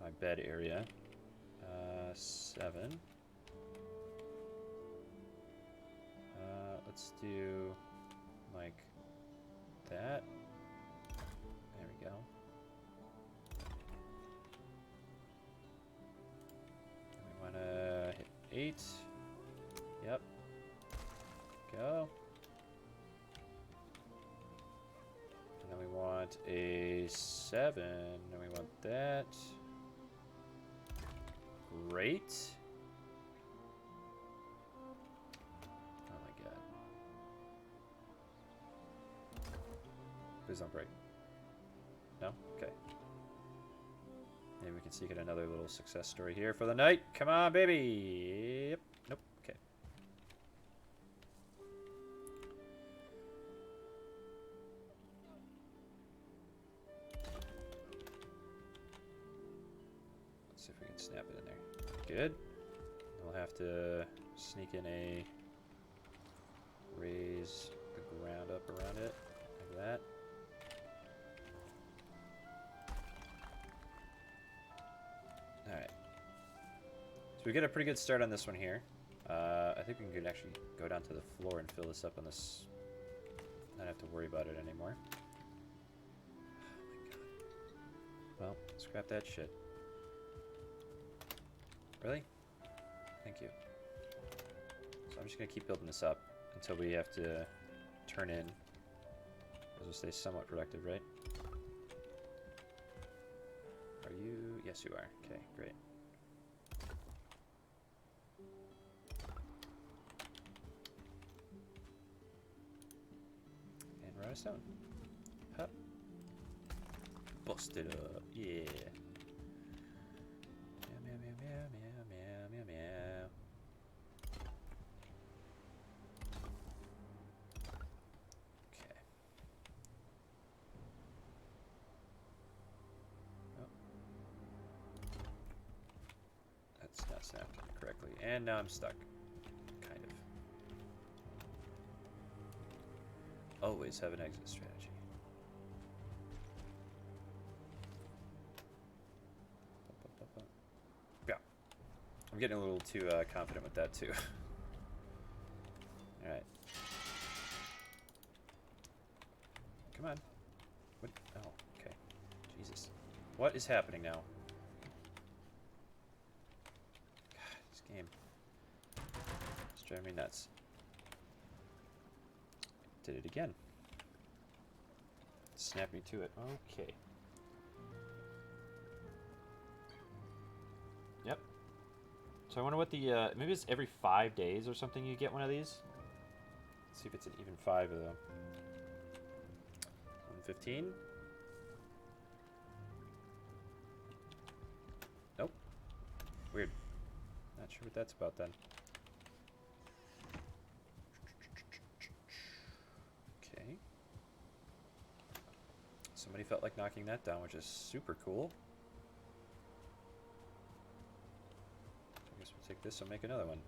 [SPEAKER 1] my bed area. 7. Let's do... like... that. There we go. And we want to hit 8. Yep. Go. And then we want a 7. And we want that. Great. Oh my god. Please don't break. No? Okay. Maybe we can see get another little success story here for the night. Come on, baby! Yep. Nope. Okay. Let's see if we can snap it in there. Good. We'll have to sneak in a raise the ground up around it, like that. Alright. So we get a pretty good start on this one here. I think we can actually go down to the floor and fill this up on this. Not have to worry about it anymore. Oh my god. Well, scrap that shit. Really? Thank you. So I'm just gonna keep building this up until we have to turn in. As we'll stay somewhat productive, right? Are you? Yes, you are. Okay, great. And we're out of stone. Huh. Bust it up. Yeah. Meow, meow, meow, meow, meow, meow, meow. Okay. Oh. That's not snapped correctly. And now I'm stuck. Kind of. Always have an exit strategy. Yeah. I'm getting a little too confident with that too. Alright. Come on. What? Oh, okay. Jesus. What is happening now? God, this game. It's driving me nuts. Did it again. Snap me to it. Okay. Yep. So I wonder what the, maybe it's every 5 days or something you get one of these. Let's see if it's an even 5 of them. 115. Nope. Weird. Not sure what that's about then. Okay. Somebody felt like knocking that down, which is super cool. I guess we'll take this and make another one.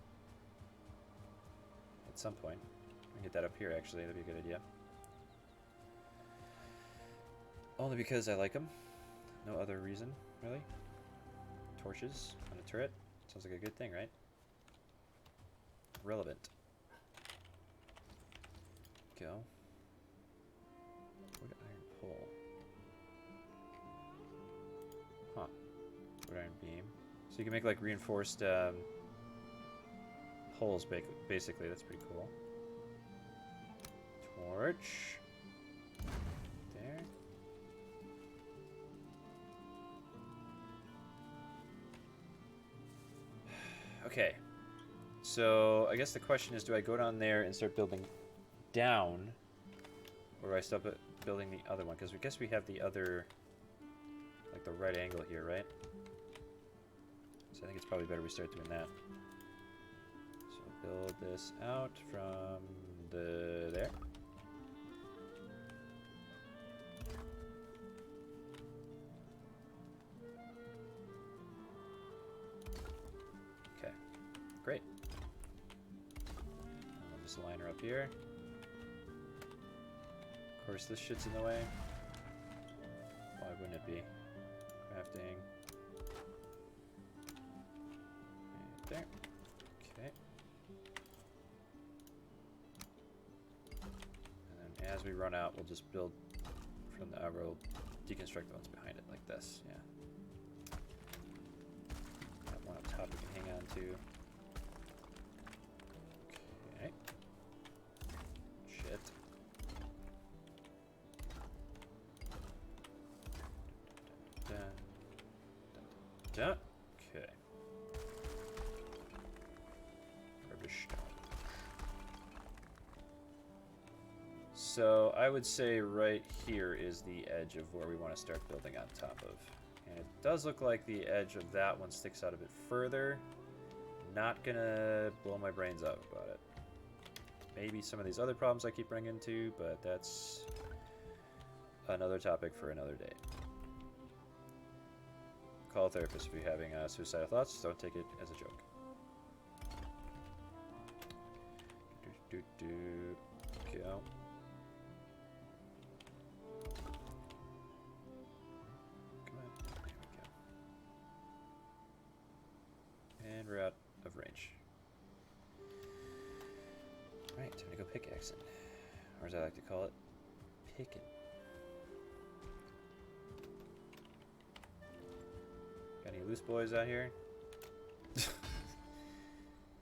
[SPEAKER 1] At some point. We can get that up here, actually. That'd be a good idea. Only because I like them. No other reason, really. Torches on a turret. Sounds like a good thing, right? Relevant. Go. Wood iron pole. Huh. Wood iron beam. So you can make like reinforced poles, basically. That's pretty cool. Torch. There. Okay. So I guess the question is, do I go down there and start building down, or do I stop at building the other one? Because I guess we have the other, like the right angle here, right? So I think it's probably better we start doing that. So build this out from there. Okay, great. I'll just line her up here. Of course, this shit's in the way. Why wouldn't it be? Crafting. Right there. Okay. And then as we run out, we'll just build from the we'll deconstruct the ones behind it like this. Yeah. Got one up top we can hang on to. Okay. Shit. Okay. Rubbish. So I would say right here is the edge of where we want to start building on top of. And it does look like the edge of that one sticks out a bit further. Not gonna blow my brains out about it. Maybe some of these other problems I keep running into, but that's another topic for another day. Call a therapist if you're having suicidal thoughts. Don't take it as a joke. range. Alright, time to go pickaxing. Or as I like to call it, picking. Got any loose boys out here?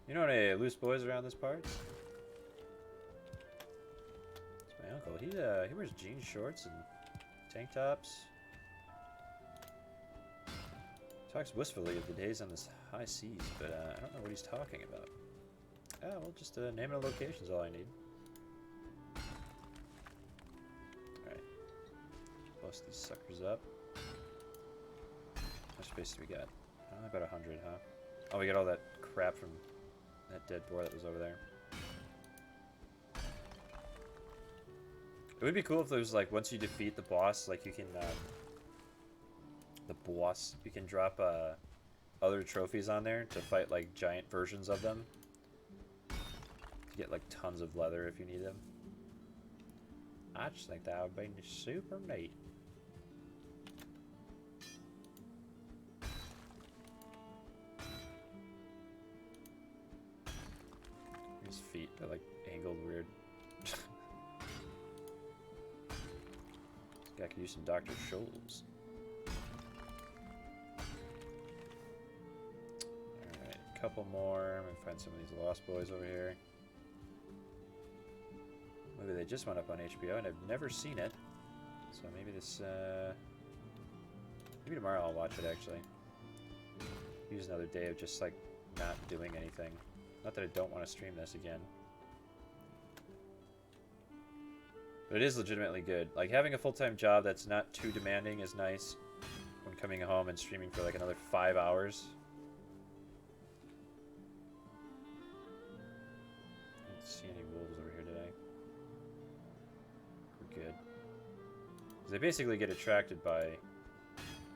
[SPEAKER 1] You know any loose boys around this part? It's my uncle. He wears jeans, shorts, and tank tops. Talks wistfully of the days on this high seas, but I don't know what he's talking about. Oh, well, just name and a location's all I need. Alright. Bust these suckers up. How much space do we got? Oh, about 100, huh? Oh, we got all that crap from that dead boar that was over there. It would be cool if there was, like, once you defeat the boss, like, you can, you can drop, other trophies on there to fight, like, giant versions of them. To get, like, tons of leather if you need them. I just think that would be super neat. His feet are, like, angled weird. This guy could use some Dr. Scholl's. Alright, a couple more. I'm gonna find some of these lost boys over here. Maybe they just went up on HBO and I've never seen it. So maybe this, maybe tomorrow I'll watch it actually. Use another day of just like not doing anything. Not that I don't want to stream this again. But it is legitimately good. Like having a full-time job that's not too demanding is nice when coming home and streaming for like another 5 hours. I don't see any wolves over here today. We're good. 'Cause they basically get attracted by,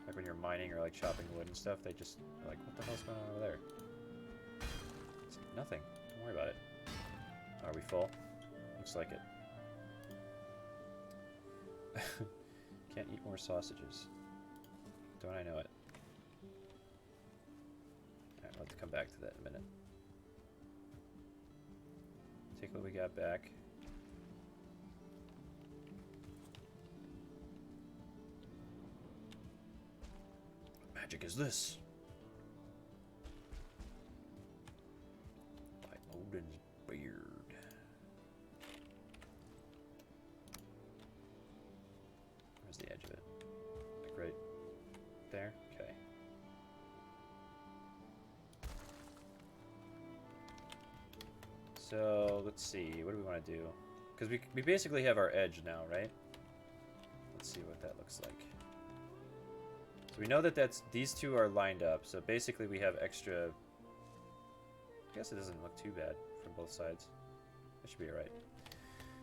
[SPEAKER 1] like when you're mining or like chopping wood and stuff, they just are like, what the hell's going on over there? It's like, nothing. Don't worry about it. Are we full? Looks like it. Can't eat more sausages. Don't I know it? Alright, I'll have to come back to that in a minute. Take what we got back. What magic is this? By Odin's beard. Where's the edge of it? Like right there? Okay. So, let's see. What do we want to do? Because we basically have our edge now, right? Let's see what that looks like. So we know that these two are lined up. So basically we have extra... I guess it doesn't look too bad from both sides. That should be alright.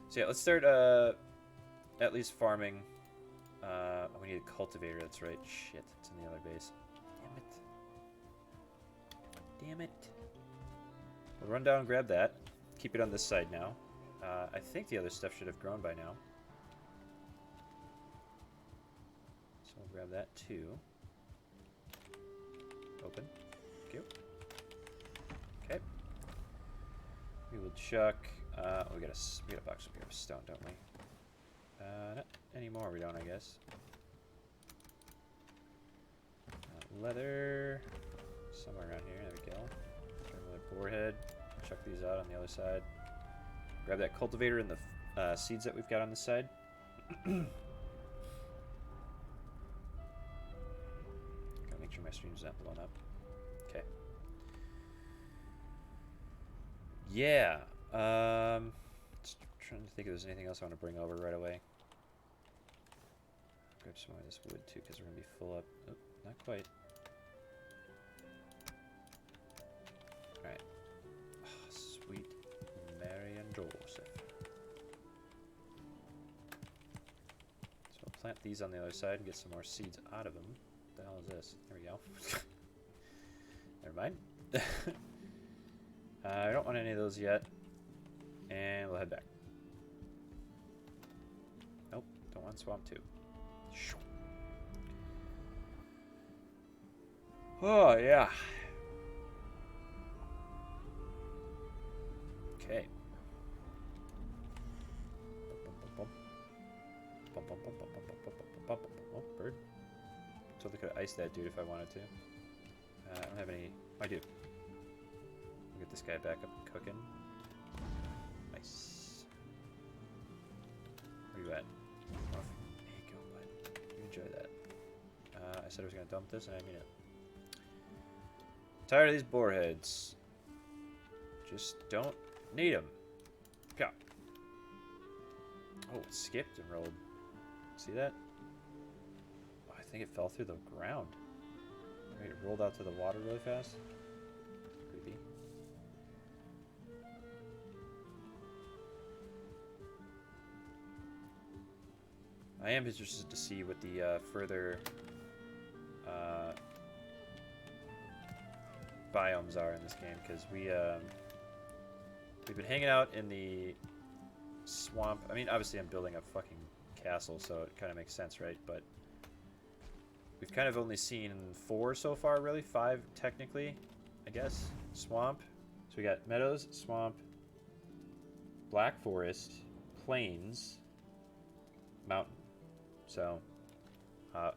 [SPEAKER 1] So yeah, let's start at least farming. We need a cultivator, that's right. Shit, it's in the other base. Damn it. Damn it. We'll run down and grab that. Keep it on this side now. I think the other stuff should have grown by now. So we'll grab that too. Open. Thank you. Okay. We will chuck. We got a box up here of stone, don't we? Not anymore. We don't, I guess. Leather. Somewhere around here. There we go. Turn another boar head. Chuck these out on the other side. Grab that cultivator and the seeds that we've got on this side. Gotta make sure my stream's not blown up. Okay. Yeah. Just trying to think if there's anything else I want to bring over right away. Grab some of this wood too, because we're gonna be full up. Oh, not quite. Alright. Oh, sweet Mary and Joseph. So I'll plant these on the other side and get some more seeds out of them. What the hell is this? There we go. Never mind. I don't want any of those yet. And we'll head back. Nope, don't want swamp 2. Oh, yeah. Okay. Oh, bird. Totally could have iced that dude if I wanted to. I don't have any. I do. We'll get this guy back up and cooking. Nice. Where you at? Oh, there you go, bud. You enjoy that. I said I was going to dump this, and I mean it. Tired of these boarheads. Just don't need them. Go. Oh, it skipped and rolled. See that? Oh, I think it fell through the ground. Maybe it rolled out to the water really fast. Creepy. I am interested to see what the further biomes are in this game, because we've been hanging out in the swamp. I mean, obviously I'm building a fucking castle, so it kind of makes sense, right? But we've kind of only seen 4 so far, really. 5 technically, I guess. Swamp. So we got meadows, swamp, black forest, plains, mountain. So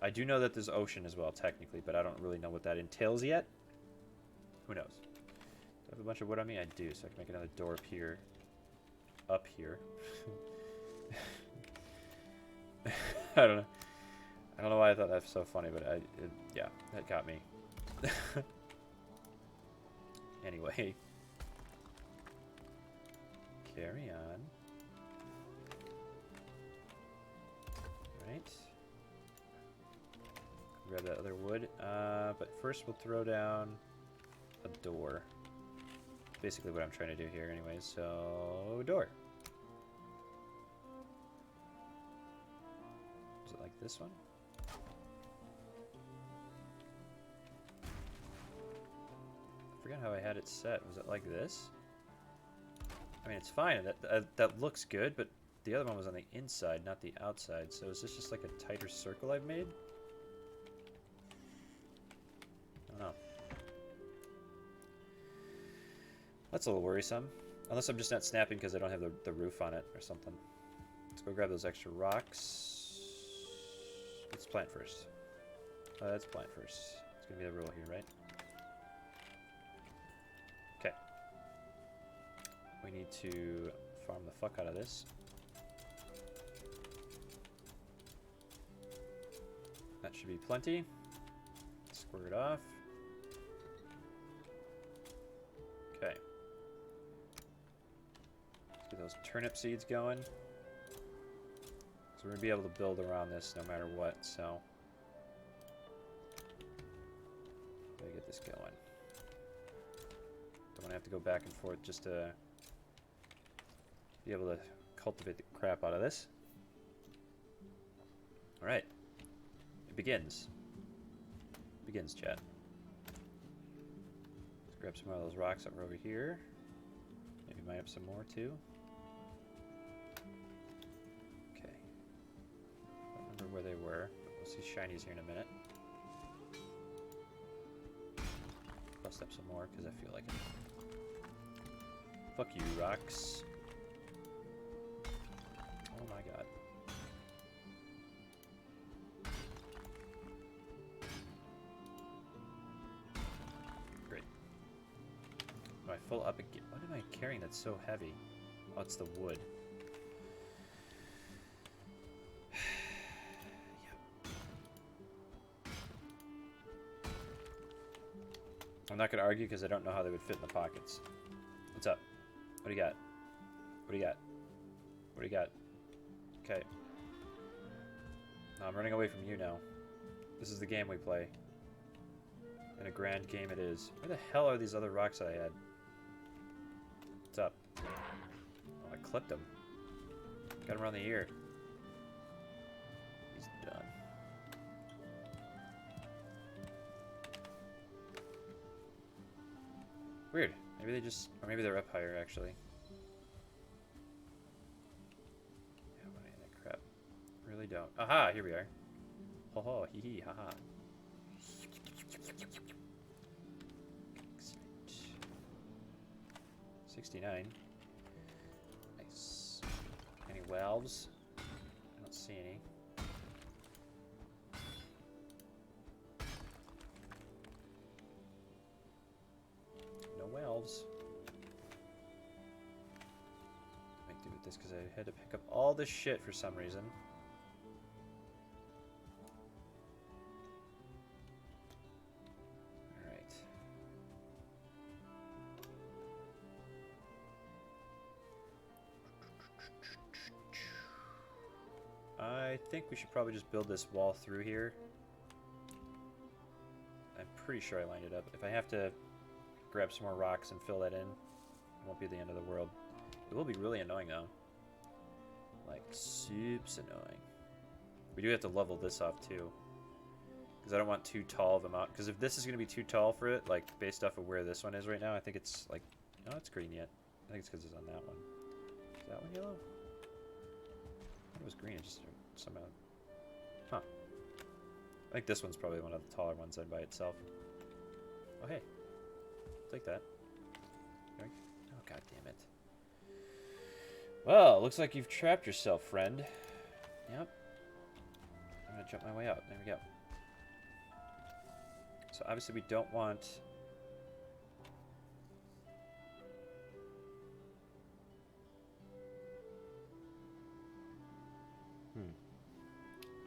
[SPEAKER 1] I do know that there's ocean as well, technically, but I don't really know what that entails yet. Who knows? Do I have a bunch of wood on me? I do, so I can make another door up here. Up here. I don't know. I don't know why I thought that was so funny, but yeah, that got me. Anyway. Carry on. Alright. Grab that other wood. But first we'll throw down a door. Basically what I'm trying to do here anyways, so door. Is it like this one? I forgot how I had it set. Was it like this? I mean, it's fine. That looks good, but the other one was on the inside, not the outside. So is this just like a tighter circle I've made? I don't know. That's a little worrisome. Unless I'm just not snapping because I don't have the roof on it or something. Let's go grab those extra rocks. Let's plant first. Let's plant first. It's going to be the rule here, right? Okay. We need to farm the fuck out of this. That should be plenty. Square it off. Okay. Let's get those turnip seeds going. So we're going to be able to build around this no matter what, so. Gotta get this going. Don't want to have to go back and forth just to be able to cultivate the crap out of this. Alright. It begins. It begins, chat. Let's grab some more of those rocks that were over here. Maybe mine up some more too. Okay. I don't remember where they were, but we'll see shinies here in a minute. Bust up some more because I feel like it. Fuck you, rocks. Oh my god. Great. Am I full up again? What am I carrying that's so heavy? Oh, it's the wood. I'm not going to argue because I don't know how they would fit in the pockets. What's up? What do you got? What do you got? What do you got? Okay. No, I'm running away from you now. This is the game we play. And a grand game it is. Where the hell are these other rocks I had? What's up? Oh, I clipped him. Got him around the ear. He's done. Weird. Maybe they just... Or maybe they're up higher, actually. Yeah, what any of that crap. Really don't. Aha! Here we are. Ho ho, hee hee, haha. 69. Any wells? I don't see any. No wells. Make do with this because I had to pick up all this shit for some reason. Alright. I think we should probably just build this wall through here. I'm pretty sure I lined it up. If I have to grab some more rocks and fill that in, it won't be the end of the world. It will be really annoying though. Like, super annoying. We do have to level this off too. Because I don't want too tall of a mount. Because if this is going to be too tall for it, like, based off of where this one is right now, I think it's like... No, it's green yet. I think it's because it's on that one. Is that one yellow? I thought it was green, it just somehow... Huh. I think this one's probably one of the taller ones then by itself. Oh, hey. Take that. Oh, god damn it. Well, looks like you've trapped yourself, friend. Yep. I'm gonna jump my way out. There we go. So obviously we don't want...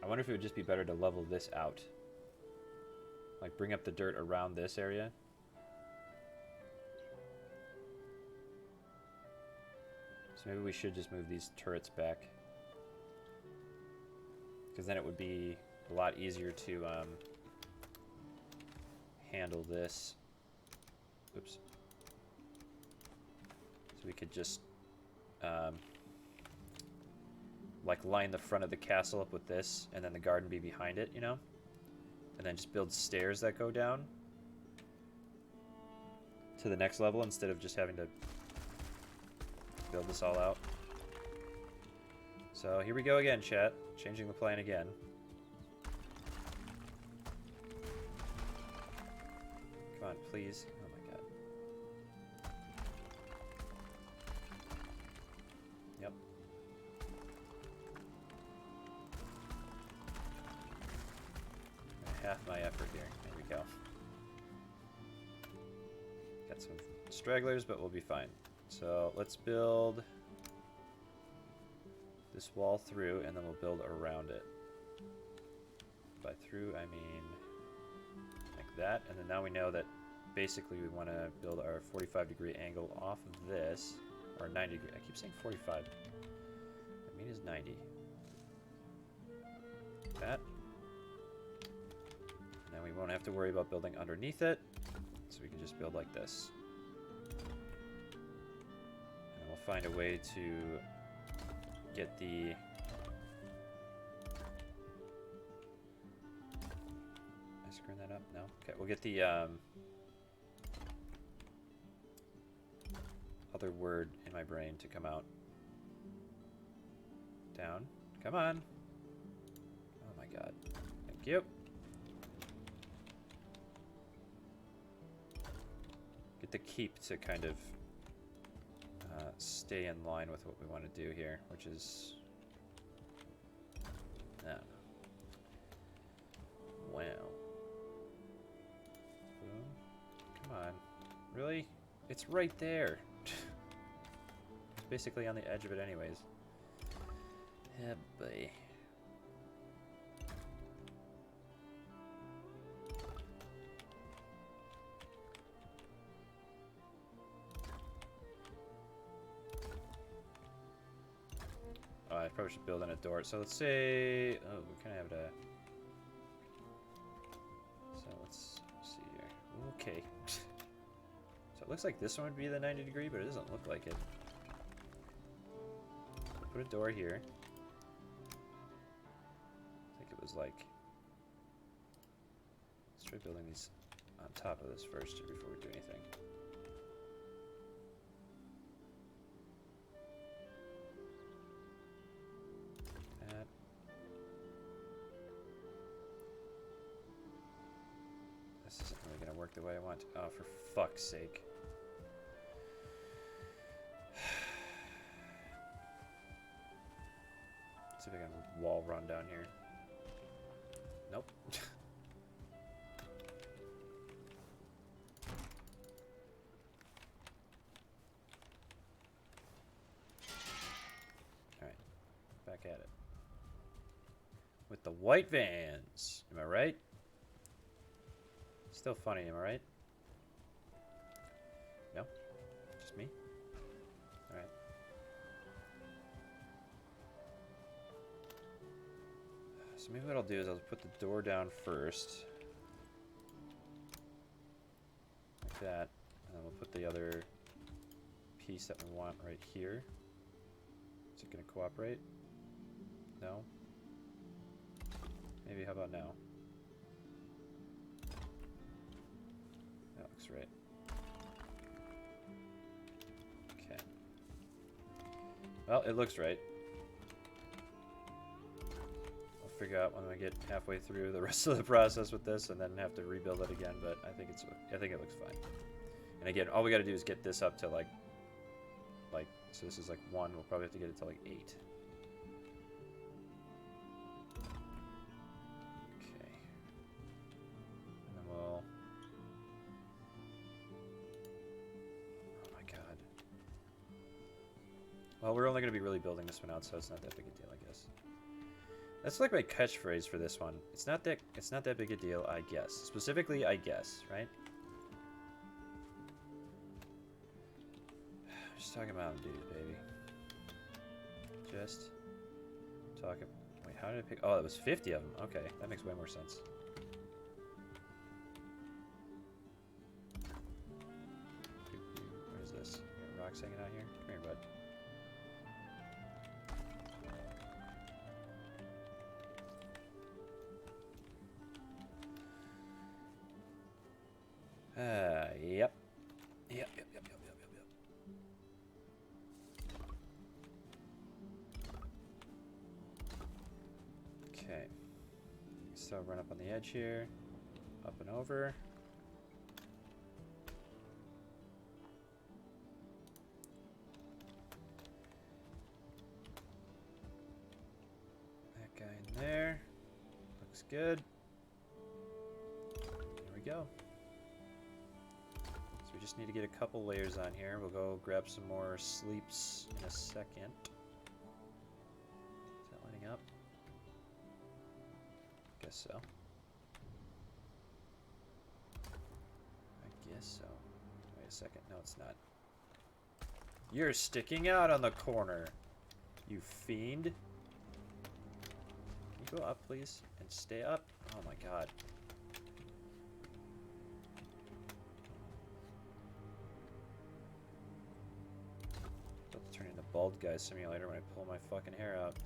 [SPEAKER 1] I wonder if it would just be better to level this out. Like, bring up the dirt around this area. So maybe we should just move these turrets back. Because then it would be a lot easier to handle this. Oops. So we could just like line the front of the castle up with this, and then the garden be behind it, you know? And then just build stairs that go down to the next level instead of just having to build this all out. So here we go again, chat. Changing the plan again. Come on, please. Oh my god. Yep. Half my effort here. There we go. Got some stragglers, but we'll be fine. So let's build this wall through, and then we'll build around it. By through, I mean like that. And then now we know that basically we want to build our 45-degree angle off of this, or 90 degree. I keep saying 45. I mean it's 90. That. And then we won't have to worry about building underneath it, so we can just build like this. And we'll find a way to get the... Am I screwing that up? No? Okay, we'll get the other word in my brain to come out. Down. Come on! Oh my god. Thank you. Get the keep to kind of stay in line with what we want to do here, which is... I don't know. Wow. Boom. Come on. Really? It's right there. It's basically on the edge of it anyways. Yeah, boy. Oh, I probably should build in a door. So let's say... Oh, we kind of have to... So let's see here. Okay. So it looks like this one would be the 90 degree, but it doesn't look like it. Put a door here. I think it was like... Let's try building these on top of this first before we do anything. That. This isn't really going to work the way I want. Oh, for fuck's sake. Let's see if I can wall run down here. Nope. Alright. Back at it. With the white vans. Am I right? Still funny, am I right? No? Just me? Alright. So maybe what I'll do is I'll put the door down first. Like that. And then we'll put the other piece that we want right here. Is it going to cooperate? No? Maybe how about now? That looks right. Okay. Well, it looks right. I'll figure out when we get halfway through the rest of the process with this, and then have to rebuild it again. But I think it looks fine. And again, all we got to do is get this up to like. So this is like 1. We'll probably have to get it to like 8. Okay. And then we'll. Oh my god. Well, we're only going to be really building this one out, so it's not that big a deal, I guess. That's like my catchphrase for this one. It's not that big a deal, I guess. Specifically, I guess, right? Just talking about dudes, baby. Just talking. Wait, how did I pick? Oh, it was 50 of them. Okay, that makes way more sense. What is this? Rocks hanging out here? Come here, bud. Yep. Okay. So run up on the edge here. Up and over. That guy in there. Looks good. There we go. So we just need to get a couple layers on here. We'll go grab some more sleeps in a second. Is that lining up? Guess so. I guess so. Wait a second. No, it's not. You're sticking out on the corner, you fiend. Can you go up, please? And stay up? Oh my god. About to turn into Bald Guy Simulator when I pull my fucking hair out.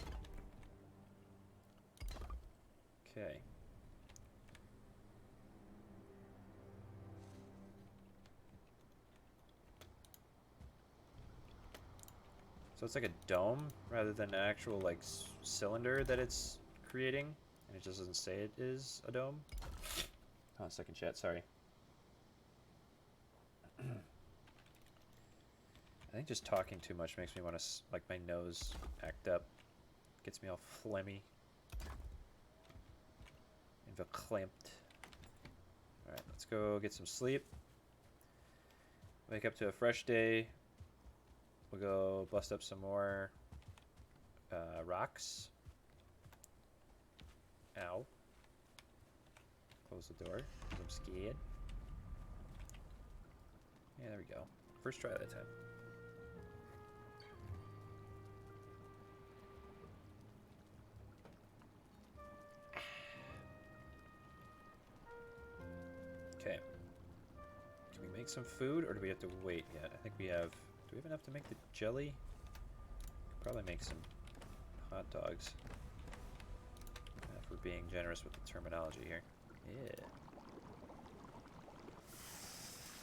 [SPEAKER 1] Okay. So it's like a dome rather than an actual like cylinder that it's creating, and it just doesn't say it is a dome. Oh, second chat, sorry. I think just talking too much makes me want to, like, my nose act up. Gets me all phlegmy. And verklempt. Alright, let's go get some sleep. Wake up to a fresh day. We'll go bust up some more rocks. Ow. Close the door, 'cause I'm scared. Yeah, there we go. First try that time. Okay. Can we make some food, or do we have to wait yet? I think we have... Do we have enough to make the jelly? Could probably make some hot dogs. If we're being generous with the terminology here. Yeah.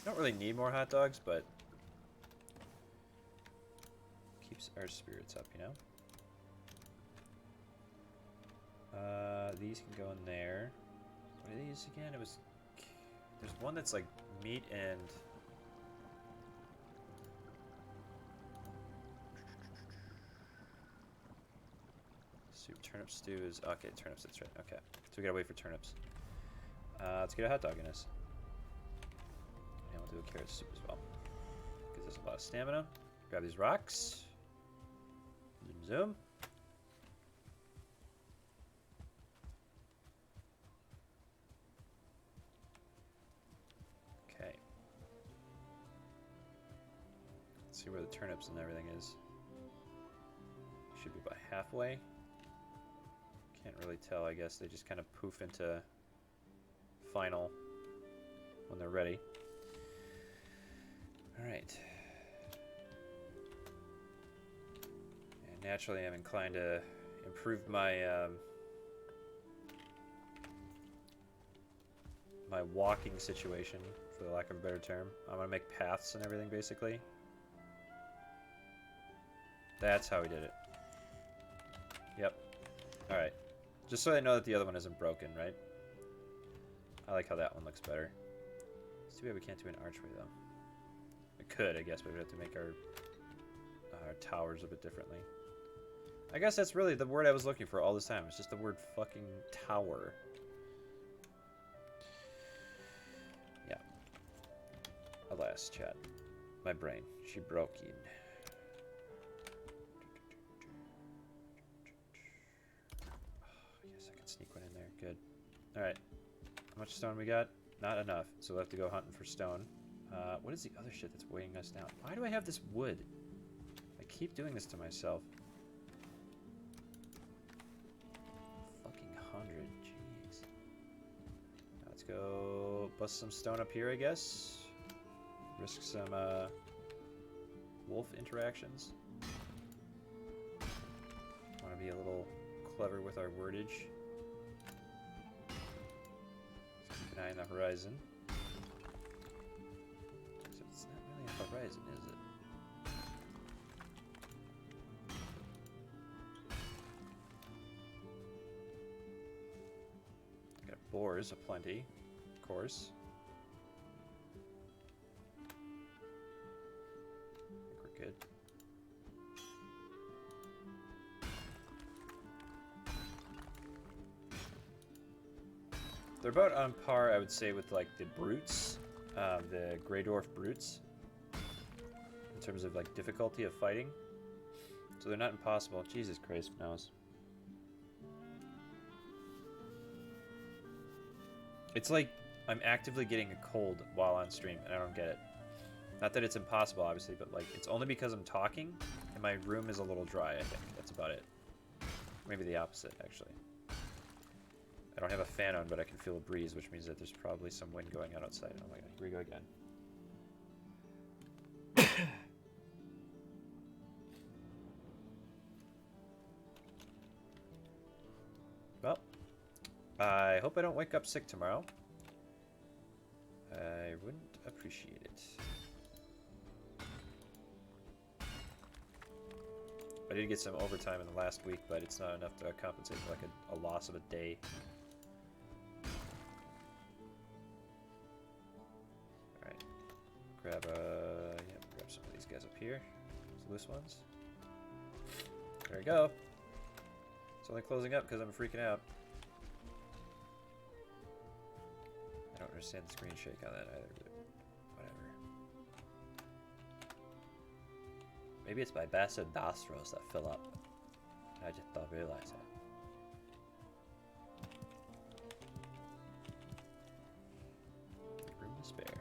[SPEAKER 1] Don't really need more hot dogs, but keeps our spirits up, you know? These can go in there. What are these again? It was... There's one that's like meat and... Soup, turnip stew is... Okay, turnips, that's right. Okay. So we gotta wait for turnips. Let's get a hot dog in us. And we'll do a carrot soup as well. Gives us a lot of stamina. Grab these rocks. Zoom, zoom. Okay. Let's see where the turnips and everything is. Should be about halfway. Can't really tell, I guess. They just kind of poof into final when they're ready. Alright. And naturally I'm inclined to improve my my walking situation, for the lack of a better term. I'm gonna make paths and everything basically. That's how we did it. Yep. Alright. Just so I know that the other one isn't broken, right? I like how that one looks better. It's too bad we can't do an archway, though. We could, I guess, but we'd have to make our towers a bit differently. I guess that's really the word I was looking for all this time. It's just the word fucking tower. Yeah. Alas, chat. My brain. She broke in. Sneak one in there. Good. Alright. How much stone we got? Not enough. So we'll have to go hunting for stone. What is the other shit that's weighing us down? Why do I have this wood? I keep doing this to myself. Fucking 100. Jeez. Now let's go bust some stone up here, I guess. Risk some wolf interactions. Want to be a little clever with our wordage. Keep an eye on the horizon. So it's not really a horizon, is it? Got boars aplenty, of course. I think we're good. They're about on par, I would say, with like the brutes, the Grey Dwarf brutes, in terms of like difficulty of fighting. So they're not impossible. Jesus Christ, knows. It's like I'm actively getting a cold while on stream, and I don't get it. Not that it's impossible, obviously, but like it's only because I'm talking, and my room is a little dry. I think that's about it. Maybe the opposite, actually. I don't have a fan on, but I can feel a breeze, which means that there's probably some wind going on outside. Oh my god, here we go again. Well, I hope I don't wake up sick tomorrow. I wouldn't appreciate it. I did get some overtime in the last week, but it's not enough to compensate for like a loss of a day. Alright. Grab some of these guys up here. Those loose ones. There we go. It's only closing up because I'm freaking out. I don't understand the screen shake on that either, but whatever. Maybe it's my basodastros that fill up. I just don't realize it. Room to spare.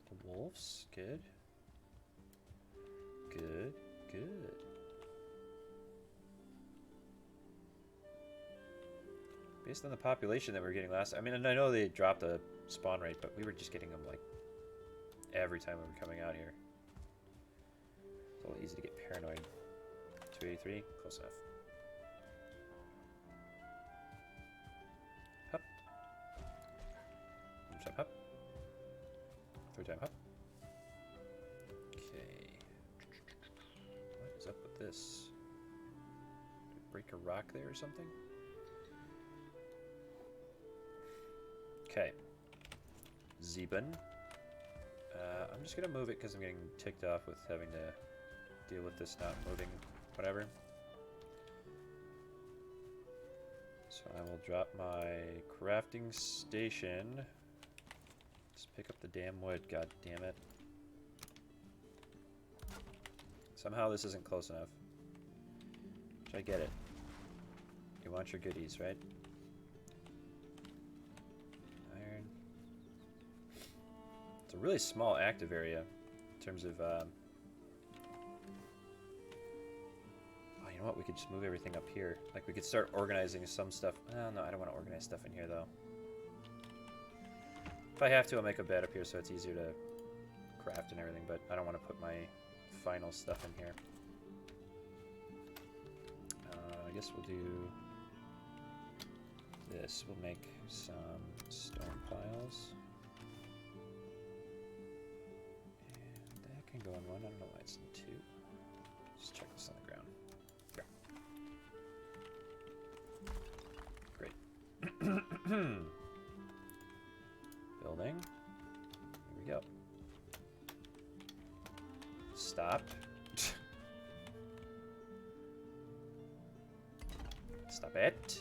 [SPEAKER 1] The wolves, good. Good, good. Based on the population that we were getting last, I mean, and I know they dropped the spawn rate, but we were just getting them like every time we were coming out here. It's a little easy to get paranoid. 283, close enough. Hop. Jump up. Third time up. Okay. What is up with this? Did I break a rock there or something? Okay. Zeben. I'm just gonna move it because I'm getting ticked off with having to deal with this not moving, whatever. So I will drop my crafting station. Just pick up the damn wood, god damn it. Somehow this isn't close enough. Which I get it. You want your goodies, right? Iron. It's a really small active area in terms of oh, you know what? We could just move everything up here. Like, we could start organizing some stuff. Oh, no, I don't want to organize stuff in here, though. If I have to, I'll make a bed up here so it's easier to craft and everything, but I don't want to put my final stuff in here. I guess we'll do this. We'll make some stone piles. And that can go in one. I don't know why it's in two. Just check this on the ground. Great. Building. Here we go. Stop. Stop it.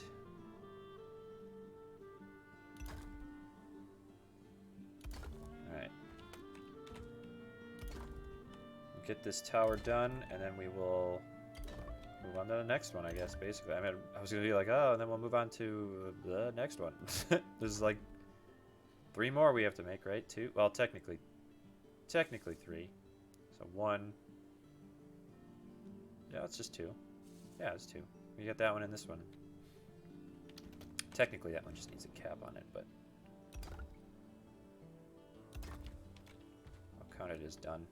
[SPEAKER 1] Alright. We'll get this tower done, and then we will move on to the next one, I guess, basically. I mean, I was going to be like, oh, and then we'll move on to the next one. There's like 3 more we have to make, right? 2? Well, technically 3. So 1. Yeah, it's just 2. Yeah, it's 2. We got that one and this one. Technically, that one just needs a cap on it, but I'll count it as done.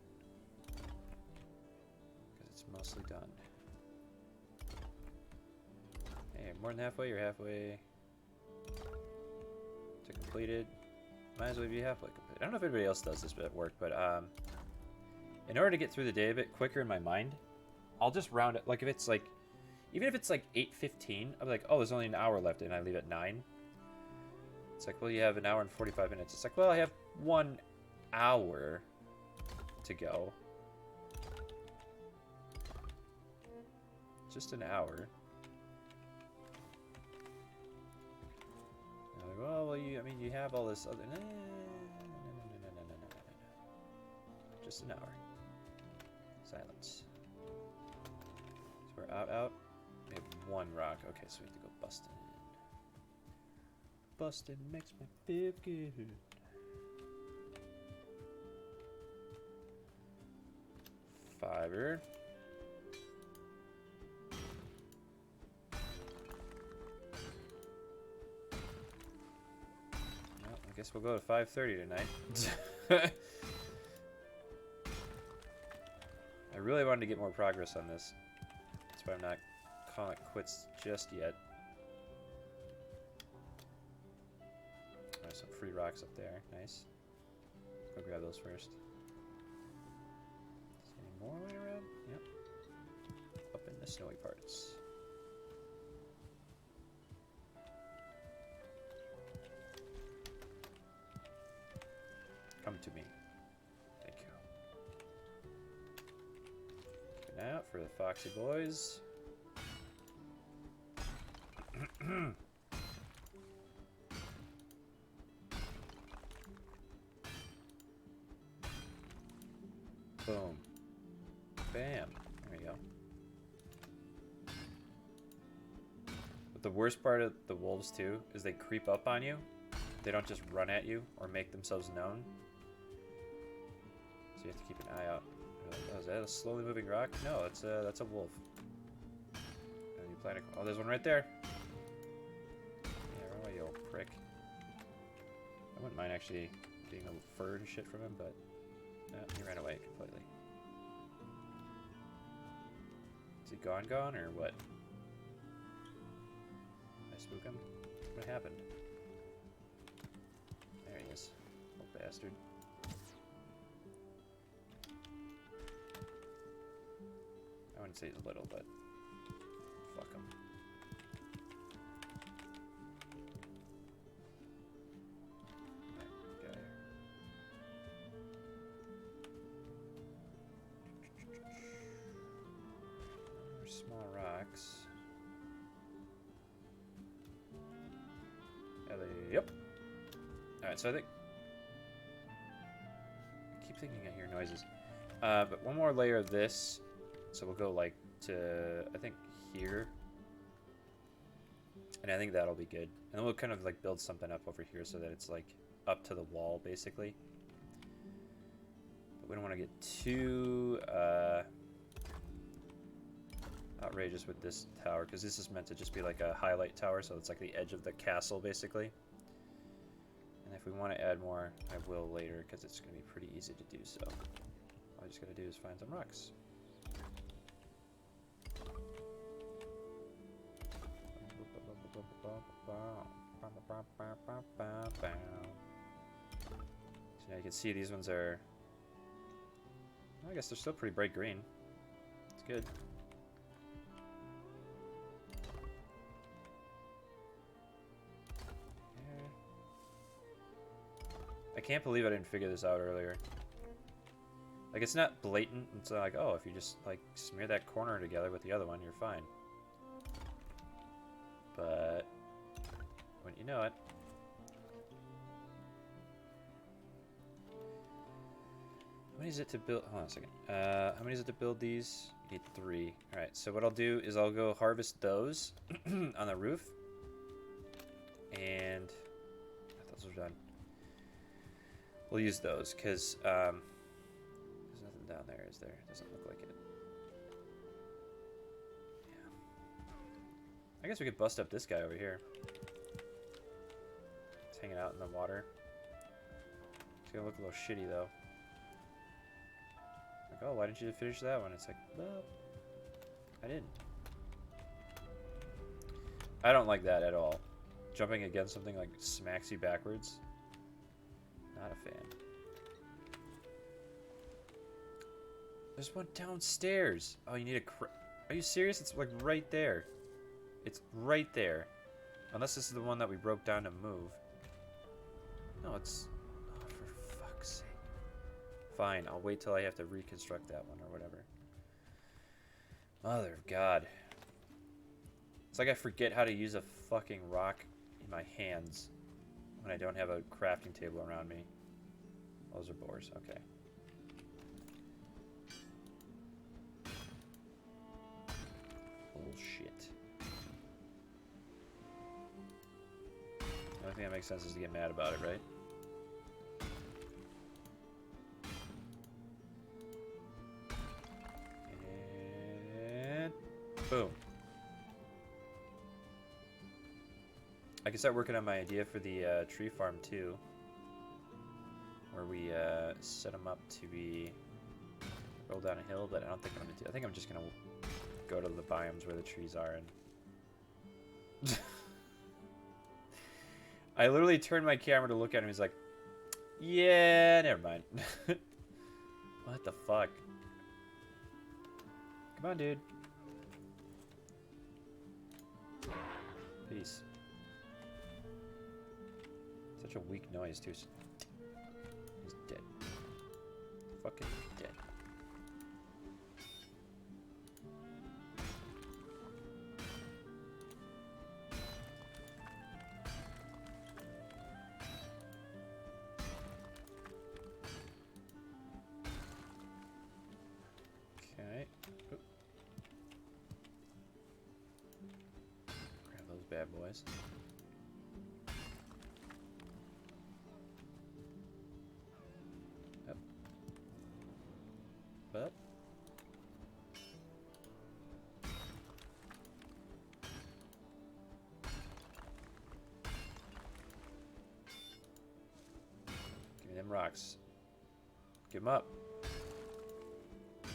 [SPEAKER 1] Because it's mostly done. Hey, more than halfway, you're halfway to completed. Might as well be halfway completed. I don't know if anybody else does this at work, but in order to get through the day a bit quicker in my mind, I'll just round it. Like, if it's like, even if it's like 8:15, I'm like, oh, there's only an hour left, and I leave at 9. It's like, well, you have an hour and 45 minutes. It's like, well, I have 1 hour to go. Just an hour. And I'm like, well, I mean, you have all this other. No. Just an hour. Silence. So we're out. We have 1 rock. Okay, so we have to go busting. Busting makes me feel good. Fiber. Well, I guess we'll go to 5:30 tonight. I really wanted to get more progress on this. That's why I'm not calling it quits just yet. There's some free rocks up there. Nice. Go grab those first. Is there any more way around? Yep. Up in the snowy parts. Come to me. Thank you. Keep an eye out for the foxy boys. Boom. Bam. There we go. But the worst part of the wolves, too, is they creep up on you. They don't just run at you or make themselves known. So you have to keep an eye out. Like, oh, is that a slowly moving rock? No, that's a wolf. And you plan to, oh, there's one right there. Yeah, run away, you old prick. I wouldn't mind actually getting a fur and shit from him, but no, he ran away completely. Is he gone, or what? Did I spook him? What happened? There he is. Little bastard. I wouldn't say he's little, but fuck him. Okay. Yep. Alright, so I think... I keep thinking I hear noises. But one more layer of this. So we'll go, like, to, I think, here. And I think that'll be good. And then we'll kind of, like, build something up over here so that it's, like, up to the wall, basically. But we don't want to get too... outrageous with this tower, because this is meant to just be like a highlight tower, so it's like the edge of the castle, basically. And if we want to add more, I will later, because it's going to be pretty easy to do so. All I just got to do is find some rocks. So now you can see these ones are... I guess they're still pretty bright green. It's good. I can't believe I didn't figure this out earlier. Like, it's not blatant. It's like, oh, if you just, like, smear that corner together with the other one, you're fine. But when you know it. How many is it to build? Hold on a second. How many is it to build these? You need 3. Alright, so what I'll do is I'll go harvest those on the roof. And those are done. We'll use those, because there's nothing down there, is there? Doesn't look like it. Yeah. I guess we could bust up this guy over here. It's hanging out in the water. It's gonna look a little shitty, though. Like, oh, why didn't you finish that one? It's like, well, I didn't. I don't like that at all. Jumping against something like smacks you backwards. Not a fan. There's one downstairs. Oh, you need a Are you serious? It's like right there. It's right there. Unless this is the one that we broke down to move. No, it's... Oh, for fuck's sake. Fine, I'll wait till I have to reconstruct that one or whatever. Mother of God. It's like I forget how to use a fucking rock in my hands when I don't have a crafting table around me. Those are boars, okay. Bullshit. The only thing that makes sense is to get mad about it, right? And boom. I can start working on my idea for the tree farm too, where we set them up to be roll down a hill. But I don't think I'm gonna do. I think I'm just gonna go to the biomes where the trees are. And I literally turned my camera to look at him. He's like, "Yeah, never mind." What the fuck? Come on, dude. Peace. Such a weak noise, too. He's dead. Fucking dead. Okay. Oop. Grab those bad boys. But give me them rocks. Give them up. There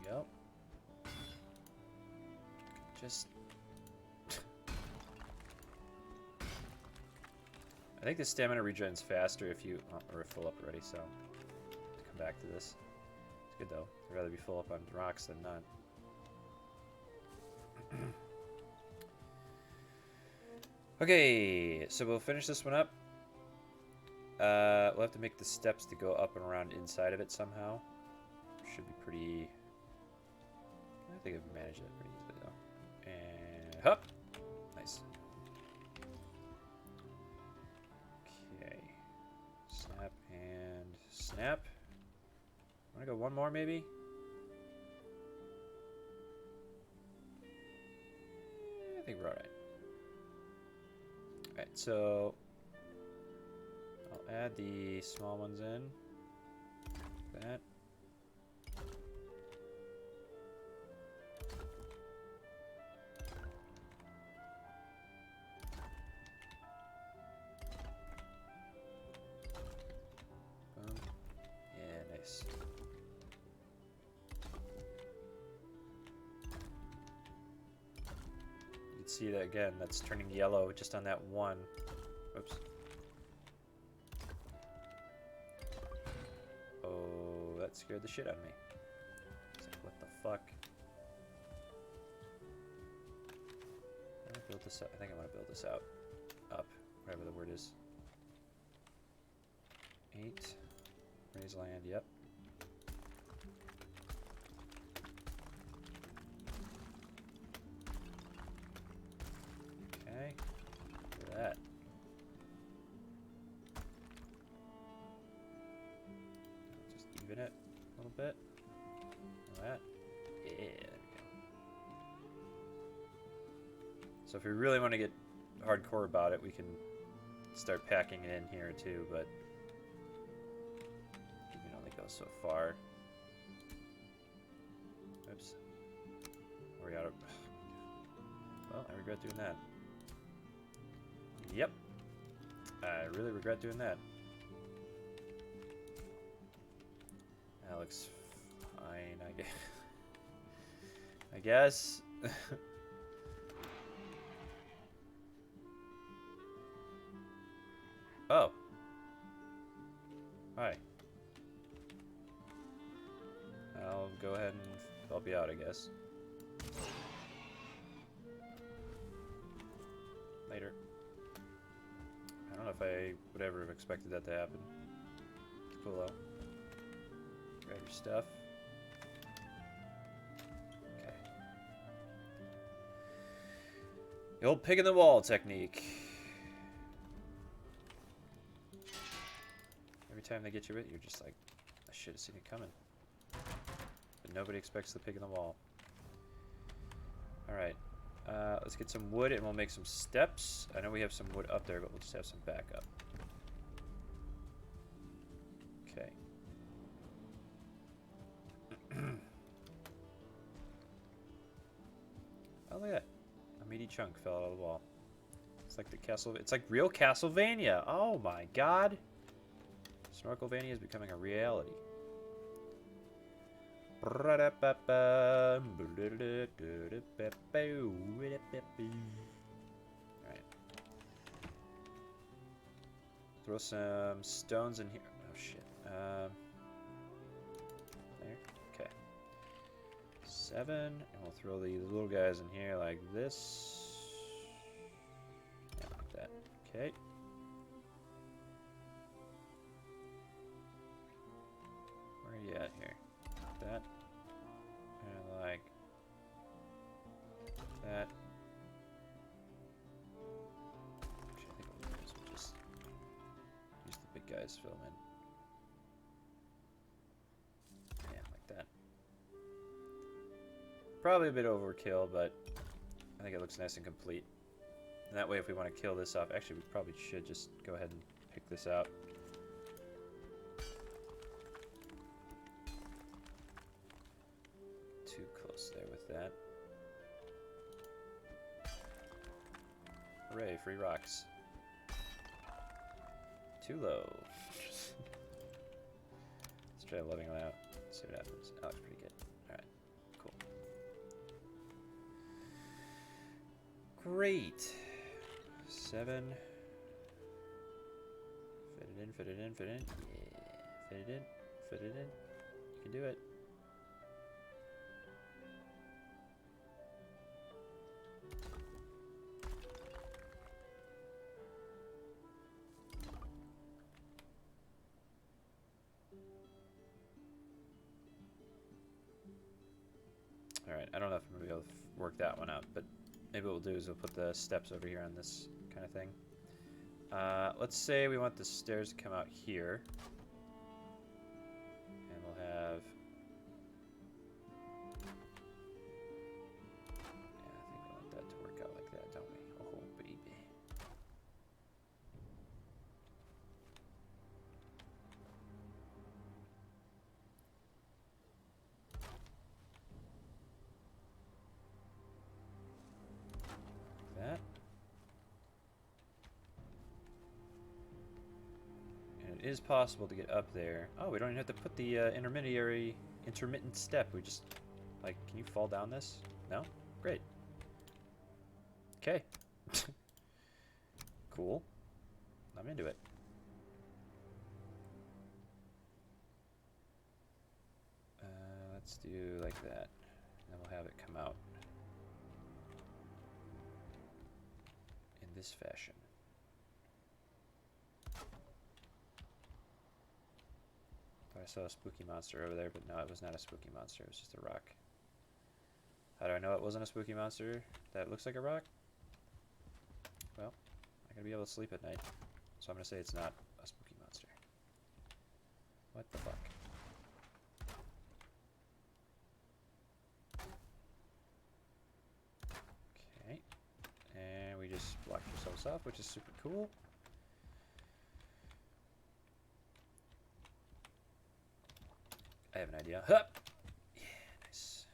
[SPEAKER 1] you go. Just I think the stamina regens faster if you or full up already, so come back to this. It's good though. I'd rather be full up on rocks than not. Okay, so we'll finish this one up. We'll have to make the steps to go up and around inside of it somehow. Should be pretty... I think I've managed that pretty easily though. And hop! Nice. Snap and snap. Want to go one more, maybe? I think we're alright. Alright, so I'll add the small ones in. That. Boom. Yeah, nice. You can see that again, that's turning yellow just on that one. Oops. Oh, that scared the shit out of me. It's like, what the fuck? I want to build this up. I think I want to build this out. Up. Whatever the word is. 8. Raise land, yep. Okay. Look at that. Just even it a little bit. Like that. Yeah, there we go. So if we really want to get hardcore about it, we can start packing it in here too, but you can only go so far. Oops. Are we out of... Well, I regret doing that. Yep. I really regret doing that. That looks fine, I guess. I guess. Oh. Hi. I'll go ahead and help you out, I guess. Later. I don't know if I would ever have expected that to happen. It's cool though. Grab your stuff. Okay. The old pig in the wall technique. Every time they get you with, you're just like, I should have seen it coming. But nobody expects the pig in the wall. Alright. Let's get some wood and we'll make some steps. I know we have some wood up there, but we'll just have some backup. Okay. Oh, look at that. A meaty chunk fell out of the wall. It's like the castle. It's like real Castlevania. Oh my god. Snorkulese is becoming a reality. Alright. Throw some stones in here. Oh shit. There. Okay. 7. And we'll throw these little guys in here like this. Yeah, like that. Okay. Where are you at here? Like that. And like that. Actually, I think what we'll do is we'll just use the big guys, fill them in. Yeah, like that. Probably a bit overkill, but I think it looks nice and complete. And that way, if we want to kill this off, actually, we probably should just go ahead and pick this out. Too close there with that. Hooray, free rocks. Too low. Let's try leveling it out. See what happens. That looks pretty good. Alright, cool. Great. 7. Fit it in, fit it in, fit it in. Yeah. Fit it in, fit it in. You can do it. Alright, I don't know if I'm going to be able to work that one out, but maybe what we'll do is we'll put the steps over here on this kind of thing. Let's say we want the stairs to come out here. And we'll have... Yeah, I think we want that to work out like that, don't we? Oh, baby. Like that. It is possible to get up there. Oh, we don't even have to put the intermittent step. We just, like, can you fall down this? No? Great. Okay. Cool. I'm into it. Let's do like that. And we'll have it come out in this fashion. I saw a spooky monster over there, but no, it was not a spooky monster. It was just a rock. How do I know it wasn't a spooky monster that looks like a rock? Well, I gotta be able to sleep at night. So I'm gonna say it's not a spooky monster. What the fuck? Okay. And we just blocked ourselves off, which is super cool. I have an idea. Hup! Yeah, nice.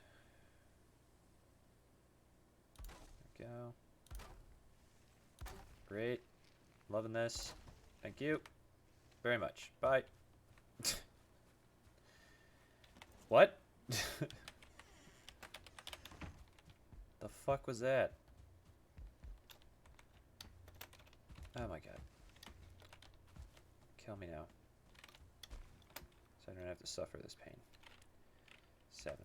[SPEAKER 1] There we go. Great. Loving this. Thank you. Very much. Bye. What? The fuck was that? Oh my god. Kill me now. So I don't have to suffer this pain. 7.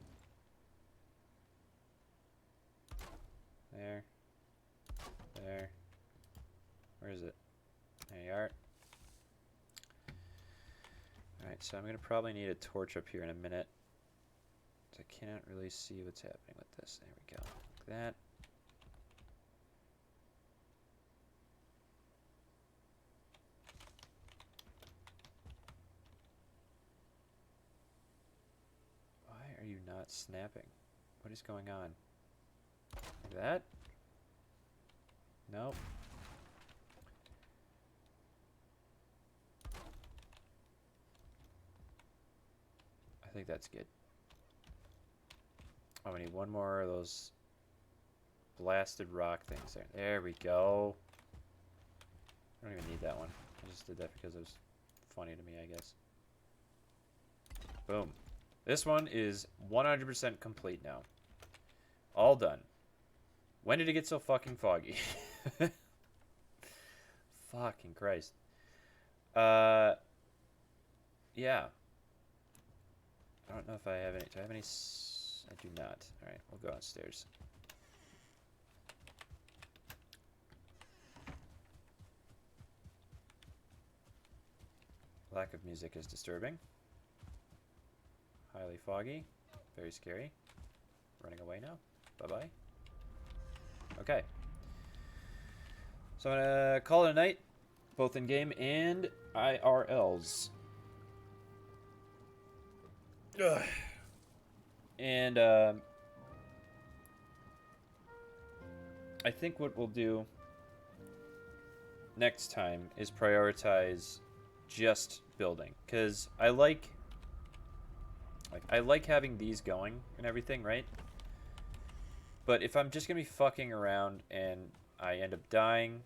[SPEAKER 1] There. There. Where is it? There you are. Alright, so I'm going to probably need a torch up here in a minute. I can't really see what's happening with this. There we go. Like that. Are you not snapping? What is going on? Like that? Nope. I think that's good. Oh, we need one more of those blasted rock things there. There we go. I don't even need that one. I just did that because it was funny to me, I guess. Boom. This one is 100% complete now. All done. When did it get so fucking foggy? Fucking Christ. Yeah. I don't know if I have any. Do I have any? I do not. Alright, we'll go downstairs. Lack of music is disturbing. Highly foggy. Very scary. Running away now. Bye-bye. Okay. So I'm going to call it a night, both in-game and IRLs. Ugh. And I think what we'll do next time is prioritize just building, because I like having these going and everything, right? But if I'm just gonna be fucking around and I end up dying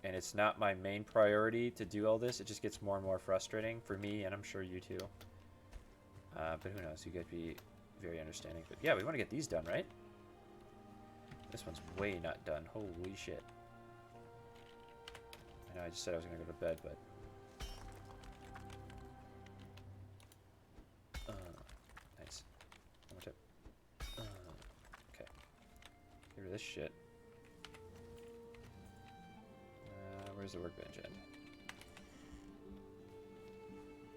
[SPEAKER 1] and it's not my main priority to do all this, it just gets more and more frustrating for me, and I'm sure you too. But who knows, you could be very understanding. But yeah, we want to get these done, right? This one's way not done. Holy shit. I know I just said I was gonna go to bed, but nice. One more tip. Okay. Get rid of this shit. Where's the workbench end?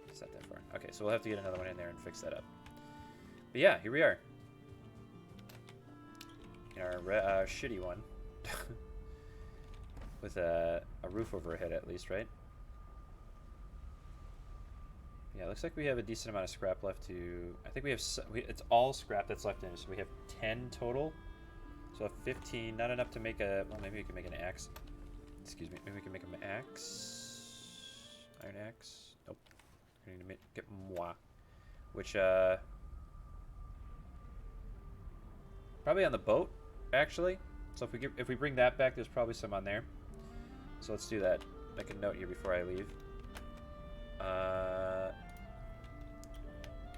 [SPEAKER 1] It's not that far. Okay, so we'll have to get another one in there and fix that up. But yeah, here we are. In our shitty one. with a roof over our head at least, right? Yeah, it looks like we have a decent amount of scrap left to... I think we have... it's all scrap that's left in it, so we have 10 total. So 15, not enough to make a... Well, maybe we can make an axe. Excuse me, maybe we can make an axe. Iron axe. Nope. We need to get moi. Which, probably on the boat, actually. So if we bring that back, there's probably some on there. So let's do that. Make a note here before I leave.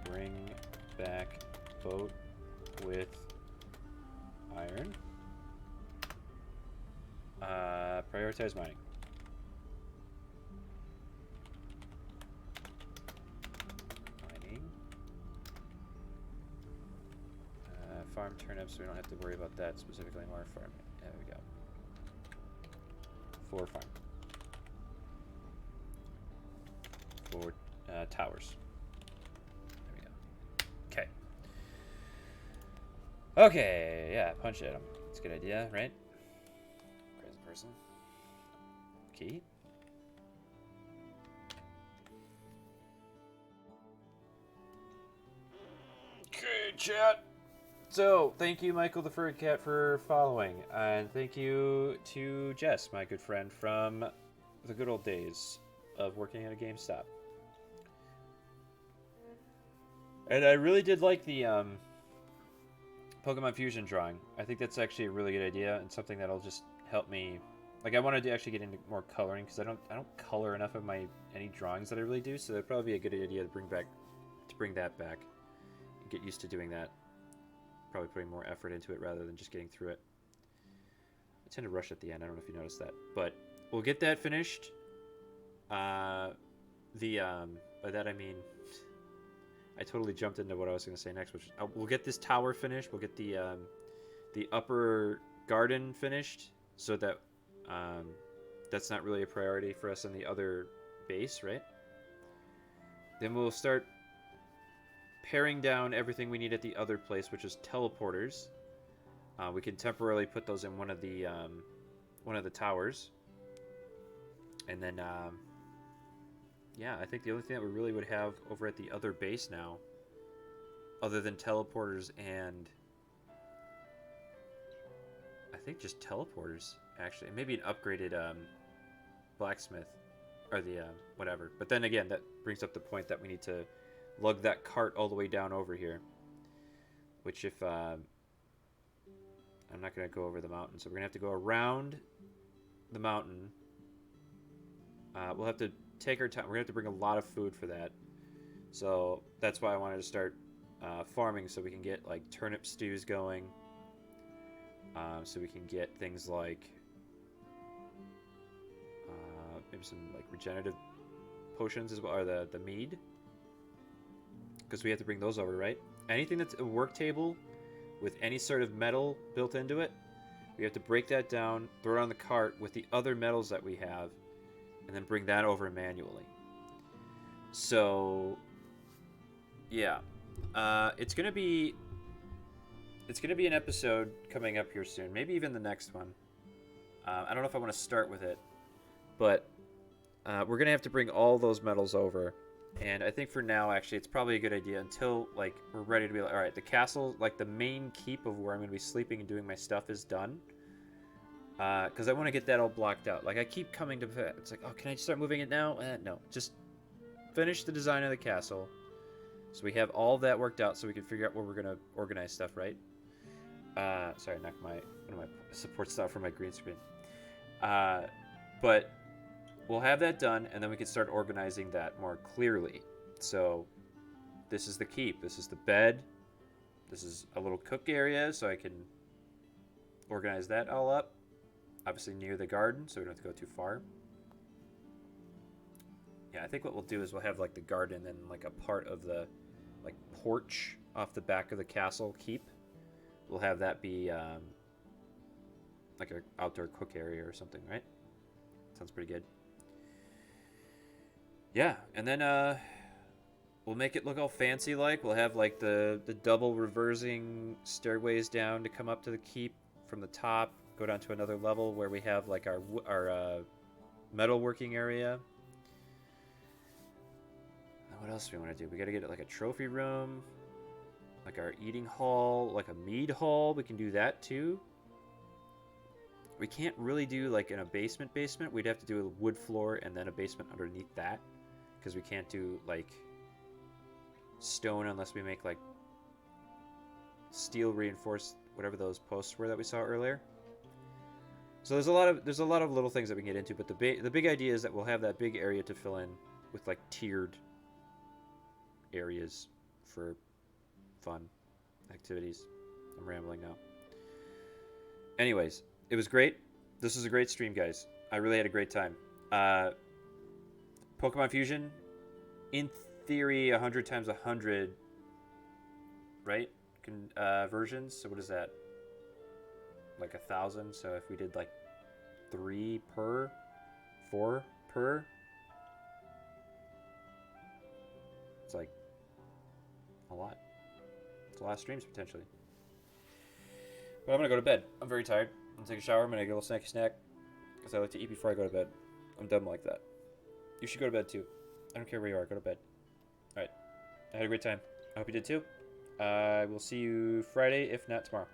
[SPEAKER 1] Bring back boat with iron. Prioritize mining. Farm turnips, so we don't have to worry about that specifically anymore. Farm. There we go. 4 farm. 4 towers. There we go. Okay. Okay, yeah, punch at him. That's a good idea, right? Crazy person. Key. Okay, chat. So, thank you, Michael the Furry Cat, for following. And thank you to Jess, my good friend from the good old days of working at a GameStop. And I really did like the Pokemon Fusion drawing. I think that's actually a really good idea and something that'll just help me. Like, I wanted to actually get into more coloring because I don't color enough of any drawings that I really do. So that'd probably be a good idea to bring that back and get used to doing that. Probably putting more effort into it rather than just getting through it. I tend to rush at the end. I don't know if you noticed that, but we'll get that finished. By that I mean, I totally jumped into what I was going to say next, which we'll get this tower finished. We'll get the upper garden finished, so that that's not really a priority for us on the other base, right? Then we'll start paring down everything we need at the other place, which is teleporters. We can temporarily put those in one of the towers, and then yeah, I think the only thing that we really would have over at the other base now, other than teleporters and I think just teleporters actually, and maybe an upgraded blacksmith or the whatever. But then again, that brings up the point that we need to lug that cart all the way down over here, which if I'm not going to go over the mountain, so we're going to have to go around the mountain. We'll have to take our time. We're going to have to bring a lot of food for that, so that's why I wanted to start farming, so we can get like turnip stews going, so we can get things like maybe some like regenerative potions as well, or the mead, because we have to bring those over, right? Anything that's a work table with any sort of metal built into it, we have to break that down, throw it on the cart with the other metals that we have, and then bring that over manually. So yeah, it's gonna be an episode coming up here soon, maybe even the next one. I don't know if I want to start with it, but we're gonna have to bring all those metals over. And I think for now, actually, it's probably a good idea until, like, we're ready to be like, all right, the castle, like, the main keep of where I'm going to be sleeping and doing my stuff is done. Because I want to get that all blocked out. Like, I keep coming to... It's like, oh, can I start moving it now? No. Just finish the design of the castle. So we have all that worked out so we can figure out where we're going to organize stuff, right? Sorry, I knocked one of my support stuff from my green screen. But... we'll have that done, and then we can start organizing that more clearly. So, this is the keep. This is the bed. This is a little cook area, so I can organize that all up. Obviously near the garden, so we don't have to go too far. Yeah, I think what we'll do is we'll have like the garden and like a part of the like porch off the back of the castle keep. We'll have that be like an outdoor cook area or something, right? Sounds pretty good. Yeah, and then we'll make it look all fancy like. We'll have like the double reversing stairways down to come up to the keep from the top. go down to another level where we have like our metalworking area. Now what else do we want to do? We got to get like a trophy room, like our eating hall, like a mead hall. We can do that too. We can't really do like in a basement. We'd have to do a wood floor and then a basement underneath that, because we can't do like stone unless we make like steel reinforced whatever those posts were that we saw earlier. So there's a lot of little things that we can get into, but the big idea is that we'll have that big area to fill in with like tiered areas for fun activities. I'm rambling now. Anyways, it was great. This was a great stream, guys. I really had a great time. Pokemon Fusion, in theory, 100 times 100, right? Versions. So what is that? Like 1,000. So if we did like 3 per, 4 per, it's like a lot. It's a lot of streams potentially. But I'm gonna go to bed. I'm very tired. I'm gonna take a shower. I'm gonna get a little snacky snack because I like to eat before I go to bed. I'm dumb like that. You should go to bed too. I don't care where you are. Go to bed. All right. I had a great time. I hope you did too. I will see you Friday, if not tomorrow.